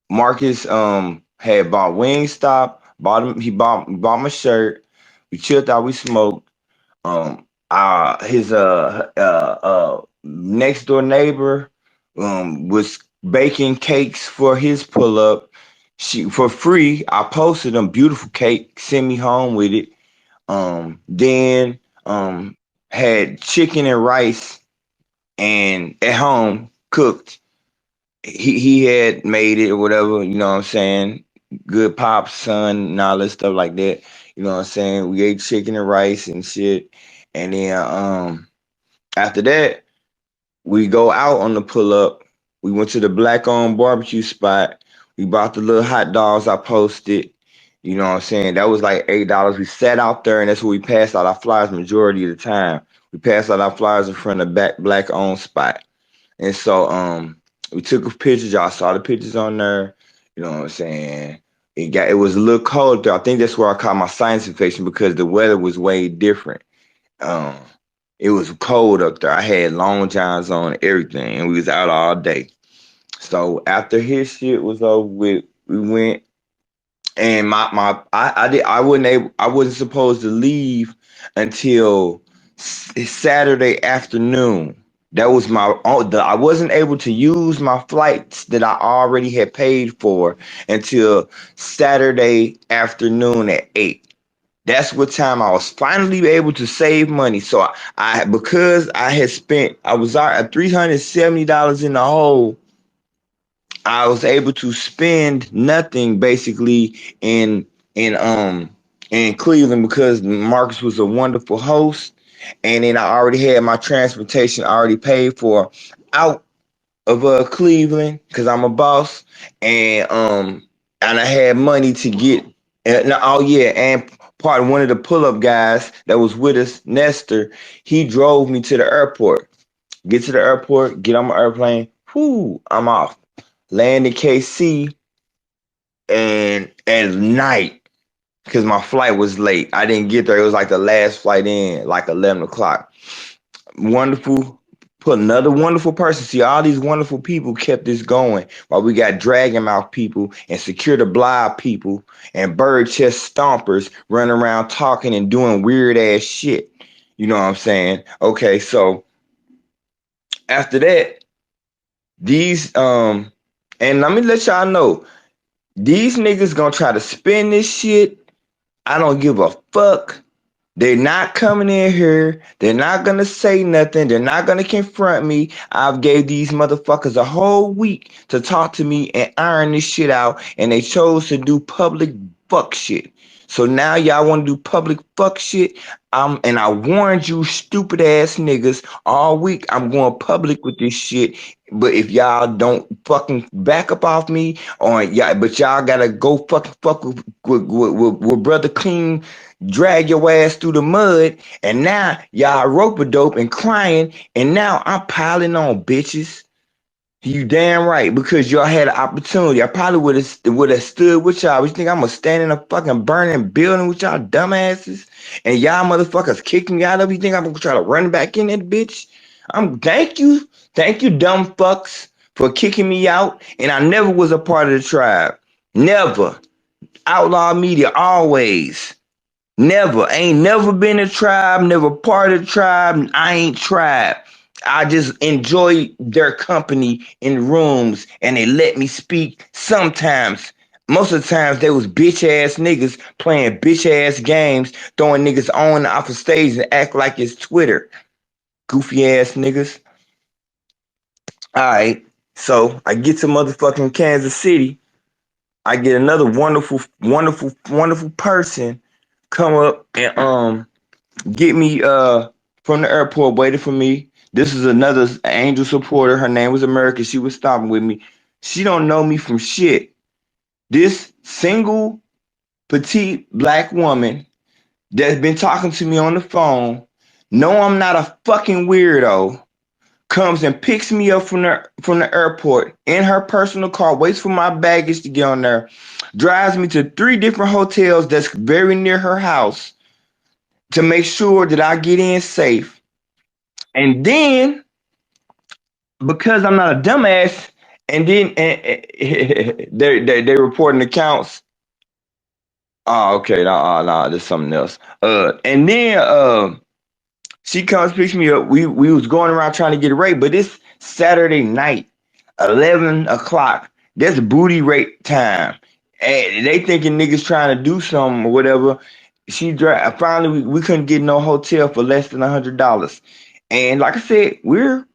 Marcus had bought Wingstop. Bought him. He bought my shirt. We chilled out. We smoked. His next door neighbor was baking cakes for his pull up. She for free. I posted them beautiful cake. Sent me home with it. Then had chicken and rice and at home cooked. He had made it or whatever. You know what I'm saying? Good pop, son, and all that stuff like that. You know what I'm saying? We ate chicken and rice and shit. And then after that, we go out on the pull up. We went to the black owned barbecue spot. We bought the little hot dogs I posted. You know what I'm saying? That was like $8. We sat out there and that's where we passed out our flyers majority of the time. We passed out our flyers in front of the back black owned spot. And so we took pictures. Y'all saw the pictures on there. You know what I'm saying? It was a little cold there. I think that's where I caught my sinus infection because the weather was way different. Um, it was cold up there. I had long johns on and everything, and we was out all day. So after his shit was over with, we went and I wasn't supposed to leave until Saturday afternoon. That was I wasn't able to use my flights that I already had paid for until Saturday afternoon at 8. That's what time I was finally able to save money. So I because I had spent I was at $370 in the hole. I was able to spend nothing basically in Cleveland because Marcus was a wonderful host, and then I already had my transportation already paid for out of Cleveland because I'm a boss, and I had money to get. Oh yeah, and part of one of the pull up guys that was with us, Nestor, he drove me to the airport. Get to the airport, get on my airplane. Whoo, I'm off. Land in KC, and at night because my flight was late. I didn't get there. It was like the last flight in, like 11 o'clock. Wonderful. Put another wonderful person. See, all these wonderful people kept this going while we got Dragon Mouth people and Secure the Blind people and Bird Chest Stompers running around talking and doing weird ass shit. You know what I'm saying? Okay, so after that, these and let me let y'all know, these niggas gonna try to spin this shit. I don't give a fuck. They're not coming in here. They're not gonna say nothing. They're not gonna confront me. I've gave these motherfuckers a whole week to talk to me and iron this shit out, and they chose to do public fuck shit. So now y'all want to do public fuck shit. And I warned you, stupid ass niggas, all week. I'm going public with this shit. But if y'all don't fucking back up off me, or y'all gotta go fucking fuck with brother Clean, drag your ass through the mud, and now y'all rope a dope and crying, and now I'm piling on bitches. You damn right, because y'all had an opportunity. I probably would have stood with y'all. You think I'm gonna stand in a fucking burning building with y'all dumbasses, and y'all motherfuckers kick me out of? You think I'm gonna try to run back in that bitch? Thank you, dumb fucks, for kicking me out. And I never was a part of the tribe. Never. Outlaw media always. Never. Ain't never been a tribe, never part of the tribe. I ain't tribe. I just enjoy their company in rooms and they let me speak sometimes. Most of the times they was bitch ass niggas playing bitch ass games, throwing niggas on and off the stage and act like it's Twitter. Goofy ass niggas. Alright. So I get to motherfucking Kansas City. I get another wonderful person come up and get me from the airport, waiting for me. This is another angel supporter. Her name was America. She was stopping with me. She don't know me from shit. This single petite black woman that's been talking to me on the phone, know I'm not a fucking weirdo, comes and picks me up from the airport in her personal car, waits for my baggage to get on there, drives me to 3 different hotels that's very near her house to make sure that I get in safe. And then, because I'm not a dumbass, and then they reporting accounts. Oh, okay, no, there's something else. And then she comes picks me up. We was going around trying to get a rate, but it's Saturday night, 11 o'clock. That's booty rate time, and they thinking niggas trying to do something or whatever. Finally we couldn't get no hotel for less than $100, and like I said, we're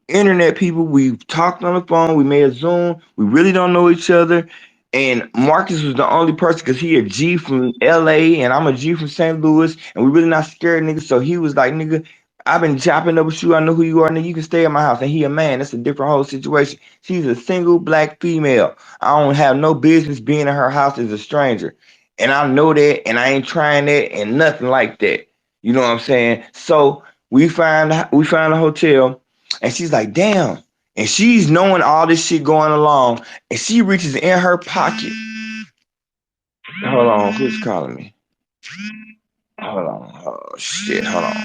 internet people. We've talked on the phone. We made a Zoom. We really don't know each other. And Marcus was the only person because he a G from LA and I'm a G from St. Louis, and we really not scared niggas. So he was like, nigga, I've been chopping up with you. I know who you are, nigga. You can stay at my house. And he a man. That's a different whole situation. She's a single black female. I don't have no business being in her house as a stranger. And I know that, and I ain't trying that and nothing like that. You know what I'm saying? So we find a hotel, and she's like, damn. And she's knowing all this shit going along, and she reaches in her pocket Hold on, who's calling me? Hold on. Oh shit, hold on.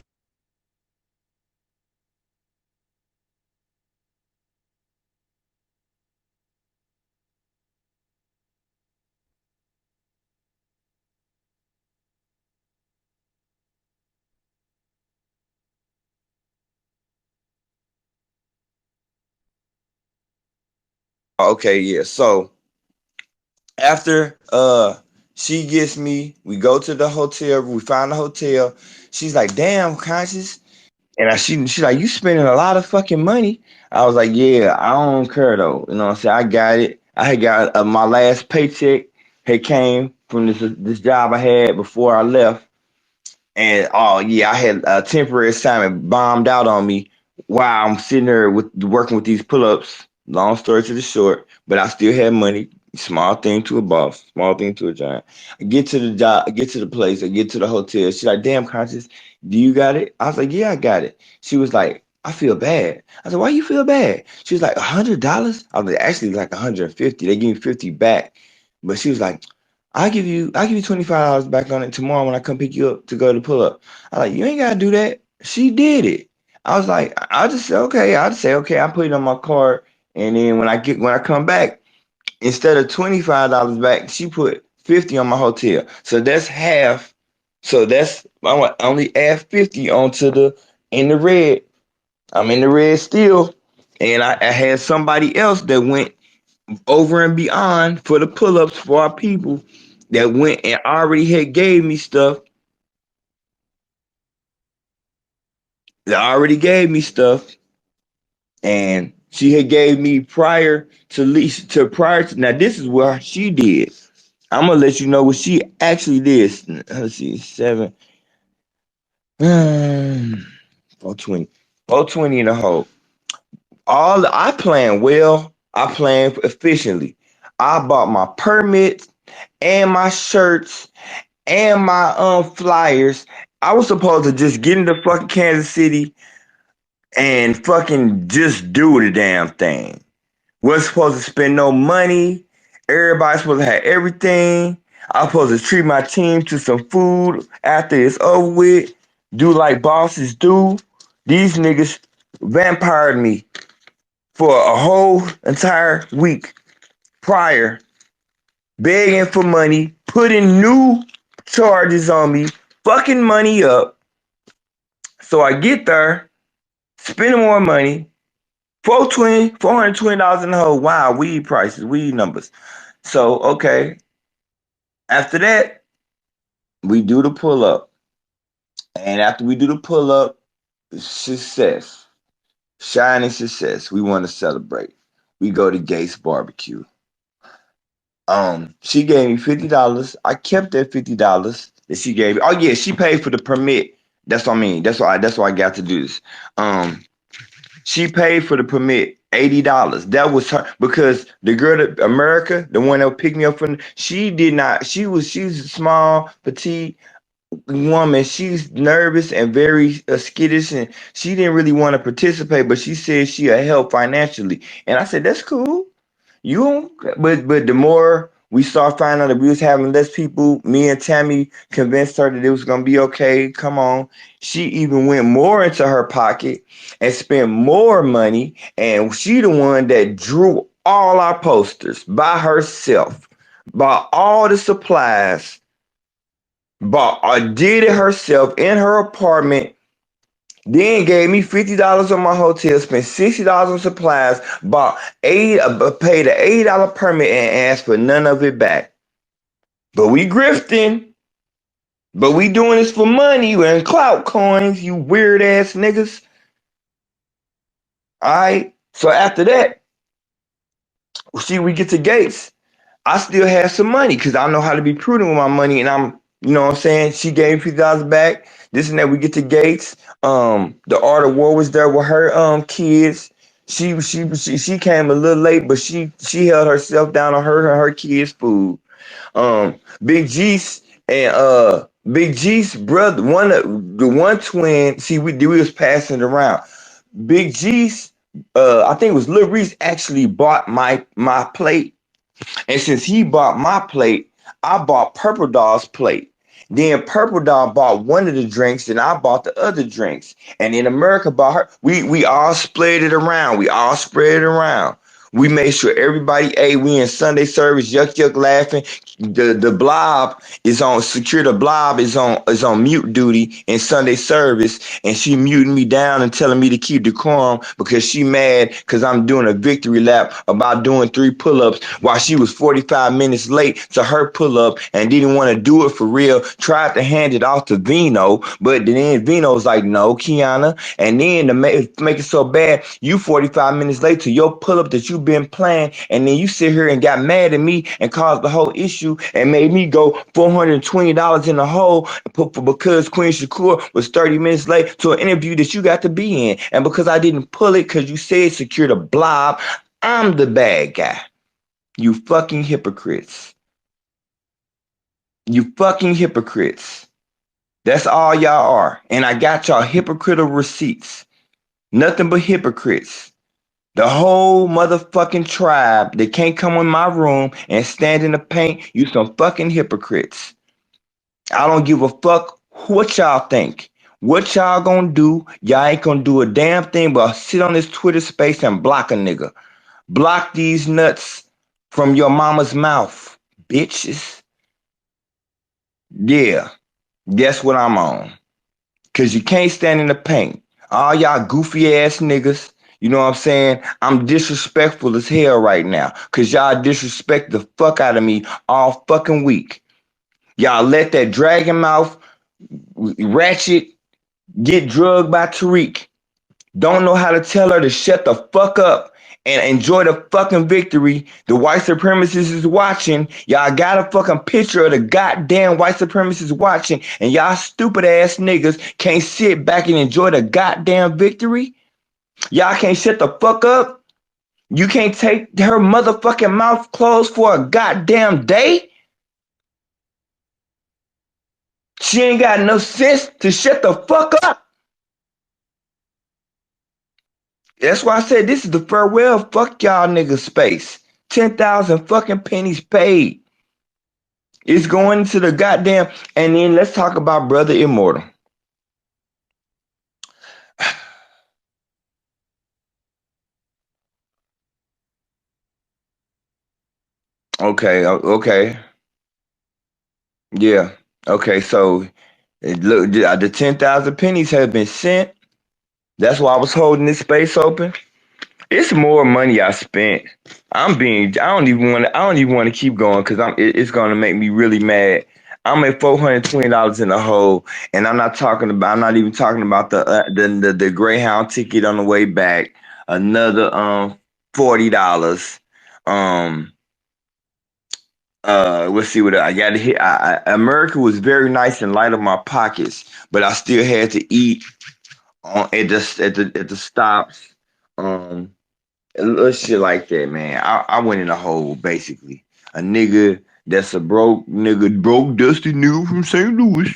Okay, yeah. So after she gets me, we go to the hotel, we find the hotel. She's like, damn, conscious. And she's like, you spending a lot of fucking money. I was like, yeah, I don't care though. You know what I'm saying? I got it. I had got my last paycheck had came from this job I had before I left. And oh yeah, I had a temporary assignment bombed out on me while I'm sitting there with working with these pull-ups. Long story to the short, but I still had money. Small thing to a boss, small thing to a giant. I get to the job, I get to the place, I get to the hotel. She's like, damn, conscious, do you got it? I was like, yeah, I got it. She was like, I feel bad. I said, why you feel bad? She was like, $100? I was like, actually like 150. They gave me 50 back. But she was like, I'll give you $25 back on it tomorrow when I come pick you up to go to pull up. I like, you ain't gotta do that. She did it. I was like, I'll just say okay. I'll just say okay. I put it on my card, and then when I come back, instead of $25 back, she put 50 on my hotel. So that's half. So that's I want only add 50 onto the in the red. I'm in the red still, and I had somebody else that went over and beyond for the pull-ups for our people that went and already had gave me stuff that already gave me stuff and she had gave me prior to now this is what she did. I'm gonna let you know what she actually did. Let's see, 420 420 in the hole. All I planned well, I planned efficiently. I bought my permits and my shirts and my flyers. I was supposed to just get into fucking Kansas City and fucking just do the damn thing. Wasn't supposed to spend no money. Everybody's supposed to have everything. I was supposed to treat my team to some food after it's over with. Do like bosses do. These niggas vampired me for a whole entire week prior, begging for money, putting new charges on me, fucking money up. So I get there, spending more money, $420 in the hole. Wow, weed prices, weed numbers. So okay, after that, we do the pull up. And after we do the pull up, success. Shining success. We want to celebrate. We go to Gates Barbecue. She gave me $50. I kept that $50 that she gave me. Oh yeah, she paid for the permit. That's what I mean. That's why I got to do this. Um, she paid for the permit $80. That was her because the girl that America, the one that picked me up from, she did not. She's a small, petite woman. She's nervous and very skittish, and she didn't really want to participate. But she said she'll help financially, and I said that's cool. You but the more we start finding out that we was having less people, me and Tammy convinced her that it was gonna be okay. Come on. She even went more into her pocket and spent more money, and she the one that drew all our posters by herself, bought all the supplies, bought did it herself in her apartment. Then gave me $50 on my hotel, spent $60 on supplies, bought paid an $80 permit and asked for none of it back. But we grifting, but we doing this for money and clout coins, you weird ass niggas. Alright. So after that, see we get to Gates. I still have some money because I know how to be prudent with my money, and you know what I'm saying. She gave me $50 back. This and that. We get to Gates. The Art of War was there with her kids. She came a little late, but she held herself down on her kids' food. Big G's and Big G's brother, the one twin. See, we was passing it around. Big G's, I think it was Lil Reese actually bought my plate, and since he bought my plate, I bought Purple Dog's plate. Then Purple Dog bought one of the drinks, and I bought the other drinks. And then America bought her. We all split it around. We all spread it around. We made sure everybody ate. We in Sunday service, yuck yuck laughing. The blob is on secure. The blob is on mute duty in Sunday service, and she muting me down and telling me to keep decorum because she mad because I'm doing a victory lap about doing 3 pull-ups while she was 45 minutes late to her pull-up and didn't want to do it for real. Tried to hand it off to Vino, but then Vino's like, no, Kiana. And then to make it so bad, you 45 minutes late to your pull-up that you've been playing, and then you sit here and got mad at me and caused the whole issue and made me go $420 in the hole because Queen Shakur was 30 minutes late to an interview that you got to be in. And because I didn't pull it because you said secure the blob, I'm the bad guy. You fucking hypocrites. You fucking hypocrites. That's all y'all are. And I got y'all hypocritical receipts. Nothing but hypocrites. The whole motherfucking tribe that can't come in my room and stand in the paint, you some fucking hypocrites. I don't give a fuck what y'all think. What y'all gonna do? Y'all ain't gonna do a damn thing but sit on this Twitter space and block a nigga. Block these nuts from your mama's mouth, bitches. Yeah, guess what I'm on. Cause you can't stand in the paint. All y'all goofy ass niggas, you know what I'm saying? I'm disrespectful as hell right now. Cause y'all disrespect the fuck out of me all fucking week. Y'all let that dragon mouth ratchet get drugged by Tariq. Don't know how to tell her to shut the fuck up and enjoy the fucking victory. The white supremacists is watching. Y'all got a fucking picture of the goddamn white supremacists watching, and y'all stupid ass niggas can't sit back and enjoy the goddamn victory. Y'all can't shut the fuck up. You can't take her motherfucking mouth closed for a goddamn day. She ain't got no sense to shut the fuck up. That's why I said this is the farewell fuck y'all niggas space. 10,000 fucking pennies paid. It's going to the goddamn. And then let's talk about Brother Immortal. Okay, okay. Yeah. Okay, so look, the 10,000 pennies have been sent. That's why I was holding this space open. It's more money I spent. I don't even want to keep going because it's gonna make me really mad. I'm at $420 in the hole, and I'm not even talking about the Greyhound ticket on the way back. Another $40. Um let's see what I got to hit. America was very nice and light on my pockets, but I still had to eat on at the stops. Um and little shit like that, man. I went in a hole basically. A nigga that's a broke nigga, broke dusty nigga from St. Louis,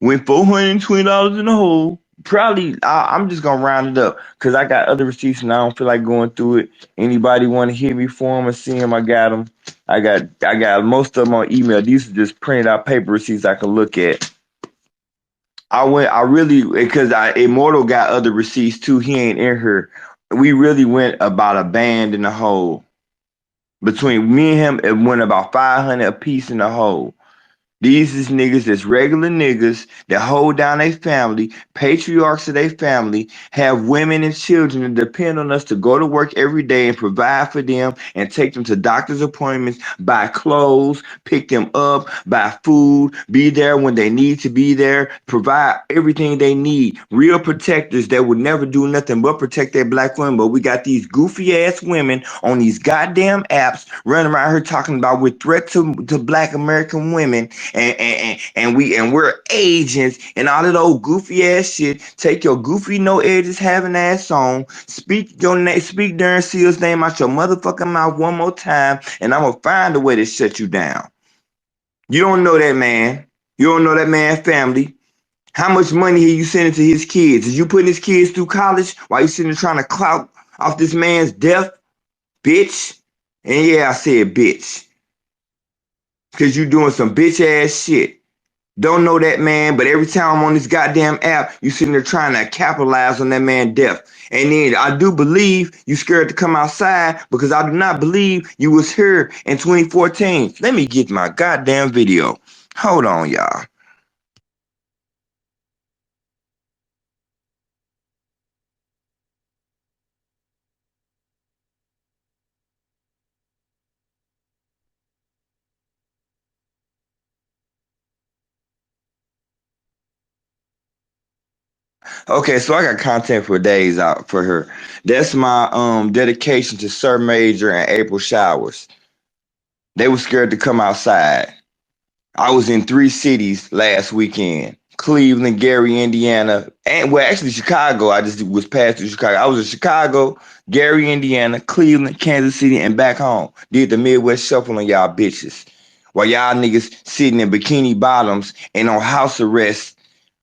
went $420 in the hole. Probably, I'm just gonna round it up because I got other receipts and I don't feel like going through it. Anybody want to hit me for them or see them? I got them. I got most of them on email. These are just printed out paper receipts I can look at. I really, because Immortal got other receipts too. He ain't in here. We really went about a band in the hole. Between me and him, it went about 500 a piece in the hole. These is niggas that's regular niggas that hold down their family, patriarchs of their family, have women and children that depend on us to go to work every day and provide for them and take them to doctor's appointments, buy clothes, pick them up, buy food, be there when they need to be there, provide everything they need. Real protectors that would never do nothing but protect their black women. But we got these goofy ass women on these goddamn apps running around here talking about we're threat to black American women and we're agents and all of those goofy ass shit. Take your goofy no edges having ass on. Speak your name, speak Darren Seal's name out your motherfucking mouth one more time, and I'm gonna find a way to shut you down. You don't know that man. You don't know that man's family. How much money are you sending to his kids? Is you putting his kids through college while you sitting there trying to clout off this man's death, bitch? And yeah, I said bitch. Cause you doing some bitch ass shit. Don't know that man, but every time I'm on this goddamn app, you sitting there trying to capitalize on that man death. And then I do believe you scared to come outside because I do not believe you was here in 2014. Let me get my goddamn video. Hold on, y'all. Okay, so I got content for days out for her. That's my dedication to Sir Major and April Showers. They were scared to come outside. I was in 3 cities last weekend. Cleveland, Gary, Indiana, and well, actually Chicago. I just was past through Chicago. I was in Chicago, Gary, Indiana, Cleveland, Kansas City, and back home. Did the Midwest shuffle on y'all bitches. While y'all niggas sitting in bikini bottoms and on house arrest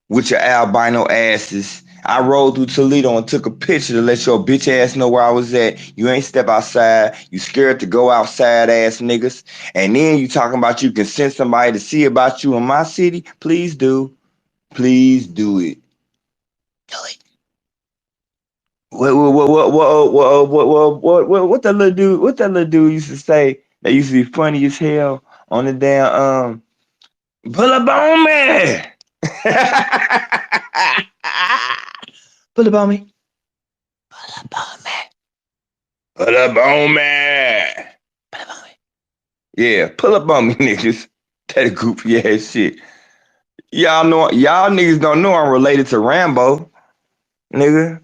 with your albino asses. I rode through Toledo and took a picture to let your bitch ass know where I was at. You ain't step outside. You scared to go outside ass niggas. And then you talking about you can send somebody to see about you in my city. Please do. Please do it. Do it. What that little dude? What that little dude used to say? That used to be funny as hell on the damn pull up on me. Pull up on me. Pull up on me. Pull up on me. Pull up on me. Yeah, pull up on me, niggas. That goofy ass shit. Y'all niggas don't know I'm related to Rambo, nigga.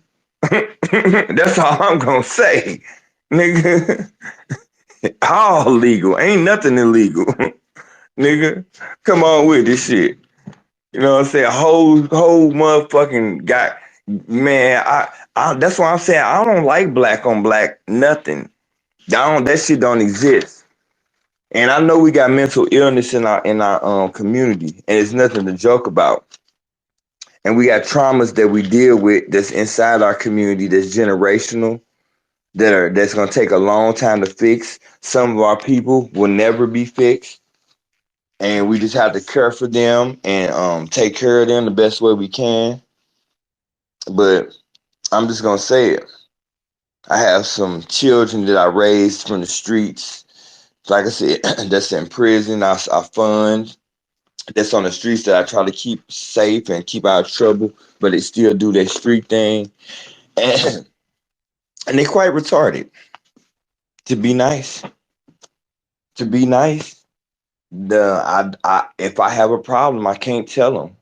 That's all I'm gonna say, nigga. All legal, ain't nothing illegal, nigga. Come on with this shit. You know what I'm saying? Whole motherfucking got man. I that's why I'm saying I don't like black on black nothing. That shit don't exist. And I know we got mental illness in our community, and it's nothing to joke about. And we got traumas that we deal with that's inside our community that's generational, that's gonna take a long time to fix. Some of our people will never be fixed, and we just have to care for them and take care of them the best way we can. But I'm just gonna say it. I have some children that I raised from the streets. Like I said, that's in prison. I fund that's on the streets that I try to keep safe and keep out of trouble, but they still do their street thing, and and they quite retarded. To be nice, to be nice. If I have a problem, I can't tell them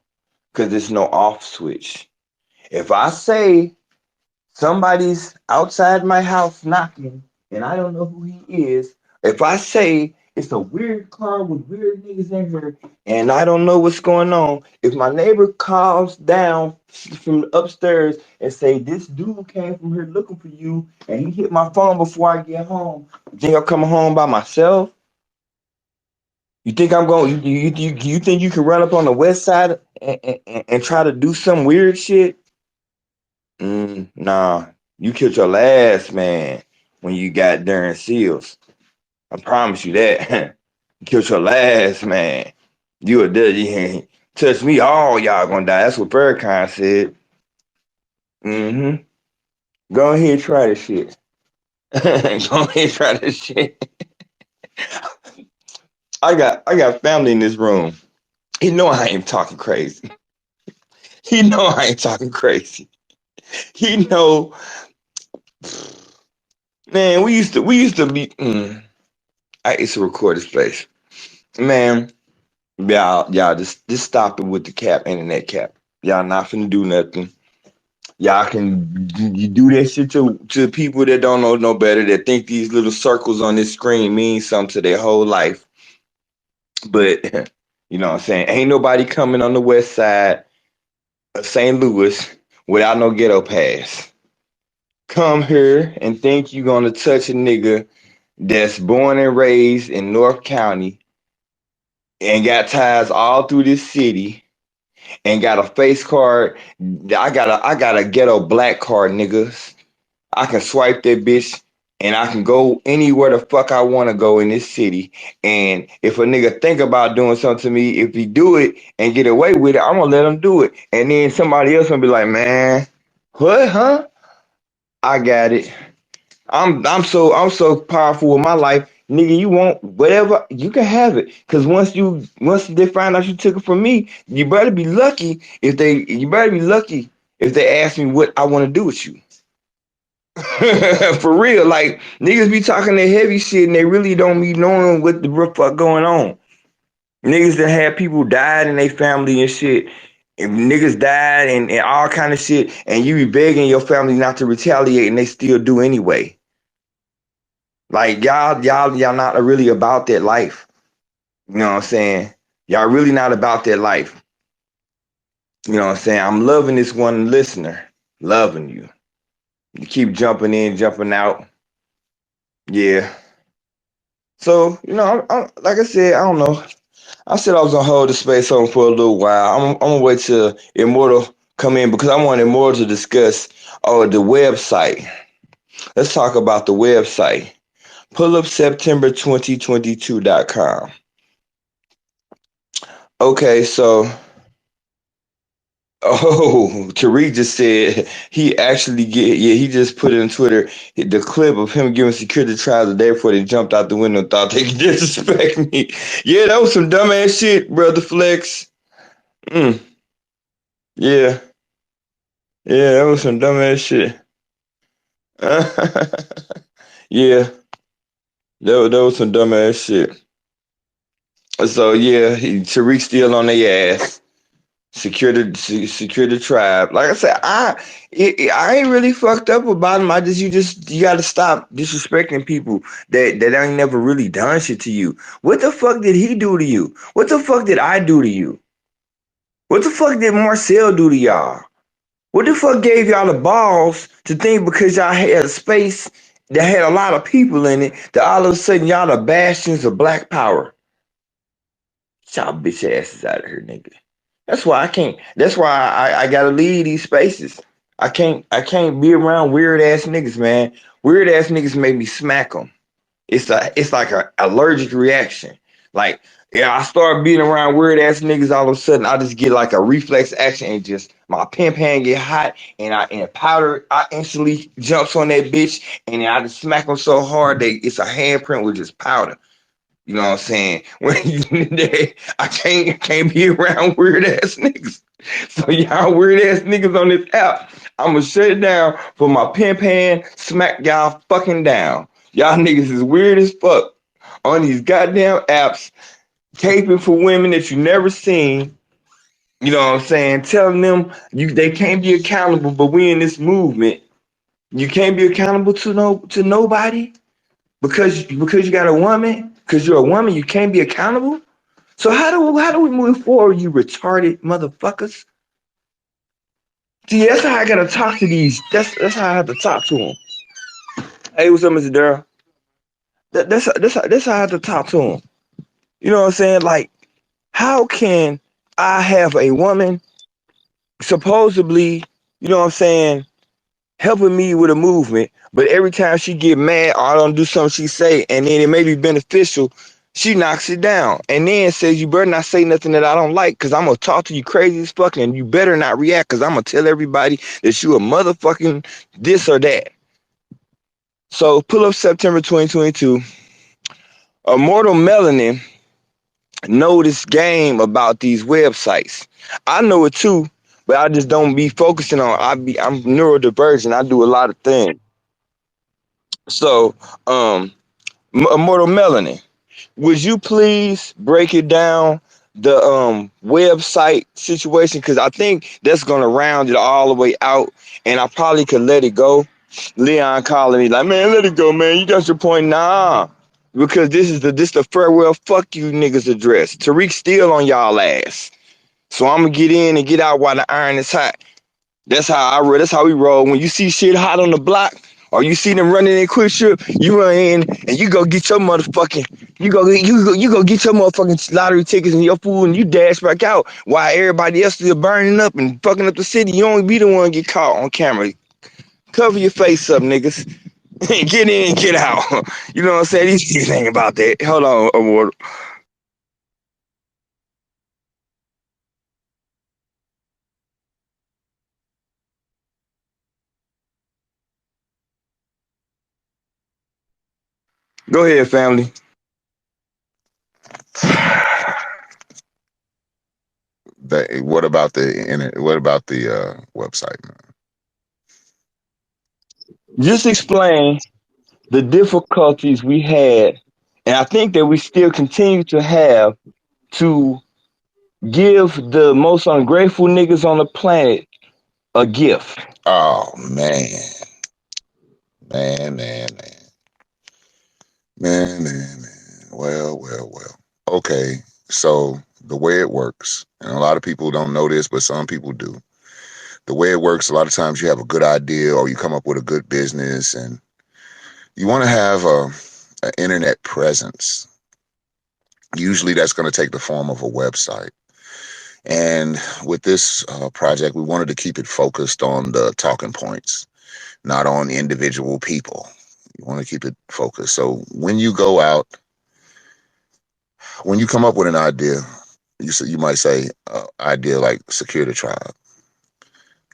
because there's no off switch. If I say somebody's outside my house knocking and I don't know who he is, if I say it's a weird car with weird niggas in here and I don't know what's going on, if my neighbor calls down from upstairs and say this dude came from here looking for you and he hit my phone before I get home, you think I'm coming home by myself? You think I'm going? You think you can run up on the west side and try to do some weird shit? Nah, you killed your last man when you got Darren Seals. I promise you that. You killed your last man. You a dead. You touch me, all y'all gonna die. That's what Farrakhan said. Mm-hmm. Go ahead, try this shit. Go ahead, try this shit. I got family in this room. He know I ain't talking crazy. He know I ain't talking crazy. He know, man. We used to be. I used to record this place, man. Y'all just stop it with the cap, internet cap. Y'all not finna do nothing. Y'all can you do that shit to people that don't know no better, that think these little circles on this screen mean something to their whole life. But you know what I'm saying? Ain't nobody coming on the west side of St. Louis without no ghetto pass. Come here and think you gonna touch a nigga that's born and raised in North County and got ties all through this city and got a face card. I got a ghetto black card, niggas. I can swipe that bitch and I can go anywhere the fuck I want to go in this city. And if a nigga think about doing something to me, if he do it and get away with it, I'm gonna let him do it. And then somebody else gonna be like, man, what, huh? I got it. I'm so powerful with my life, nigga. You want whatever, you can have it. Cause once they find out you took it from me, you better be lucky if they ask me what I want to do with you. For real, like niggas be talking that heavy shit and they really don't be knowing what the real fuck going on. Niggas that had people died in their family and shit. If niggas died and all kind of shit, and you be begging your family not to retaliate, and they still do anyway. Like y'all not really about that life. You know what I'm saying? Y'all really not about that life. You know what I'm saying? I'm loving this one listener. Loving you. You keep jumping in, jumping out. Yeah. So, like I said, I don't know. I said I was gonna hold the space open for a little while. I'm gonna wait till Immortal come in because I want Immortal to discuss the website. Let's talk about the website. Pull up September2022.com. Okay, so Tariq just said he just put it on Twitter the clip of him giving security trials the day before they jumped out the window and thought they could disrespect me. Yeah, that was some dumbass shit, brother Flex. Mm, yeah, yeah, that was some dumbass shit. Yeah, that was some dumbass shit. So yeah, Tariq still on their ass. Secure the tribe. Like I said, I ain't really fucked up about him. You got to stop disrespecting people that ain't never really done shit to you. What the fuck did he do to you? What the fuck did I do to you? What the fuck did Marcel do to y'all? What the fuck gave y'all the balls to think because y'all had a space that had a lot of people in it that all of a sudden y'all the bastions of black power? Get y'all bitch asses out of here, nigga. That's why I can't. That's why I gotta leave these spaces. I can't be around weird ass niggas, man. Weird ass niggas make me smack them. It's like a allergic reaction. Like yeah, I start being around weird ass niggas. All of a sudden, I just get like a reflex action and just my pen pan get hot and powder. I instantly jumps on that bitch and I just smack them so hard that it's a handprint with just powder. You know what I'm saying? I can't be around weird ass niggas. So y'all weird ass niggas on this app, I'ma shut it down for my pen pan, smack y'all fucking down. Y'all niggas is weird as fuck on these goddamn apps, taping for women that you never seen. You know what I'm saying? Telling them they can't be accountable, but we in this movement. You can't be accountable to nobody because you got a woman, because you're a woman, you can't be accountable. So how do we move forward, you retarded motherfuckers? See, that's how I gotta talk to these. That's how I have to talk to them. Hey, what's up, Mr. Darrell? That's how I have to talk to them. You know what I'm saying? Like, how can I have a woman supposedly, you know what I'm saying, helping me with a movement, but every time she get mad or I don't do something she say, and then it may be beneficial, she knocks it down and then says you better not say nothing that I don't like because I'm gonna talk to you crazy as fuck and you better not react because I'm gonna tell everybody that you a motherfucking this or that. So pull up September 2022. Immortal Melanin know this game about these websites. I know it too, but I just don't be focusing on. I'm neurodivergent. I do a lot of things. So, Immortal Melanin, would you please break it down the website situation? Because I think that's gonna round it all the way out, and I probably could let it go. Leon calling me like, man, let it go, man. You got your point, nah. Because this the farewell fuck you niggas address. Tariq still on y'all ass. So I'm gonna get in and get out while the iron is hot. That's how I roll. That's how we roll. When you see shit hot on the block, or you see them running in quick trip, you run in and you go get your motherfucking, you go get your motherfucking lottery tickets and your food, and you dash back out while everybody else still burning up and fucking up the city. You only be the one get caught on camera. Cover your face up, niggas. Get in, get out. You know what I'm saying? These niggas ain't about that. Hold on, Award. Go ahead, family. What about what about the website, man? Just explain the difficulties we had, and I think that we still continue to have to give the most ungrateful niggas on the planet a gift. Oh man, man, man, man, man. Well. Okay, so the way it works, and a lot of people don't know this, but some people do. The way it works, a lot of times you have a good idea or you come up with a good business, and you want to have an internet presence. Usually, that's going to take the form of a website. And with this project, we wanted to keep it focused on the talking points, not on individual people. You want to keep it focused. So when you come up with an idea, you might say idea like secure the tribe,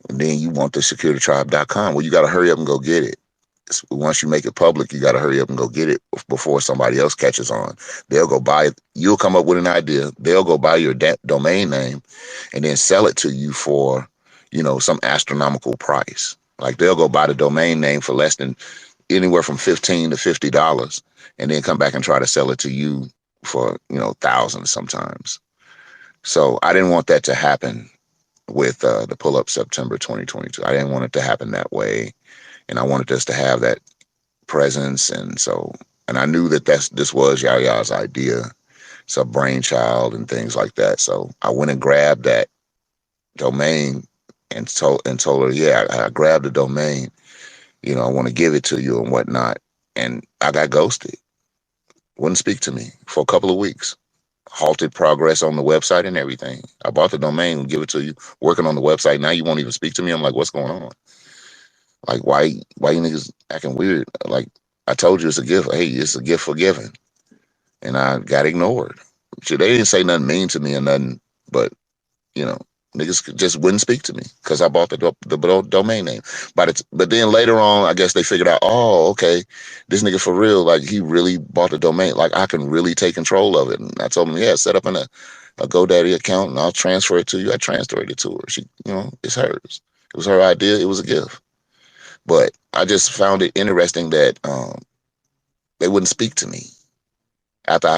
and then you want the securitytribe.com. Well, you got to hurry up and go get it. Once you make it public, you got to hurry up and go get it before somebody else catches on. They'll go buy it. You'll come up with an idea. They'll go buy your domain name and then sell it to you for, some astronomical price. Like they'll go buy the domain name for less than anywhere from $15 to $50, and then come back and try to sell it to you for, thousands sometimes. So I didn't want that to happen with the pull up September 2022. I didn't want it to happen that way, and I wanted us to have that presence. And I knew that this was Yaya's idea. It's a brainchild and things like that. So I went and grabbed that domain and told her, yeah, I grabbed the domain. I want to give it to you and whatnot. And I got ghosted. Wouldn't speak to me for a couple of weeks. Halted progress on the website and everything. I bought the domain and give it to you. Working on the website now, you won't even speak to me. I'm like, what's going on? Like, why you niggas acting weird? Like, I told you it's a gift. Hey, it's a gift for giving, and I got ignored. They didn't say nothing mean to me or nothing, but you know, niggas just wouldn't speak to me because I bought the domain name. But then later on, I guess they figured out, oh, okay, this nigga for real, like he really bought the domain. Like I can really take control of it. And I told him, yeah, set up a GoDaddy account and I'll transfer it to you. I transferred it to her. She, it's hers. It was her idea. It was a gift. But I just found it interesting that they wouldn't speak to me after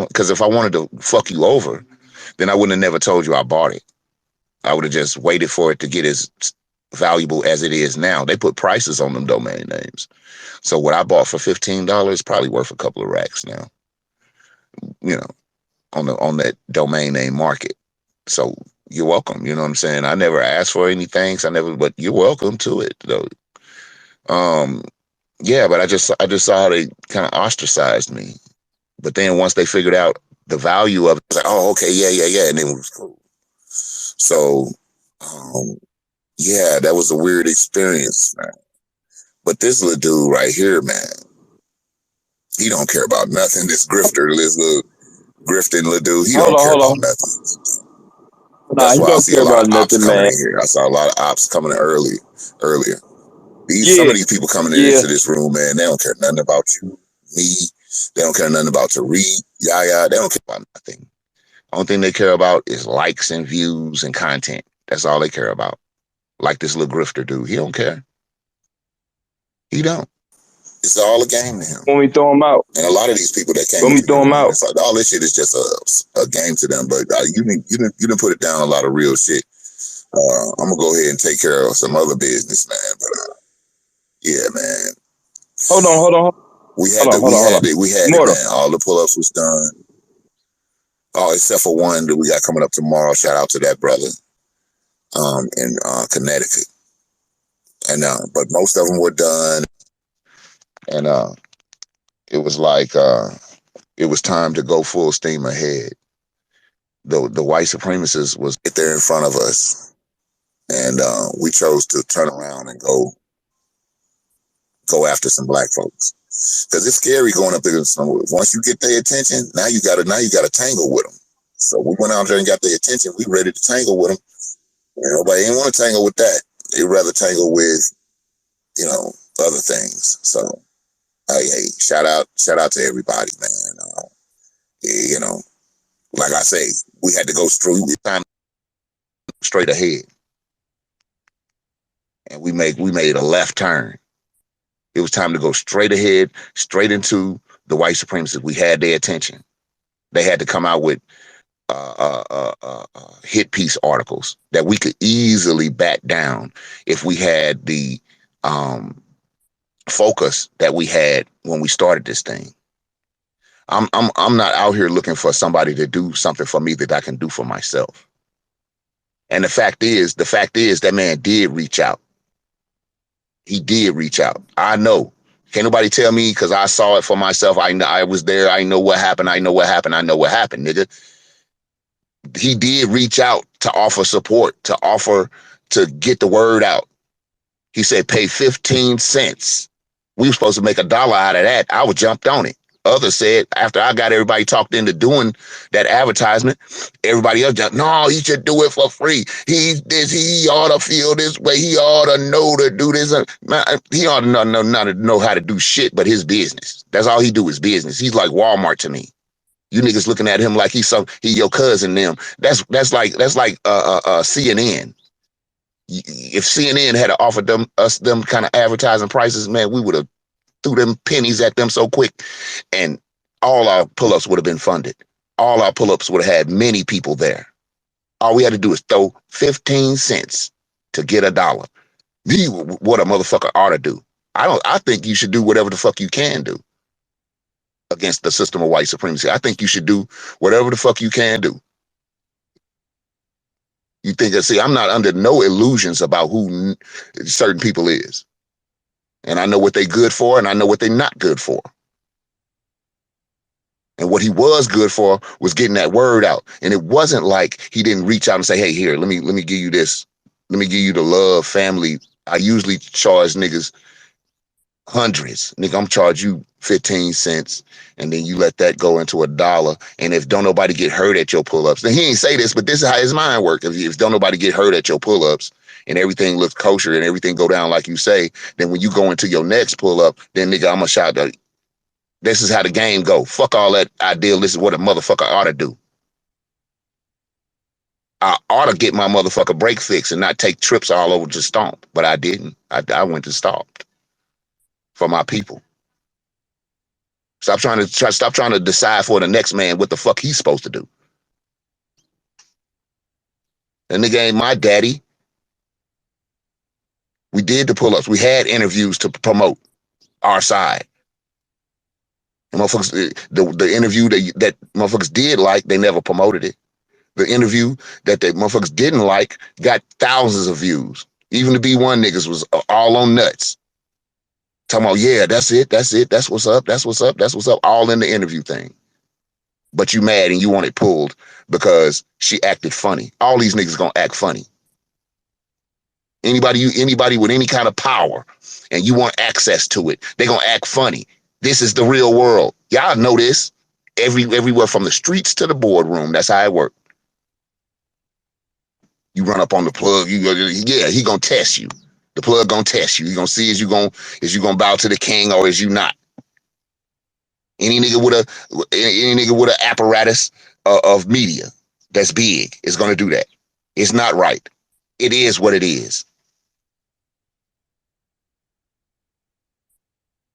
because if I wanted to fuck you over, then I wouldn't have never told you I bought it. I would have just waited for it to get as valuable as it is now. They put prices on them domain names. So what I bought for $15 probably worth a couple of racks now, you know, on that domain name market. So you're welcome. You know what I'm saying? I never asked for any thanks. But you're welcome to it though. Yeah, but I just saw how they kind of ostracized me. But then once they figured out the value of it, it's like, oh, okay, yeah, and then it was cool. So, um, yeah, that was a weird experience, man. But this little dude right here, man, he don't care about nothing. This grifter, this little grifting little dude, he Hold don't on, care hold about on. nothing. Nah, That's he why I don't see a care lot about of ops nothing, coming man. in here. I saw a lot of ops coming in earlier. Some Yeah, of these people coming yeah. into this room, man, they don't care nothing about you, me. They don't care nothing about Tariq, Yaya. They don't care about nothing. Only thing they care about is likes and views and content. That's all they care about. Like this little grifter dude. He don't care. He don't. It's all a game to him. When we throw him out, And a lot of these people that came when we into your throw him room, out. it's like all this shit is just a game to them. But you didn't put it down a lot of real shit. I'm gonna go ahead and take care of some other business, man. But yeah, man, Hold on, hold on, we hold had on, to, hold we on, hold had on. it, we had it, Mortal. man. All the pull ups was done. Oh, except for one that we got coming up tomorrow. Shout out to that brother, in Connecticut. And but most of them were done, and it was like it was time to go full steam ahead. The white supremacists was right there in front of us, and we chose to turn around and go go after some black folks. Because it's scary going up there. Once you get their attention, now you gotta tangle with them. So we went out there and got their attention. We ready to tangle with them. Nobody ain't want to tangle with that. They'd rather tangle with, other things. So, hey, shout out to everybody, man. You know, like I say, we had to go straight ahead, and we made a left turn. It was time to go straight ahead, straight into the white supremacists. We had their attention. They had to come out with hit piece articles that we could easily back down if we had the focus that we had when we started this thing. I'm not out here looking for somebody to do something for me that I can do for myself. And the fact is that man did reach out. He did reach out. I know. Can't nobody tell me because I saw it for myself. I was there. I know what happened. I know what happened, nigga. He did reach out to offer support, to offer to get the word out. He said, pay 15 cents. We were supposed to make $1 out of that. I was jumped on it. Others said, after I got everybody talked into doing that advertisement, everybody else jumped, no, he should do it for free. He ought to feel this way. He ought to know to do this. He ought to not know how to do shit but his business. That's all he do is business. He's like Walmart to me. You niggas looking at him like he your cousin them. That's like CNN. If CNN had offered us them kind of advertising prices, man, we would have threw them pennies at them so quick, and all our pull-ups would have been funded. All our pull-ups would have had many people there. All we had to do is throw 15 cents to get $1. What a motherfucker ought to do. I think you should do whatever the fuck you can do against the system of white supremacy. I think you should do whatever the fuck you can do. You think see, I'm not under no illusions about who certain people is. And I know what they good for, and I know what they not good for. And what he was good for was getting that word out. And it wasn't like he didn't reach out and say, hey, here, let me give you this. Let me give you the love family. I usually charge niggas hundreds. Nigga, I'm charge you 15 cents, and then you let that go into $1. And if don't nobody get hurt at your pull-ups, then he ain't say this, but this is how his mind works. If don't nobody get hurt at your pull-ups and everything looks kosher and everything go down like you say, then when you go into your next pull-up, then nigga, I'm gonna shout out, this is how the game go. Fuck all that ideal. This is what a motherfucker ought to do. I ought to get my motherfucker break fixed and not take trips all over to stomp, but I didn't. I went to stomped for my people. Stop trying to decide for the next man what the fuck he's supposed to do. The nigga ain't my daddy. We did the pull-ups. We had interviews to promote our side. And motherfuckers, the interview that motherfuckers did like, they never promoted it. The interview that the motherfuckers didn't like got thousands of views. Even the B1 niggas was all on nuts. Talking about, yeah, that's it. That's what's up. That's what's up. All in the interview thing. But you mad and you want it pulled because she acted funny. All these niggas gonna act funny. Anybody with any kind of power and you want access to it, they gonna act funny. This is the real world. Y'all know this. Everywhere from the streets to the boardroom. That's how it works. You run up on the plug, he gonna test you. The plug gonna test you. He gonna see is you gonna bow to the king or is you not. Any nigga with a apparatus of media that's big is gonna do that. It's not right. It is what it is.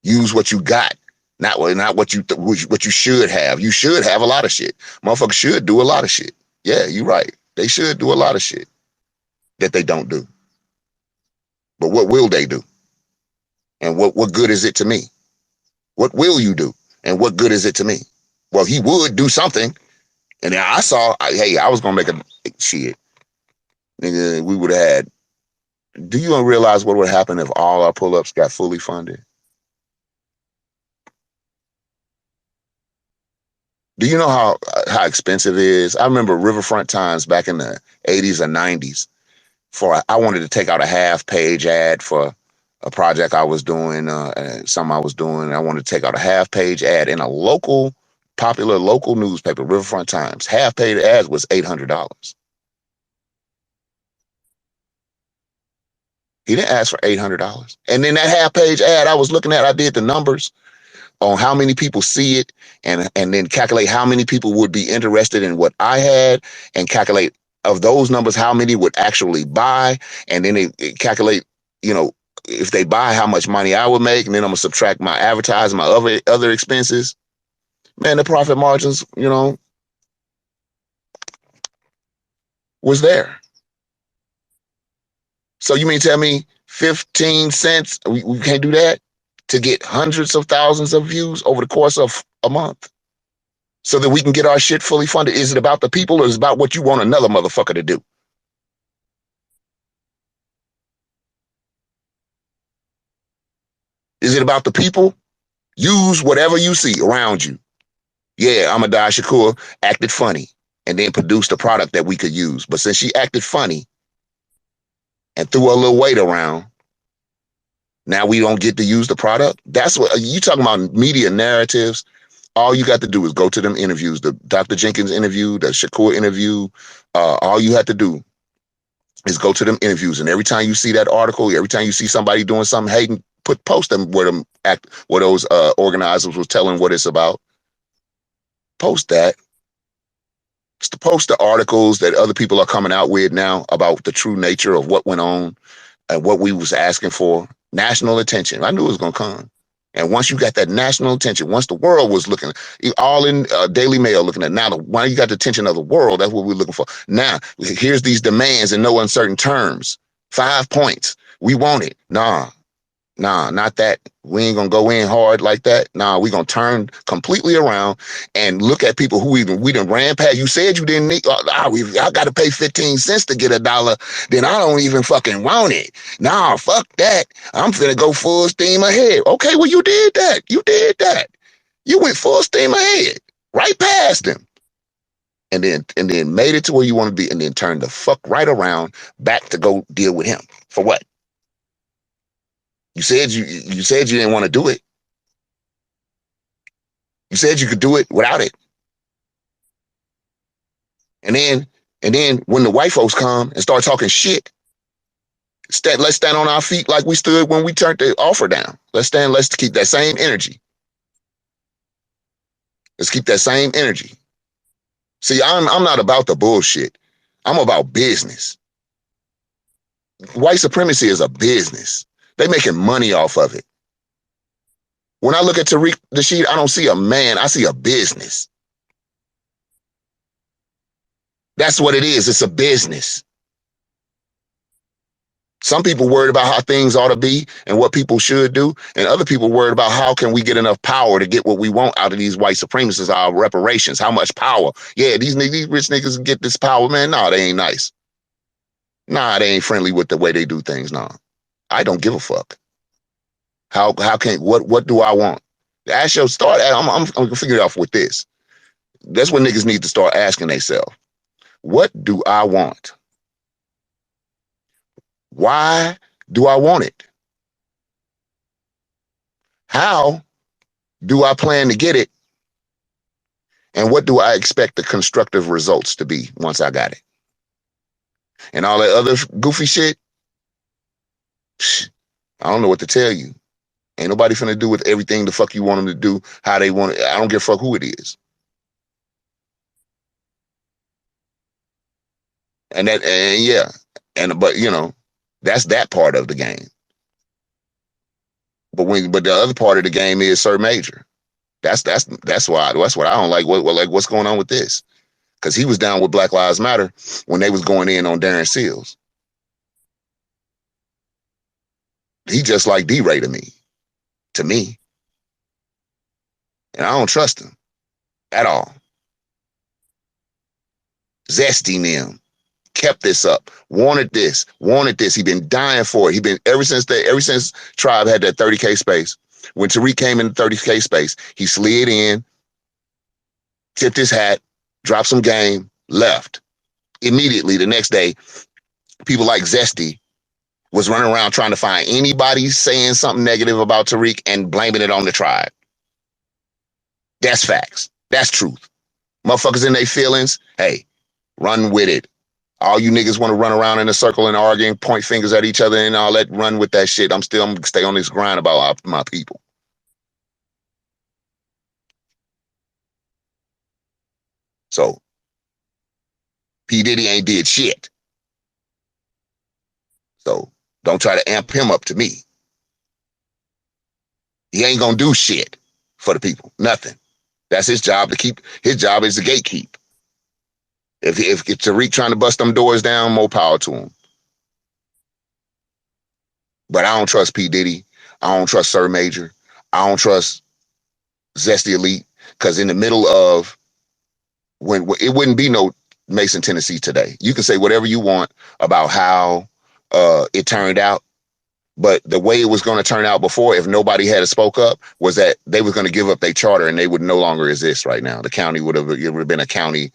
Use what you got, not what you should have. You should have a lot of shit. Motherfuckers should do a lot of shit. Yeah, you're right. They should do a lot of shit that they don't do. But what will they do? And what good is it to me? What will you do? And what good is it to me? Well, he would do something. And then I saw, I was going to make a shit. Nigga, we would have had, do you realize what would happen if all our pull-ups got fully funded? Do you know how expensive it is? I remember Riverfront Times back in the 80s and 90s. I wanted to take out a half-page ad for a project I was doing, something I was doing. I wanted to take out a half-page ad in a popular local newspaper, Riverfront Times. Half-page ad was $800. He didn't ask for $800. And then that half-page ad I was looking at, I did the numbers on how many people see it, and then calculate how many people would be interested in what I had, and calculate of those numbers how many would actually buy, and then it calculate, you know, if they buy how much money I would make, and then I'm gonna subtract my advertising, my other expenses. Man, the profit margins, was there. So you mean tell me 15 cents, we can't do that to get hundreds of thousands of views over the course of a month so that we can get our shit fully funded? Is it about the people, or is it about what you want another motherfucker to do? Is it about the people? Use whatever you see around you. Yeah, Ahmadai Shakur acted funny and then produced a product that we could use. But since she acted funny and threw a little weight around, now we don't get to use the product. That's what you talking about, media narratives. All you got to do is go to them interviews, the Dr. Jenkins interview, the Shakur interview. All you have to do is go to them interviews, and every time you see that article, every time you see somebody doing something hating, post them where those organizers was telling what it's about. Post that. It's to post the articles that other people are coming out with now about the true nature of what went on and what we was asking for. National attention. I knew it was gonna come. And once you got that national attention, once the world was looking, all in Daily Mail looking at, now, when you got the attention of the world, that's what we're looking for. Now, here's these demands in no uncertain terms. 5 points. We want it. Nah, not that. We ain't gonna go in hard like that. Nah, we gonna turn completely around and look at people who we done ran past. You said you didn't need, I gotta pay 15 cents to get $1. Then I don't even fucking want it. Nah, fuck that. I'm finna go full steam ahead. Okay, well, you did that. You went full steam ahead, right past him. And then made it to where you want to be, and then turned the fuck right around back to go deal with him. For what? You said you didn't want to do it. You said you could do it without it. And then when the white folks come and start talking shit, let's stand on our feet like we stood when we turned the offer down. Let's keep that same energy. Let's keep that same energy. See, I'm not about the bullshit. I'm about business. White supremacy is a business. They making money off of it. When I look at Tariq Nasheed, I don't see a man, I see a business. That's what it is. It's a business. Some people worried about how things ought to be and what people should do, and other people worried about how can we get enough power to get what we want out of these white supremacists, our reparations, how much power. Yeah, these rich niggas get this power, man. Nah, they ain't nice. Nah, they ain't friendly with the way they do things. Nah, I don't give a fuck. What do I want? Ask your start. I'm gonna figure it out with this. That's what niggas need to start asking themselves. What do I want? Why do I want it? How do I plan to get it? And what do I expect the constructive results to be once I got it? And all that other goofy shit, I don't know what to tell you. Ain't nobody finna do with everything the fuck you want them to do, how they want it. I don't give a fuck who it is. But that's that part of the game. But the other part of the game is Sir Major. That's what I don't like. What's going on with this? Because he was down with Black Lives Matter when they was going in on Darren Seals. He just like D-Ray to me. And I don't trust him at all. Zesty them. Kept this up. Wanted this. He been dying for it. He been ever since Tribe had that 30K space. When Tariq came in the 30K space, he slid in, tipped his hat, dropped some game, left. Immediately the next day, people like Zesty was running around trying to find anybody saying something negative about Tariq and blaming it on the tribe. That's facts. That's truth. Motherfuckers in their feelings, hey, run with it. All you niggas want to run around in a circle and argue and point fingers at each other and all that, run with that shit. I'm going to stay on this grind about my people. So, P. Diddy ain't did shit. So, don't try to amp him up to me. He ain't going to do shit for the people. Nothing. That's his job to keep. His job is to gatekeep. If Tariq trying to bust them doors down, more power to him. But I don't trust P. Diddy. I don't trust Sir Major. I don't trust Zesty Elite. Because in the middle of when it wouldn't be no Mason, Tennessee today. You can say whatever you want about how it turned out. But the way it was going to turn out before, if nobody had spoke up, was that they was going to give up their charter and they would no longer exist right now. The county would have been a county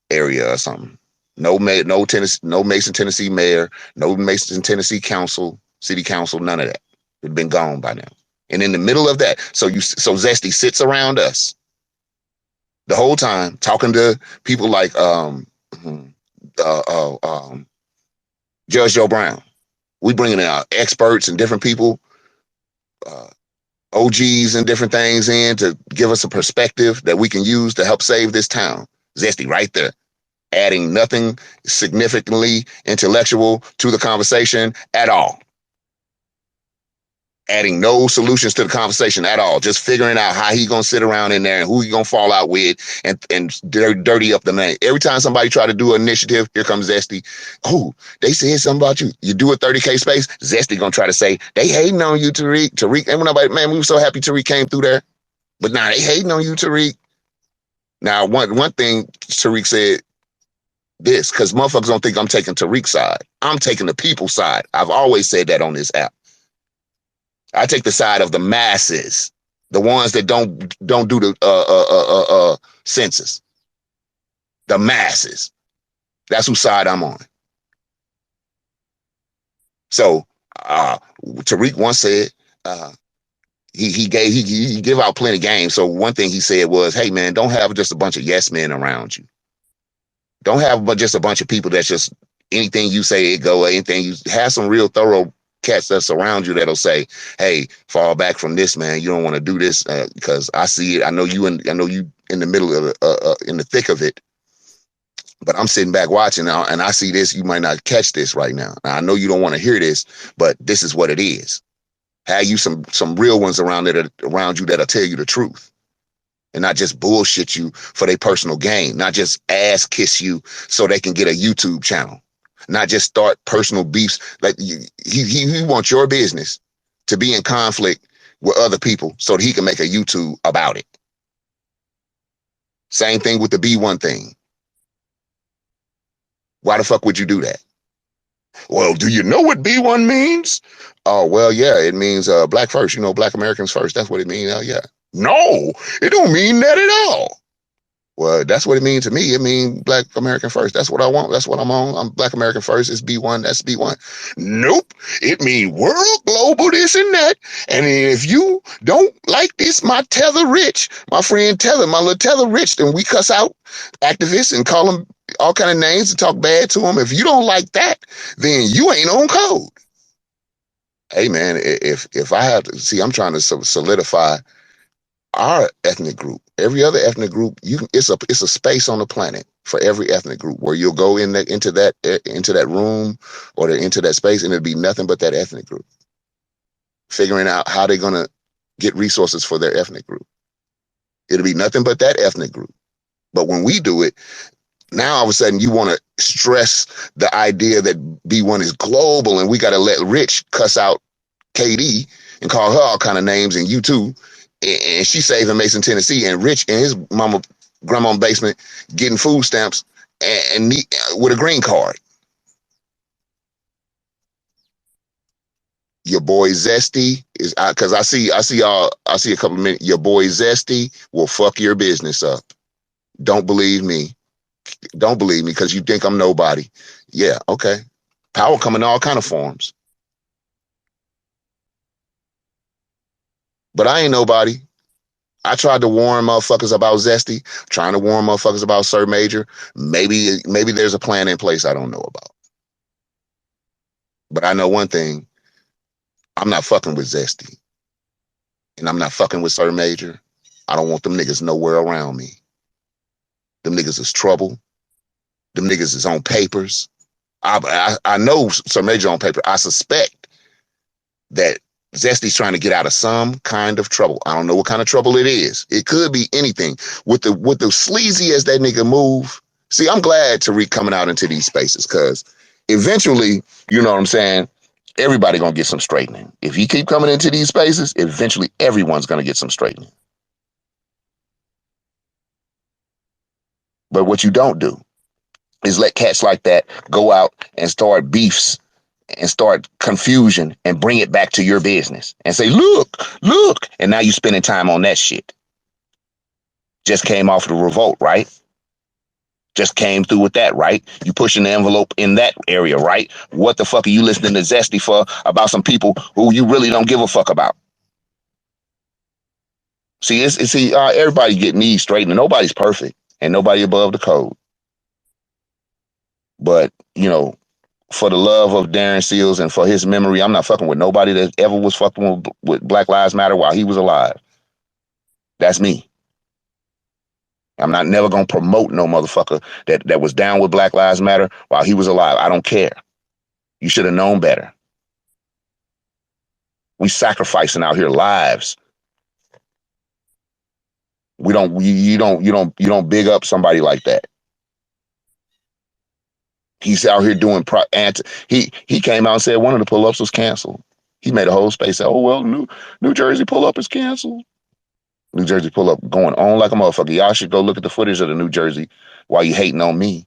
area or something. No Mason, Tennessee mayor, no Mason, Tennessee council, city council, none of that. It'd been gone by now. And in the middle of that, so Zesty sits around us the whole time talking to people like Judge Joe Brown. We bringing in experts and different people, OGs and different things in to give us a perspective that we can use to help save this town. Zesty right there, adding nothing significantly intellectual to the conversation at all. Adding no solutions to the conversation at all. Just figuring out how he gonna sit around in there and who he gonna fall out with and dirty up the name. Every time somebody try to do an initiative, here comes Zesty. Oh, they said something about you. You do a 30K space, Zesty gonna try to say, they hating on you, Tariq. And nobody, man, we were so happy Tariq came through there. But now they hating on you, Tariq. Now, one thing Tariq said, this, because motherfuckers don't think I'm taking Tariq's side. I'm taking the people's side. I've always said that on this app. I take the side of the masses, the ones that don't do the census. The masses. That's whose side I'm on. So Tariq once said he give out plenty of games. So one thing he said was, "Hey man, don't have just a bunch of yes men around you. Don't have just a bunch of people that's just anything you say it go. Anything you have some real thorough cats that's around you that'll say, hey, fall back from this, man. You don't want to do this because I see it. I know you in the middle of in the thick of it. But I'm sitting back watching now and I see this. You might not catch this right now. I know you don't want to hear this, but this is what it is. Have you some real ones around you that'll tell you the truth. And not just bullshit you for their personal gain. Not just ass kiss you so they can get a YouTube channel. Not just start personal beefs. Like he wants your business to be in conflict with other people so that he can make a YouTube about it. Same thing with the B1 thing. Why the fuck would you do that? Well, do you know what B1 means? Oh, well, yeah, it means black first, black Americans first. That's what it means. Yeah. No, it don't mean that at all. Well, that's what it means to me. It means black American first. That's what I want. That's what I'm on. I'm black American first. It's B1. That's B1. Nope. It means world, global, this and that. And if you don't like this, my tether rich, my friend Tether, my little tether rich, then we cuss out activists and call them all kind of names and talk bad to them. If you don't like that, then you ain't on code. Hey, man, if I have to see, I'm trying to solidify our ethnic group. Every other ethnic group, it's a space on the planet for every ethnic group where you'll go into that room or into that space and it'll be nothing but that ethnic group. Figuring out how they're gonna get resources for their ethnic group. It'll be nothing but that ethnic group. But when we do it, now all of a sudden you want to stress the idea that B1 is global and we got to let Rich cuss out KD and call her all kind of names and you too. And she's saving Mason, Tennessee, and Rich in his grandma's basement getting food stamps and with a green card. Your boy Zesty is because I see a couple of minutes. Your boy Zesty will fuck your business up. Don't believe me. Don't believe me because you think I'm nobody. Yeah, okay. Power come in all kind of forms. But I ain't nobody. I tried to warn motherfuckers about Zesty, trying to warn motherfuckers about Sir Major. Maybe there's a plan in place I don't know about. But I know one thing. I'm not fucking with Zesty. And I'm not fucking with Sir Major. I don't want them niggas nowhere around me. Them niggas is trouble. Them niggas is on papers. I know Sir Major on paper. I suspect that Zesty's trying to get out of some kind of trouble. I don't know what kind of trouble it is. It could be anything. With the sleazy as that nigga move. See, I'm glad Tariq coming out into these spaces because eventually, you know what I'm saying, everybody gonna get some straightening. If he keep coming into these spaces, eventually everyone's gonna get some straightening. But what you don't do is let cats like that go out and start beefs and start confusion and bring it back to your business and say, look. And now you spending time on that shit. Just came off the revolt, right? Just came through with that, right? You pushing the envelope in that area, right? What the fuck are you listening to Zesty for about some people who you really don't give a fuck about? See, everybody get needs straight and nobody's perfect and nobody above the code. But, for the love of Darren Seals and for his memory, I'm not fucking with nobody that ever was fucking with Black Lives Matter while he was alive. That's me. I'm not never gonna promote no motherfucker that was down with Black Lives Matter while he was alive. I don't care. You should have known better. We sacrificing out here lives. We don't. You don't big up somebody like that. He's out here doing he came out and said one of the pull-ups was canceled. He made a whole space. Say, oh well, New Jersey pull-up is canceled. New Jersey pull-up going on like a motherfucker. Y'all should go look at the footage of the New Jersey while you hating on me.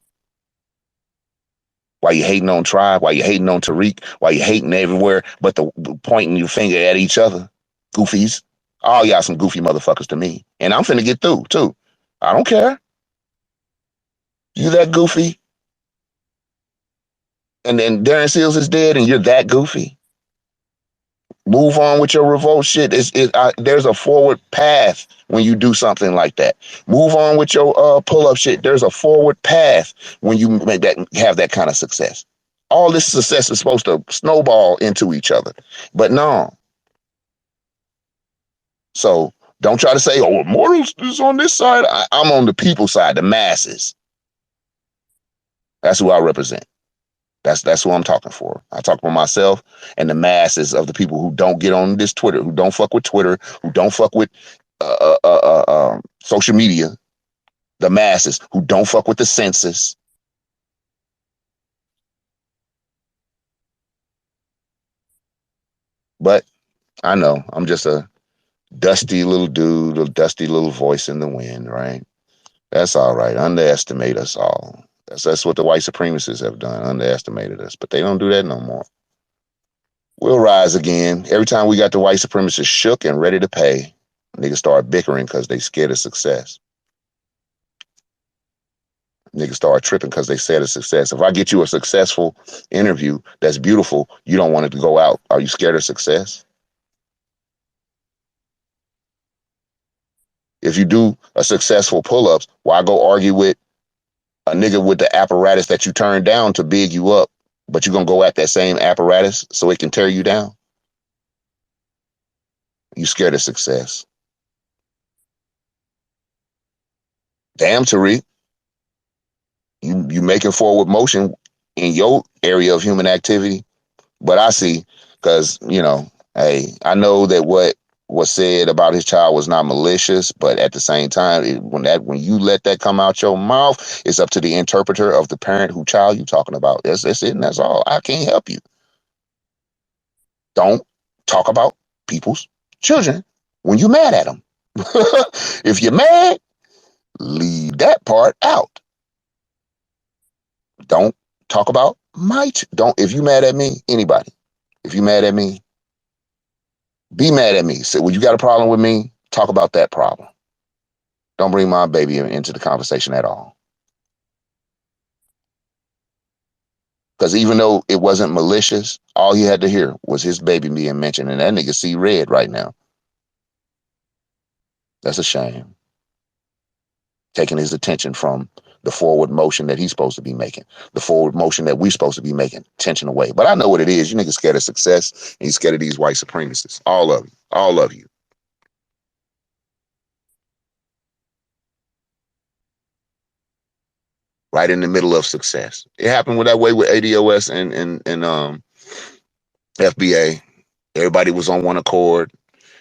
Why you hating on Tribe? Why you hating on Tariq? Why you hating everywhere but the pointing your finger at each other? Goofies. All y'all some goofy motherfuckers to me. And I'm finna get through, too. I don't care. You that goofy? And then Darren Seals is dead and you're that goofy? Move on with your revolt shit. There's a forward path when you do something like that. Move on with your pull-up shit. There's a forward path when you have that kind of success. All this success is supposed to snowball into each other. But no. So don't try to say, oh, Immortals is on this side. I'm on the people side, the masses. That's who I represent. That's who I'm talking for. I talk for myself and the masses of the people who don't get on this Twitter, who don't fuck with Twitter, who don't fuck with social media. The masses who don't fuck with the census. But I know I'm just a dusty little dude, a dusty little voice in the wind, right? That's all right. Underestimate us all. That's what the white supremacists have done, underestimated us. But they don't do that no more. We'll rise again. Every time we got the white supremacists shook and ready to pay, niggas start bickering because they scared of success. Niggas start tripping because they said a success. If I get you a successful interview that's beautiful, you don't want it to go out. Are you scared of success? If you do a successful pull-ups, why go argue with a nigga with the apparatus that you turned down to big you up, but you're going to go at that same apparatus so it can tear you down? You scared of success. Damn, Tariq. You making forward motion in your area of human activity. But I see, because, hey, I know that what was said about his child was not malicious, but at the same time, when you let that come out your mouth, it's up to the interpreter of the parent who child you talking about. That's it, and that's all. I can't help you. Don't talk about people's children when you're mad at them. If you're mad, leave that part out. Don't talk about don't. If you mad at me, anybody, if you mad at me, be mad at me. Say, well, you got a problem with me? Talk about that problem. Don't bring my baby into the conversation at all. Because even though it wasn't malicious, all he had to hear was his baby being mentioned, and that nigga see red right now. That's a shame. Taking his attention from the forward motion that he's supposed to be making, the forward motion that we're supposed to be making, attention away. But I know what it is. You niggas scared of success and you scared of these white supremacists. All of you. All of you. Right in the middle of success. It happened with that way with ADOS and FBA. Everybody was on one accord.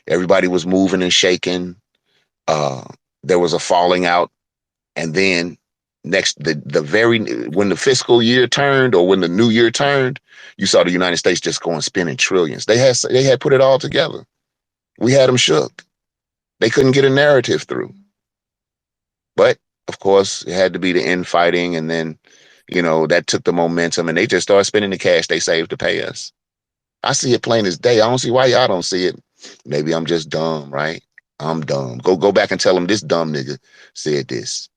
Everybody was moving and shaking. Uh, there was a falling out, and then the very when the fiscal year turned or when the new year turned, you saw the United States just going spending trillions. They had put it all together. We had them shook. They couldn't get a narrative through. But of course, it had to be the infighting, and then that took the momentum, and they just started spending the cash they saved to pay us. I see it plain as day. I don't see why y'all don't see it. Maybe I'm just dumb, right? I'm dumb. Go back and tell them this dumb nigga said this.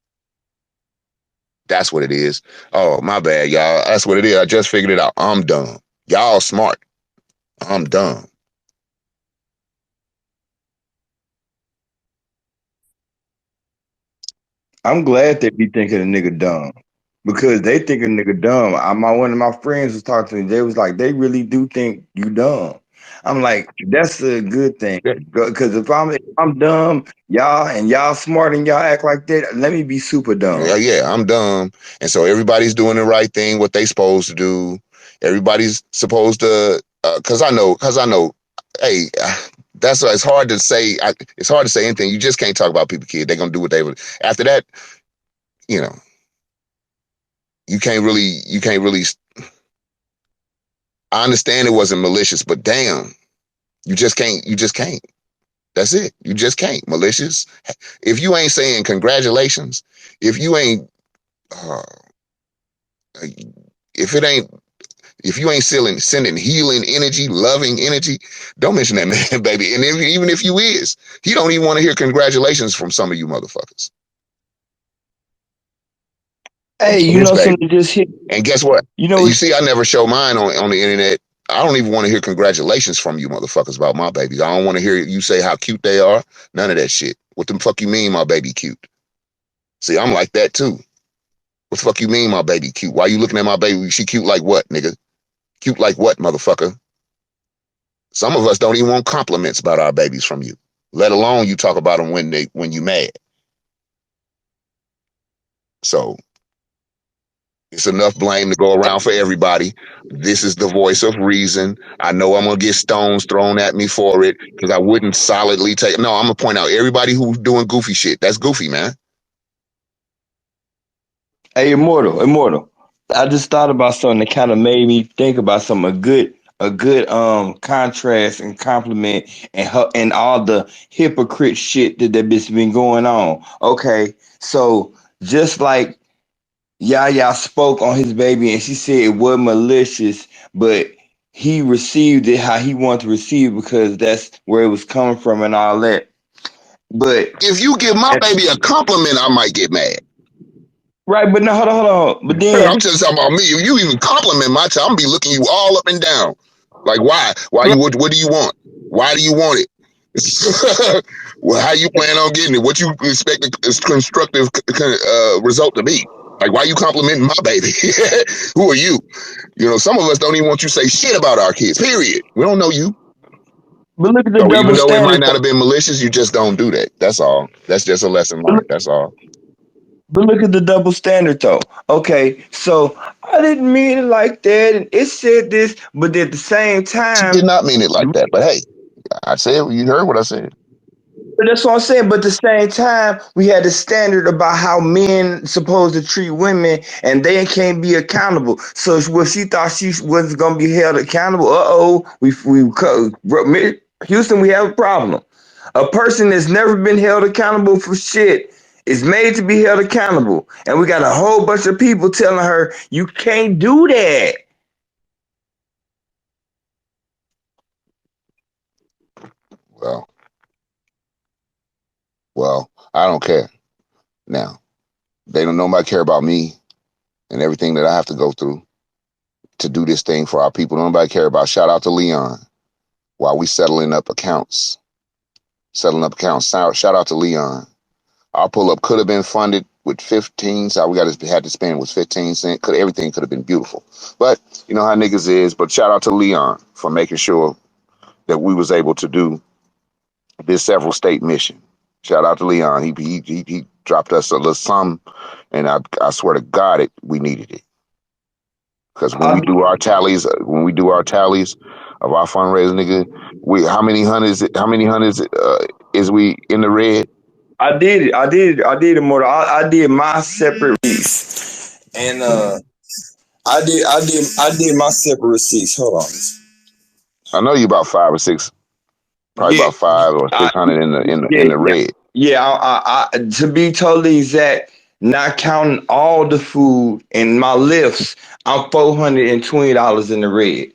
That's what it is. Oh, my bad, y'all. That's what it is. I just figured it out. I'm dumb. Y'all smart. I'm dumb. I'm glad they be thinking a nigga dumb because they think a nigga dumb. One of my friends was talking to me. They was like, they really do think you dumb. I'm like, that's a good thing Yeah, because if I'm dumb, y'all smart and y'all act like that. Let me be super dumb. yeah, I'm dumb. And so everybody's doing the right thing, what they supposed to do. Everybody's supposed to, cause I know, hey, that's why it's hard to say. It's hard to say anything. You just can't talk about people, kid. They're gonna do what they would. After that, you know, you can't really. I understand it wasn't malicious, but damn, you just can't. That's it. You just can't. Malicious. If you ain't saying congratulations, if you ain't, uh, if it ain't, if you ain't sending healing energy, loving energy, don't mention that man, baby. And even if you is, he don't even want to hear congratulations from some of you motherfuckers. Hey, So you this know baby. something just hit. And guess what? You know You what? see, I never show mine on the internet. I don't even want to hear congratulations from you motherfuckers about my babies. I don't want to hear you say how cute they are. None of that shit. What the fuck you mean my baby cute? See, I'm like that too. What the fuck you mean my baby cute? Why you looking at my baby? She cute like what, nigga? Cute like what, motherfucker? Some of us don't even want compliments about our babies from you. Let alone you talk about them when you mad. So it's enough blame to go around for everybody. This is the voice of reason. I know I'm gonna get stones thrown at me for it because I wouldn't solidly take. No, I'm gonna point out everybody who's doing goofy shit. That's goofy, man. Hey, immortal. I just thought about something that kind of made me think about something. A good contrast and compliment and all the hypocrite shit that's been going on. Okay, so just like Yaya spoke on his baby and she said it wasn't malicious, but he received it how he wanted to receive it because that's where it was coming from and all that. But If you give my baby a compliment, I might get mad. right, but no, hold on. But I'm then just talking about me. If you even compliment my child, I'm gonna be looking you all up and down. Like, why? Why you? What do you want? Why do you want it? Well, how you plan on getting it? What you expect a constructive result to be? Like, why you complimenting my baby? Who are you? Some of us don't even want you to say shit about our kids. Period. We don't know you. but look at the So even double though it might standard. not have been malicious, you just don't do that. That's all. That's just a lesson But learned. That's all. look at the double standard though. Okay, so I didn't mean it like that, and it said this, but at the same She did time, not mean it like that. But hey, I said you heard what I said. but that's what I'm saying. But at the same time, we had a standard about how men supposed to treat women, and they can't be accountable. So what she thought she wasn't gonna be held accountable. Houston, we have a problem. A person that's never been held accountable for shit is made to be held accountable, and we got a whole bunch of people telling her you can't do that. Well, well, I don't care now. They don't nobody care about me and everything that I have to go through to do this thing for our people. Nobody care about. Shout out to Leon while we settling up accounts. Settling up accounts. Shout out to Leon. Our pull up could have been funded with 15. So we had to spend was 15 cents. Everything could have been beautiful. But you know how niggas is. But shout out to Leon for making sure that we was able to do this several state mission. Shout out to Leon. He dropped us a little something, and I swear to God, we needed it. Because when we do our tallies of our fundraising, nigga, how many hundreds is we in the red? I did it. I did it more. I did my separate receipts, and I did my separate receipts. Hold on. I know you about 5 or 6, probably Yeah, about five or I, six hundred in yeah, the yeah, red. yeah. To be totally exact, not counting all the food and my lifts, I'm $420 in the red.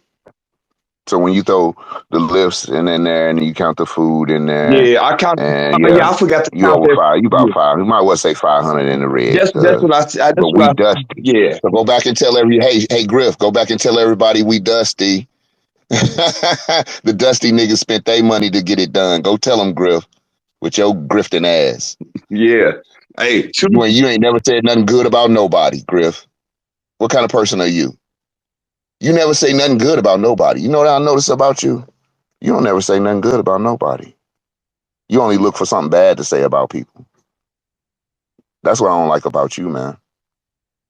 So when you throw the lifts in there and you count the food in there, Yeah, I count. and Yeah, I forgot to you count over that. five. You about Yeah, five. You might well say 500 in the red. that's what I. But That's what we I. dusty. Yeah, So go back and tell hey Griff, go back and tell everybody we dusty. The dusty niggas spent their money to get it done. Go tell them, Griff, with your grifting ass. yeah. Hey, two. You ain't never said nothing good about nobody, Griff. What kind of person are you? You never say nothing good about nobody. You know what I notice about you? You don't never say nothing good about nobody. You only look for something bad to say about people. That's what I don't like about you, man.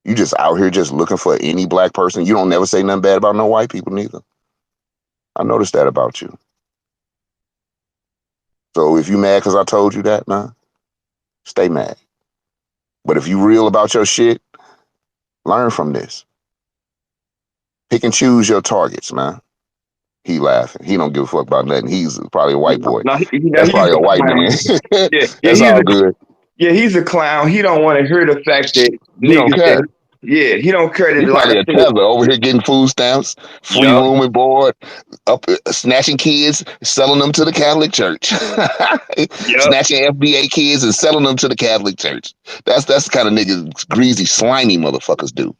You just out here just looking for any black person. You don't never say nothing bad about no white people neither. I noticed that about you. So if you mad because I told you that, man, stay mad. But if you real about your shit, learn from this. Pick and choose your targets, man. He laughing. He don't give a fuck about nothing. He's probably a white boy. No, That's he's probably a a white clown. man. Yeah, yeah, That's all good. he's a clown. He don't want to hear the fact that He don't niggas that. care. Yeah, he don't care He that. Like I probably a said. tether over here getting food stamps, free Yup. room and board, up snatching kids, selling them to the Catholic Church, Yup. snatching FBA kids and selling them to the Catholic Church. That's the kind of niggas greasy, slimy motherfuckers do.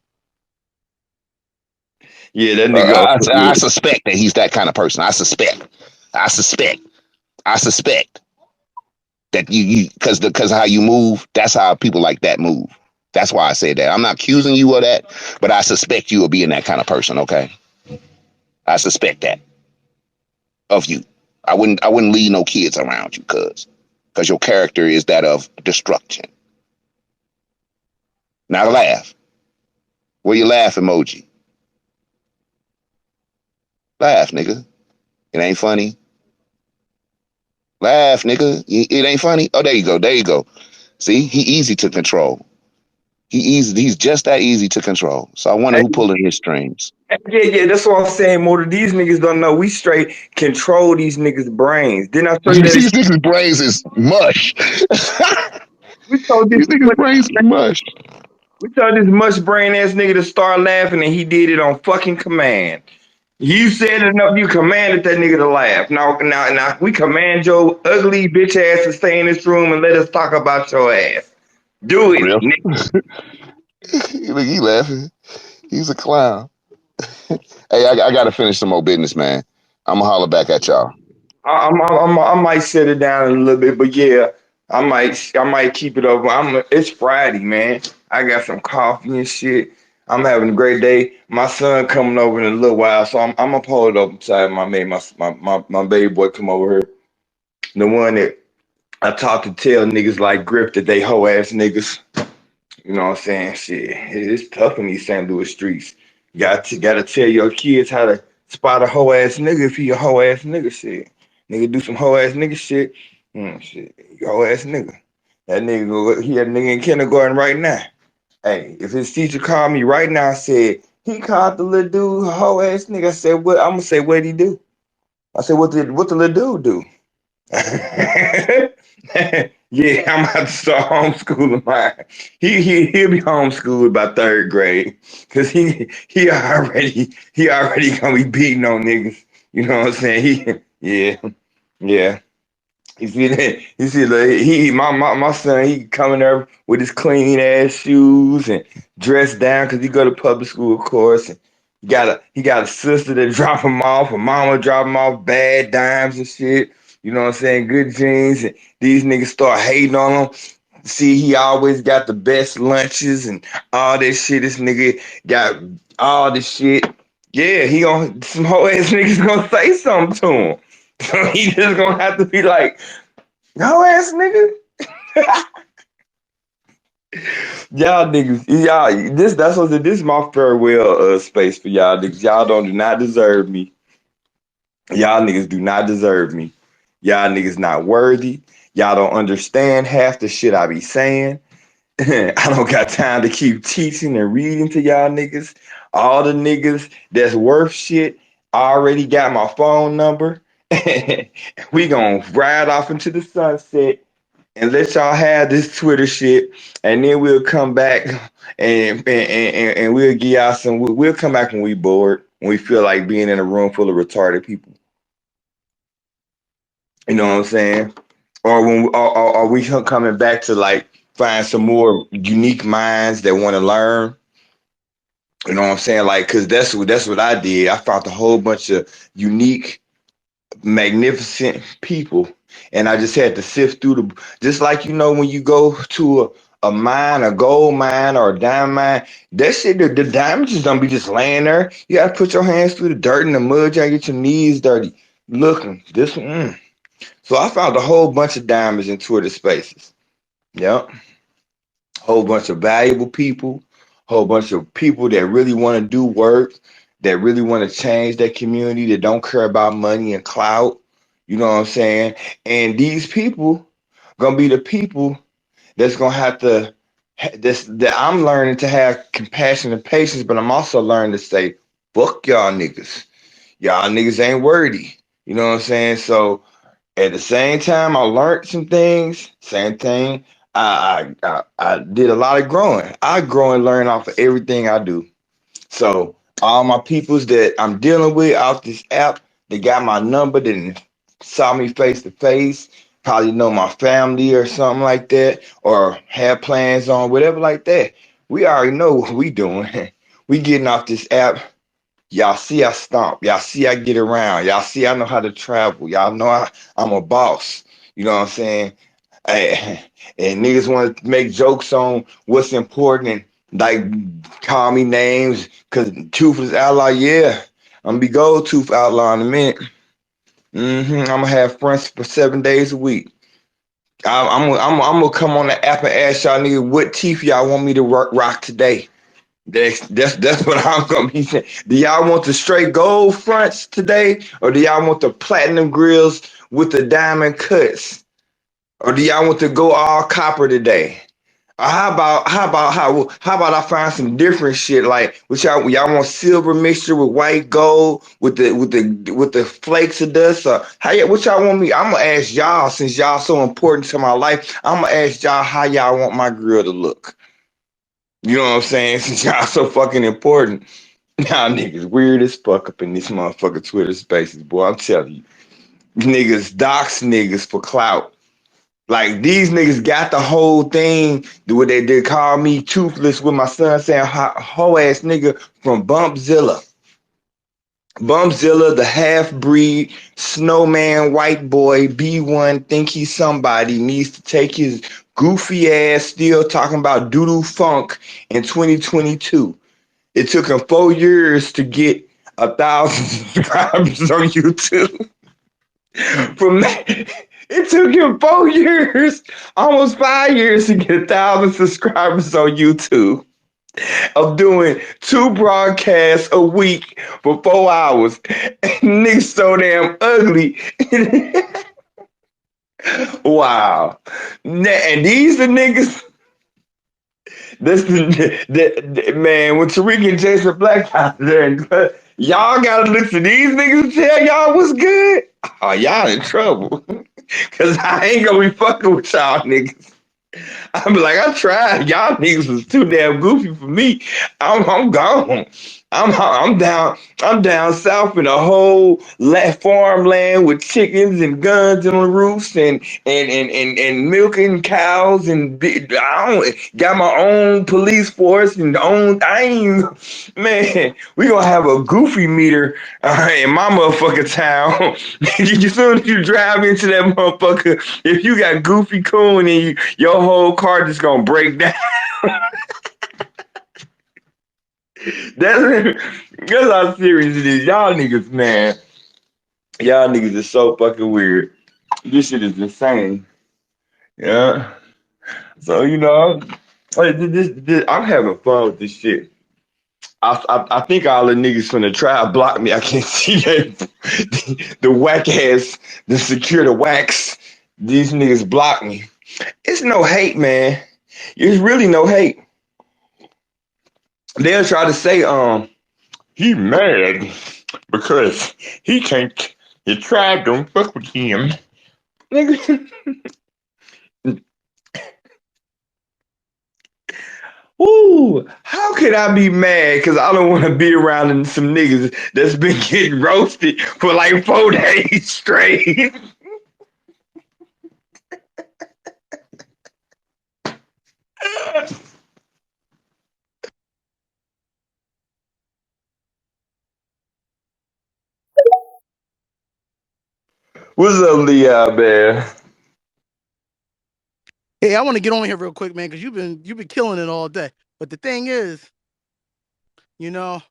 Yeah, that nigga. I suspect that he's that kind of person. I suspect, I suspect that you because how you move, that's how people like that move. That's why I said that. I'm not accusing you of that, but I suspect you of being that kind of person. Okay, I suspect that of you. I wouldn't leave no kids around you, cause your character is that of destruction. Now laugh. Where your laugh emoji? Laugh, nigga. It ain't funny. Laugh, nigga. It ain't funny. Oh, there you go. There you go. See, he easy to control. He's just that easy to control. So I wonder Hey, who pulling his strings. yeah. That's what I'm saying. More these niggas don't know. We straight control these niggas' brains. Didn't I show you that? These niggas' brains is mush. We told this. These niggas' brains is mush. We told this mush brain ass nigga to start laughing, and he did it on fucking command. You said enough. You commanded that nigga to laugh. Now, we command your ugly bitch ass to stay in this room and let us talk about your ass. Do it, Griff. nigga. Look, he laughing. He's a clown. Hey, I got to finish some more business, man. I'm going to holler back at y'all. I might set it down a little bit, but yeah, I might keep it over. It's Friday, man. I got some coffee and shit. I'm having a great day. My son coming over in a little while, so I'm gonna pull it up beside my baby boy come over here. The one that I talk to tell niggas like Griff that they hoe ass niggas. You know what I'm saying? Shit, it's tough in these St. Louis streets. Gotta tell your kids how to spot a hoe ass nigga if he a hoe ass nigga. Shit, nigga do some hoe ass nigga shit. Shit, you hoe ass nigga. That nigga he had a nigga in kindergarten right now. Hey, if his teacher called me right now and said he called the little dude a hoe ass nigga, I said what? I'm gonna say what'd he do? I said what the little dude do? Yeah, I'm about to start homeschooling mine. He'll be homeschooled by third grade because he already gonna be beating on niggas. You know what I'm saying? Yeah. You see that? You see my son. He coming there with his clean ass shoes and dressed down because he go to public school, of course. And he got a sister that drop him off, a mama drop him off, bad dimes and shit. You know what I'm saying? Good genes. And these niggas start hating on him. See, he always got the best lunches and all this shit. This nigga got all this shit. Yeah, he gonna some whole ass niggas gonna say something to him. So he just gonna have to be like, whole ass nigga. Y'all niggas, y'all, this is my farewell space for y'all niggas. Y'all do not deserve me. Y'all niggas do not deserve me. Y'all niggas not worthy. Y'all don't understand half the shit I be saying. I don't got time to keep teaching and reading to y'all niggas. All the niggas that's worth shit already got my phone number. We gonna ride off into the sunset and let y'all have this Twitter shit, and then we'll come back and we'll give y'all some. We'll come back when we bored, when we feel like being in a room full of retarded people. You know what I'm saying? Or when or we coming back to like find some more unique minds that want to learn. You know what I'm saying? Like, cause that's what I did. I found a whole bunch of unique, magnificent people, and I just had to sift through the. Just like when you go to a mine, a gold mine or a diamond mine, that shit, the diamonds just don't be just laying there. You gotta put your hands through the dirt and the mud. You gotta get your knees dirty. Looking this one. So I found a whole bunch of diamonds in Twitter spaces. Yep. Whole bunch of valuable people, whole bunch of people that really want to do work, that really want to change their community, that don't care about money and clout. You know what I'm saying? And these people gonna be the people that's gonna have to that I'm learning to have compassion and patience, but I'm also learning to say, fuck y'all niggas. Y'all niggas ain't worthy. You know what I'm saying? So at the same time, I learned some things. Same thing. I did a lot of growing. I grow and learn off of everything I do. So all my peoples that I'm dealing with off this app, they got my number, that saw me face to face, probably know my family or something like that, or have plans on whatever like that. We already know what we doing. We getting off this app. Y'all see I stomp. Y'all see I get around. Y'all see I know how to travel. Y'all know I'm a boss. You know what I'm saying? Hey, and niggas want to make jokes on what's important and like call me names because Toothless Outlaw, yeah. I'm gonna be gold tooth outlaw in a minute. I'm gonna have fronts for 7 days a week. I'm gonna come on the app and ask y'all niggas what teeth y'all want me to rock today. That's what I'm gonna be saying. Do y'all want the straight gold fronts today, or do y'all want the platinum grills with the diamond cuts, or do y'all want to go all copper today? Or how about I find some different shit like what y'all want silver mixture with white gold with the flakes of dust, or what y'all want me? I'm gonna ask y'all, since y'all so important to my life. I'm gonna ask y'all how y'all want my grill to look. You know what I'm saying? Since y'all so fucking important. Y'all niggas weird as fuck up in this motherfucker Twitter spaces, boy. I'm telling you. Niggas dox niggas for clout. Like these niggas got the whole thing where they did call me toothless with my son saying hoe ass nigga from Bumpzilla. Bumpzilla, the half breed snowman white boy, B1, think he's somebody, needs to take his goofy ass still talking about doodoo funk in 2022. It took him 4 years to get 1,000 subscribers on YouTube. From that, it took him 4 years, almost 5 years, to get 1,000 subscribers on YouTube. Of doing 2 broadcasts a week for 4 hours. Niggas so damn ugly. Wow. And these the niggas. This man when Tariq and Jason Black out there, and y'all gotta look to these niggas and tell y'all what's good. Oh, y'all in trouble. Cause I ain't gonna be fucking with y'all niggas. I'm like, I tried. Y'all niggas was too damn goofy for me. I'm gone. I'm down south in a whole farmland with chickens and guns on the roofs and milking cows I don't, got my own police force and own. I ain't man. We gonna have a goofy meter in my motherfucking town. As soon as you drive into that motherfucker, if you got goofy coon and your whole car just gonna break down. That's that's how serious it is. Y'all niggas, man. Y'all niggas is so fucking weird. This shit is insane. Yeah. So I'm having fun with this shit. I think all the niggas finna try to block me. I can't see that. The whack ass, the secure the wax. These niggas block me. It's no hate, man. It's really no hate. They'll try to say, he mad because he can't. His tribe don't fuck with him. Nigga, ooh, how could I be mad? Because I don't want to be around some niggas that's been getting roasted for like 4 days straight. What's up, Leah, man? Hey, I want to get on here real quick, man, because you've been killing it all day. But the thing is, you know,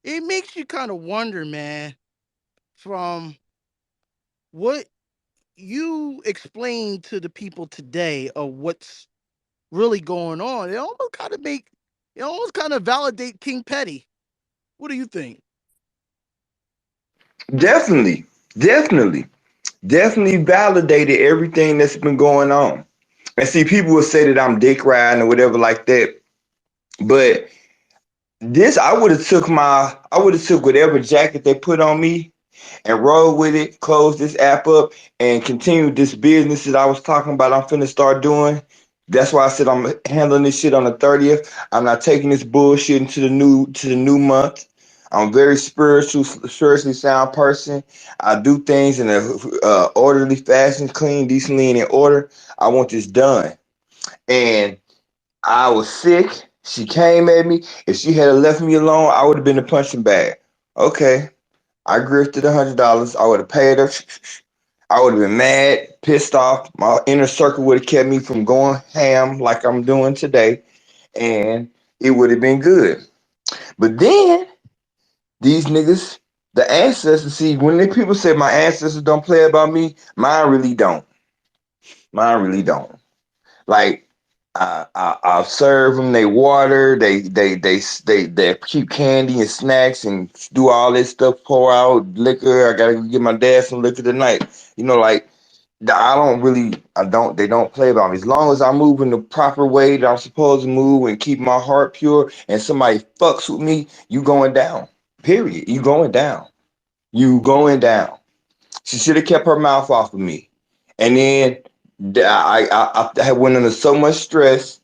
it makes you kind of wonder, man, from what you explained to the people today of what's really going on. It almost kind of validate King Petty. What do you think? Definitely, definitely, definitely validated everything that's been going on. And see, people will say that I'm dick riding or whatever like that, but this I would have took whatever jacket they put on me and roll with it, close this app up, and continue this business that I was talking about. I'm finna start doing. That's why I said I'm handling this shit on the 30th. I'm not taking this bullshit into the new month. I'm a very spiritually sound person. I do things in a orderly fashion, clean, decently, and in order. I want this done. And I was sick. She came at me. If she had left me alone, I would have been a punching bag. Okay, I grifted $100. I would have paid her. I would have been mad, pissed off. My inner circle would have kept me from going ham like I'm doing today, and it would have been good. But then these niggas, the ancestors, see, when the people say my ancestors don't play about me, mine really don't. Mine really don't. Like I serve them. They water. They keep candy and snacks and do all this stuff. Pour out liquor. I gotta get my dad some liquor tonight. Like I don't really. I don't. They don't play about me as long as I move in the proper way that I'm supposed to move and keep my heart pure. And somebody fucks with me, you going down. Period. You going down. You going down. She should have kept her mouth off of me. And then I went under so much stress.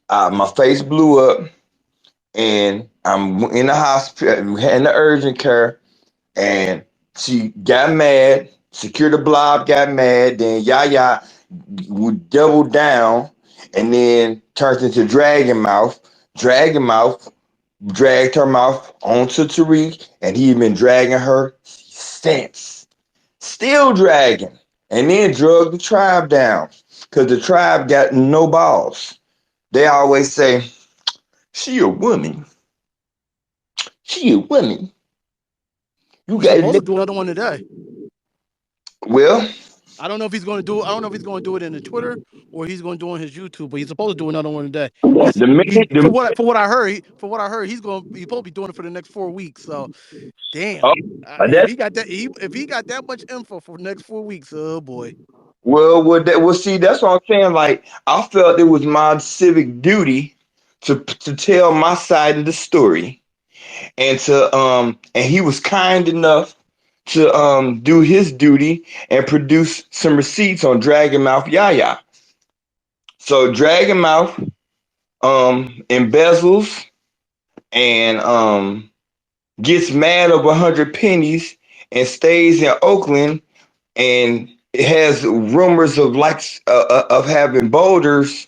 My face blew up, and I'm in the hospital, in the urgent care. And she got mad. Secure the Blob got mad. Then Yaya would double down, and then turned into Dragon Mouth. Dragon Mouth dragged her mouth onto Tariq, and he had been dragging her since. Still dragging. And then drug the tribe down. Because the tribe got no balls. They always say, she a woman. She a woman. You He's got to supposed to let. do another one today. Well, I don't know if he's going to do. I don't know if he's going to do it in the Twitter or he's going to do it on his YouTube. But he's supposed to do another one today. the He's minute, the, for what I heard. He's supposed to be doing it for the next 4 weeks. So oh, damn, that's if he got that much info for the next 4 weeks, oh boy. see, that's what I'm saying. Like, I felt it was my civic duty to tell my side of the story, and he was kind enough to do his duty and produce some receipts on Dragon Mouth Yaya. So Dragon Mouth embezzles and gets mad over 100 pennies and stays in Oakland, and it has rumors of of having boulders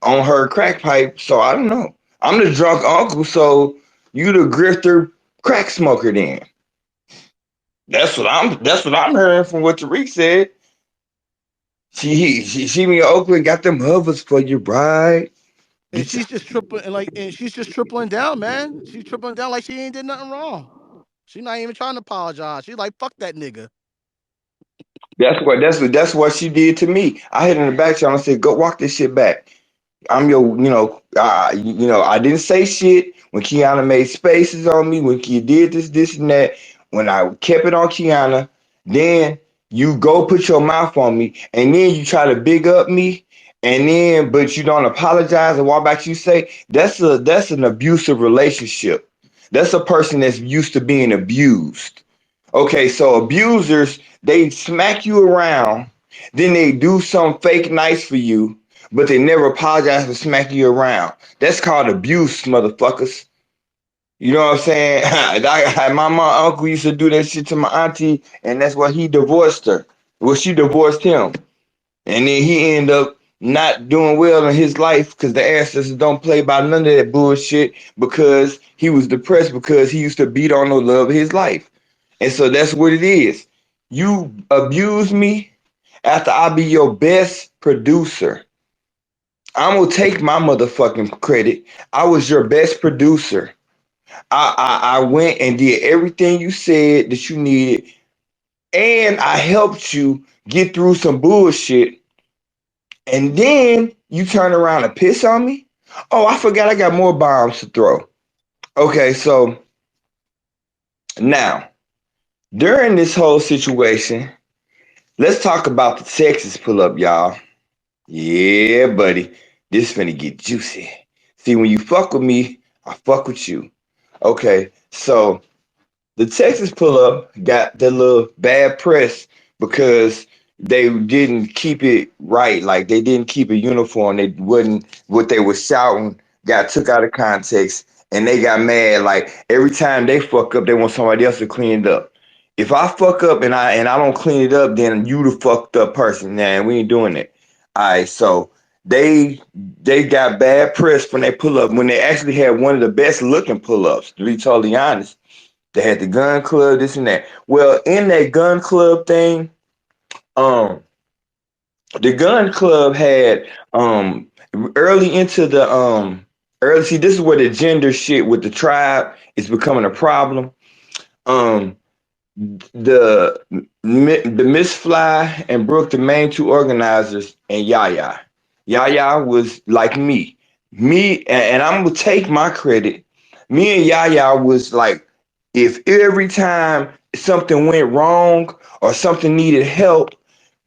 on her crack pipe. So I don't know. I'm the drunk uncle, so you the grifter crack smoker then. That's what I'm hearing from what Tariq said. She me in Oakland got them hovers for you, right? And Get your she's just tripling and she's just tripling down, man. She's tripling down like she ain't did nothing wrong. She's not even trying to apologize. She like fuck that nigga. that's what she did to me. I hit her in the back channel and said, go walk this shit back. I'm your, I didn't say shit when Kiana made spaces on me, when Kia did this, and that. When I kept it on Kiana, then you go put your mouth on me, and then you try to big up me, and then but you don't apologize and walk back. You say that's an abusive relationship. That's a person that's used to being abused. Okay, so abusers, they smack you around, then they do something fake nice for you, but they never apologize for smacking you around. That's called abuse, motherfuckers. You know what I'm saying? My mom uncle used to do that shit to my auntie, and that's why he divorced her. Well, she divorced him. And then he ended up not doing well in his life because the ancestors don't play by none of that bullshit because he was depressed because he used to beat on the love of his life. And so that's what it is. You abuse me after I be your best producer. I'm gonna take my motherfucking credit. I was your best producer. I went and did everything you said that you needed, and I helped you get through some bullshit. And then you turn around and piss on me. Oh, I forgot I got more bombs to throw. Okay, so now during this whole situation, let's talk about the Texas pull up, y'all. Yeah, buddy. This finna get juicy. See, when you fuck with me, I fuck with you. Okay, so the Texas pull up got the little bad press because they didn't keep it right. Like they didn't keep it uniform. They wouldn't what they were shouting got took out of context and they got mad. Like every time they fuck up, they want somebody else to clean it up. If I fuck up and I don't clean it up, then you the fucked up person. Nah, we ain't doing it. Alright, so they got bad press when they pull up when they actually had one of the best looking pull ups, to be totally honest. They had the gun club, this and that. Well, in that gun club thing, um, the gun club had early into the early. See, this is where the gender shit with the tribe is becoming a problem. Um, the the Miss Fly and Brooke, the main two organizers, and Yaya. Yaya was like me. And I'm gonna take my credit. Me and Yaya was like, if every time something went wrong or something needed help,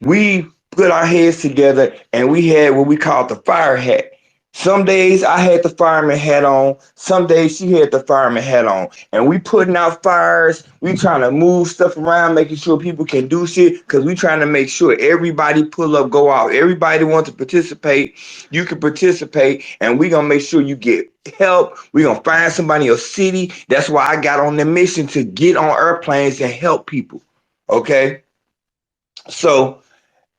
we put our heads together and we had what we called the fire hat. Some days I had the fireman hat on. Some days she had the fireman hat on. And we putting out fires. We trying to move stuff around, making sure people can do shit. Because we trying to make sure everybody pull up, go out. Everybody wants to participate. You can participate. And we going to make sure you get help. We going to find somebody in your city. That's why I got on the mission to get on airplanes and help people. Okay? So,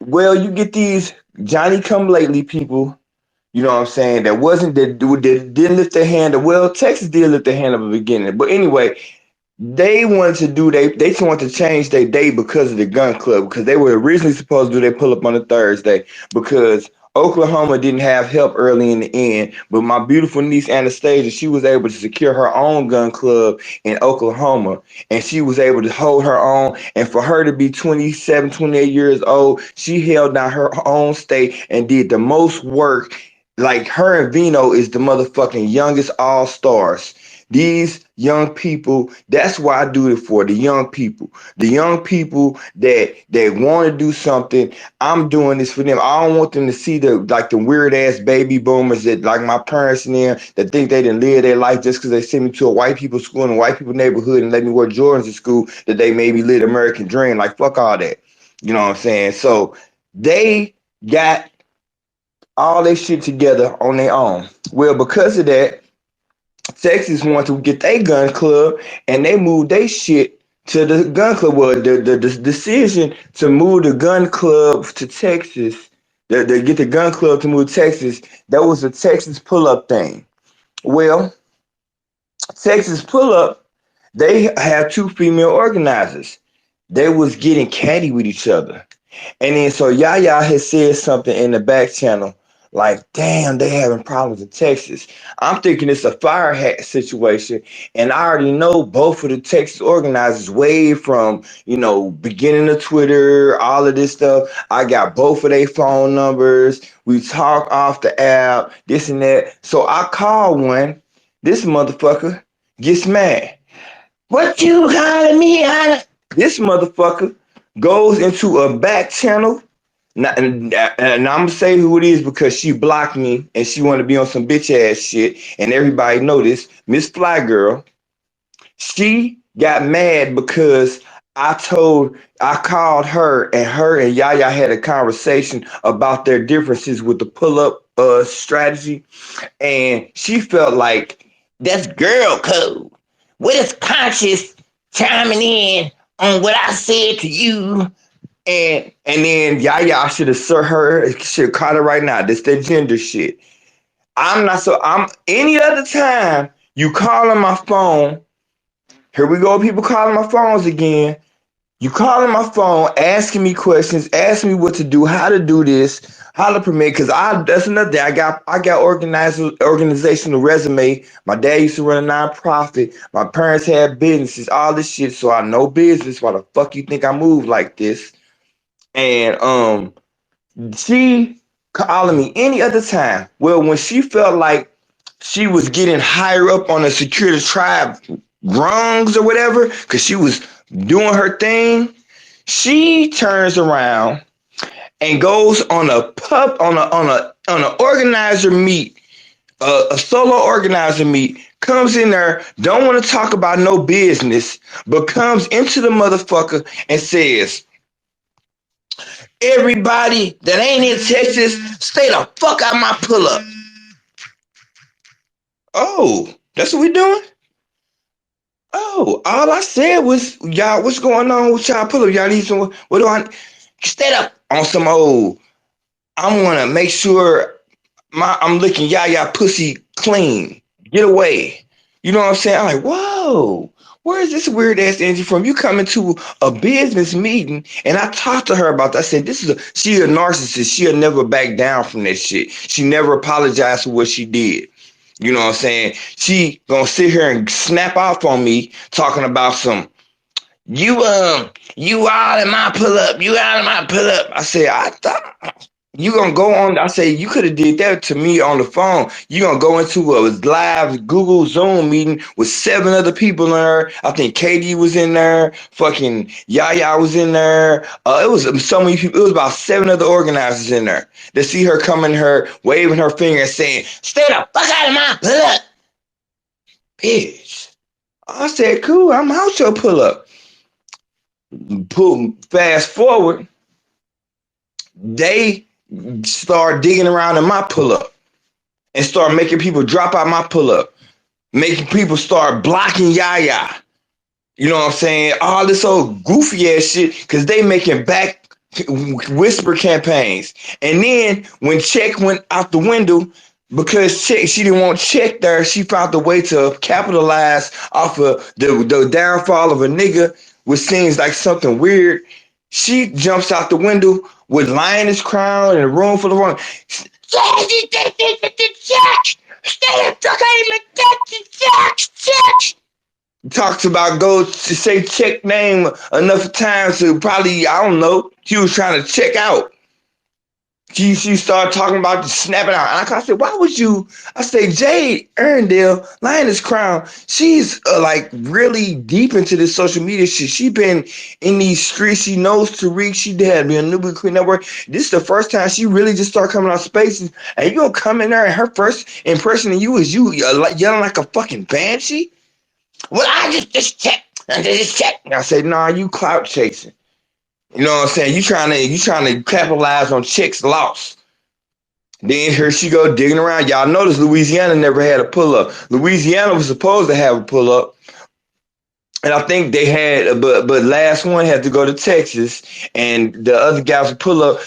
well, you get these Johnny come lately people, you know what I'm saying, that wasn't that didn't lift their hand. Well, Texas did lift their hand at the beginning. But anyway, they wanted to do they just wanted to change their day because of the gun club because they were originally supposed to do their pull up on a Thursday because Oklahoma didn't have help early in the end, but my beautiful niece Anastasia, she was able to secure her own gun club in Oklahoma and she was able to hold her own, and for her to be 27, 28 years old, she held down her own state and did the most work. Like her and Vino is the motherfucking youngest all stars. These young people, that's why I do it for the young people. The young people that want to do something. I'm doing this for them. I don't want them to see the weird ass baby boomers that like my parents and them that think they didn't live their life just because they sent me to a white people school in a white people neighborhood and let me wear Jordans at school that they maybe live American dream. Like fuck all that. You know what I'm saying? So they got all their shit together on their own. Well, because of that, Texas wanted to get their gun club, and they moved their shit to the gun club. Well, the decision to move the gun club to Texas, to get the gun club to move to Texas, that was a Texas pull up thing. Well, Texas pull up, they have two female organizers. They was getting catty with each other. And then so Yaya has said something in the back channel like, damn, they having problems in Texas. I'm thinking it's a fire hat situation. And I already know both of the Texas organizers way from, beginning of Twitter, all of this stuff. I got both of their phone numbers. We talk off the app, this and that. So I call one. This motherfucker gets mad. What you calling me out of? This motherfucker goes into a back channel. And I'm gonna say who it is because she blocked me and she wanted to be on some bitch ass shit. And everybody know this. Miss Fly Girl. She got mad because I called her and Yaya had a conversation about their differences with the pull up strategy, and she felt like that's girl code. What is conscious chiming in on what I said to you? And then Yaya should have should have caught her right now. This that gender shit. I'm any other time you call on my phone. Here we go, people calling my phones again. You calling my phone, asking me questions, asking me what to do, how to do this, how to permit. Because that's another thing. I got organizational resume. My dad used to run a nonprofit. My parents had businesses, all this shit. So I know business. Why the fuck you think I move like this? And she calling me any other time. Well, when she felt like she was getting higher up on the security tribe rungs or whatever, because she was doing her thing, she turns around and goes on a pub on a organizer meet, a solo organizer meet. Comes in there, don't want to talk about no business, but comes into the motherfucker and says, "Everybody that ain't in Texas, stay the fuck out my pull up." Oh, that's what we doing? Oh, all I said was, y'all, what's going on with y'all pull up? Y'all need some, what do I, stay up on some old, I want to make sure I'm licking Yaya pussy clean. Get away. You know what I'm saying? I'm like, whoa, where is this weird ass energy from? You come into a business meeting and I talked to her about that. I said, she a narcissist. She'll never back down from that shit. She never apologized for what she did. You know what I'm saying? She gonna sit here and snap off on me talking about some you all in my pull up, you out of my pull up. I said, I thought you gonna go on. I say you could have did that to me on the phone. You gonna go into a live Google Zoom meeting with 7 other people in there. I think Katie was in there. Fucking Yaya was in there. It was so many people. It was about 7 other organizers in there. To see her coming, her waving her finger and saying, "Stay the fuck out of my pull up, bitch." I said, "Cool, I'm out your pull up." Fast forward, they start digging around in my pull up and start making people drop out my pull up, making people start blocking Yaya. You know what I'm saying? All this old goofy ass shit because they making back whisper campaigns. And then when Check went out the window, because she didn't want Check there, she found a way to capitalize off of the downfall of a nigga, which seems like something weird. She jumps out the window with lioness crown and a room full of women. Stay the fuck out of my Check. Talks about go to say Check name enough times to probably, I don't know, she was trying to check out. She started talking about the snapping out. And I said, why would you? I say, Jade Erndale, Lioness Crown, she's like really deep into this social media shit. She been in these streets. She knows Tariq. She did be a Nubian Queen Network. This is the first time she really just started coming out spaces. And you gonna come in there and her first impression of you is you yelling like a fucking banshee? Well, I just check. I just check. I said, nah, you clout chasing. You know what I'm saying? You trying to capitalize on Chick's loss. Then here she go digging around. Y'all notice Louisiana never had a pull up. Louisiana was supposed to have a pull up, and I think they had, but last one had to go to Texas, and the other guys would pull up.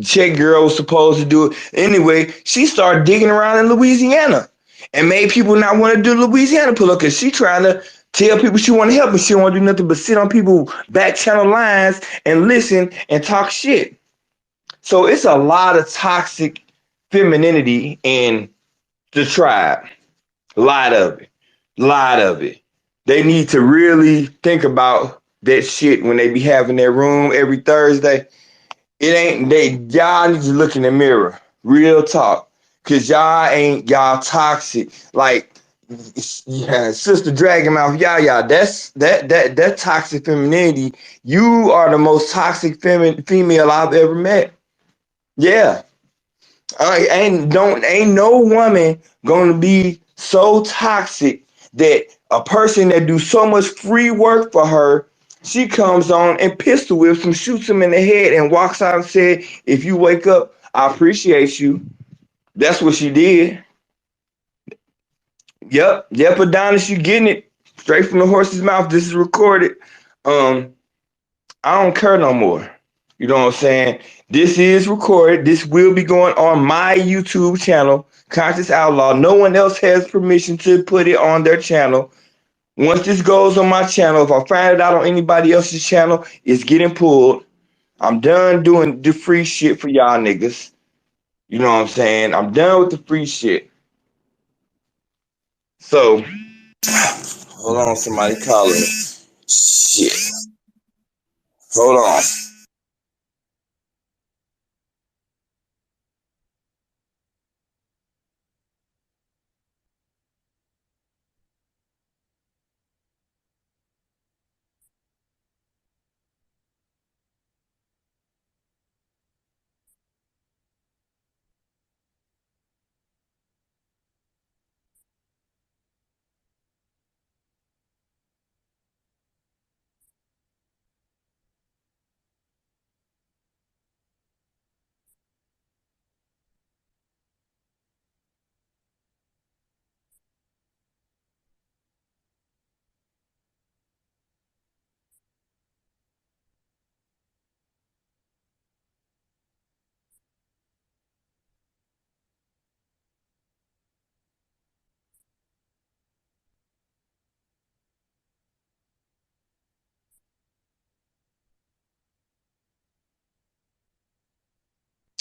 Czech girl was supposed to do it anyway. She started digging around in Louisiana, and made people not want to do Louisiana pull up because she trying to tell people she want to help, but she don't want to do nothing but sit on people back channel lines and listen and talk shit. So it's a lot of toxic femininity in the tribe. A lot of it. A lot of it. They need to really think about that shit when they be having their room every Thursday. It ain't they y'all need to look in the mirror. Real talk. Cause y'all toxic. Like yeah, Sister Dragon Mouth, yeah, that toxic femininity. You are the most toxic female I've ever met. Yeah, ain't no woman gonna be so toxic that a person that do so much free work for her, she comes on and pistol whips him, shoots him in the head, and walks out and said, "If you wake up, I appreciate you." That's what she did. Yep, Adonis, you getting it straight from the horse's mouth. This is recorded. Um, I don't care no more. You know what I'm saying? This is recorded. This will be going on my YouTube channel, Conscious Outlaw. No one else has permission to put it on their channel. Once this goes on my channel, if I find it out on anybody else's channel, it's getting pulled. I'm done doing the free shit for y'all niggas. You know what I'm saying? I'm done with the free shit. So, hold on, somebody calling me. Shit. Hold on.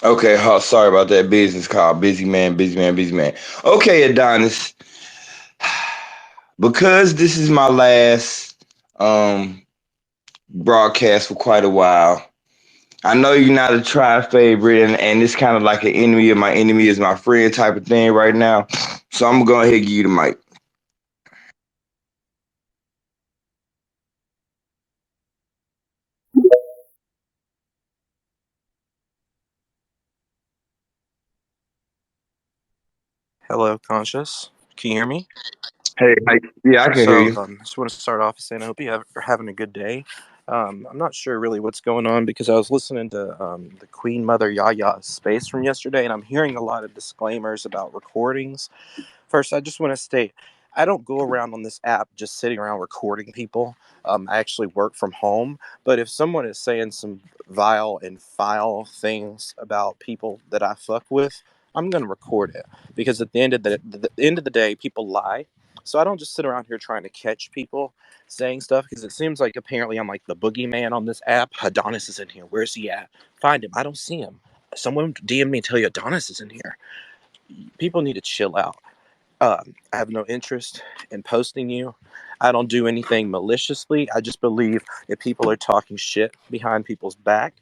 Okay, sorry about that business call. Busy man, busy man, busy man. Okay, Adonis, because this is my last broadcast for quite a while. I know you're not a tribe favorite, and it's kind of like an enemy of my enemy is my friend type of thing right now. So I'm gonna go ahead and give you the mic. Hello, Conscious. Can you hear me? Hey, yeah, I can hear So, you. I just want to start off saying I hope are having a good day. I'm not sure really what's going on because I was listening to the Queen Mother Yaya space from yesterday, and I'm hearing a lot of disclaimers about recordings. First, I just want to state I don't go around on this app just sitting around recording people. I actually work from home. But if someone is saying some vile and foul things about people that I fuck with, I'm going to record it because at the end of the day, people lie. So I don't just sit around here trying to catch people saying stuff because it seems like apparently I'm like the boogeyman on this app. Adonis is in here. Where's he at? Find him. I don't see him. Someone DM me and tell you Adonis is in here. People need to chill out. I have no interest in posting you. I don't do anything maliciously. I just believe if people are talking shit behind people's back,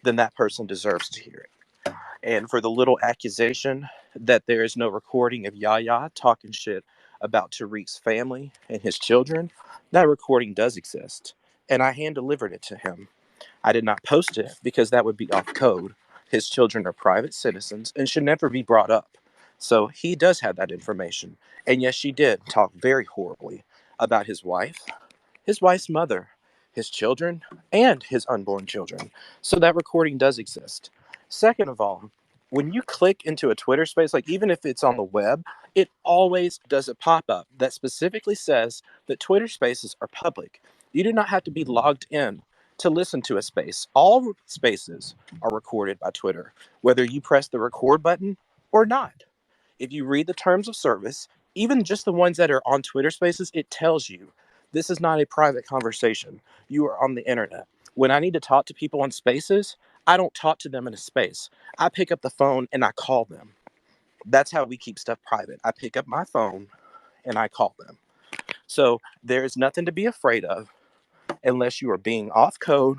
then that person deserves to hear it. And for the little accusation that there is no recording of Yaya talking shit about Tariq's family and his children, that recording does exist. And I hand delivered it to him. I did not post it because that would be off code. His children are private citizens and should never be brought up. So he does have that information. And yes, she did talk very horribly about his wife's mother, his children, and his unborn children. So that recording does exist. Second of all, when you click into a Twitter space, like even if it's on the web, it always does a pop up that specifically says that Twitter spaces are public. You do not have to be logged in to listen to a space. All spaces are recorded by Twitter, whether you press the record button or not. If you read the terms of service, even just the ones that are on Twitter spaces, it tells you this is not a private conversation. You are on the internet. When I need to talk to people on spaces, I don't talk to them in a space. I pick up the phone and I call them. That's how we keep stuff private. I pick up my phone and I call them. So there is nothing to be afraid of unless you are being off code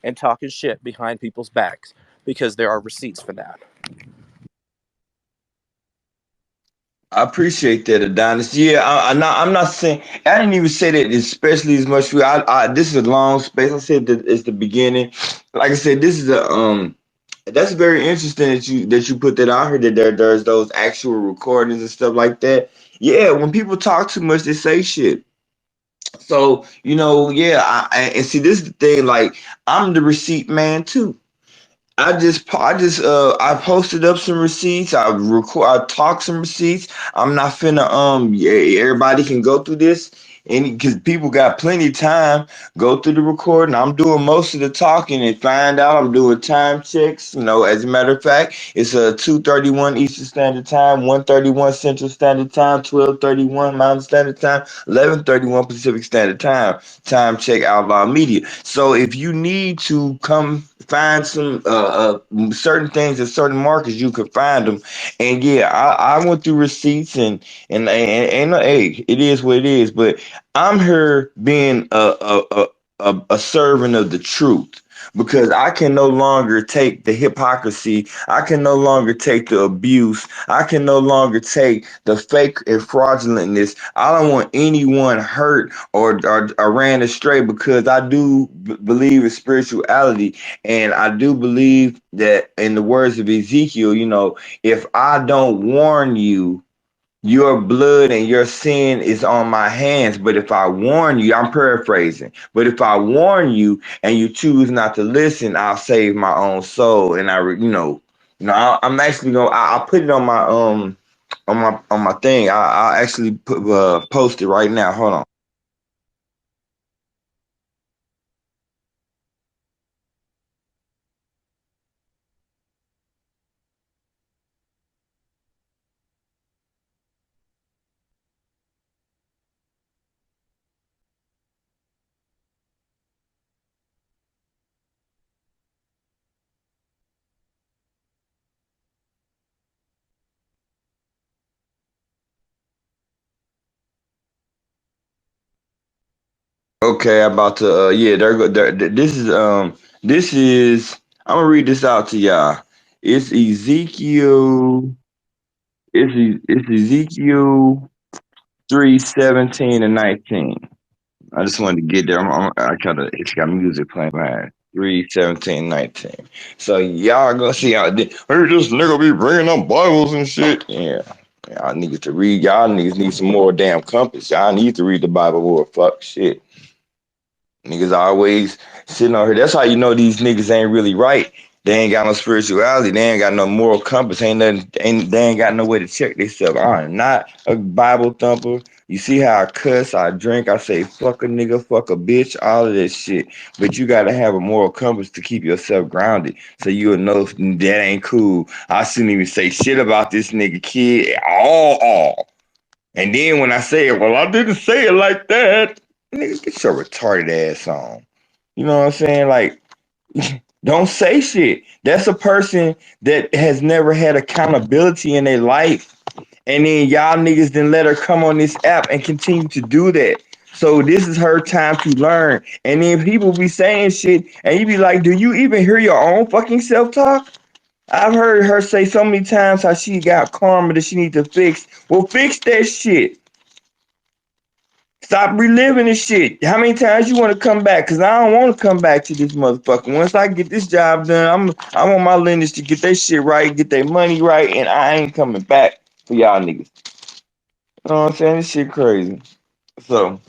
and talking shit behind people's backs because there are receipts for that. I appreciate that, Adonis. Yeah, I'm not saying I didn't even say that especially as much for you. This is a long space. I said that it's the beginning. Like I said, this is a that's very interesting that you put that out here that there's those actual recordings and stuff like that. Yeah, when people talk too much, they say shit. So yeah, and see this is the thing. Like I'm the receipt man too. I posted up some receipts. I talked some receipts. I'm not finna yeah, everybody can go through this and because people got plenty of time, go through the recording. I'm doing most of the talking and find out. I'm doing time checks. As a matter of fact, it's 2:31 Eastern Standard Time, 1:31 Central Standard Time, 12:31 Mountain Standard Time, 11:31 Pacific Standard Time. Time check Outlaw Media. So if you need to come find some certain things in certain markets, you could find them. And yeah, I went through receipts and hey, it is what it is. But I'm here being a servant of the truth. Because I can no longer take the hypocrisy. I can no longer take the abuse. I can no longer take the fake and fraudulentness. I don't want anyone hurt or ran astray because I do believe in spirituality. And I do believe that in the words of Ezekiel, if I don't warn you, your blood and your sin is on my hands. But if I warn you, I'm paraphrasing, but if I warn you and you choose not to listen, I'll save my own soul. And I'm actually gonna, I'll put it on my thing. I'll actually post it right now. Hold on. Okay, about to yeah, there go there, this is I'm gonna read this out to y'all. It's Ezekiel it's Ezekiel 3:17 and 19. I just wanted to get there. I kind of it's got music playing behind 3:17 19. So y'all gonna see how hey, this nigga be bringing up Bibles and shit. Yeah. Y'all niggas to read. Y'all niggas need some more damn compass. Y'all need to read the Bible or fuck shit. Niggas always sitting on here. That's how you know these niggas ain't really right. They ain't got no spirituality. They ain't got no moral compass. Ain't nothing. They ain't got no way to check themselves. I'm not a Bible thumper. You see how I cuss, I drink, I say fuck a nigga, fuck a bitch, all of that shit. But you gotta have a moral compass to keep yourself grounded, so you'll know that ain't cool. I shouldn't even say shit about this nigga kid at all. And then when I say it, well, I didn't say it like that. Niggas, get your retarded ass on. You know what I'm saying? Like, don't say shit. That's a person that has never had accountability in their life. And then y'all niggas didn't let her come on this app and continue to do that. So this is her time to learn. And then people be saying shit, and you be like, do you even hear your own fucking self talk? I've heard her say so many times how she got karma that she need to fix. Well, fix that shit. Stop reliving this shit. How many times you want to come back? Cause I don't want to come back to this motherfucker. Once I get this job done, I want my lineage to get their shit right, get their money right, and I ain't coming back for y'all niggas. You know what I'm saying? This shit crazy. So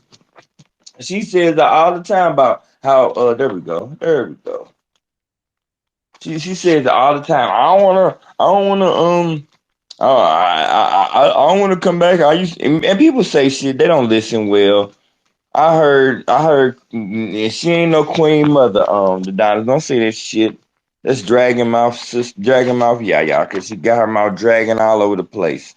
she says that all the time about how there we go. There we go. She says it all the time. I don't wanna come back. And people say shit. They don't listen well. And she ain't no queen mother. The Donnas don't say that shit. That's dragging mouth, yeah, cause she got her mouth dragging all over the place,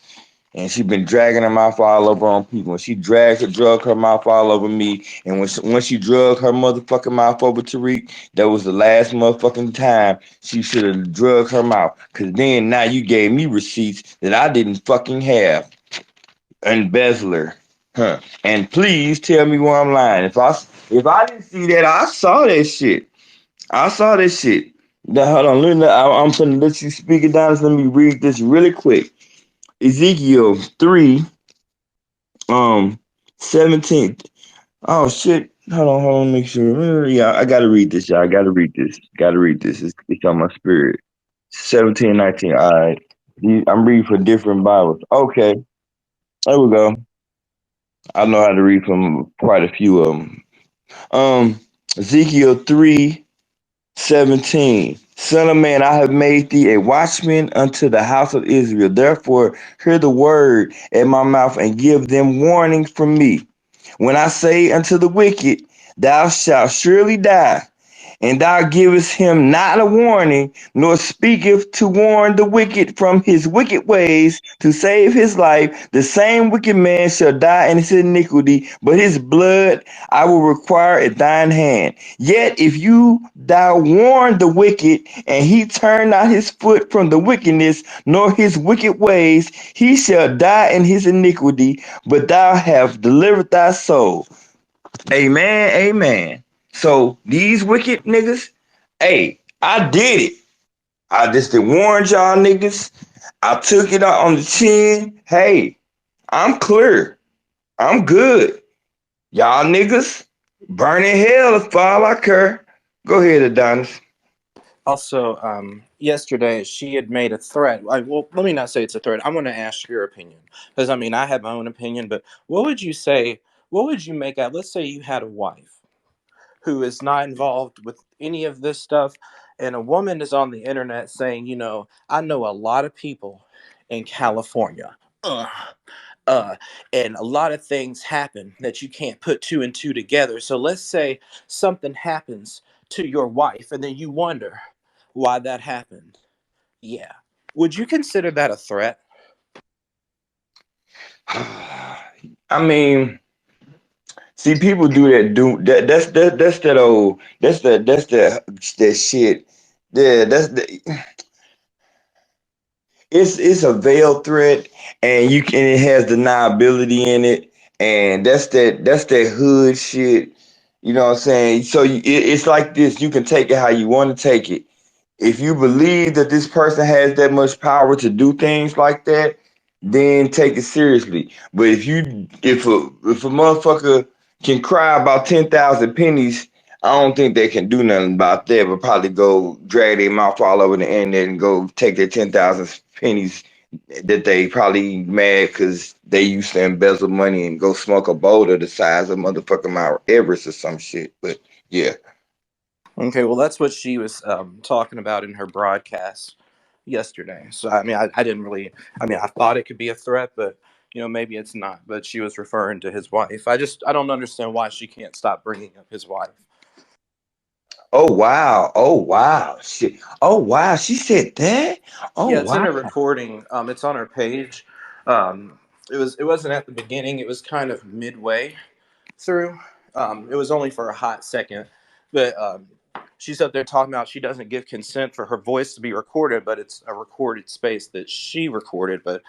and she been dragging her mouth all over on people. And she drug her mouth all over me. And when she drug her motherfucking mouth over Tariq, that was the last motherfucking time she should have drug her mouth. Cause then now you gave me receipts that I didn't fucking have. Embezzler. Huh. And please tell me where I'm lying. If I didn't see that, I saw that shit. I saw that shit. Now hold on, I'm gonna let you speak it down. So let me read this really quick. Ezekiel 3, um, 17. Oh shit. Hold on, make sure. Yeah, I gotta read this, y'all. I gotta read this. Gotta read this. It's on my spirit. 17, 19. All right. I'm reading for different Bibles. Okay, there we go. I know how to read from quite a few of them. Ezekiel 3:17. Son of man, I have made thee a watchman unto the house of Israel. Therefore, hear the word at my mouth and give them warning from me. When I say unto the wicked, thou shalt surely die, and thou givest him not a warning, nor speaketh to warn the wicked from his wicked ways to save his life, the same wicked man shall die in his iniquity, but his blood I will require at thine hand. Yet if thou warn the wicked, and he turn not his foot from the wickedness, nor his wicked ways, he shall die in his iniquity, but thou have delivered thy soul. Amen, amen. So these wicked niggas, hey, I did it. I just did warn y'all niggas. I took it out on the chin. Hey, I'm clear. I'm good. Y'all niggas, burn in hell if all I care. Go ahead, Adonis. Also, yesterday she had made a threat. Well, let me not say it's a threat. I'm going to ask your opinion because I mean I have my own opinion. But what would you say? What would you make out? Let's say you had a wife who is not involved with any of this stuff, and a woman is on the internet saying, I know a lot of people in California. Uh, and a lot of things happen that you can't put two and two together. So let's say something happens to your wife, and then you wonder why that happened. Yeah. Would you consider that a threat? I mean, see, people do that. That's that old. That shit. Yeah, it's a veiled threat, and it has deniability in it, and that's that hood shit. You know what I'm saying? So it's like this. You can take it how you want to take it. If you believe that this person has that much power to do things like that, then take it seriously. But if a motherfucker can cry about 10,000 pennies, I don't think they can do nothing about that. But probably go drag their mouth all over the internet and go take their 10,000 pennies that they probably mad because they used to embezzle money and go smoke a boulder the size of motherfucking Mount Everest or some shit. But yeah. Okay, well, that's what she was talking about in her broadcast yesterday. So, I mean, I didn't really, I mean, I thought it could be a threat, but, maybe it's not. But she was referring to his wife. I don't understand why she can't stop bringing up his wife. Oh wow. Oh wow. Shit. Oh wow. She said that? Oh Yeah, it's in wow. a recording. It's on her page. Um, it wasn't at the beginning. It was kind of midway through. It was only for a hot second, but she's up there talking about she doesn't give consent for her voice to be recorded, but it's a recorded space that she recorded. But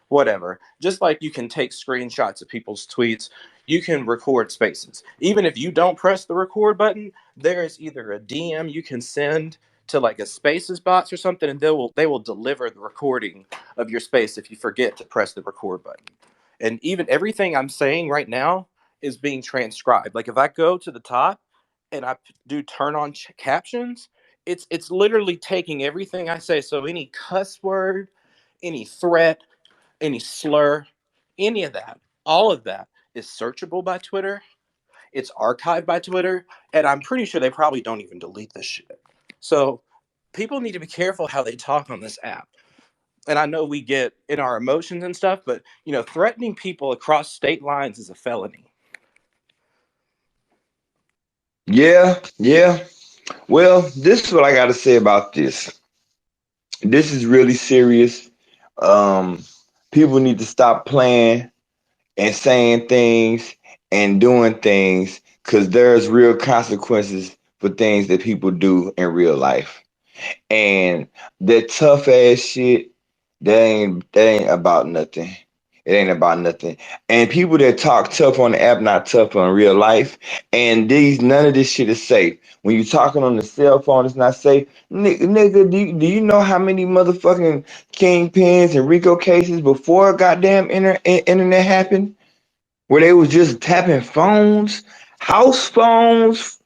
whatever. Just like you can take screenshots of people's tweets, you can record spaces. Even if you don't press the record button, there is either a DM you can send to like a spaces box or something, and they will deliver the recording of your space if you forget to press the record button. And even everything I'm saying right now is being transcribed. Like if I go to the top and I do turn on captions, it's literally taking everything I say. So any cuss word, any threat, any slur, any of that, all of that is searchable by Twitter. It's archived by Twitter, and I'm pretty sure they probably don't even delete this shit. So people need to be careful how they talk on this app. And I know we get in our emotions and stuff, but threatening people across state lines is a felony. Yeah, yeah. Well, this is what I got to say about this. This is really serious. Um, People need to stop playing and saying things and doing things because there's real consequences for things that people do in real life. And that tough ass shit, that ain't about nothing. It ain't about nothing. And people that talk tough on the app, not tough on real life. And none of this shit is safe. When you're talking on the cell phone, it's not safe. Nigga, do you know how many motherfucking kingpins and RICO cases before goddamn internet happened? Where they was just tapping phones, house phones,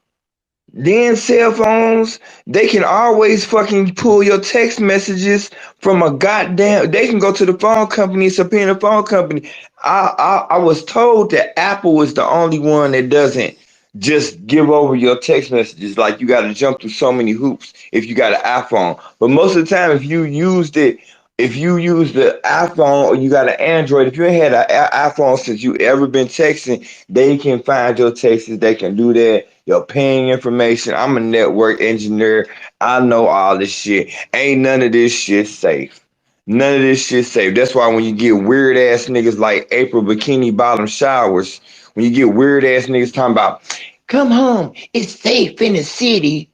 then cell phones, they can always fucking pull your text messages from a goddamn. They can go to the phone company and subpoena the phone company. I was told that Apple was the only one that doesn't just give over your text messages. Like you got to jump through so many hoops if you got an iPhone. But most of the time, if you use the iPhone or you got an Android, if you ain't had an iPhone since you ever been texting, they can find your texts. They can do that. Your ping information. I'm a network engineer. I know all this shit. Ain't none of this shit safe. None of this shit safe. That's why when you get weird ass niggas like April Bikini Bottom Showers, when you get weird ass niggas talking about, come home, it's safe in the city.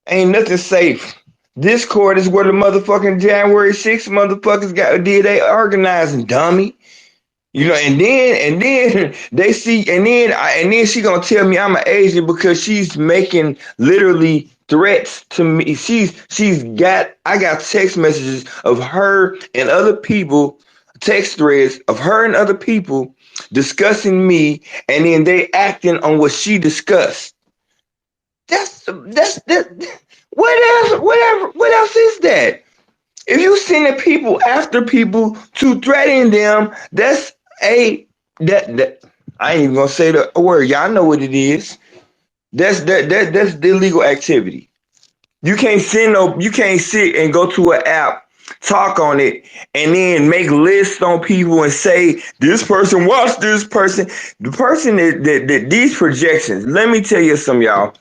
Ain't nothing safe. Discord is where the motherfucking January 6th motherfuckers did they organizing, dummy. And then they see, and then she gonna tell me I'm an agent because she's making literally threats to me. I got text messages of her and other people, text threads of her and other people discussing me, and then they acting on what she discussed. That's that. What else? Whatever. What else is that? If you sending people after people to threaten them, that's a that I ain't even gonna say the word. Y'all know what it is. That's illegal activity. You can't sit and go to an app, talk on it, and then make lists on people and say this person watch this person. The person that these projections. Let me tell you some y'all.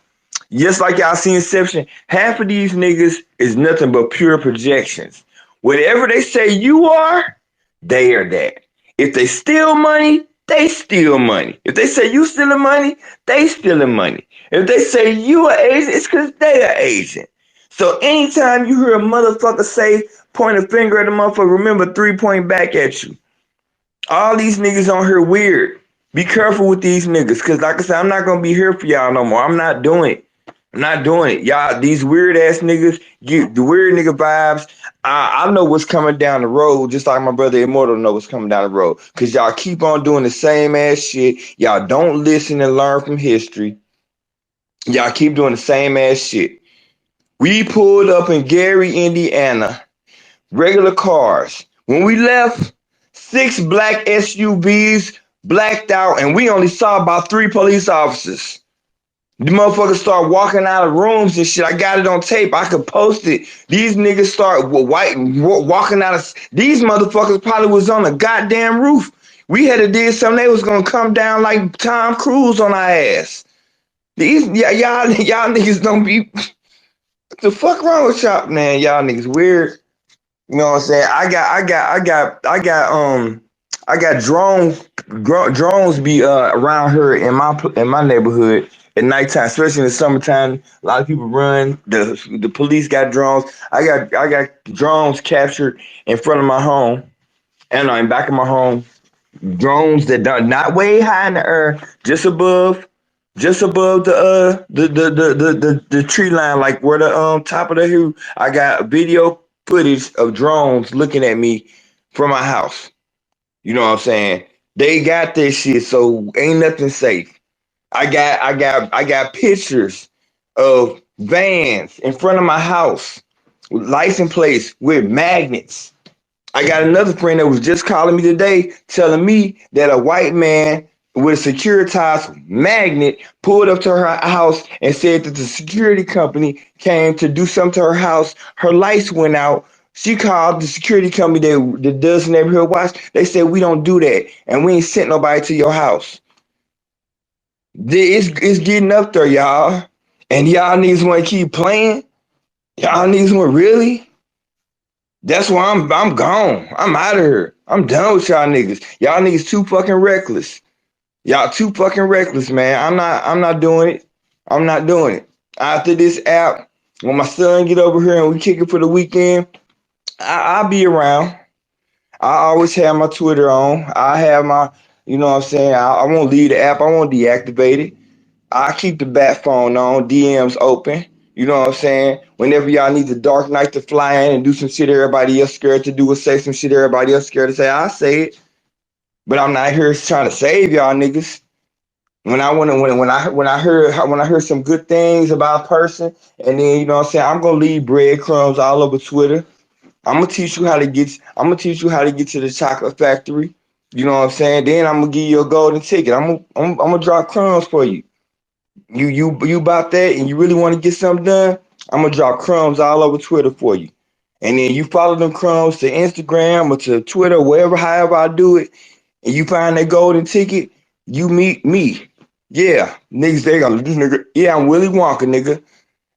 Just like y'all see Inception, half of these niggas is nothing but pure projections. Whatever they say you are, they are that. If they steal money, they steal money. If they say you stealing money, they stealing money. If they say you are agent, it's because they are agent. So anytime you hear a motherfucker say, point a finger at a motherfucker, remember 3 point back at you. All these niggas on here weird. Be careful with these niggas, cause like I said, I'm not gonna be here for y'all no more. I'm not doing it. I'm not doing it. Y'all, these weird ass niggas get the weird nigga vibes. I know what's coming down the road, just like my brother Immortal know what's coming down the road. Cause y'all keep on doing the same ass shit. Y'all don't listen and learn from history. Y'all keep doing the same ass shit. We pulled up in Gary, Indiana, regular cars. When we left, 6 black SUVs blacked out, and we only saw about 3 police officers. The motherfuckers start walking out of rooms and shit. I got it on tape. I could post it. These niggas start walking out of. These motherfuckers probably was on a goddamn roof. We had to did something. They was gonna come down like Tom Cruise on our ass. These y'all niggas don't be. What the fuck wrong with y'all, man? Y'all niggas weird. You know what I'm saying? I got drones be around here in my neighborhood at nighttime, especially in the summertime. A lot of people run. The police got drones. I got drones captured in front of my home and in back of my home. Drones that don't not way high in the air, just above the tree line, like where the top of the hill. I got video footage of drones looking at me from my house. You know what I'm saying? They got this shit, so ain't nothing safe. I got pictures of vans in front of my house, with license plates with magnets. I got another friend that was just calling me today, telling me that a white man with a securitized magnet pulled up to her house and said that the security company came to do something to her house. Her lights went out. She called the security company that does neighborhood watch. They said, we don't do that. And we ain't sent nobody to your house. It's getting up there, y'all. And y'all niggas want to keep playing? Y'all niggas want really? That's why I'm gone. I'm out of here. I'm done with y'all niggas. Y'all niggas too fucking reckless. Y'all too fucking reckless, man. I'm not doing it. I'm not doing it. After this app, when my son get over here and we kick it for the weekend, I'll be around. I always have my Twitter on. I have my, you know what I'm saying? I won't leave the app. I won't deactivate it. I keep the bat phone on, DMs open. You know what I'm saying? Whenever y'all need the dark night to fly in and do some shit everybody else scared to do or say some shit everybody else scared to say, I say it. But I'm not here trying to save y'all niggas. When I heard some good things about a person, and then you know what I'm saying, I'm gonna leave breadcrumbs all over Twitter. I'm gonna teach you how to get to the chocolate factory. You know what I'm saying? Then I'm gonna give you a golden ticket. I'm gonna drop crumbs for you. You about that, and you really want to get something done? I'm gonna drop crumbs all over Twitter for you. And then you follow them crumbs to Instagram or to Twitter, wherever, however I do it, and you find that golden ticket, you meet me. Yeah, niggas, they gonna this nigga. Yeah, I'm Willy Wonka, nigga.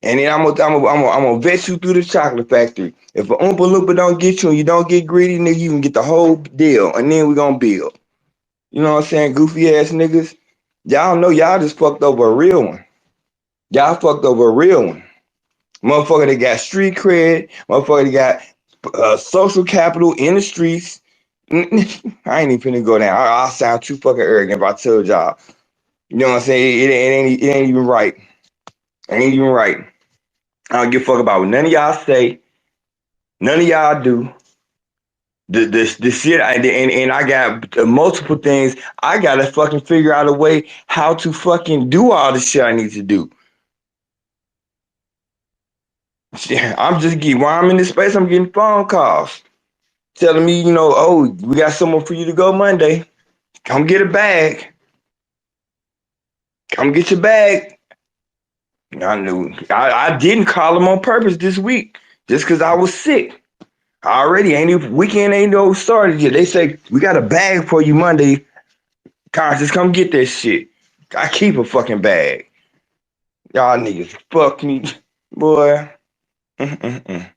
And then I'm gonna vet you through the chocolate factory. If a Oompa Loompa don't get you and you don't get greedy, nigga, you can get the whole deal, and then we gonna build. You know what I'm saying? Goofy ass niggas. Y'all know y'all just fucked over a real one. Y'all fucked over a real one. Motherfucker that got street cred. Motherfucker that got social capital in the streets. I ain't even finna go down. I'll sound too fucking arrogant if I told y'all. You know what I'm saying? It ain't even right. It ain't even right. I don't give a fuck about what none of y'all say. None of y'all do. The shit and I got multiple things. I gotta fucking figure out a way how to fucking do all the shit I need to do. I'm just getting while I'm in this space, I'm getting phone calls telling me, oh, we got someone for you to go Monday. Come get a bag. Come get your bag. I knew I didn't call them on purpose this week just because I was sick. Already ain't even weekend ain't no started yet. They say we got a bag for you Monday. Conscious, come get that shit. I keep a fucking bag. Y'all niggas fuck me, boy. Mm-mm-mm.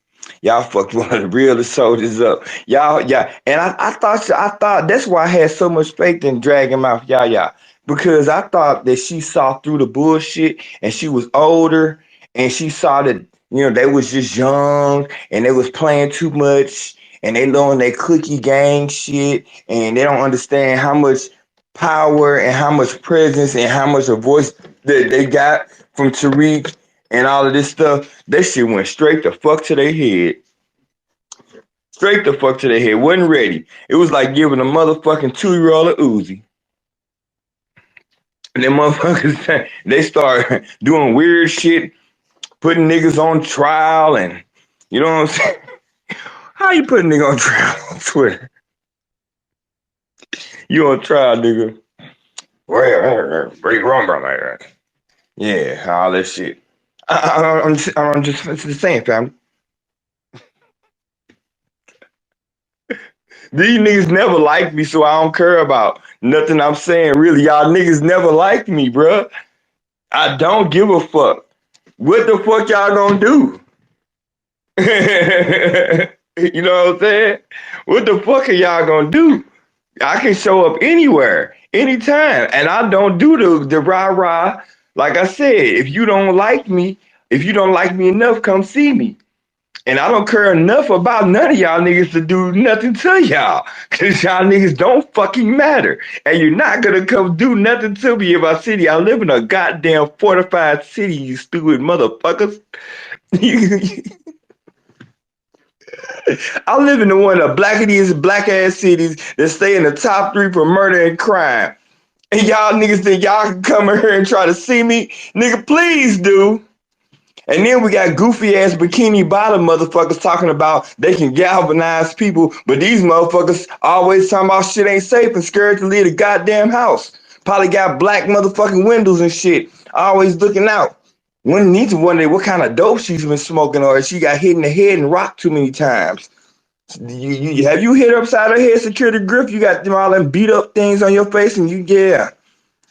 Y'all fucked one of the realest soldiers up. Yeah. And I thought that's why I had so much faith in Dragon Mouth Yaya. Because I thought that she saw through the bullshit and she was older and she saw that, they was just young and they was playing too much and they knowing they cookie gang shit and they don't understand how much power and how much presence and how much a voice that they got from Tariq and all of this stuff. That shit went straight the fuck to their head. Straight the fuck to their head. Wasn't ready. It was like giving a motherfucking 2-year-old a Uzi. And then motherfuckers, they start doing weird shit, putting niggas on trial, and you know what I'm saying? How you put a nigga on trial on Twitter? You on trial, nigga. Break wrong, bro. Yeah, all that shit. I'm just saying, fam. These niggas never liked me, so I don't care about nothing I'm saying. Really, y'all niggas never liked me, bruh. I don't give a fuck. What the fuck y'all gonna do? You know what I'm saying? What the fuck are y'all gonna do? I can show up anywhere, anytime, and I don't do the rah rah. Like I said, if you don't like me enough, come see me. And I don't care enough about none of y'all niggas to do nothing to y'all. Cause y'all niggas don't fucking matter. And you're not gonna come do nothing to me in my city. I live in a goddamn fortified city, you stupid motherfuckers. I live in the one of the blackest black ass cities that stay in the top 3 for murder and crime. And y'all niggas think y'all can come in here and try to see me? Nigga, please do. And then we got goofy ass bikini bottom motherfuckers talking about they can galvanize people, but these motherfuckers always talking about shit ain't safe and scared to leave the goddamn house. Probably got black motherfucking windows and shit. Always looking out. One needs to wonder what kind of dope she's been smoking, or if she got hit in the head and rocked too many times. Have you hit upside her head, security grip? You got them all them beat up things on your face, and yeah.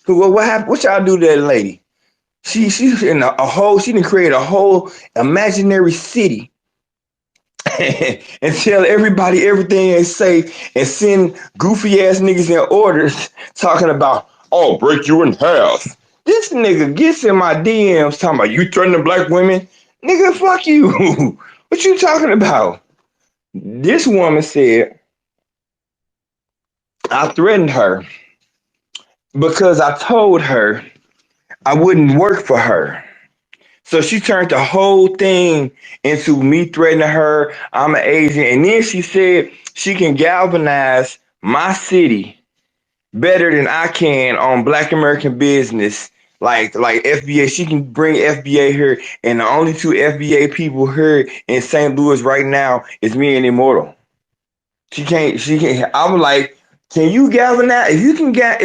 What happened? What y'all do to that lady? She's in a whole. She didn't create a whole imaginary city and tell everybody everything is safe and send goofy ass niggas in orders talking about, oh, break you in half. This nigga gets in my DMs talking about you threatening black women. Nigga, fuck you. What you talking about? This woman said I threatened her because I told her I wouldn't work for her. So she turned the whole thing into me threatening her. I'm an Asian. And then she said she can galvanize my city better than I can on Black American business. Like FBA, she can bring FBA here, and the only two FBA people here in St. Louis right now is me and Immortal. She can't. I'm like, can you galvanize? If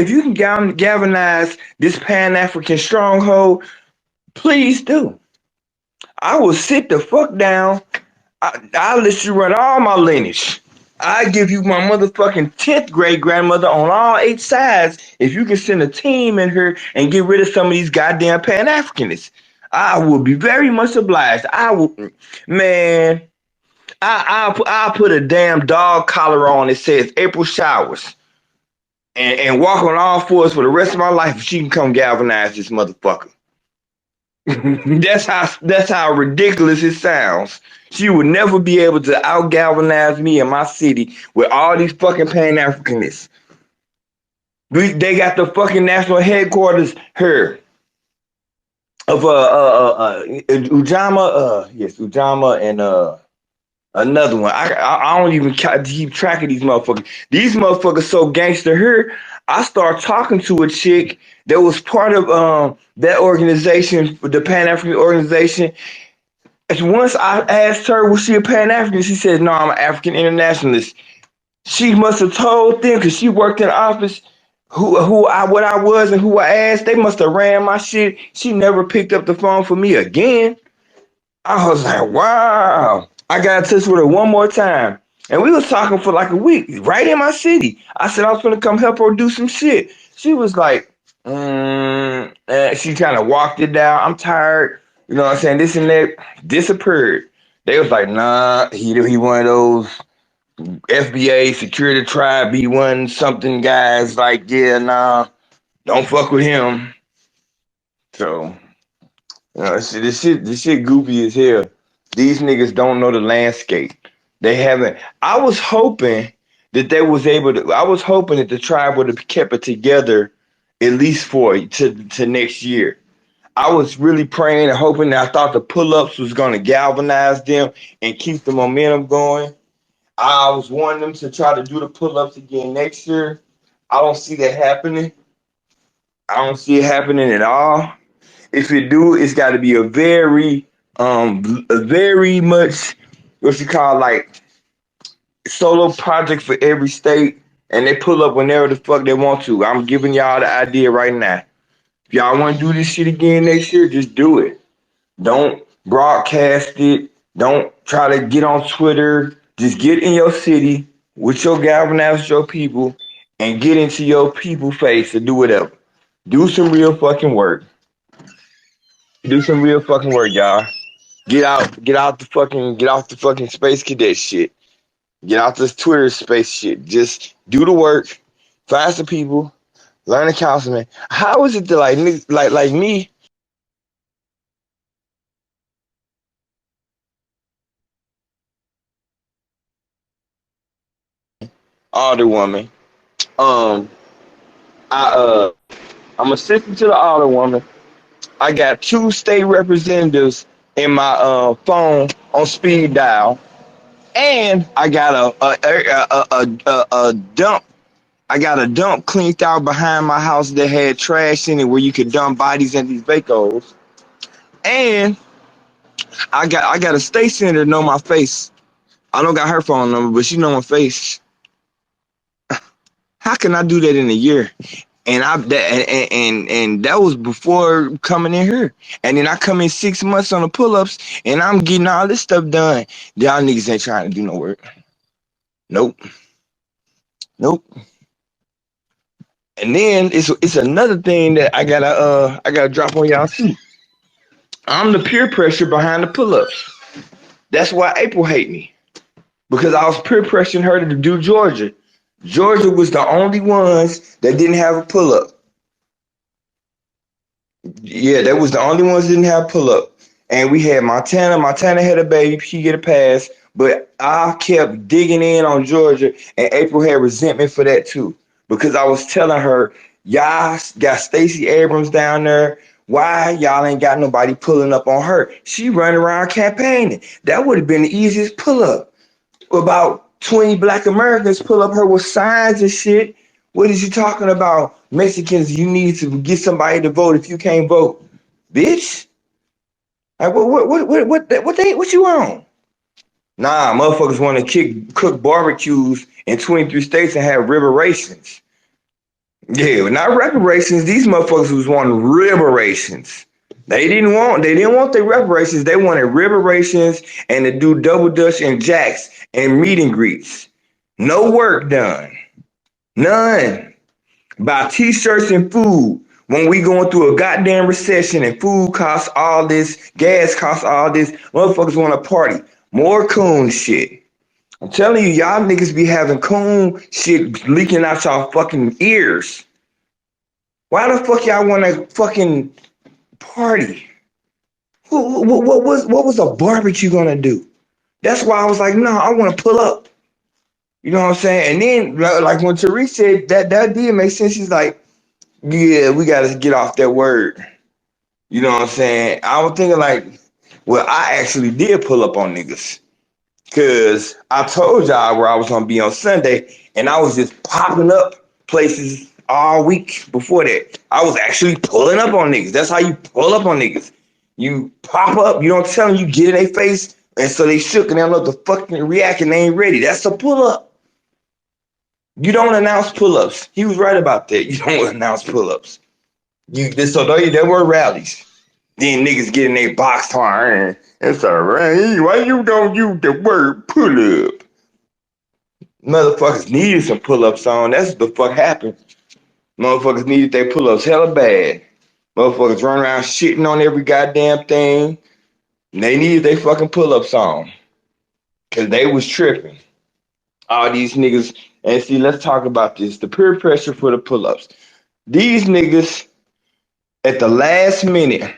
you can galvanize this Pan African stronghold, please do. I will sit the fuck down. I'll let you run all my lineage. I give you my motherfucking 10th great grandmother on all 8 sides if you can send a team in here and get rid of some of these goddamn Pan Africanists. I will be very much obliged. I will, man. I'll put a damn dog collar on that says April showers and walk on all fours for the rest of my life if she can come galvanize this motherfucker. That's how ridiculous it sounds. She would never be able to out galvanize me in my city with all these fucking Pan Africanists. They got the fucking national headquarters here of Ujama, yes, Ujama and another one. I don't even keep track of these motherfuckers. These motherfuckers so gangster here. I start talking to a chick that was part of that organization, the Pan African organization. And once I asked her, was she a Pan African? She said, no, I'm an African internationalist. She must have told them because she worked in the office what I was and who I asked. They must have ran my shit. She never picked up the phone for me again. I was like, wow. I got in touch with her one more time. And we was talking for like a week, right in my city. I said I was gonna come help her do some shit. She was like, and she kind of walked it down. I'm tired. You know what I'm saying? This and that disappeared. They was like, nah, he one of those FBA security tribe B1 something guys. Like, yeah, nah, don't fuck with him. So this shit goofy as hell. These niggas don't know the landscape. They haven't. I was hoping that they was able to. I was hoping that the tribe would have kept it together at least to next year. I was really praying and hoping that I thought the pull-ups was going to galvanize them and keep the momentum going. I was wanting them to try to do the pull-ups again next year. I don't see that happening. I don't see it happening at all. If it do, it's got to be a very much what you call like solo project for every state, and they pull up whenever the fuck they want to. I'm giving y'all the idea right now. If y'all want to do this shit again next year, just do it. Don't broadcast it. Don't try to get on Twitter. Just get in your city with your galvanize your people and get into your people face and do whatever. Do some real fucking work. Do some real fucking work, y'all. Get off the fucking space cadet shit. Get out this Twitter space shit. Just do the work. Find some people. Learn the counseling. How is it that like me? Older woman. Um, I'm assistant to the older woman. I got 2 state representatives in my phone on speed dial, and I got a dump. I got a dump cleaned out behind my house that had trash in it where you could dump bodies in these vehicles. And I got a state senator know my face. I don't got her phone number, but she know my face. How can I do that in a year? And and that was before coming in here. And then I come in 6 months on the pull-ups, and I'm getting all this stuff done. Y'all niggas ain't trying to do no work. Nope, nope. And then it's another thing that I gotta drop on y'all too. I'm the peer pressure behind the pull-ups. That's why April hate me, because I was peer pressuring her to do Georgia. Georgia was the only ones that didn't have a pull-up. Yeah, that was the only ones that didn't have pull up. And we had Montana. Montana had a baby. She get a pass. But I kept digging in on Georgia, and April had resentment for that too. Because I was telling her, y'all got Stacey Abrams down there. Why y'all ain't got nobody pulling up on her? She running around campaigning. That would have been the easiest pull up. About 20 black Americans pull up her with signs and shit. What is you talking about? Mexicans, you need to get somebody to vote if you can't vote. Bitch. Like what you on? Nah, motherfuckers want to cook barbecues in 23 states and have reparations. Yeah, not reparations. These motherfuckers was wanting reparations. They didn't want the reparations. They wanted reparations and to do double dutch and jacks and meet and greets. No work done. None. Buy t-shirts and food when we going through a goddamn recession and food costs all this, gas costs all this. Motherfuckers want to party. More coon shit. I'm telling you, y'all niggas be having coon shit leaking out y'all fucking ears. Why the fuck y'all want to fucking party? What was a barbecue gonna do? That's why I was like, no, I want to pull up. You know what I'm saying? And then, like when Therese said that did make sense. She's like, yeah, we gotta get off that word. You know what I'm saying? I was thinking like, well, I actually did pull up on niggas. Cause I told y'all where I was gonna be on Sunday, and I was just popping up places all week before that. I was actually pulling up on niggas. That's how you pull up on niggas. You pop up, you don't tell them, you get in their face, and so they shook and they don't know the fucking react and they ain't ready. That's a pull up. You don't announce pull ups. He was right about that. You don't announce pull ups. So there were rallies. Then niggas get in their box car and it's alright. Why you don't use the word pull up? Motherfuckers needed some pull ups on. That's what the fuck happened. Motherfuckers needed their pull ups hella bad. Motherfuckers run around shitting on every goddamn thing. And they needed their fucking pull ups on. Cause they was tripping. All these niggas. And see, let's talk about this. The peer pressure for the pull ups. These niggas at the last minute,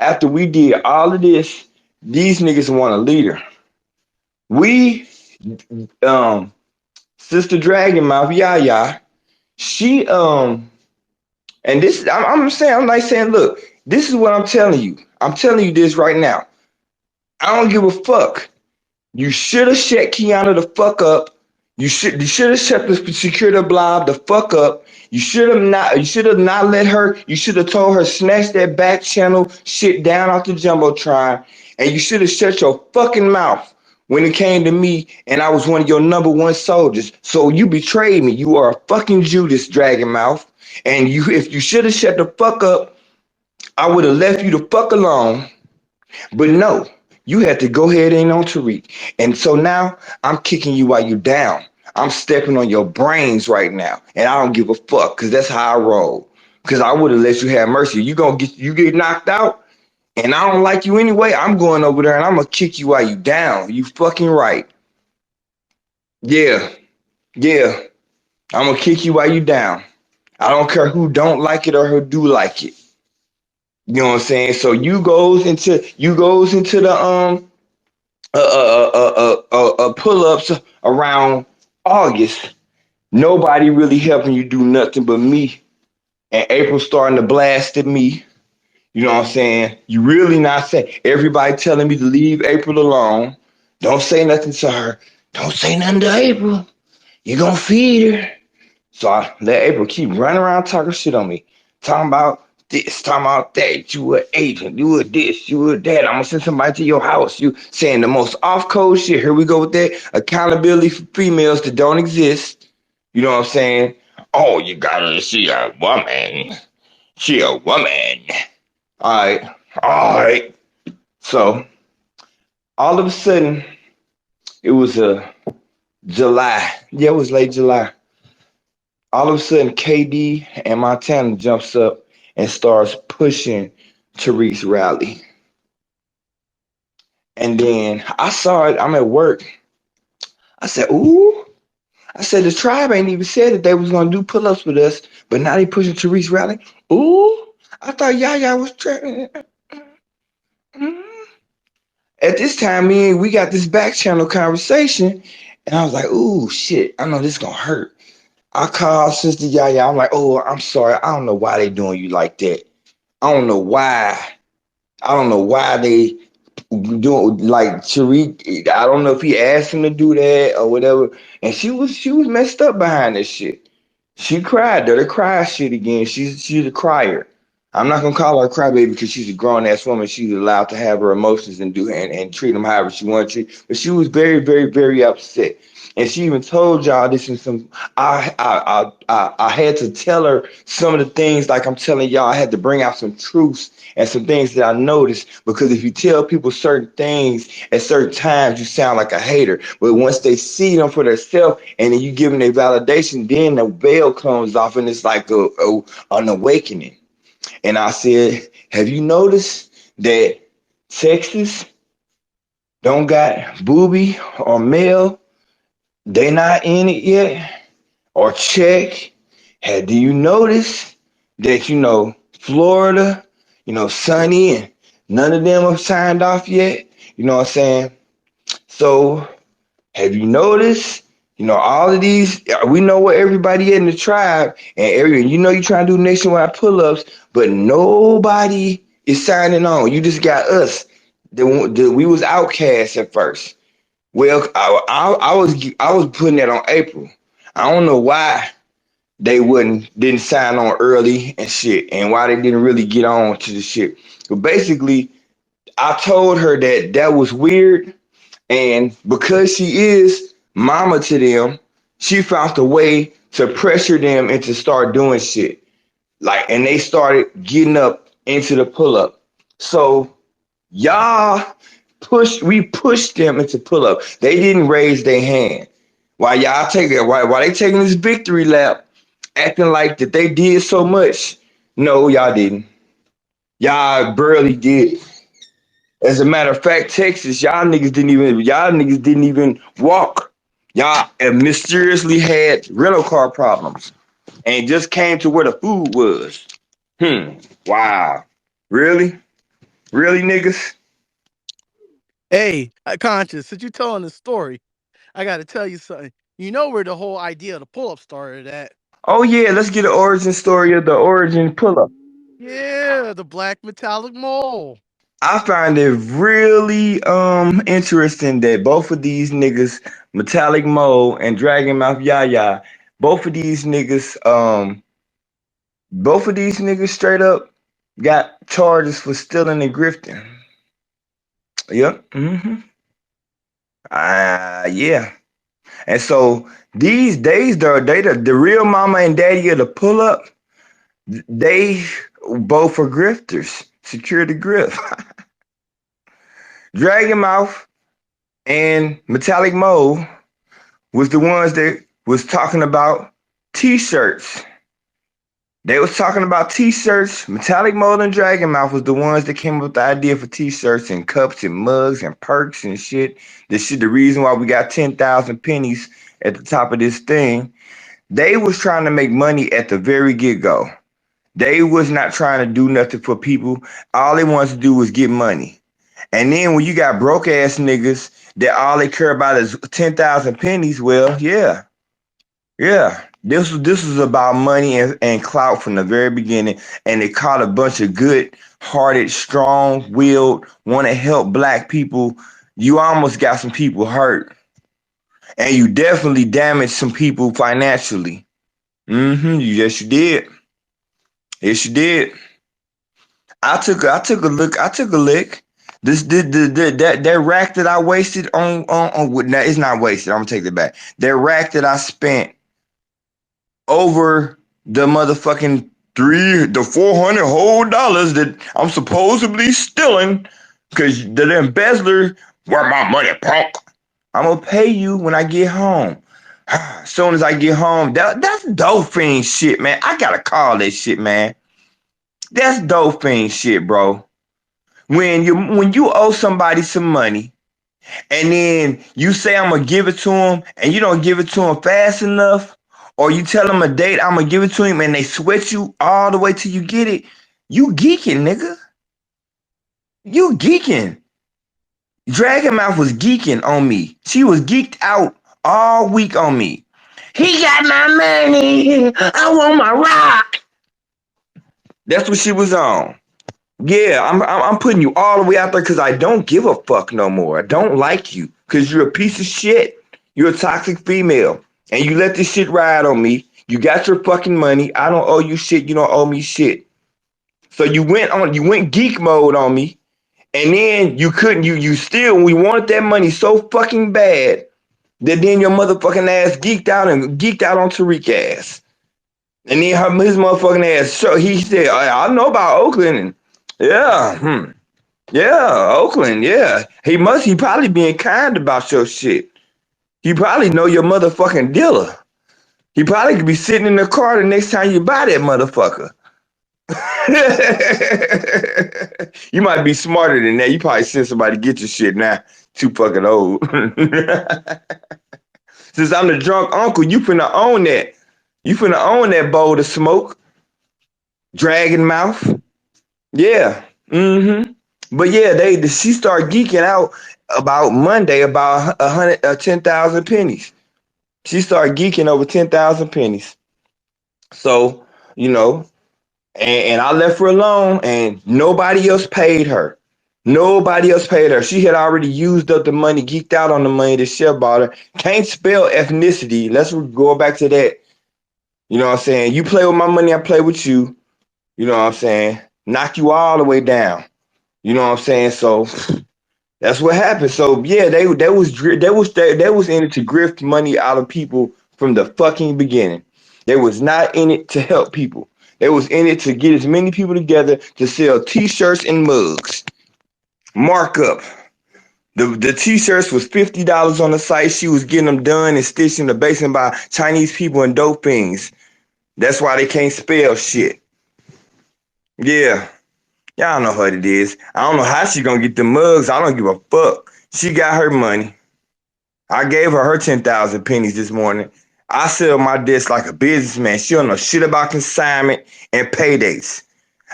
after we did all of this, these niggas want a leader. We, um, Sister Dragon Mouth Yaya, she, and this, I'm saying, I'm like saying, look, this is what I'm telling you. I'm telling you this right now. I don't give a fuck. You should have shut Kiana the fuck up. You should have shut the security blob the fuck up. You should have not let her, you should have told her snatch that back channel shit down off the Jumbotron. And you should have shut your fucking mouth when it came to me and I was one of your number one soldiers. So you betrayed me. You are a fucking Judas, Dragon Mouth. And if you should have shut the fuck up, I would have left you the fuck alone. But no, you had to go ahead and on Tariq. And so now I'm kicking you while you're down. I'm stepping on your brains right now. And I don't give a fuck because that's how I roll. Because I would have let you have mercy. You get knocked out and I don't like you anyway. I'm going over there and I'm gonna kick you while you down. You fucking right. Yeah, yeah. I'm gonna kick you while you down. I don't care who don't like it or who do like it. You know what I'm saying? So you goes into the pull-ups around August. Nobody really helping you do nothing but me. And April starting to blast at me. You know what I'm saying? You really not saying. Everybody telling me to leave April alone. Don't say nothing to her. Don't say nothing to April. You gonna feed her. So I let April keep running around talking shit on me. Talking about this, talking about that. You an agent, you a this, you a that. I'm gonna send somebody to your house. You saying the most off-code shit. Here we go with that. Accountability for females that don't exist. You know what I'm saying? Oh, you gotta see a woman. She a woman. All right, all right. So all of a sudden, it was a July. Yeah, it was late July. All of a sudden, KD and Montana jumps up and starts pushing Tariq's rally. And then I saw it. I'm at work. I said, "Ooh." I said the tribe ain't even said that they was gonna do pull-ups with us, but now they pushing Tariq's rally. Ooh, I thought Yaya was trying. At this time, we got this back channel conversation, and I was like, "Ooh, shit! I know this gonna hurt." I called Sister Yaya. I'm like, "Oh, I'm sorry. I don't know why they doing you like that. I don't know why. I don't know why they doing like Tariq. I don't know if he asked him to do that or whatever." And she was messed up behind this shit. She cried though. The cry shit again. She's a crier. I'm not gonna call her a crybaby because she's a grown ass woman. She's allowed to have her emotions and do and treat them however she wants to. But she was very, very, very upset. And she even told y'all this in some. I had to tell her some of the things like I'm telling y'all. I had to bring out some truths and some things that I noticed because if you tell people certain things at certain times, you sound like a hater. But once they see them for themselves and then you give them their validation, then the veil comes off and it's like an awakening. And I said, have you noticed that Texas don't got booby or male? They not in it yet or check. Do you notice that Florida, sunny and none of them have signed off yet? You know what I'm saying? So have you noticed? All of these, we know where everybody in the tribe and area. You're trying to do nationwide pull-ups, but nobody is signing on. You just got us. We was outcasts at first. Well, I was putting that on April. I don't know why they didn't sign on early and shit, and why they didn't really get on to the shit. But basically, I told her that was weird, and because she is mama to them, she found a way to pressure them into start doing shit. Like, and they started getting up into the pull up. So y'all we pushed them into pull up. They didn't raise their hand. Why they taking this victory lap, acting like that they did so much. No, y'all didn't. Y'all barely did. As a matter of fact, Texas, y'all niggas didn't even walk. Y'all mysteriously had rental car problems and just came to where the food was. Wow. Really? Really, niggas? Hey, Conscious, since you telling the story, I got to tell you something. You know where the whole idea of the pull up started at? Oh yeah, let's get an origin story of the origin pull up. Yeah, the black metallic mole. I find it really interesting that both of these niggas, Metallic Mo and Dragon Mouth Yaya, both of these niggas straight up got charges for stealing and grifting. Yep. Yeah. And so these days, the real mama and daddy of the pull up, they both are grifters. Security grift. Dragon Mouth and Metallic Mo was the ones that was talking about t-shirts. They was talking about t-shirts. Metallic Mold and Dragon Mouth was the ones that came up with the idea for t-shirts and cups and mugs and perks and shit. This shit, the reason why we got 10,000 pennies at the top of this thing. They was trying to make money at the very get-go. They was not trying to do nothing for people. All they wanted to do was get money. And then when you got broke ass niggas that all they care about is 10,000 pennies, well, yeah. Yeah, this was about money and clout from the very beginning, and it caught a bunch of good-hearted, strong-willed, want to help black people. You almost got some people hurt, and you definitely damaged some people financially. Yes, you did. Yes, you did. I took a look. I took a lick. This that rack that I wasted on now it's not wasted. I'm gonna take that back. That rack that I spent over the motherfucking $400 whole dollars that I'm supposedly stealing because the embezzler, where my money, punk? I'm gonna pay you when I get home. As soon as I get home, that's dope fiend shit, man. I gotta call that shit, man. That's dope fiend shit, bro. When you owe somebody some money and then you say I'm gonna give it to him and you don't give it to him fast enough, or you tell him a date I'm gonna give it to him and they sweat you all the way till you get it, you geeking, nigga. You geeking. Dragon Mouth was geeking on me. She was geeked out all week on me. He got my money. I want my rock. That's what she was on. Yeah, I'm putting you all the way out there because I don't give a fuck no more. I don't like you because you're a piece of shit. You're a toxic female, and you let this shit ride on me. You got your fucking money. I don't owe you shit. You don't owe me shit. So you went geek mode on me, and then you couldn't. You still we wanted that money so fucking bad that then your motherfucking ass geeked out on Tariq ass, and then his motherfucking ass. So he said, I know about Oakland. And, yeah, yeah, Oakland, yeah. He probably being kind about your shit. He probably know your motherfucking dealer. He probably could be sitting in the car the next time you buy that motherfucker. You might be smarter than that. You probably send somebody to get your shit now. Too fucking old. Since I'm the drunk uncle, you finna own that. You finna own that bowl of smoke. Dragon mouth. Yeah. Mm-hmm. But yeah, she started geeking out about Monday about 10,000 pennies. She started geeking over 10,000 pennies. So, you know, and I left her alone and nobody else paid her. Nobody else paid her. She had already used up the money, geeked out on the money that Chef bought her. Can't spell ethnicity. Let's go back to that. You know what I'm saying? You play with my money, I play with you. You know what I'm saying? Knock you all the way down. You know what I'm saying? So that's what happened. So yeah, they was in it to grift money out of people from the fucking beginning. They was not in it to help people. They was in it to get as many people together to sell T-shirts and mugs. Markup. The T-shirts was $50 on the site. She was getting them done and stitched in the basement by Chinese people and dope things. That's why they can't spell shit. Yeah. Y'all know what it is. I don't know how she gonna get the mugs. I don't give a fuck. She got her money. I gave her 10,000 pennies this morning. I sell my desk like a businessman. She don't know shit about consignment and paydays.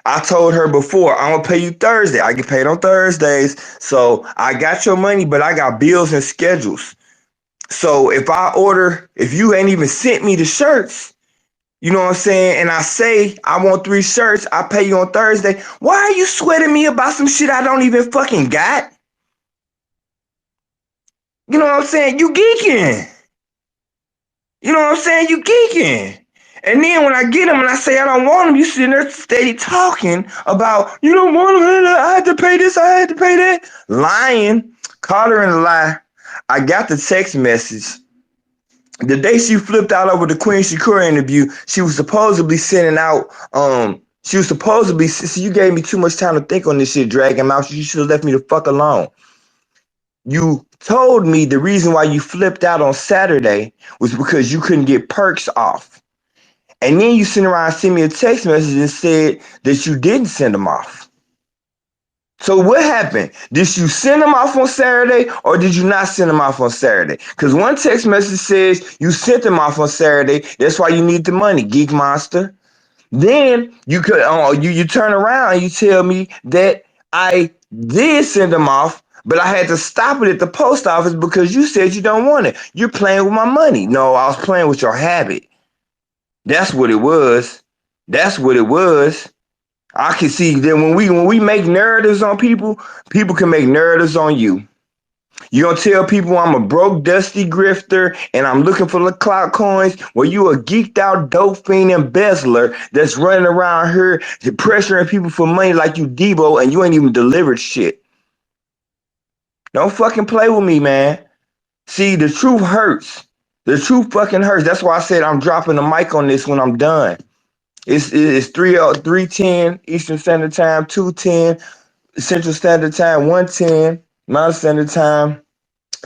I told her before, I'm gonna pay you Thursday. I get paid on Thursdays. So I got your money, but I got bills and schedules. So if you ain't even sent me the shirts, you know what I'm saying? And I say I want 3 shirts. I pay you on Thursday. Why are you sweating me about some shit I don't even fucking got? You know what I'm saying? You geeking. You know what I'm saying? You geeking. And then when I get them and I say I don't want them, you sitting there steady talking about you don't want them. I had to pay this. I had to pay that. Lying. Caught her in a lie. I got the text message. The day she flipped out over the Queen Shakur interview, she was supposedly sending out, see, you gave me too much time to think on this shit, Dragon Mouse. You should have left me the fuck alone. You told me the reason why you flipped out on Saturday was because you couldn't get perks off. And then you sent around and sent me a text message and said that you didn't send them off. So what happened? Did you send them off on Saturday or did you not send them off on Saturday? Because one text message says you sent them off on Saturday. That's why you need the money, Geek Monster. Then you turn around and you tell me that I did send them off, but I had to stop it at the post office because you said you don't want it. You're playing with my money. No, I was playing with your habit. That's what it was. That's what it was. I can see that when we make narratives on people, people can make narratives on you. You gonna tell people I'm a broke, dusty grifter and I'm looking for the clout coins? Well, you a geeked out dope fiend embezzler that's running around here pressuring people for money like you Debo and you ain't even delivered shit. Don't fucking play with me, man. See, the truth hurts. The truth fucking hurts. That's why I said I'm dropping the mic on this when I'm done. It's 3:10 Eastern Standard Time, 2:10 Central Standard Time, 1:10 Mountain Standard Time,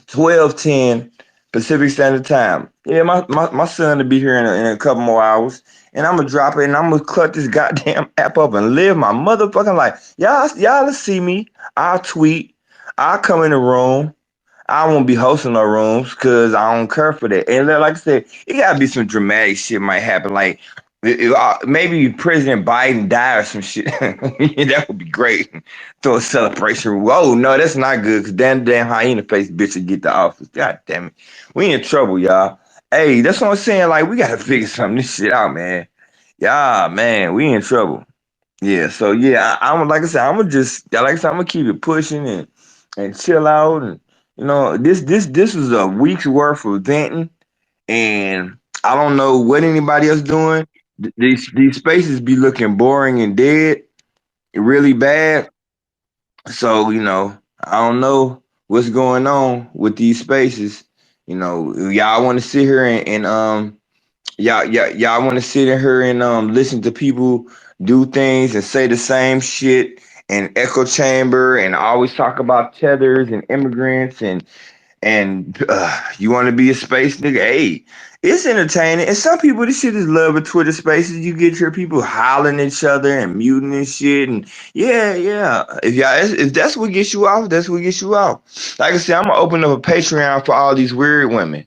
12:10 Pacific Standard Time. Yeah, my son will be here in a couple more hours. And I'm gonna drop it and I'm gonna cut this goddamn app up and live my motherfucking life. Y'all see me. I'll tweet. I'll come in the room. I won't be hosting no rooms because I don't care for that. And like I said, it gotta be some dramatic shit might happen. Like maybe President Biden die or some shit. That would be great. Throw a celebration. Whoa, no, that's not good because damn hyena face bitch will get the office. God damn it. We in trouble, y'all. Hey, that's what I'm saying. Like, we gotta figure some of this shit out, man. Yeah, man, we in trouble. Yeah, so yeah, I'm like I said, I'm gonna just like I said, I'm gonna keep it pushing and chill out and this was a week's worth of venting and I don't know what anybody else doing. These spaces be looking boring and dead, really bad. So I don't know what's going on with these spaces. Y'all want to sit here and y'all want to sit in here and listen to people do things and say the same shit and echo chamber and always talk about tethers and immigrants and you want to be a space nigga. Hey, it's entertaining. And some people, this shit is love of Twitter spaces. You get your people hollering at each other and muting and shit. And yeah. If that's what gets you off, that's what gets you off. Like I said, I'm gonna open up a Patreon for all these weird women.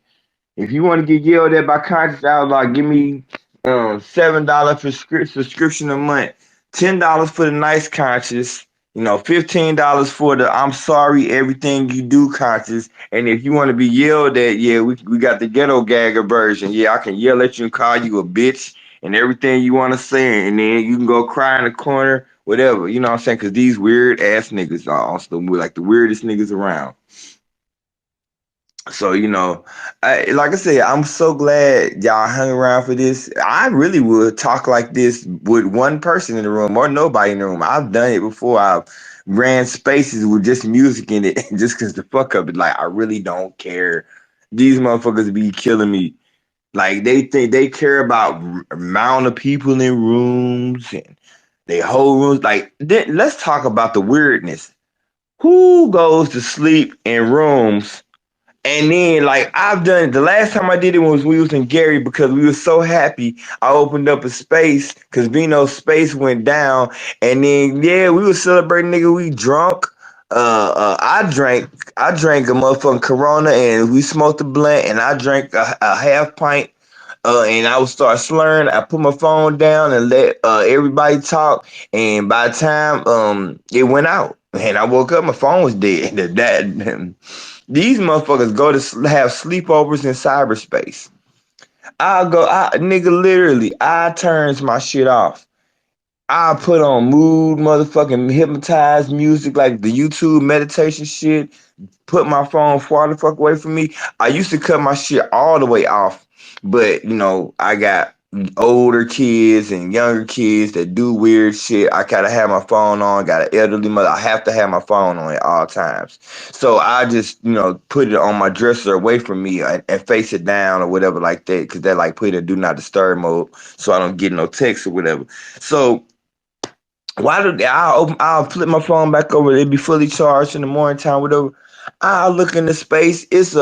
If you want to get yelled at by conscious outlaw, give me $7 for subscription a month, $10 for the nice conscious, $15 for the I'm sorry everything you do conscious. And if you want to be yelled at, yeah, we got the ghetto gagger version. Yeah, I can yell at you and call you a bitch and everything you want to say, and then you can go cry in the corner, whatever. You know what I'm saying? Because these weird ass niggas are also like the weirdest niggas around. So, like I said, I'm so glad y'all hung around for this. I really would talk like this with one person in the room or nobody in the room. I've done it before. I've ran spaces with just music in it, just because the fuck up it. Like, I really don't care. These motherfuckers be killing me. Like, they think they care about amount of people in rooms and they whole rooms. Like, let's talk about the weirdness. Who goes to sleep in rooms? And then, like, I've done the last time I did it was we was in Gary because we were so happy. I opened up a space because Vino's space went down, and then yeah, we were celebrating, nigga. We drunk. I drank a motherfucking Corona, and we smoked a blunt, and I drank a half pint. And I would start slurring. I put my phone down and let everybody talk. And by the time it went out, and I woke up, my phone was dead. These motherfuckers go to have sleepovers in cyberspace. Nigga, literally, I turns my shit off. I put on mood, motherfucking hypnotized music, like the YouTube meditation shit. Put my phone far the fuck away from me. I used to cut my shit all the way off, but I got older kids and younger kids that do weird shit. I gotta have my phone on. Got an elderly mother. I have to have my phone on at all times. So I just put it on my dresser away from me and face it down or whatever like that, because that like put it in do not disturb mode, so I don't get no texts or whatever. So why do I'll flip my phone back over, it be fully charged in the morning time, whatever. I look in the space, it's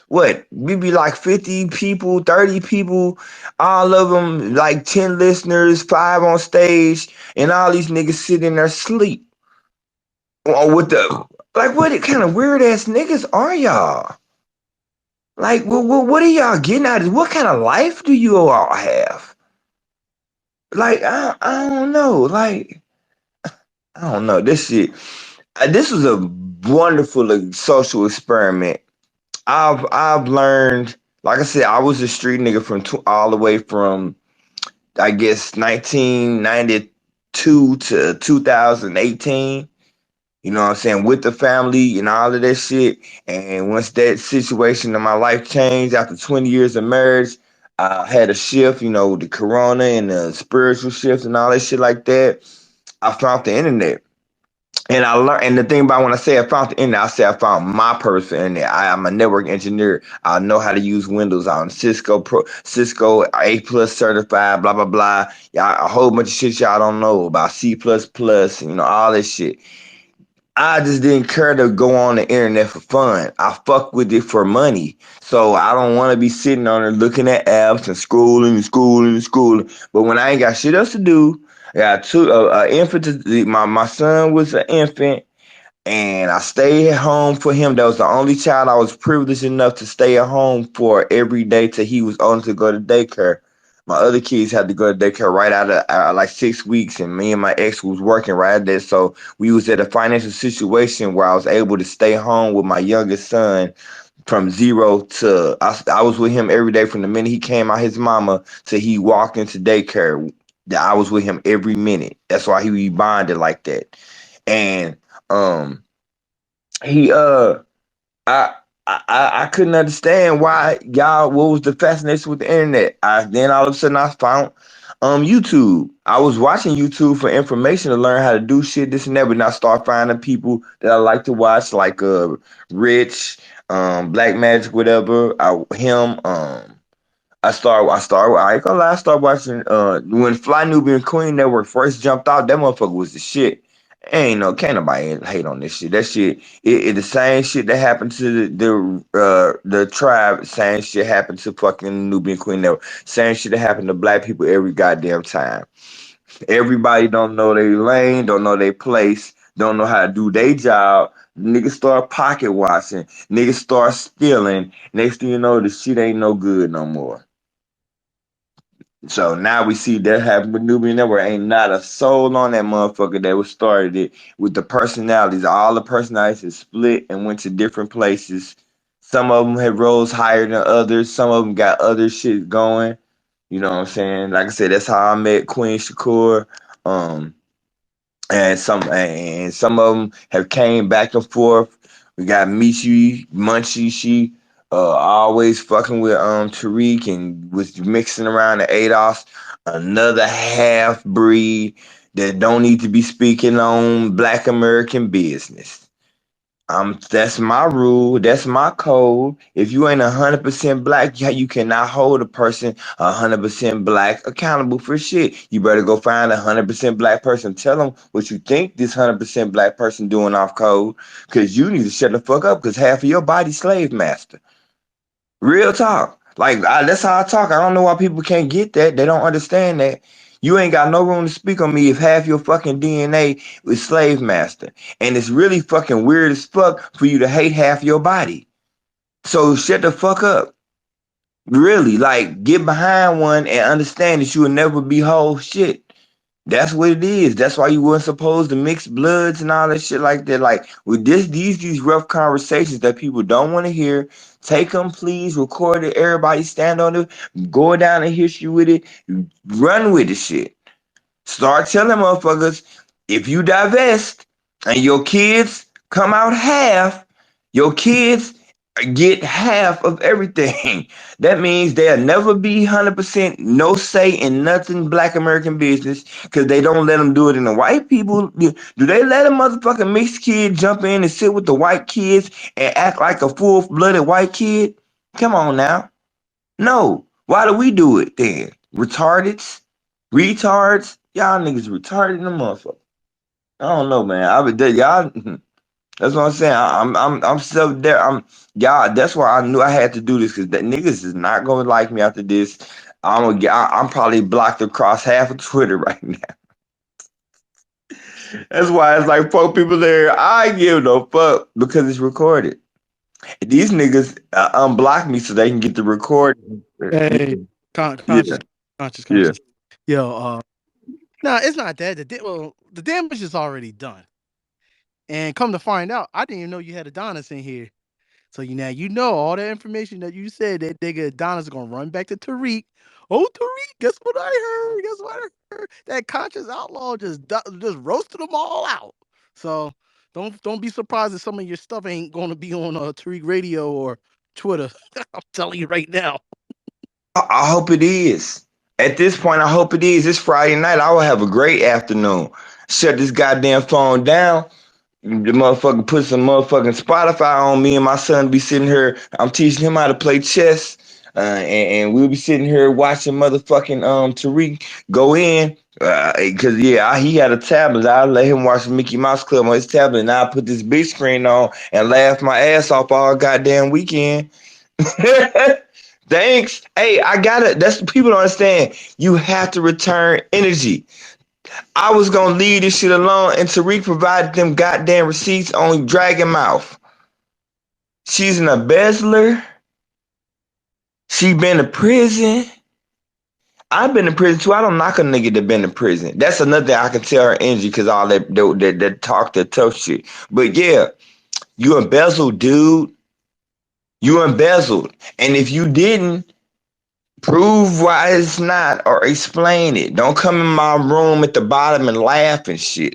what, we be like 50 people, 30 people, all of them like 10 listeners, 5 on stage, and all these niggas sitting there sleep. Or with the like, what kind of weird ass niggas are y'all? Like, what are y'all getting out of this? What kind of life do you all have? Like, I don't know. Like, I don't know. This shit. This was a wonderful social experiment. I've learned. Like I said, I was a street nigga from all the way from I guess 1992 to 2018. You know what I'm saying? With the family and all of that shit. And once that situation in my life changed after 20 years of marriage, I had a shift. The corona and the spiritual shift and all that shit like that. I found the internet. And I learned, and the thing about when I say I found the internet, I say I found my person in there. I'm a network engineer. I know how to use Windows. I'm Cisco A+ certified. Blah blah blah. Yeah, a whole bunch of shit y'all don't know about C++. All this shit. I just didn't care to go on the internet for fun. I fuck with it for money. So I don't want to be sitting on there looking at apps and schooling. But when I ain't got shit else to do, I got two infant. My son was an infant, and I stayed at home for him. That was the only child I was privileged enough to stay at home for every day till he was old to go to daycare. My other kids had to go to daycare right out of like 6 weeks, and me and my ex was working right there. So we was at a financial situation where I was able to stay home with my youngest son from zero to I was with him every day from the minute he came out his mama till he walked into daycare. I was with him every minute. That's why he bonded like that. And um he I I couldn't understand why y'all what was the fascination with the internet. Then all of a sudden I found YouTube. I was watching YouTube for information to learn how to do shit, this and that, but then I start finding people that I like to watch, like Rich, Black Magic, whatever. Him, I ain't gonna lie, I started watching when Fly Nubian Queen Network first jumped out, that motherfucker was the shit. Ain't no can't nobody hate on this shit. That shit it the same shit that happened to the tribe, same shit happened to fucking Nubian Queen Network. Same shit that happened to black people every goddamn time. Everybody don't know their lane, don't know their place, don't know how to do their job. Niggas start pocket watching, niggas start stealing. Next thing you know, the shit ain't no good no more. So now we see that happen with Nubian Network. Ain't not a soul on that motherfucker that was started it with the personalities. All the personalities is split and went to different places. Some of them have rose higher than others. Some of them got other shit going. You know what I'm saying? Like I said, that's how I met Queen Shakur. Um, and some of them have came back and forth. We got Michi Munchie. She always fucking with Tariq and was mixing around the ADOS. Another half breed that don't need to be speaking on Black American business. That's my rule. That's my code. If you ain't 100% black, you cannot hold a person 100% black accountable for shit. You better go find 100% black person. Tell them what you think this 100% black person doing off code, because you need to shut the fuck up. Because half of your body slave master. Real talk. Like that's how I talk. I don't know why people can't get that. They don't understand that. You ain't got no room to speak on me if half your fucking DNA is slave master. And it's really fucking weird as fuck for you to hate half your body. So shut the fuck up. Really, like get behind one and understand that you will never be whole shit. That's what it is. That's why you weren't supposed to mix bloods and all that shit like that. Like with these rough conversations that people don't want to hear. Take them, please. Record it. Everybody stand on it. Go down in history with it. Run with the shit. Start telling motherfuckers if you divest and your kids come out half, your kids get half of everything. That means they'll never be 100% no say in nothing Black American business because they don't let them do it in the white people. Do they let a motherfucking mixed kid jump in and sit with the white kids and act like a full blooded white kid? Come on now. No. Why do we do it then? Retardeds? Retards? Y'all niggas retarded in the motherfucker. I don't know, man. I would y'all. That's what I'm saying. I'm so there. Y'all. That's why I knew I had to do this because that niggas is not gonna like me after this. I'm probably blocked across half of Twitter right now. That's why it's like 4 people there. I give no fuck because it's recorded. These niggas unblock me so they can get the recording. Hey, Yeah, conscious, conscious, yeah. conscious. Yo, no, it's not that. The damage is already done. And come to find out, I didn't even know you had Adonis in here. So you know all that information that you said that nigga Adonis is gonna run back to Tariq. Oh, Tariq, guess what I heard? Guess what I heard? That conscious outlaw just roasted them all out. So don't be surprised if some of your stuff ain't gonna be on Tariq Radio or Twitter. I'm telling you right now. I hope it is. At this point, I hope it is. It's Friday night. I will have a great afternoon. Shut this goddamn phone down. The motherfucker put some motherfucking Spotify on me and my son be sitting here. I'm teaching him how to play chess, and we'll be sitting here watching motherfucking Tariq go in. Cause yeah, he had a tablet. I let him watch Mickey Mouse Club on his tablet, and I put this big screen on and laugh my ass off all goddamn weekend. Thanks. Hey, I gotta. That's people don't understand. You have to return energy. I was gonna leave this shit alone, and Tariq provided them goddamn receipts on Dragon Mouth. She's an embezzler. She been to prison. I've been to prison too. I don't knock a nigga that been to prison. That's another thing I can tell her energy because all that talk that tough shit. But yeah, you embezzled, dude. You embezzled, and if you didn't, prove why it's not or explain it. Don't come in my room at the bottom and laugh and shit.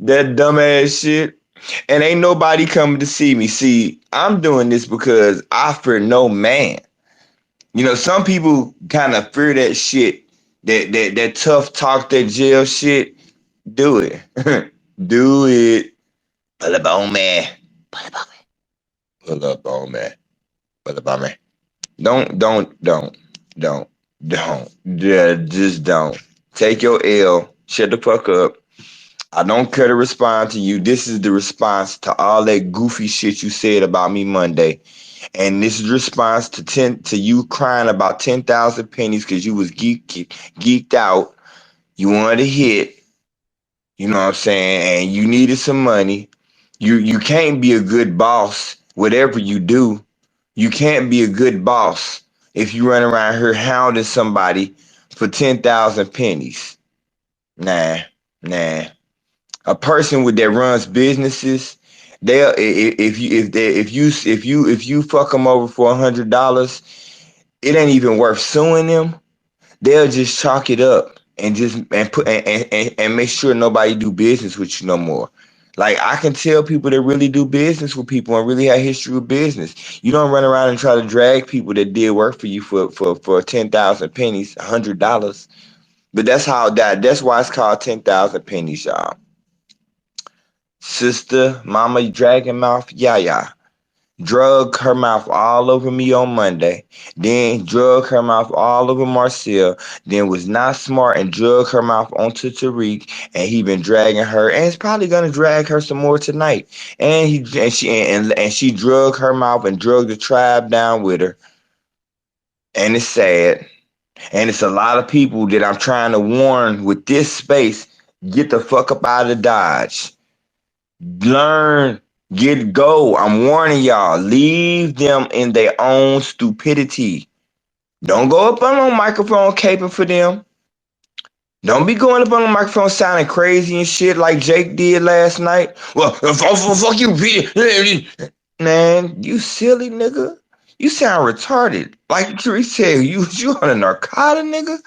That dumbass shit. And ain't nobody coming to see me. See, I'm doing this because I fear no man. You know, some people kind of fear that shit, that tough talk, that jail shit. Do it. Do it. Pull up on me. Pull up on me. Pull up on me. Pull up on me. Don't, don't. Yeah, just don't. Take your L. Shut the fuck up. I don't care to respond to you. This is the response to all that goofy shit you said about me Monday. And this is the response to you crying about 10,000 pennies because you was geeked out. You wanted a hit, you know what I'm saying, and you needed some money. You can't be a good boss, whatever you do. You can't be a good boss if you run around here hounding somebody for 10,000 pennies. Nah, nah. A person with that runs businesses, they'll if you if you fuck them over for $100, it ain't even worth suing them. They'll just chalk it up and just and put and make sure nobody do business with you no more. Like I can tell people that really do business with people and really have history with business. You don't run around and try to drag people that did work for you for 10,000 pennies, $100. But that's why it's called 10,000 pennies, y'all. Sister, Mama Dragon Mouth, Yaya. Drug her mouth all over me on Monday. Then drug her mouth all over Marcel. Then was not smart and drug her mouth onto Tariq. And he been dragging her. And it's probably gonna drag her some more tonight. And she drug her mouth and drug the tribe down with her. And it's sad. And it's a lot of people that I'm trying to warn with this space. Get the fuck up out of Dodge. Learn, go. I'm warning y'all. Leave them in their own stupidity. Don't go up on a microphone caping for them. Don't be going up on the microphone sounding crazy and shit like Jake did last night. Well, fuck you, man. You silly nigga. You sound retarded. Like Therese said, you on a narcotic nigga.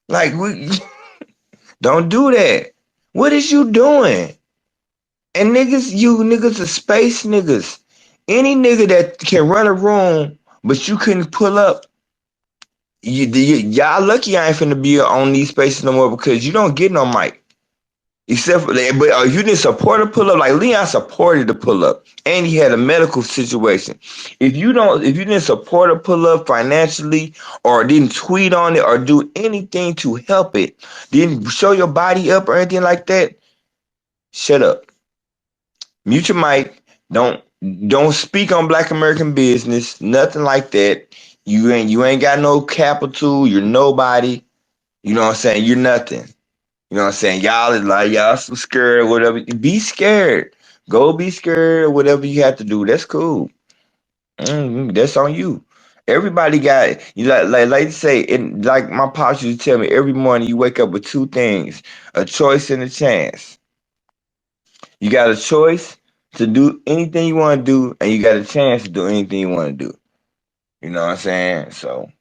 Like we don't do that. What is you doing? And niggas, you niggas are space niggas. Any nigga that can run a room, but you couldn't pull up, y'all lucky I ain't finna be on these spaces no more because you don't get no mic. Except for that, but if you didn't support a pull up, like Leon supported the pull up, and he had a medical situation. If you didn't support a pull up financially, or didn't tweet on it, or do anything to help it, didn't show your body up or anything like that, shut up. Mute your mic. Don't don't speak on Black American business. Nothing like that. You ain't got no capital. You're nobody. You know what I'm saying? You're nothing. You know what I'm saying? Y'all is like y'all so scared or whatever. Be scared. Go be scared or whatever you have to do. That's cool. That's on you. Everybody got you like to say it like my pops used to tell me every morning you wake up with two things, a choice and a chance. You got a choice to do anything you want to do, and you got a chance to do anything you want to do. You know what I'm saying? So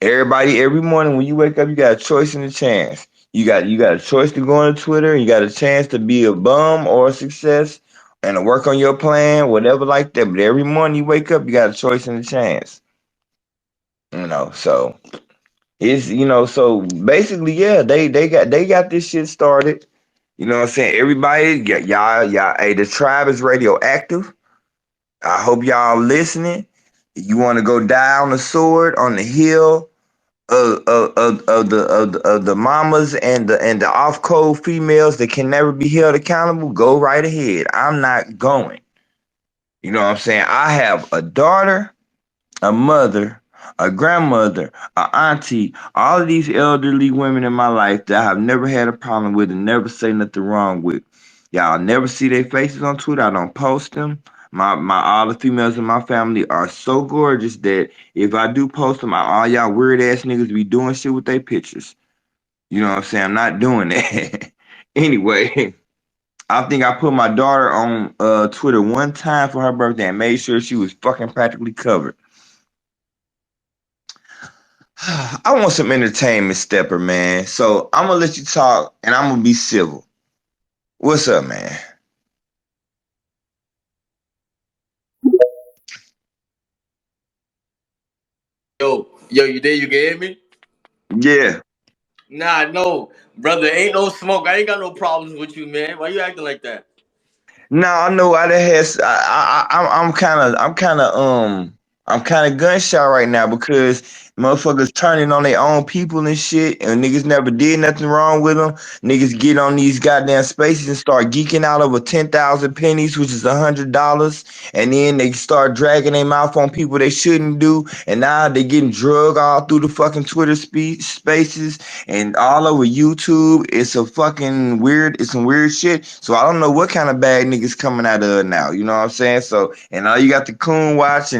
everybody, every morning when you wake up, you got a choice and a chance. You got a choice to go on Twitter, and you got a chance to be a bum or a success, and to work on your plan, whatever like that. But every morning you wake up, you got a choice and a chance. So it's so basically, yeah, they got this shit started. You know what I'm saying? Everybody, y'all, hey, the tribe is radioactive. I hope y'all listening. You want to go die on the sword on the hill of the mamas and the off code females that can never be held accountable. Go right ahead. I'm not going. You know what I'm saying? I have a daughter, a mother, a grandmother, a auntie, all of these elderly women in my life that I have never had a problem with and never say nothing wrong with. Y'all never see their faces on Twitter. I don't post them. My all the females in my family are so gorgeous that if I do post them, all y'all weird ass niggas be doing shit with their pictures. You know what I'm saying? I'm not doing that. Anyway, I think I put my daughter on Twitter one time for her birthday and made sure she was fucking practically covered. I want some entertainment, Stepper, man. So I'm gonna let you talk, and I'm gonna be civil. What's up, man? Yo, you there? You can hear me? Yeah. Nah, no, brother, ain't no smoke. I ain't got no problems with you, man. Why you acting like that? No, I know I done had. I'm kind of gunshot right now because motherfuckers turning on their own people and shit, and niggas never did nothing wrong with them. Niggas get on these goddamn spaces and start geeking out over 10,000 pennies, which is $100, and then they start dragging their mouth on people they shouldn't do, and now they getting drug all through the fucking Twitter spaces and all over YouTube. It's some weird shit. So I don't know what kind of bad niggas coming out of now. You know what I'm saying? So and now you got the coon watch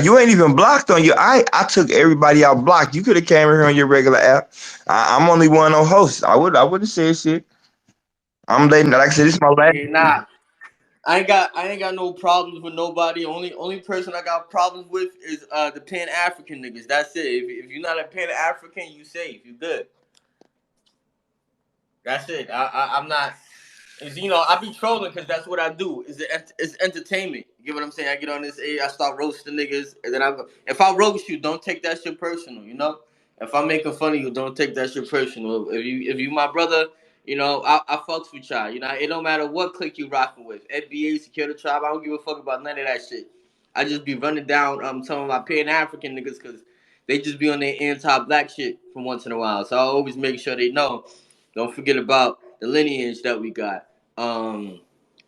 you ain't even blocked on you. I took everybody out blocked. You could have came here on your regular app. I'm only one on host. I would have said shit. I'm letting like I said, this is my last. Hey, nah, I ain't got no problems with nobody. Only person I got problems with is the Pan African niggas. That's it. If you're not a Pan African, you safe. You good. That's it. I'm not. Is I be trolling because that's what I do. It's entertainment. You get what I'm saying? I get on this I start roasting niggas, and then if I roast you, don't take that shit personal. If I'm making fun of you, don't take that shit personal. If you my brother, I fucks with y'all. It don't matter what clique you rocking with. NBA, Secure the Tribe. I don't give a fuck about none of that shit. I just be running down some of my Pan African niggas because they just be on their anti-black shit from once in a while. So I always make sure they know. Don't forget about the lineage that we got. Um,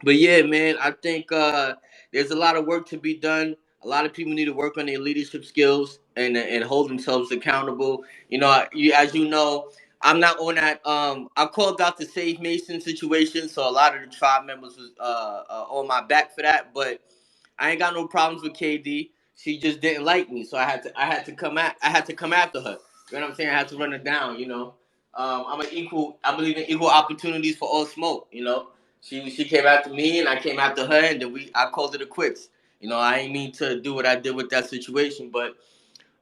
but yeah, man, I think there's a lot of work to be done. A lot of people need to work on their leadership skills and hold themselves accountable. As you know, I'm not on that. I called out the Save Mason situation, so a lot of the tribe members was on my back for that. But I ain't got no problems with KD. She just didn't like me, so I had to come after her. You know what I'm saying? I had to run her down. I believe in equal opportunities for all smoke. She came after me, and I came after her, and then I called it a quits. I ain't mean to do what I did with that situation, but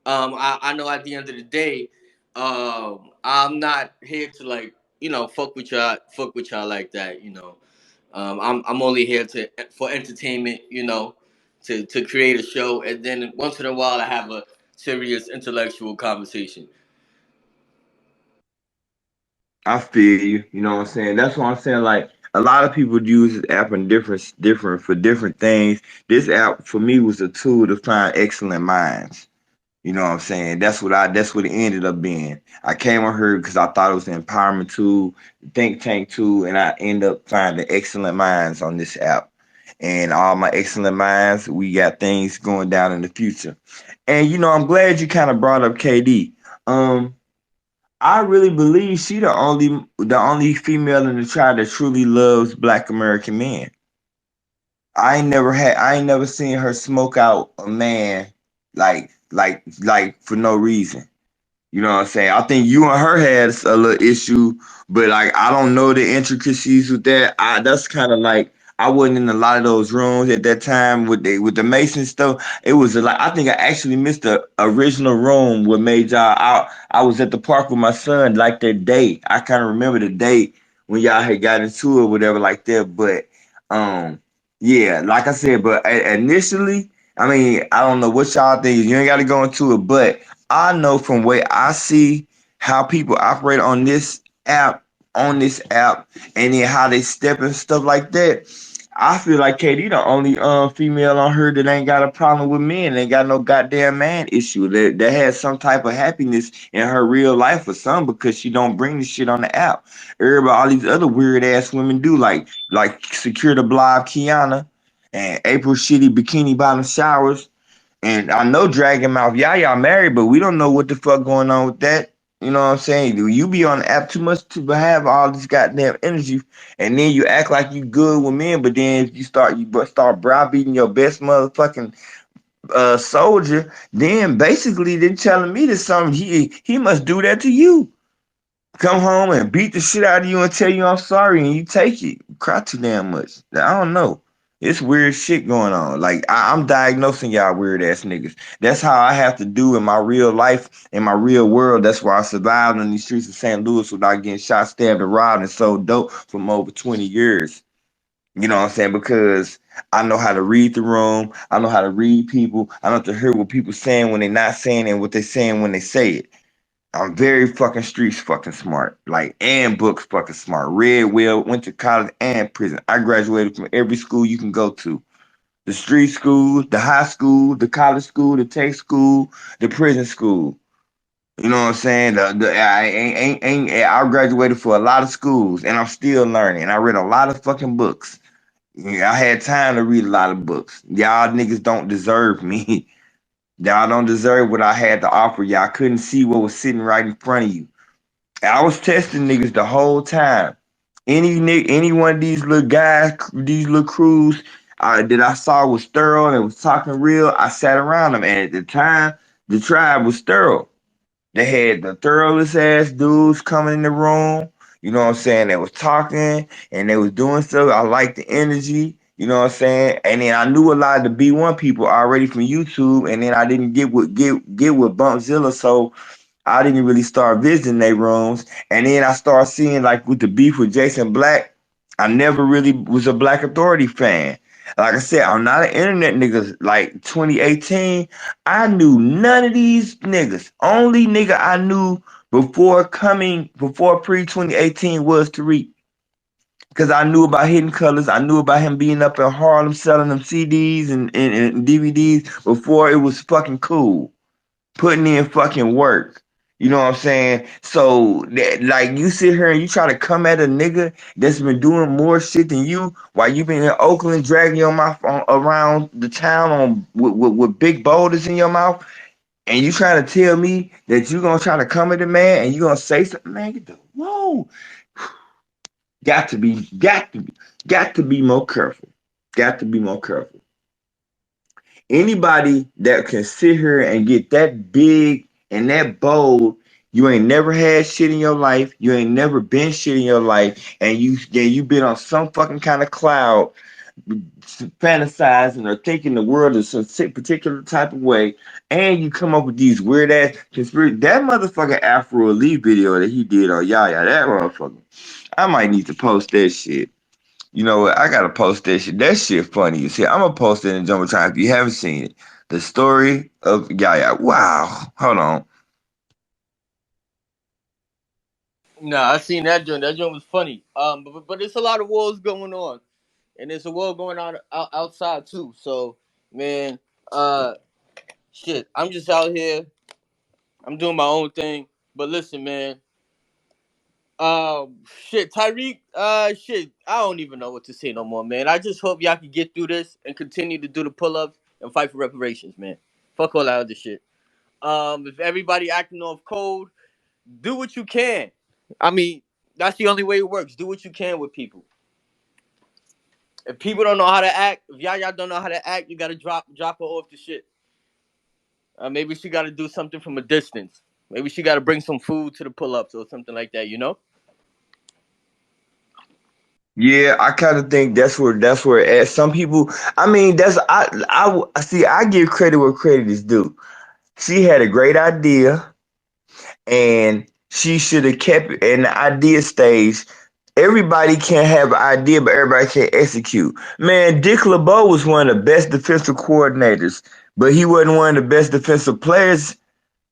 I know at the end of the day, I'm not here to fuck with y'all like that. I'm only here for entertainment. To create a show, and then once in a while I have a serious intellectual conversation. I feel you. You know what I'm saying? That's what I'm saying. Like a lot of people use this app in different for different things. This app for me was a tool to find excellent minds. You know what I'm saying? That's what it ended up being. I came on here because I thought it was an empowerment tool, think tank tool, and I end up finding excellent minds on this app. And all my excellent minds, we got things going down in the future. And I'm glad you kind of brought up KD. Um, I really believe she the only female in the tribe that truly loves Black American men. I ain't never seen her smoke out a man like for no reason. You know what I'm saying? I think you and her had a little issue, but like I don't know the intricacies with that. That's kind of like I wasn't in a lot of those rooms at that time with the Mason stuff. It was a lot. I think I actually missed the original room what made y'all out. I was at the park with my son like that day. I kind of remember the day when y'all had got into it, whatever like that. But um, yeah, like I said, but initially, I mean, I don't know what y'all think. You ain't got to go into it, but I know from where I see how people operate on this app. on this app and then how they step and stuff like that. I feel like KD the only female on her that ain't got a problem with men, ain't got no goddamn man issue. That has some type of happiness in her real life or something because she don't bring the shit on the app. Everybody, all these other weird ass women do, like Secure the Blob Kiana and April Shitty Bikini Bottom Showers. And I know Dragon Mouth Yaya married, but we don't know what the fuck going on with that. You know what I'm saying? Do you be on the app too much to have all this goddamn energy, and then you act like you good with men, but then if you start browbeating your best motherfucking soldier, then basically they're telling me that something he must do that to you. Come home and beat the shit out of you and tell you I'm sorry, and you take it. You cry too damn much. I don't know. It's weird shit going on. Like I'm diagnosing y'all weird ass niggas. That's how I have to do in my real life, in my real world. That's why I survived on these streets of St. Louis without getting shot, stabbed, and robbed and sold dope from over 20 years. You know what I'm saying? Because I know how to read the room. I know how to read people. I know to hear what people saying when they're not saying and what they're saying when they say it. I'm very fucking streets fucking smart. Like, and books fucking smart. Read well, went to college and prison. I graduated from every school you can go to. The street school, the high school, the college school, the tech school, the prison school. You know what I'm saying? I graduated for a lot of schools and I'm still learning. I read a lot of fucking books. Yeah, I had time to read a lot of books. Y'all niggas don't deserve me. Y'all don't deserve what I had to offer. Y'all couldn't see what was sitting right in front of you. I was testing niggas the whole time. Any one of these little guys, these little crews that I saw was thorough and was talking real, I sat around them. And at the time, the tribe was thorough. They had the thoroughest ass dudes coming in the room. You know what I'm saying? They was talking and they was doing stuff. I liked the energy. You know what I'm saying? And then I knew a lot of the B1 people already from YouTube, and then I didn't get with Bumpzilla, so I didn't really start visiting their rooms. And then I started seeing like with the beef with Jason Black, I never really was a Black Authority fan. Like I said, I'm not an internet nigga. Like 2018, I knew none of these niggas. Only nigga I knew before pre 2018 was Tariq. Because I knew about Hidden Colors. I knew about him being up in Harlem selling them CDs and DVDs before it was fucking cool, putting in fucking work. You know what I'm saying? So that, like, you sit here and you try to come at a nigga that's been doing more shit than you while you been in Oakland dragging your mouth around the town with big boulders in your mouth, and you trying to tell me that you gonna try to come at the man and you gonna say something, man, get the whoa. Got to be more careful. Got to be more careful. Anybody that can sit here and get that big and that bold, you ain't never had shit in your life. You ain't never been shit in your life, and you been on some fucking kind of cloud, fantasizing or thinking the world is some particular type of way, and you come up with these weird ass conspiracy. That motherfucking Afro Elite video that he did on Yaya, that motherfucker. I might need to post that shit. You know what? I gotta post that shit. That shit funny. You see, I'm gonna post it in Jumbo Time if you haven't seen it. The story of Yaya. Wow. Hold on. Nah, I seen that joint. That joint was funny. But there's a lot of wars going on, and there's a war going on outside too. So, man, uh, shit, I'm just out here. I'm doing my own thing. But listen, man. Shit, Tyreek. Shit, I don't even know what to say no more, man. I just hope y'all can get through this and continue to do the pull-ups and fight for reparations, man. Fuck all that other shit. If everybody acting off code, do what you can. I mean, that's the only way it works. Do what you can with people. If people don't know how to act, if y'all don't know how to act, you gotta drop her off the shit. Maybe she gotta do something from a distance. Maybe she gotta bring some food to the pull-ups or something like that. You know? Yeah, I kind of think that's where at some people. I mean, I see. I give credit where credit is due. She had a great idea, and she should have kept it in the idea stage. Everybody can't have an idea, but everybody can't execute. Man, Dick LeBeau was one of the best defensive coordinators, but he wasn't one of the best defensive players.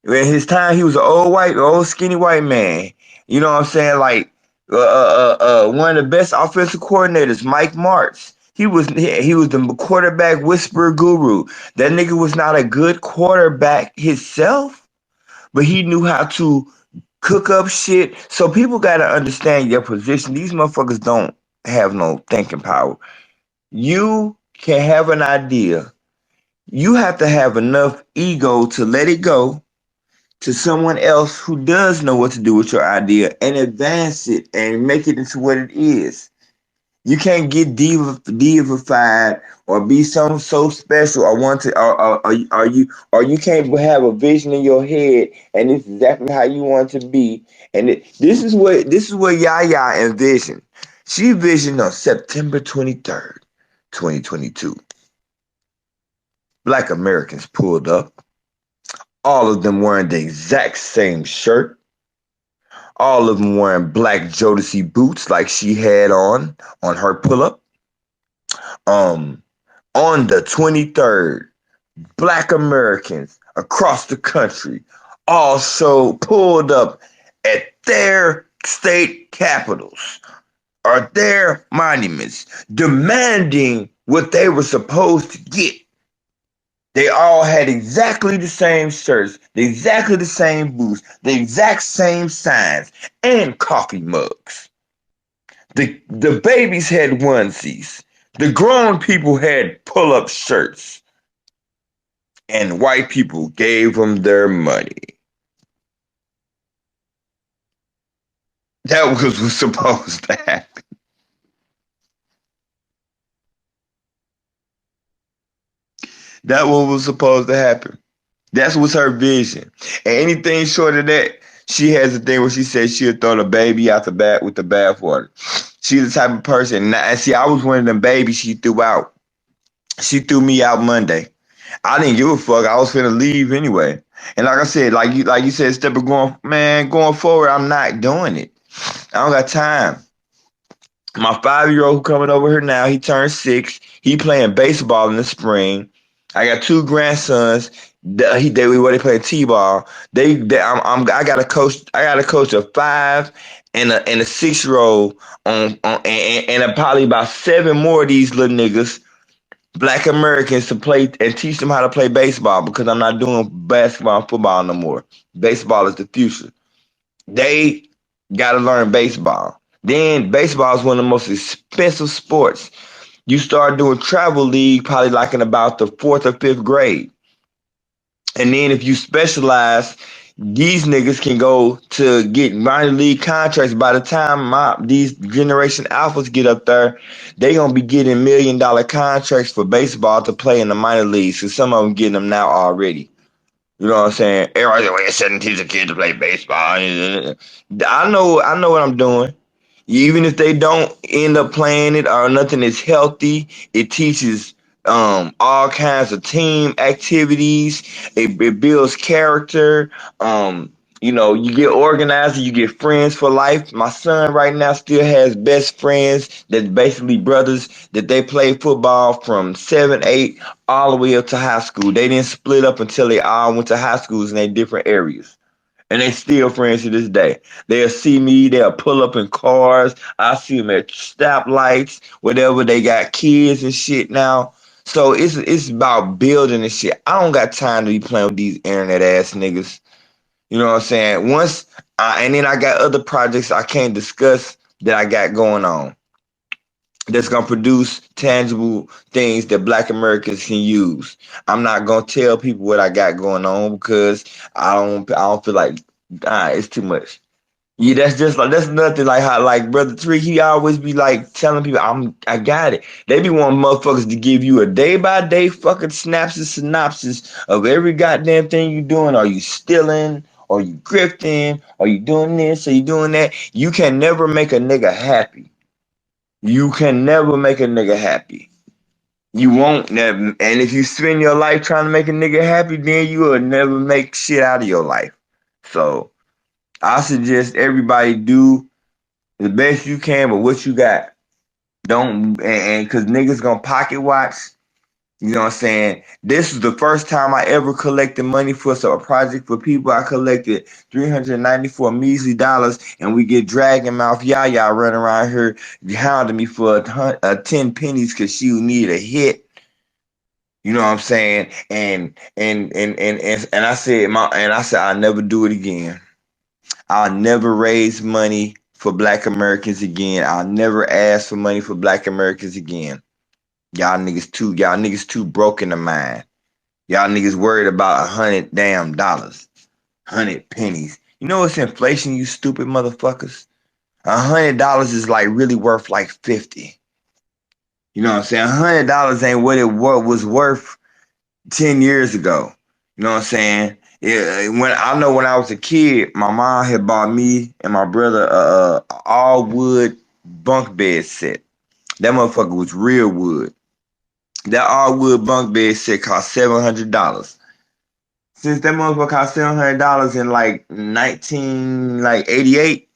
In his time, he was an old skinny white man. You know what I'm saying? Like, One of the best offensive coordinators, Mike Martz. He was the quarterback whisperer guru. That nigga was not a good quarterback himself, but he knew how to cook up shit. So people gotta understand your position. These motherfuckers don't have no thinking power. You can have an idea. You have to have enough ego to let it go to someone else who does know what to do with your idea and advance it and make it into what it is. You can't get divified or be so special or want to or you can't have a vision in your head and it's exactly how you want it to be. And this is what Yaya envisioned. She visioned on September 23rd, 2022. Black Americans pulled up, all of them wearing the exact same shirt, all of them wearing black Jodeci boots like she had on her pull up. Um, on the 23rd, Black Americans across the country also pulled up at their state capitals or their monuments, demanding what they were supposed to get. They all had exactly the same shirts, exactly the same boots, the exact same signs, and coffee mugs. The babies had onesies. The grown people had pull-up shirts. And white people gave them their money. That was supposed to happen. That what was supposed to happen. That was her vision. And anything short of that, she has a thing where she says she'll throw the baby out the bath with the bathwater. She's the type of person. And see, I was one of them babies she threw out. She threw me out Monday. I didn't give a fuck. I was finna leave anyway. And like I said, like you said, step of going forward, I'm not doing it. I don't got time. My 5-year-old who coming over here now, he turned 6. He playing baseball in the spring. I got 2 grandsons. They play t-ball. I got to coach. I got to coach a 5 and a 6-year-old and probably about 7 more of these little niggas, Black Americans, to play and teach them how to play baseball because I'm not doing basketball and football no more. Baseball is the future. They got to learn baseball. Then baseball is one of the most expensive sports. You start doing travel league probably like in about the 4th or 5th grade. And then if you specialize, these niggas can go to get minor league contracts. By the time these generation alphas get up there, they gonna be getting $1 million contracts for baseball to play in the minor leagues. So some of them getting them now already. You know what I'm saying? Everybody's like, "Setting teach a kid to play baseball." I know what I'm doing. Even if they don't end up playing it or nothing is healthy, it teaches all kinds of team activities. It builds character. You get organized and you get friends for life. My son right now still has best friends that's basically brothers that they played football from 7, 8, all the way up to high school. They didn't split up until they all went to high schools in their different areas. And they still friends to this day. They'll see me, they'll pull up in cars. I see them at stoplights, whatever. They got kids and shit now. So it's about building and shit. I don't got time to be playing with these internet ass niggas. You know what I'm saying? And then I got other projects I can't discuss that I got going on that's gonna produce tangible things that Black Americans can use. I'm not gonna tell people what I got going on because I don't feel like it's too much. Yeah, that's nothing like how like Brother Tree, he always be like telling people I got it. They be wanting motherfuckers to give you a day by day fucking snaps and synopsis of every goddamn thing you doing. Are you stealing? Are you grifting? Are you doing this? Are you doing that? You can never make a nigga happy. You can never make a nigga happy. You won't never. And if you spend your life trying to make a nigga happy, then you will never make shit out of your life. So I suggest everybody do the best you can with what you got. Don't and because niggas gonna pocket watch You know what I'm saying? This is the first time I ever collected money for a project for people. I collected 394 measly dollars, and we get Dragon Mouth Yaya running around here hounding me for 10 pennies because she need a hit. You know what I'm saying? And I said I'll never do it again. I'll never raise money for Black Americans again. I'll never ask for money for Black Americans again. Y'all niggas too broke in the mind. Y'all niggas worried about 100 damn dollars, 100 pennies. You know what's inflation, you stupid motherfuckers? $100 is like really worth like 50. You know what I'm saying? $100 ain't what was worth 10 years ago. You know what I'm saying? Yeah, when I was a kid, my mom had bought me and my brother a all wood bunk bed set. That motherfucker was real wood. That all wood bunk bed set cost $700. Since that motherfucker cost $700 in like 1988,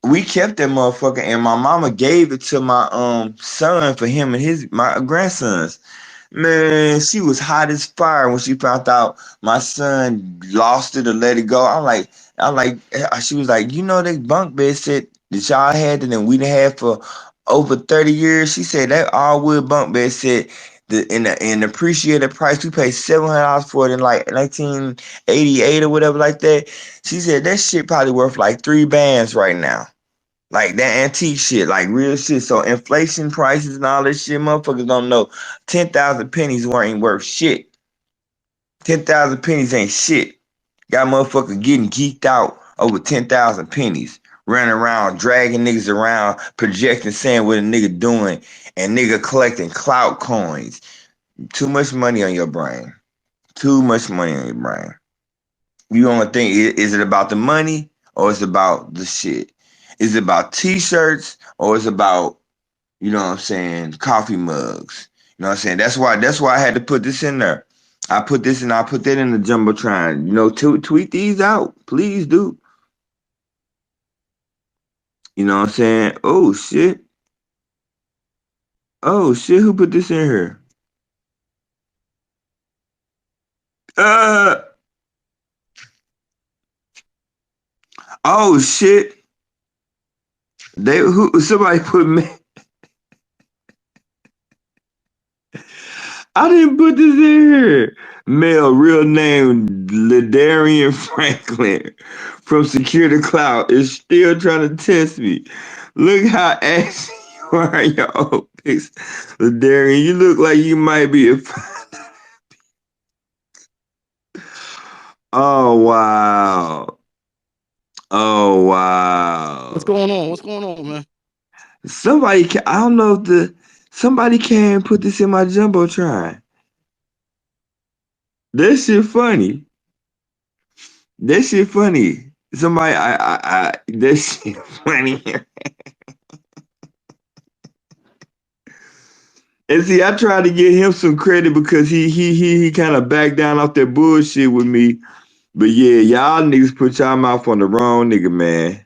we kept that motherfucker, and my mama gave it to my son for him and my grandsons. Man, she was hot as fire when she found out my son lost it or let it go. She was like, you know, that bunk bed set that y'all had and then we done had for over 30 years. She said that all wood bunk bed set in the appreciated price, we paid $700 for it in like 1988 or whatever like that. She said that shit probably worth like 3 bands right now. Like that antique shit, like real shit. So inflation prices and all this shit, motherfuckers don't know. 10,000 pennies weren't worth shit. 10,000 pennies ain't shit. Got motherfuckers getting geeked out over 10,000 pennies. Running around, dragging niggas around, projecting, saying what a nigga doing, and nigga collecting clout coins. Too much money on your brain. Too much money on your brain. You only think, is it about the money or is it about the shit? Is it about t-shirts or is it about, you know what I'm saying, coffee mugs? You know what I'm saying? That's why I had to put this in there. I put that in the jumbotron. You know, tweet these out. Please do. You know what I'm saying? Oh shit. Oh shit, who put this in here? Uh oh shit. Somebody put me. I didn't put this in here. Male, real name Ladarian Franklin from Secure the Cloud is still trying to test me. Look how ashy you are in your old pics. Ladarian, you look like you might be a. Oh, wow. Oh, What's wow. going on? What's going on, man? I don't know if somebody can put this in my Jumbotron. That shit funny. That shit funny. That shit funny. And see, I tried to get him some credit because he kind of backed down off that bullshit with me. But yeah, y'all niggas put y'all mouth on the wrong nigga, man.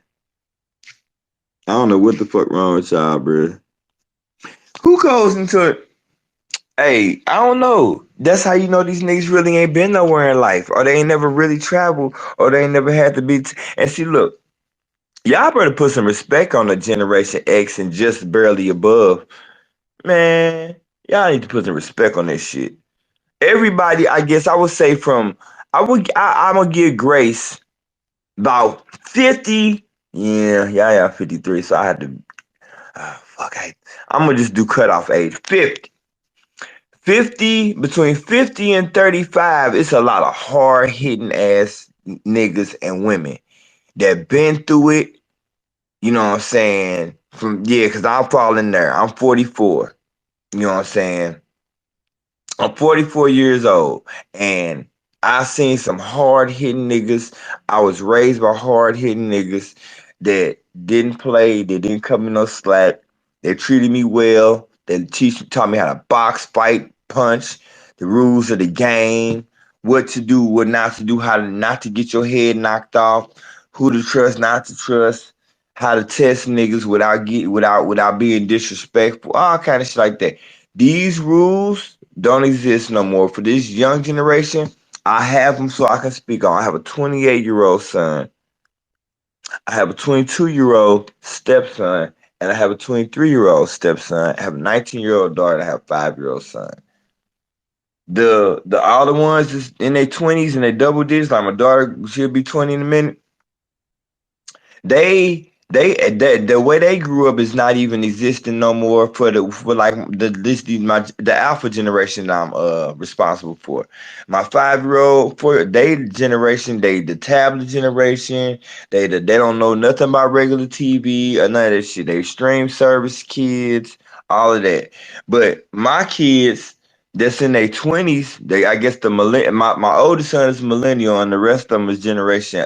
I don't know what the fuck wrong with y'all, bro. Who goes into it? Hey, I don't know. That's how you know these niggas really ain't been nowhere in life, or they ain't never really traveled, or they ain't never had to be. And see, look, y'all better put some respect on the Generation X and just barely above. Man, y'all need to put some respect on this shit. Everybody, I guess I would say I'm gonna give Grace about 50. Yeah, 53. So I had to fuck. I'm gonna just do cutoff age 50. 50 between 50 and 35. It's a lot of hard hitting ass niggas and women that been through it. You know what I'm saying? Because I'll fall in there. I'm 44. You know what I'm saying? I'm 44 years old, and I seen some hard hitting niggas. I was raised by hard hitting niggas that didn't play, they didn't come in no slack. They treated me well. They taught me how to box, fight, punch, the rules of the game, what to do, what not to do, how to not to get your head knocked off, who to trust, not to trust, how to test niggas without being disrespectful, all kind of shit like that. These rules don't exist no more for this young generation. I have them so I can speak on. I have a 28-year-old son. I have a 22-year-old stepson, and I have a 23-year-old stepson. I have a 19-year-old daughter. And I have a 5-year-old son. The all the ones that's in their 20s and they double digits, like my daughter, she'll be 20 in a minute. The way they grew up is not even existing no more for like the alpha generation that I'm responsible for. My 5-year-old for they generation, they the tablet generation, they don't know nothing about regular TV or none of that shit. They stream service kids, all of that. But my kids that's in their 20s, they I guess my oldest son is millennial and the rest of them is generation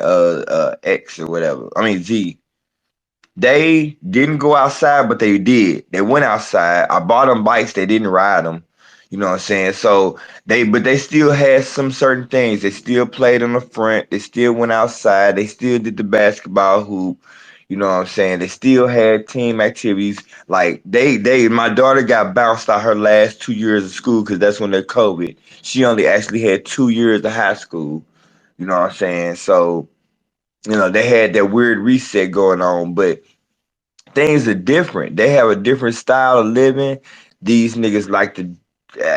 X or whatever. I mean Z. They didn't go outside, but they did. They went outside. I bought them bikes. They didn't ride them. You know what I'm saying? So but they still had some certain things. They still played on the front. They still went outside. They still did the basketball hoop. You know what I'm saying? They still had team activities. Like my daughter got bounced out her last 2 years of school because that's when they COVID. She only actually had 2 years of high school. You know what I'm saying? So, they had that weird reset going on, but things are different. They have a different style of living. These niggas like to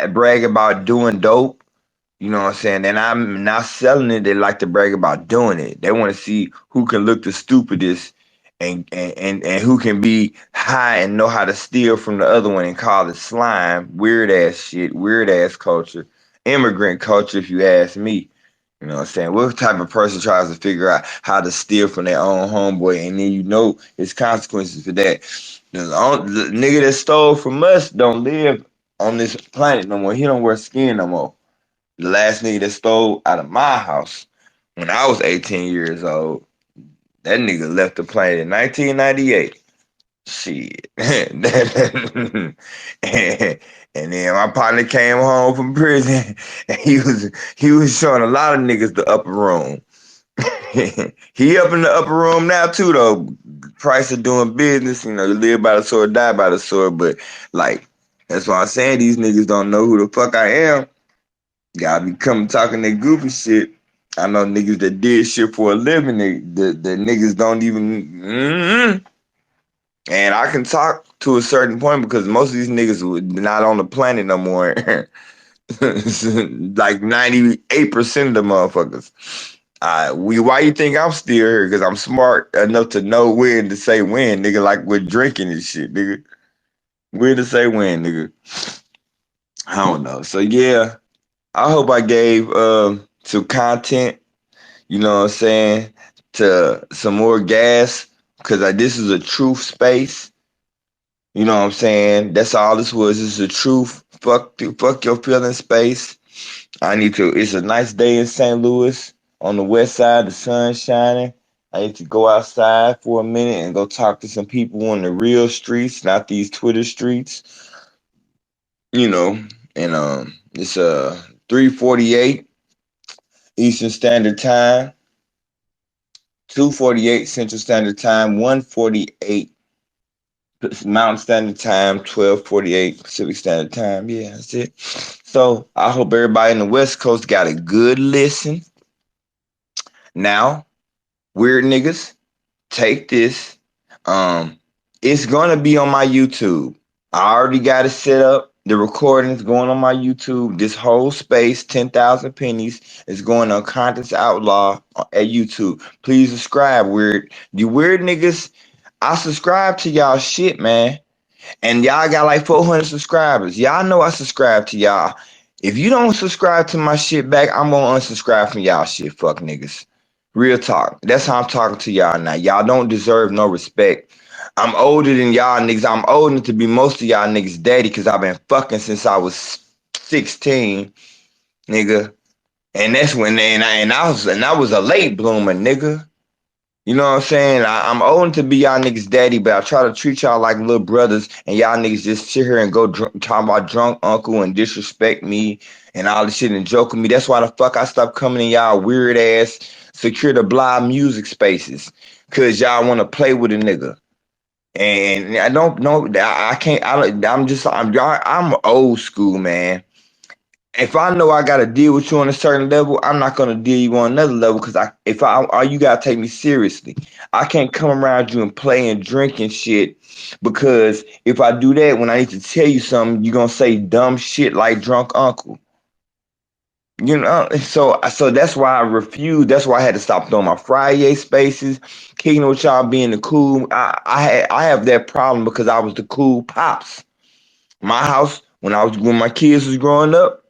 brag about doing dope. You know what I'm saying? And I'm not selling it. They like to brag about doing it. They want to see who can look the stupidest and who can be high and know how to steal from the other one and call it slime. Weird ass shit. Weird ass culture. Immigrant culture, if you ask me. You know what I'm saying? What type of person tries to figure out how to steal from their own homeboy and then it's consequences for that? The nigga that stole from us don't live on this planet no more. He don't wear skin no more. The last nigga that stole out of my house when I was 18 years old, that nigga left the planet in 1998. Shit. and then my partner came home from prison and he was showing a lot of niggas the upper room. He up in the upper room now too though. Price of doing business, you live by the sword, die by the sword. But like that's why I'm saying these niggas don't know who the fuck I am. Gotta be coming talking that goofy shit. I know niggas that did shit for a living. The niggas don't even. And I can talk to a certain point because most of these niggas were not on the planet no more. Like 98% of the motherfuckers. Why you think I'm still here? Because I'm smart enough to know when to say when, nigga. Like with drinking and shit, nigga. When to say when, nigga. I don't know. So yeah, I hope I gave some content. You know what I'm saying? To some more gas because this is a truth space. You know what I'm saying? That's all this was. This is the truth. Fuck your feeling space. I need to. It's a nice day in St. Louis on the west side. The sun's shining. I need to go outside for a minute and go talk to some people on the real streets, not these Twitter streets. You know, and it's 3:48 Eastern Standard Time, 2:48 Central Standard Time, 1:48 Mountain Standard Time, 12:48 Pacific Standard Time. Yeah, that's it. So I hope everybody in the West Coast got a good listen. Now, weird niggas, take this. Um, it's gonna be on my YouTube. I already got it set up. The recording's going on my YouTube. This whole space, 10,000 pennies, is going on Contents Outlaw at YouTube. Please subscribe, weird. You weird niggas, I subscribe to y'all shit, man. And y'all got like 400 subscribers. Y'all know I subscribe to y'all. If you don't subscribe to my shit back, I'm gonna unsubscribe from y'all shit, fuck niggas. Real talk. That's how I'm talking to y'all now. Y'all don't deserve no respect. I'm older than y'all niggas. I'm old enough to be most of y'all niggas daddy because I've been fucking since I was 16, nigga. And that's when and I was a late bloomer, nigga. You know what I'm saying? I'm old to be y'all niggas daddy, but I try to treat y'all like little brothers, and y'all niggas just sit here and go talk about drunk uncle and disrespect me and all this shit and joke with me. That's why the fuck I stopped coming in y'all weird ass secure the blind music spaces, cause y'all want to play with a nigga. And I don't know. I can't. I'm old school, man. If I know I gotta deal with you on a certain level, I'm not gonna deal you on another level because you gotta take me seriously. I can't come around you and play and drink and shit because if I do that, when I need to tell you something, you're gonna say dumb shit like drunk uncle. You know, so that's why I refused. That's why I had to stop throwing my Friday spaces, kicking with y'all being the cool. I have that problem because I was the cool pops. My house when my kids was growing up.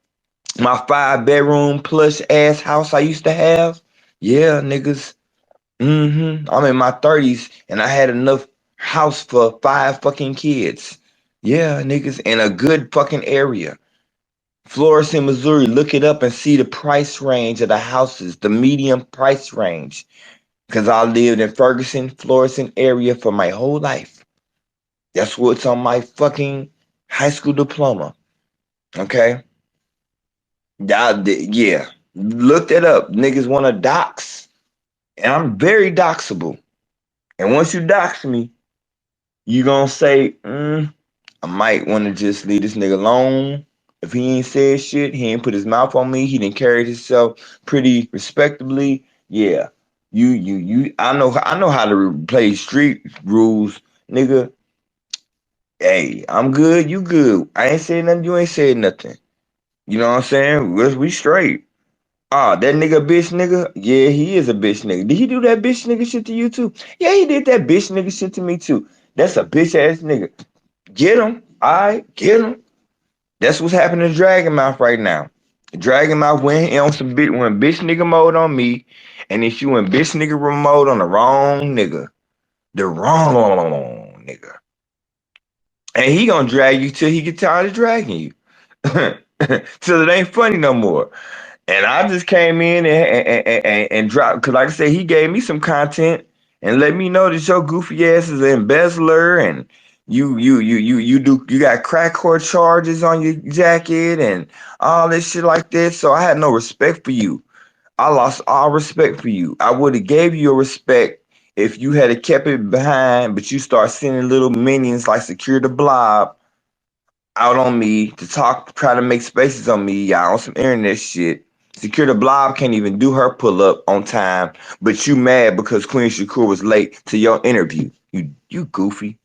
My 5 bedroom plush ass house I used to have. Yeah, niggas. I'm in my 30s and I had enough house for 5 fucking kids. Yeah, niggas in a good fucking area. Florissant, Missouri. Look it up and see the price range of the houses, the medium price range. Because I lived in Ferguson, Florissant area for my whole life. That's what's on my fucking high school diploma. Okay? Yeah. Look that up. Niggas want to dox. And I'm very doxable. And once you dox me, you gonna say, I might want to just leave this nigga alone. If he ain't said shit, he ain't put his mouth on me, he didn't carry himself pretty respectably. Yeah. I know how to play street rules, nigga. Hey, I'm good, you good. I ain't saying nothing, you ain't saying nothing. You know what I'm saying? We straight. Ah, that nigga bitch nigga? Yeah, he is a bitch nigga. Did he do that bitch nigga shit to you too? Yeah, he did that bitch nigga shit to me too. That's a bitch ass nigga. Get him. Alright, get him. That's what's happening to Dragon Mouth right now. Dragon Mouth went bitch nigga mode on me, and then she went bitch nigga mode on the wrong nigga. The wrong nigga. And he gonna drag you till he get tired of dragging you. Till it ain't funny no more. And I just came in and dropped because, like I said, he gave me some content and let me know that your goofy ass is an embezzler and you got crack court charges on your jacket and all this shit like this. So I had no respect for you. I lost all respect for you. I would have gave you your respect if you had kept it behind, but you start sending little minions like Secure the Blob out on me to talk, try to make spaces on me, y'all on some internet shit. Secure the Blob can't even do her pull up on time, but you mad because Queen Shakur was late to your interview. You goofy.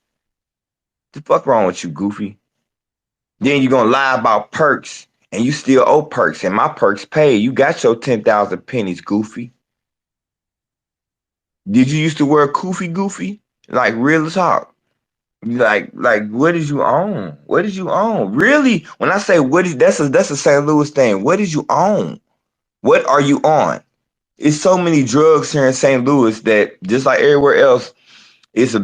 The fuck wrong with you, goofy? Then you gonna lie about perks and you still owe perks and my perks paid. You got your 10,000 pennies, goofy. Did you used to wear Koofy Goofy? Like real talk. Like what did you own? What did you own? Really? When I say what is that's a St. Louis thing. What did you own? What are you on? It's so many drugs here in St. Louis that just like everywhere else, it's a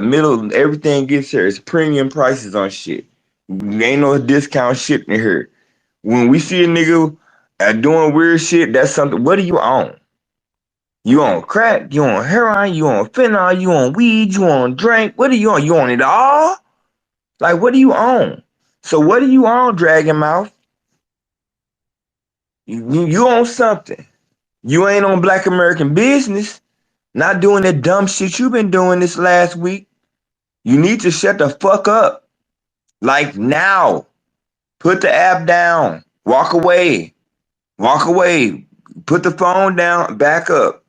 middle everything gets here. It's premium prices on shit. Ain't no discount shit in here. When we see a nigga doing weird shit, that's something. What do you own? You on crack? You on heroin? You on fentanyl? You on weed? You on drink? What are you on? You on it all? Like, what do you own? So what do you own, Dragon Mouth? You own something. You ain't on Black American business. Not doing that dumb shit you been doing this last week. You need to shut the fuck up. Like now. Put the app down. Walk away. Walk away. Put the phone down. Back up.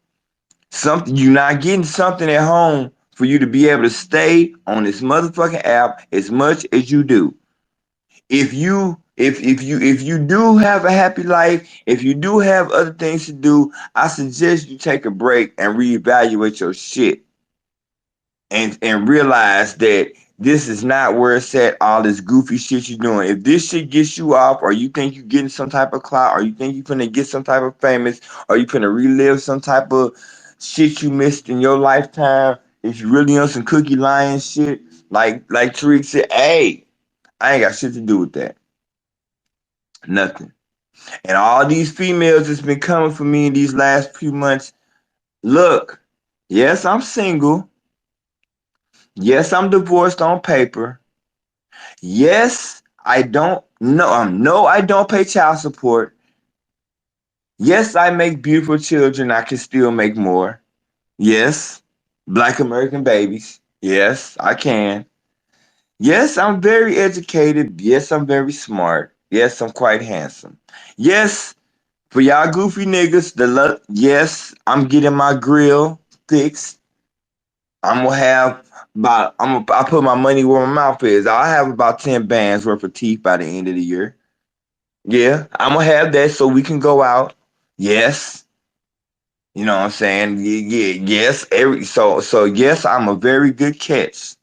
Something you're not getting something at home for you to be able to stay on this motherfucking app as much as you do. If you do have a happy life, if you do have other things to do, I suggest you take a break and reevaluate your shit and realize that this is not where it's at. All this goofy shit you're doing. If this shit gets you off, or you think you're getting some type of clout, or you think you're gonna get some type of famous, or you gonna relive some type of shit you missed in your lifetime, if you really on some cookie lying shit, like Tariq said, hey, I ain't got shit to do with that. Nothing. And all these females that's been coming for me in these last few months, look, yes, I'm single. Yes, I'm divorced on paper. Yes, I don't no, I don't pay child support. Yes, I make beautiful children. I can still make more. Yes, Black American babies. Yes, I can. Yes, I'm very educated. Yes, I'm very smart. Yes, I'm quite handsome. Yes, for y'all goofy niggas, yes, I'm getting my grill fixed. I'm gonna have I put my money where my mouth is. I'll have about 10 bands worth of teeth by the end of the year. Yeah, I'm gonna have that so we can go out. Yes. You know what I'm saying? Yeah, yes. So yes, I'm a very good catch.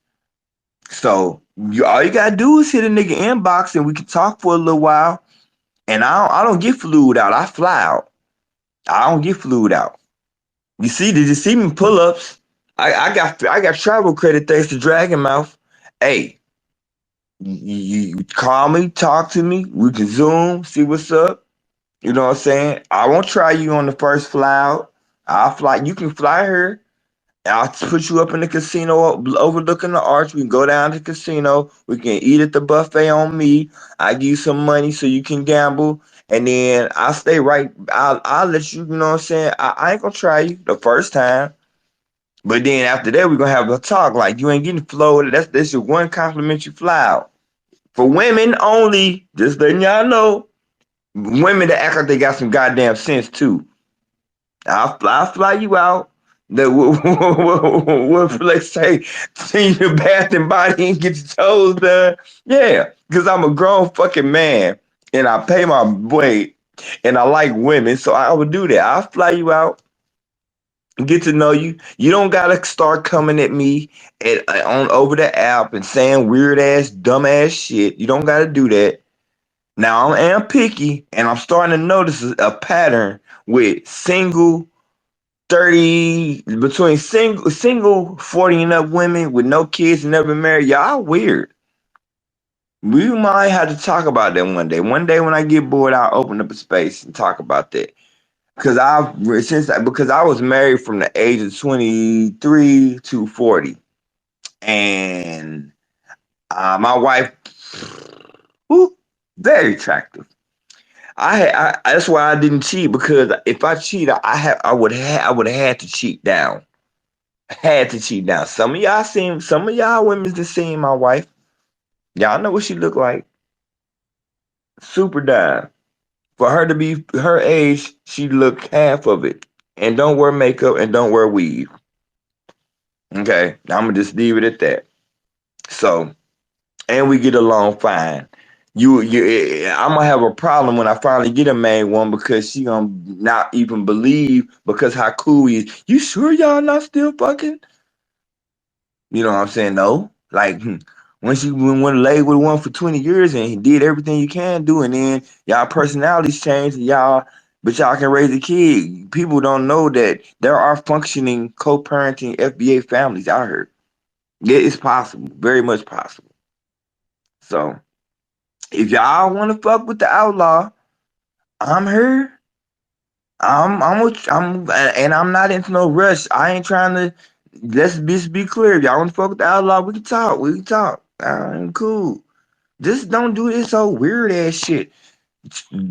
So all you gotta do is hit a nigga inbox and we can talk for a little while. And I don't get flued out. I fly out. I don't get flued out. You see? Did you see me pull ups? I got travel credit thanks to Dragon Mouth. Hey, you call me, talk to me. We can Zoom, see what's up. You know what I'm saying? I won't try you on the first fly out. I'll fly. You can fly her. I'll put you up in the casino overlooking the arch. We can go down to the casino. We can eat at the buffet on me. I give you some money so you can gamble. And then I'll stay right. I'll let you, you know what I'm saying? I ain't gonna try you the first time. But then after that, we're gonna have a talk. Like you ain't getting floated. That's your one complimentary fly out. For women only, just letting y'all know. Women that act like they got some goddamn sense too. I'll fly you out. What let's say, see your bath and body and get your toes done. Yeah, because I'm a grown fucking man and I pay my way and I like women, so I would do that. I'll fly you out, get to know you. You don't gotta start coming at me on over the app and saying weird ass, dumb ass shit. You don't gotta do that. Now I am picky, and I'm starting to notice a pattern with single 30 between single 40 and up women with no kids and never married. Y'all weird. We might have to talk about that one day. One day when I get bored, I'll open up a space and talk about that. Because I was married from the age of 23 to 40. And my wife, whew, very attractive. That's why I didn't cheat, because if I cheat, I would have had to cheat down. Had to cheat down. Some of y'all women that seen my wife. Y'all know what she look like. Super dime. For her to be her age, she look half of it. And don't wear makeup and don't wear weave. Okay, I'm gonna just leave it at that. So, and we get along fine. I'm gonna have a problem when I finally get a main one, because she gonna not even believe because how cool he is. You sure y'all not still fucking? You know what I'm saying? No. Like, once you went lay with one for 20 years and he did everything you can do, and then y'all personalities change, and but y'all can raise a kid. People don't know that there are functioning co-parenting FBA families out here. Yeah, it's possible. Very much possible. So, if y'all want to fuck with the outlaw, I'm here. And I'm not into no rush. I ain't trying to. Let's just be clear. If y'all want to fuck with the outlaw, we can talk. We can talk. I'm cool. Just don't do this old weird ass shit.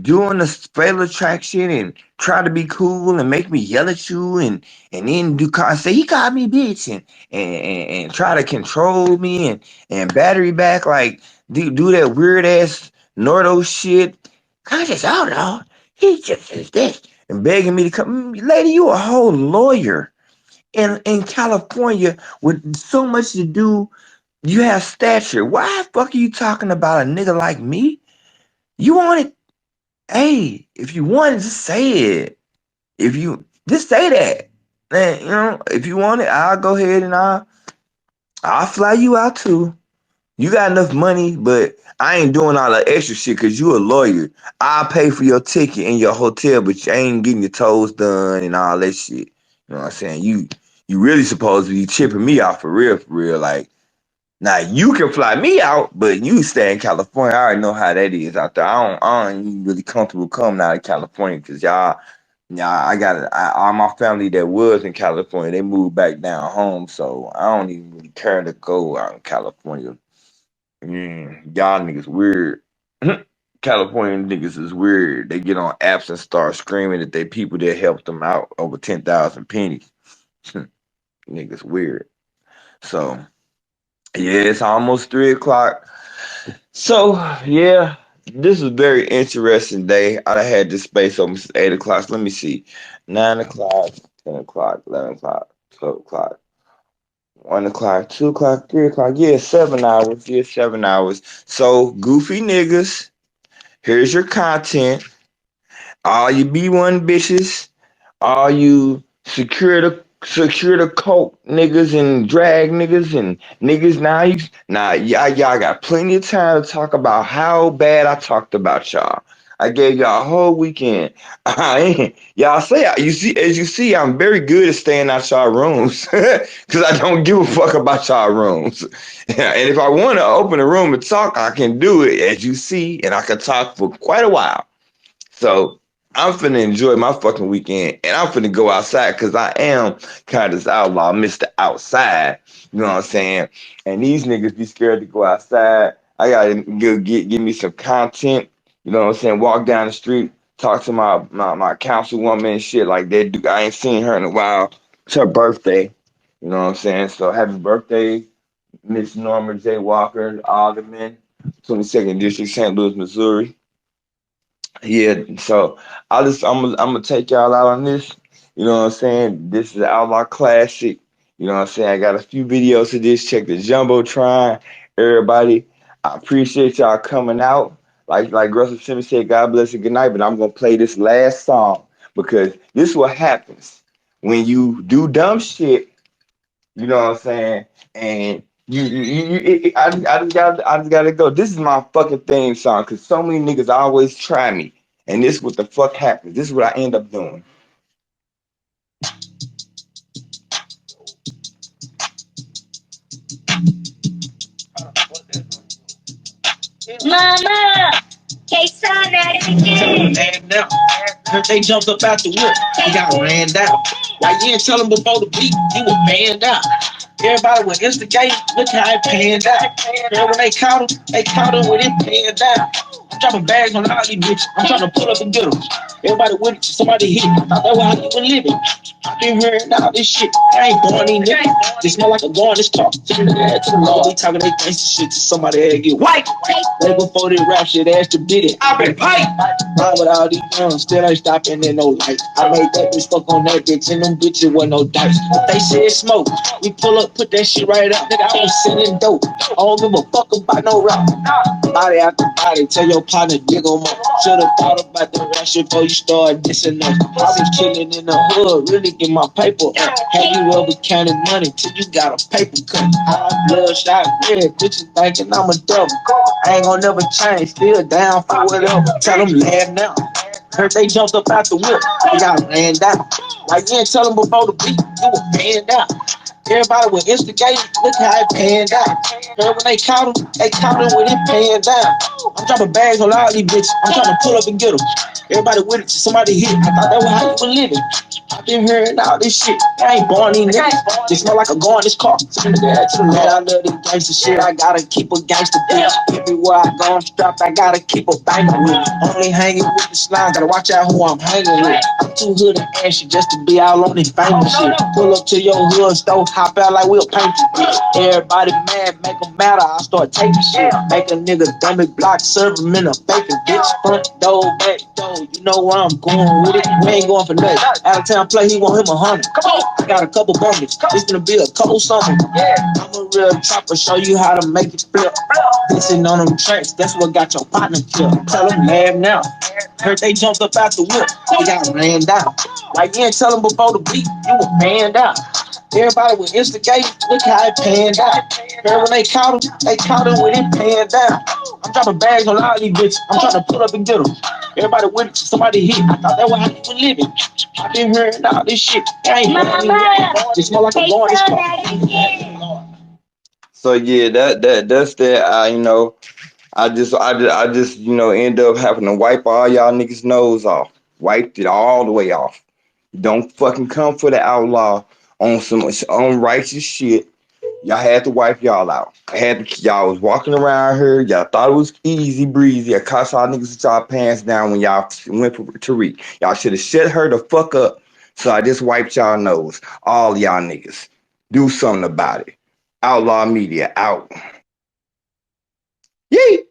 Doing the fatal attraction and try to be cool and make me yell at you, and then say he called me bitch, and try to control me, and battery back, like do that weird ass Nordo shit. Conscious outlaw. He just is this and begging me to come. Lady, you a whole lawyer in California with so much to do. You have stature. Why the fuck are you talking about a nigga like me? You want it? Hey, if you want it, just say it. If you just say that, man, if you want it, I'll go ahead and I'll fly you out too. You got enough money, but I ain't doing all that extra shit because you a lawyer. I'll pay for your ticket and your hotel, but you ain't getting your toes done and all that shit. You know what I'm saying? You really supposed to be chipping me out for real, for real. Like, now you can fly me out, but you stay in California. I already know how that is out there. I don't even really comfortable coming out of California because all my family that was in California, they moved back down home, so I don't even really care to go out in California. Y'all niggas weird. California niggas is weird. They get on apps and start screaming at they people that helped them out over 10,000 pennies. Niggas weird. So. Yeah, it's almost 3 o'clock. So yeah, this is a very interesting day. I done had this space open since 8 o'clock. So let me see. 9 o'clock, 10 o'clock, 11 o'clock, 12 o'clock, 1 o'clock, 2 o'clock, 3 o'clock. Yeah, 7 hours. Yeah, 7 hours. So goofy niggas, here's your content. All you B1 bitches, all you secure the cult niggas and drag niggas and niggas now y'all got plenty of time to talk about how bad I talked about y'all. I gave y'all a whole weekend. Y'all say you see as you see I'm very good at staying out y'all rooms because I don't give a fuck about y'all rooms. And if I want to open a room and talk, I can do it as you see, and I can talk for quite a while. So I'm finna enjoy my fucking weekend, and I'm finna go outside because I am kind of this outlaw, Mr. Outside. You know what I'm saying? And these niggas be scared to go outside. I gotta give me some content. You know what I'm saying? Walk down the street, talk to my councilwoman and shit like that. Dude, I ain't seen her in a while. It's her birthday. You know what I'm saying? So happy birthday, Miss Norma J. Walker, Alderman, 22nd District, St. Louis, Missouri. Yeah, so I'm gonna take y'all out on this. You know what I'm saying? This is Outlaw Classic. You know what I'm saying? I got a few videos of this. Check the Jumbotron. Everybody, I appreciate y'all coming out. Like Russell Simmons said, God bless you, good night. But I'm gonna play this last song because this is what happens when you do dumb shit. You know what I'm saying? And I just gotta go. This is my fucking theme song because so many niggas always try me, and this is what the fuck happens. This is what I end up doing. Mama, K-Son at it again. Man, now, heard they jumped up out the whip. He got ran down. Like you didn't tell him before the beat, he was banned out. Everybody was instigating, look how it panned out. And when they caught him with it panned down. I'm dropping bags on all these bitches. I'm trying to pull up and get them. Everybody with it, somebody hit. I thought that was how you were living. I been hearing all this shit. I ain't born these niggas. They smell like a gun, this car. Send the head to the law. They talking they gangsta shit to somebody head get white. Way before they rap shit, ass to beat it. I been pipe. Ride with all these guns, still ain't stopping in no light. I made that bitch fuck on that bitch, and them bitches with no dice. If they said smoke, we pull up, put that shit right up. Nigga, I was selling dope. I don't give a fuck about no rap. Body after body, tell your partner, dig on more. Should've thought about the rap shit before you start dissing us. I was chillin' in the hood, really get my paper up. Have you ever counted money till you got a paper cut? I'm bloodshot red, bitches thinking I'm a devil. I ain't gonna never change, still down for whatever. Tell them laugh now. Heard they jumped up out the whip, they got ran down. Like you ain't tell them before the beat, you was banned out. Everybody was instigating, look how it panned out. Heard when they caught him with it panned down. I'm dropping bags on all these bitches, I'm trying to pull up and get them. Everybody with it, somebody hit. I thought that was how you were living. I been hearing all this shit. I ain't born these niggas. They smell like a gun, this car. Send the dad to the man. I love this gangster shit. I gotta keep a gangster bitch. Everywhere I go, I'm strapped. I gotta keep a banger with me. Only hanging with the slime. Gotta watch out who I'm hanging with. I'm too hood and ashy just to be all on this famous shit. Pull up to your hood store, hop out like we'll paint you, bitch. Everybody mad, make them matter. I start taking shit. Make a nigga dummy block, serve him in a faking bitch. Front door, back door. You know where I'm going with it. We ain't going for nothing. Out of town play, he want him 100. Come on, I got a couple bundles. This gonna be a cold summer. I'm a real chopper, show you how to make it flip. Dissing on them tracks, that's what got your partner killed. Tell them laugh now. Heard they jumped up out the whip, they got ran down. Like you ain't tell them before the beat, you was banned out. Everybody was instigating, look how it panned out. Heard when they caught him with it panned down. I'm dropping bags on all these bitches, I'm trying to pull up and get them. Everybody with it, somebody hit. I thought that was how you were living. I been hearing all this shit. I ain't it smell like a gun. So yeah, that's that. I just end up having to wipe all y'all niggas nose off. Wiped it all the way off. Don't fucking come for the outlaw on some unrighteous shit. Y'all had to wipe y'all out. Y'all was walking around here. Y'all thought it was easy breezy. I caught y'all niggas with y'all pants down when y'all went for Tariq. Y'all should have shut her the fuck up. So I just wiped y'all nose. All y'all niggas. Do something about it. Outlaw Media out. Yay!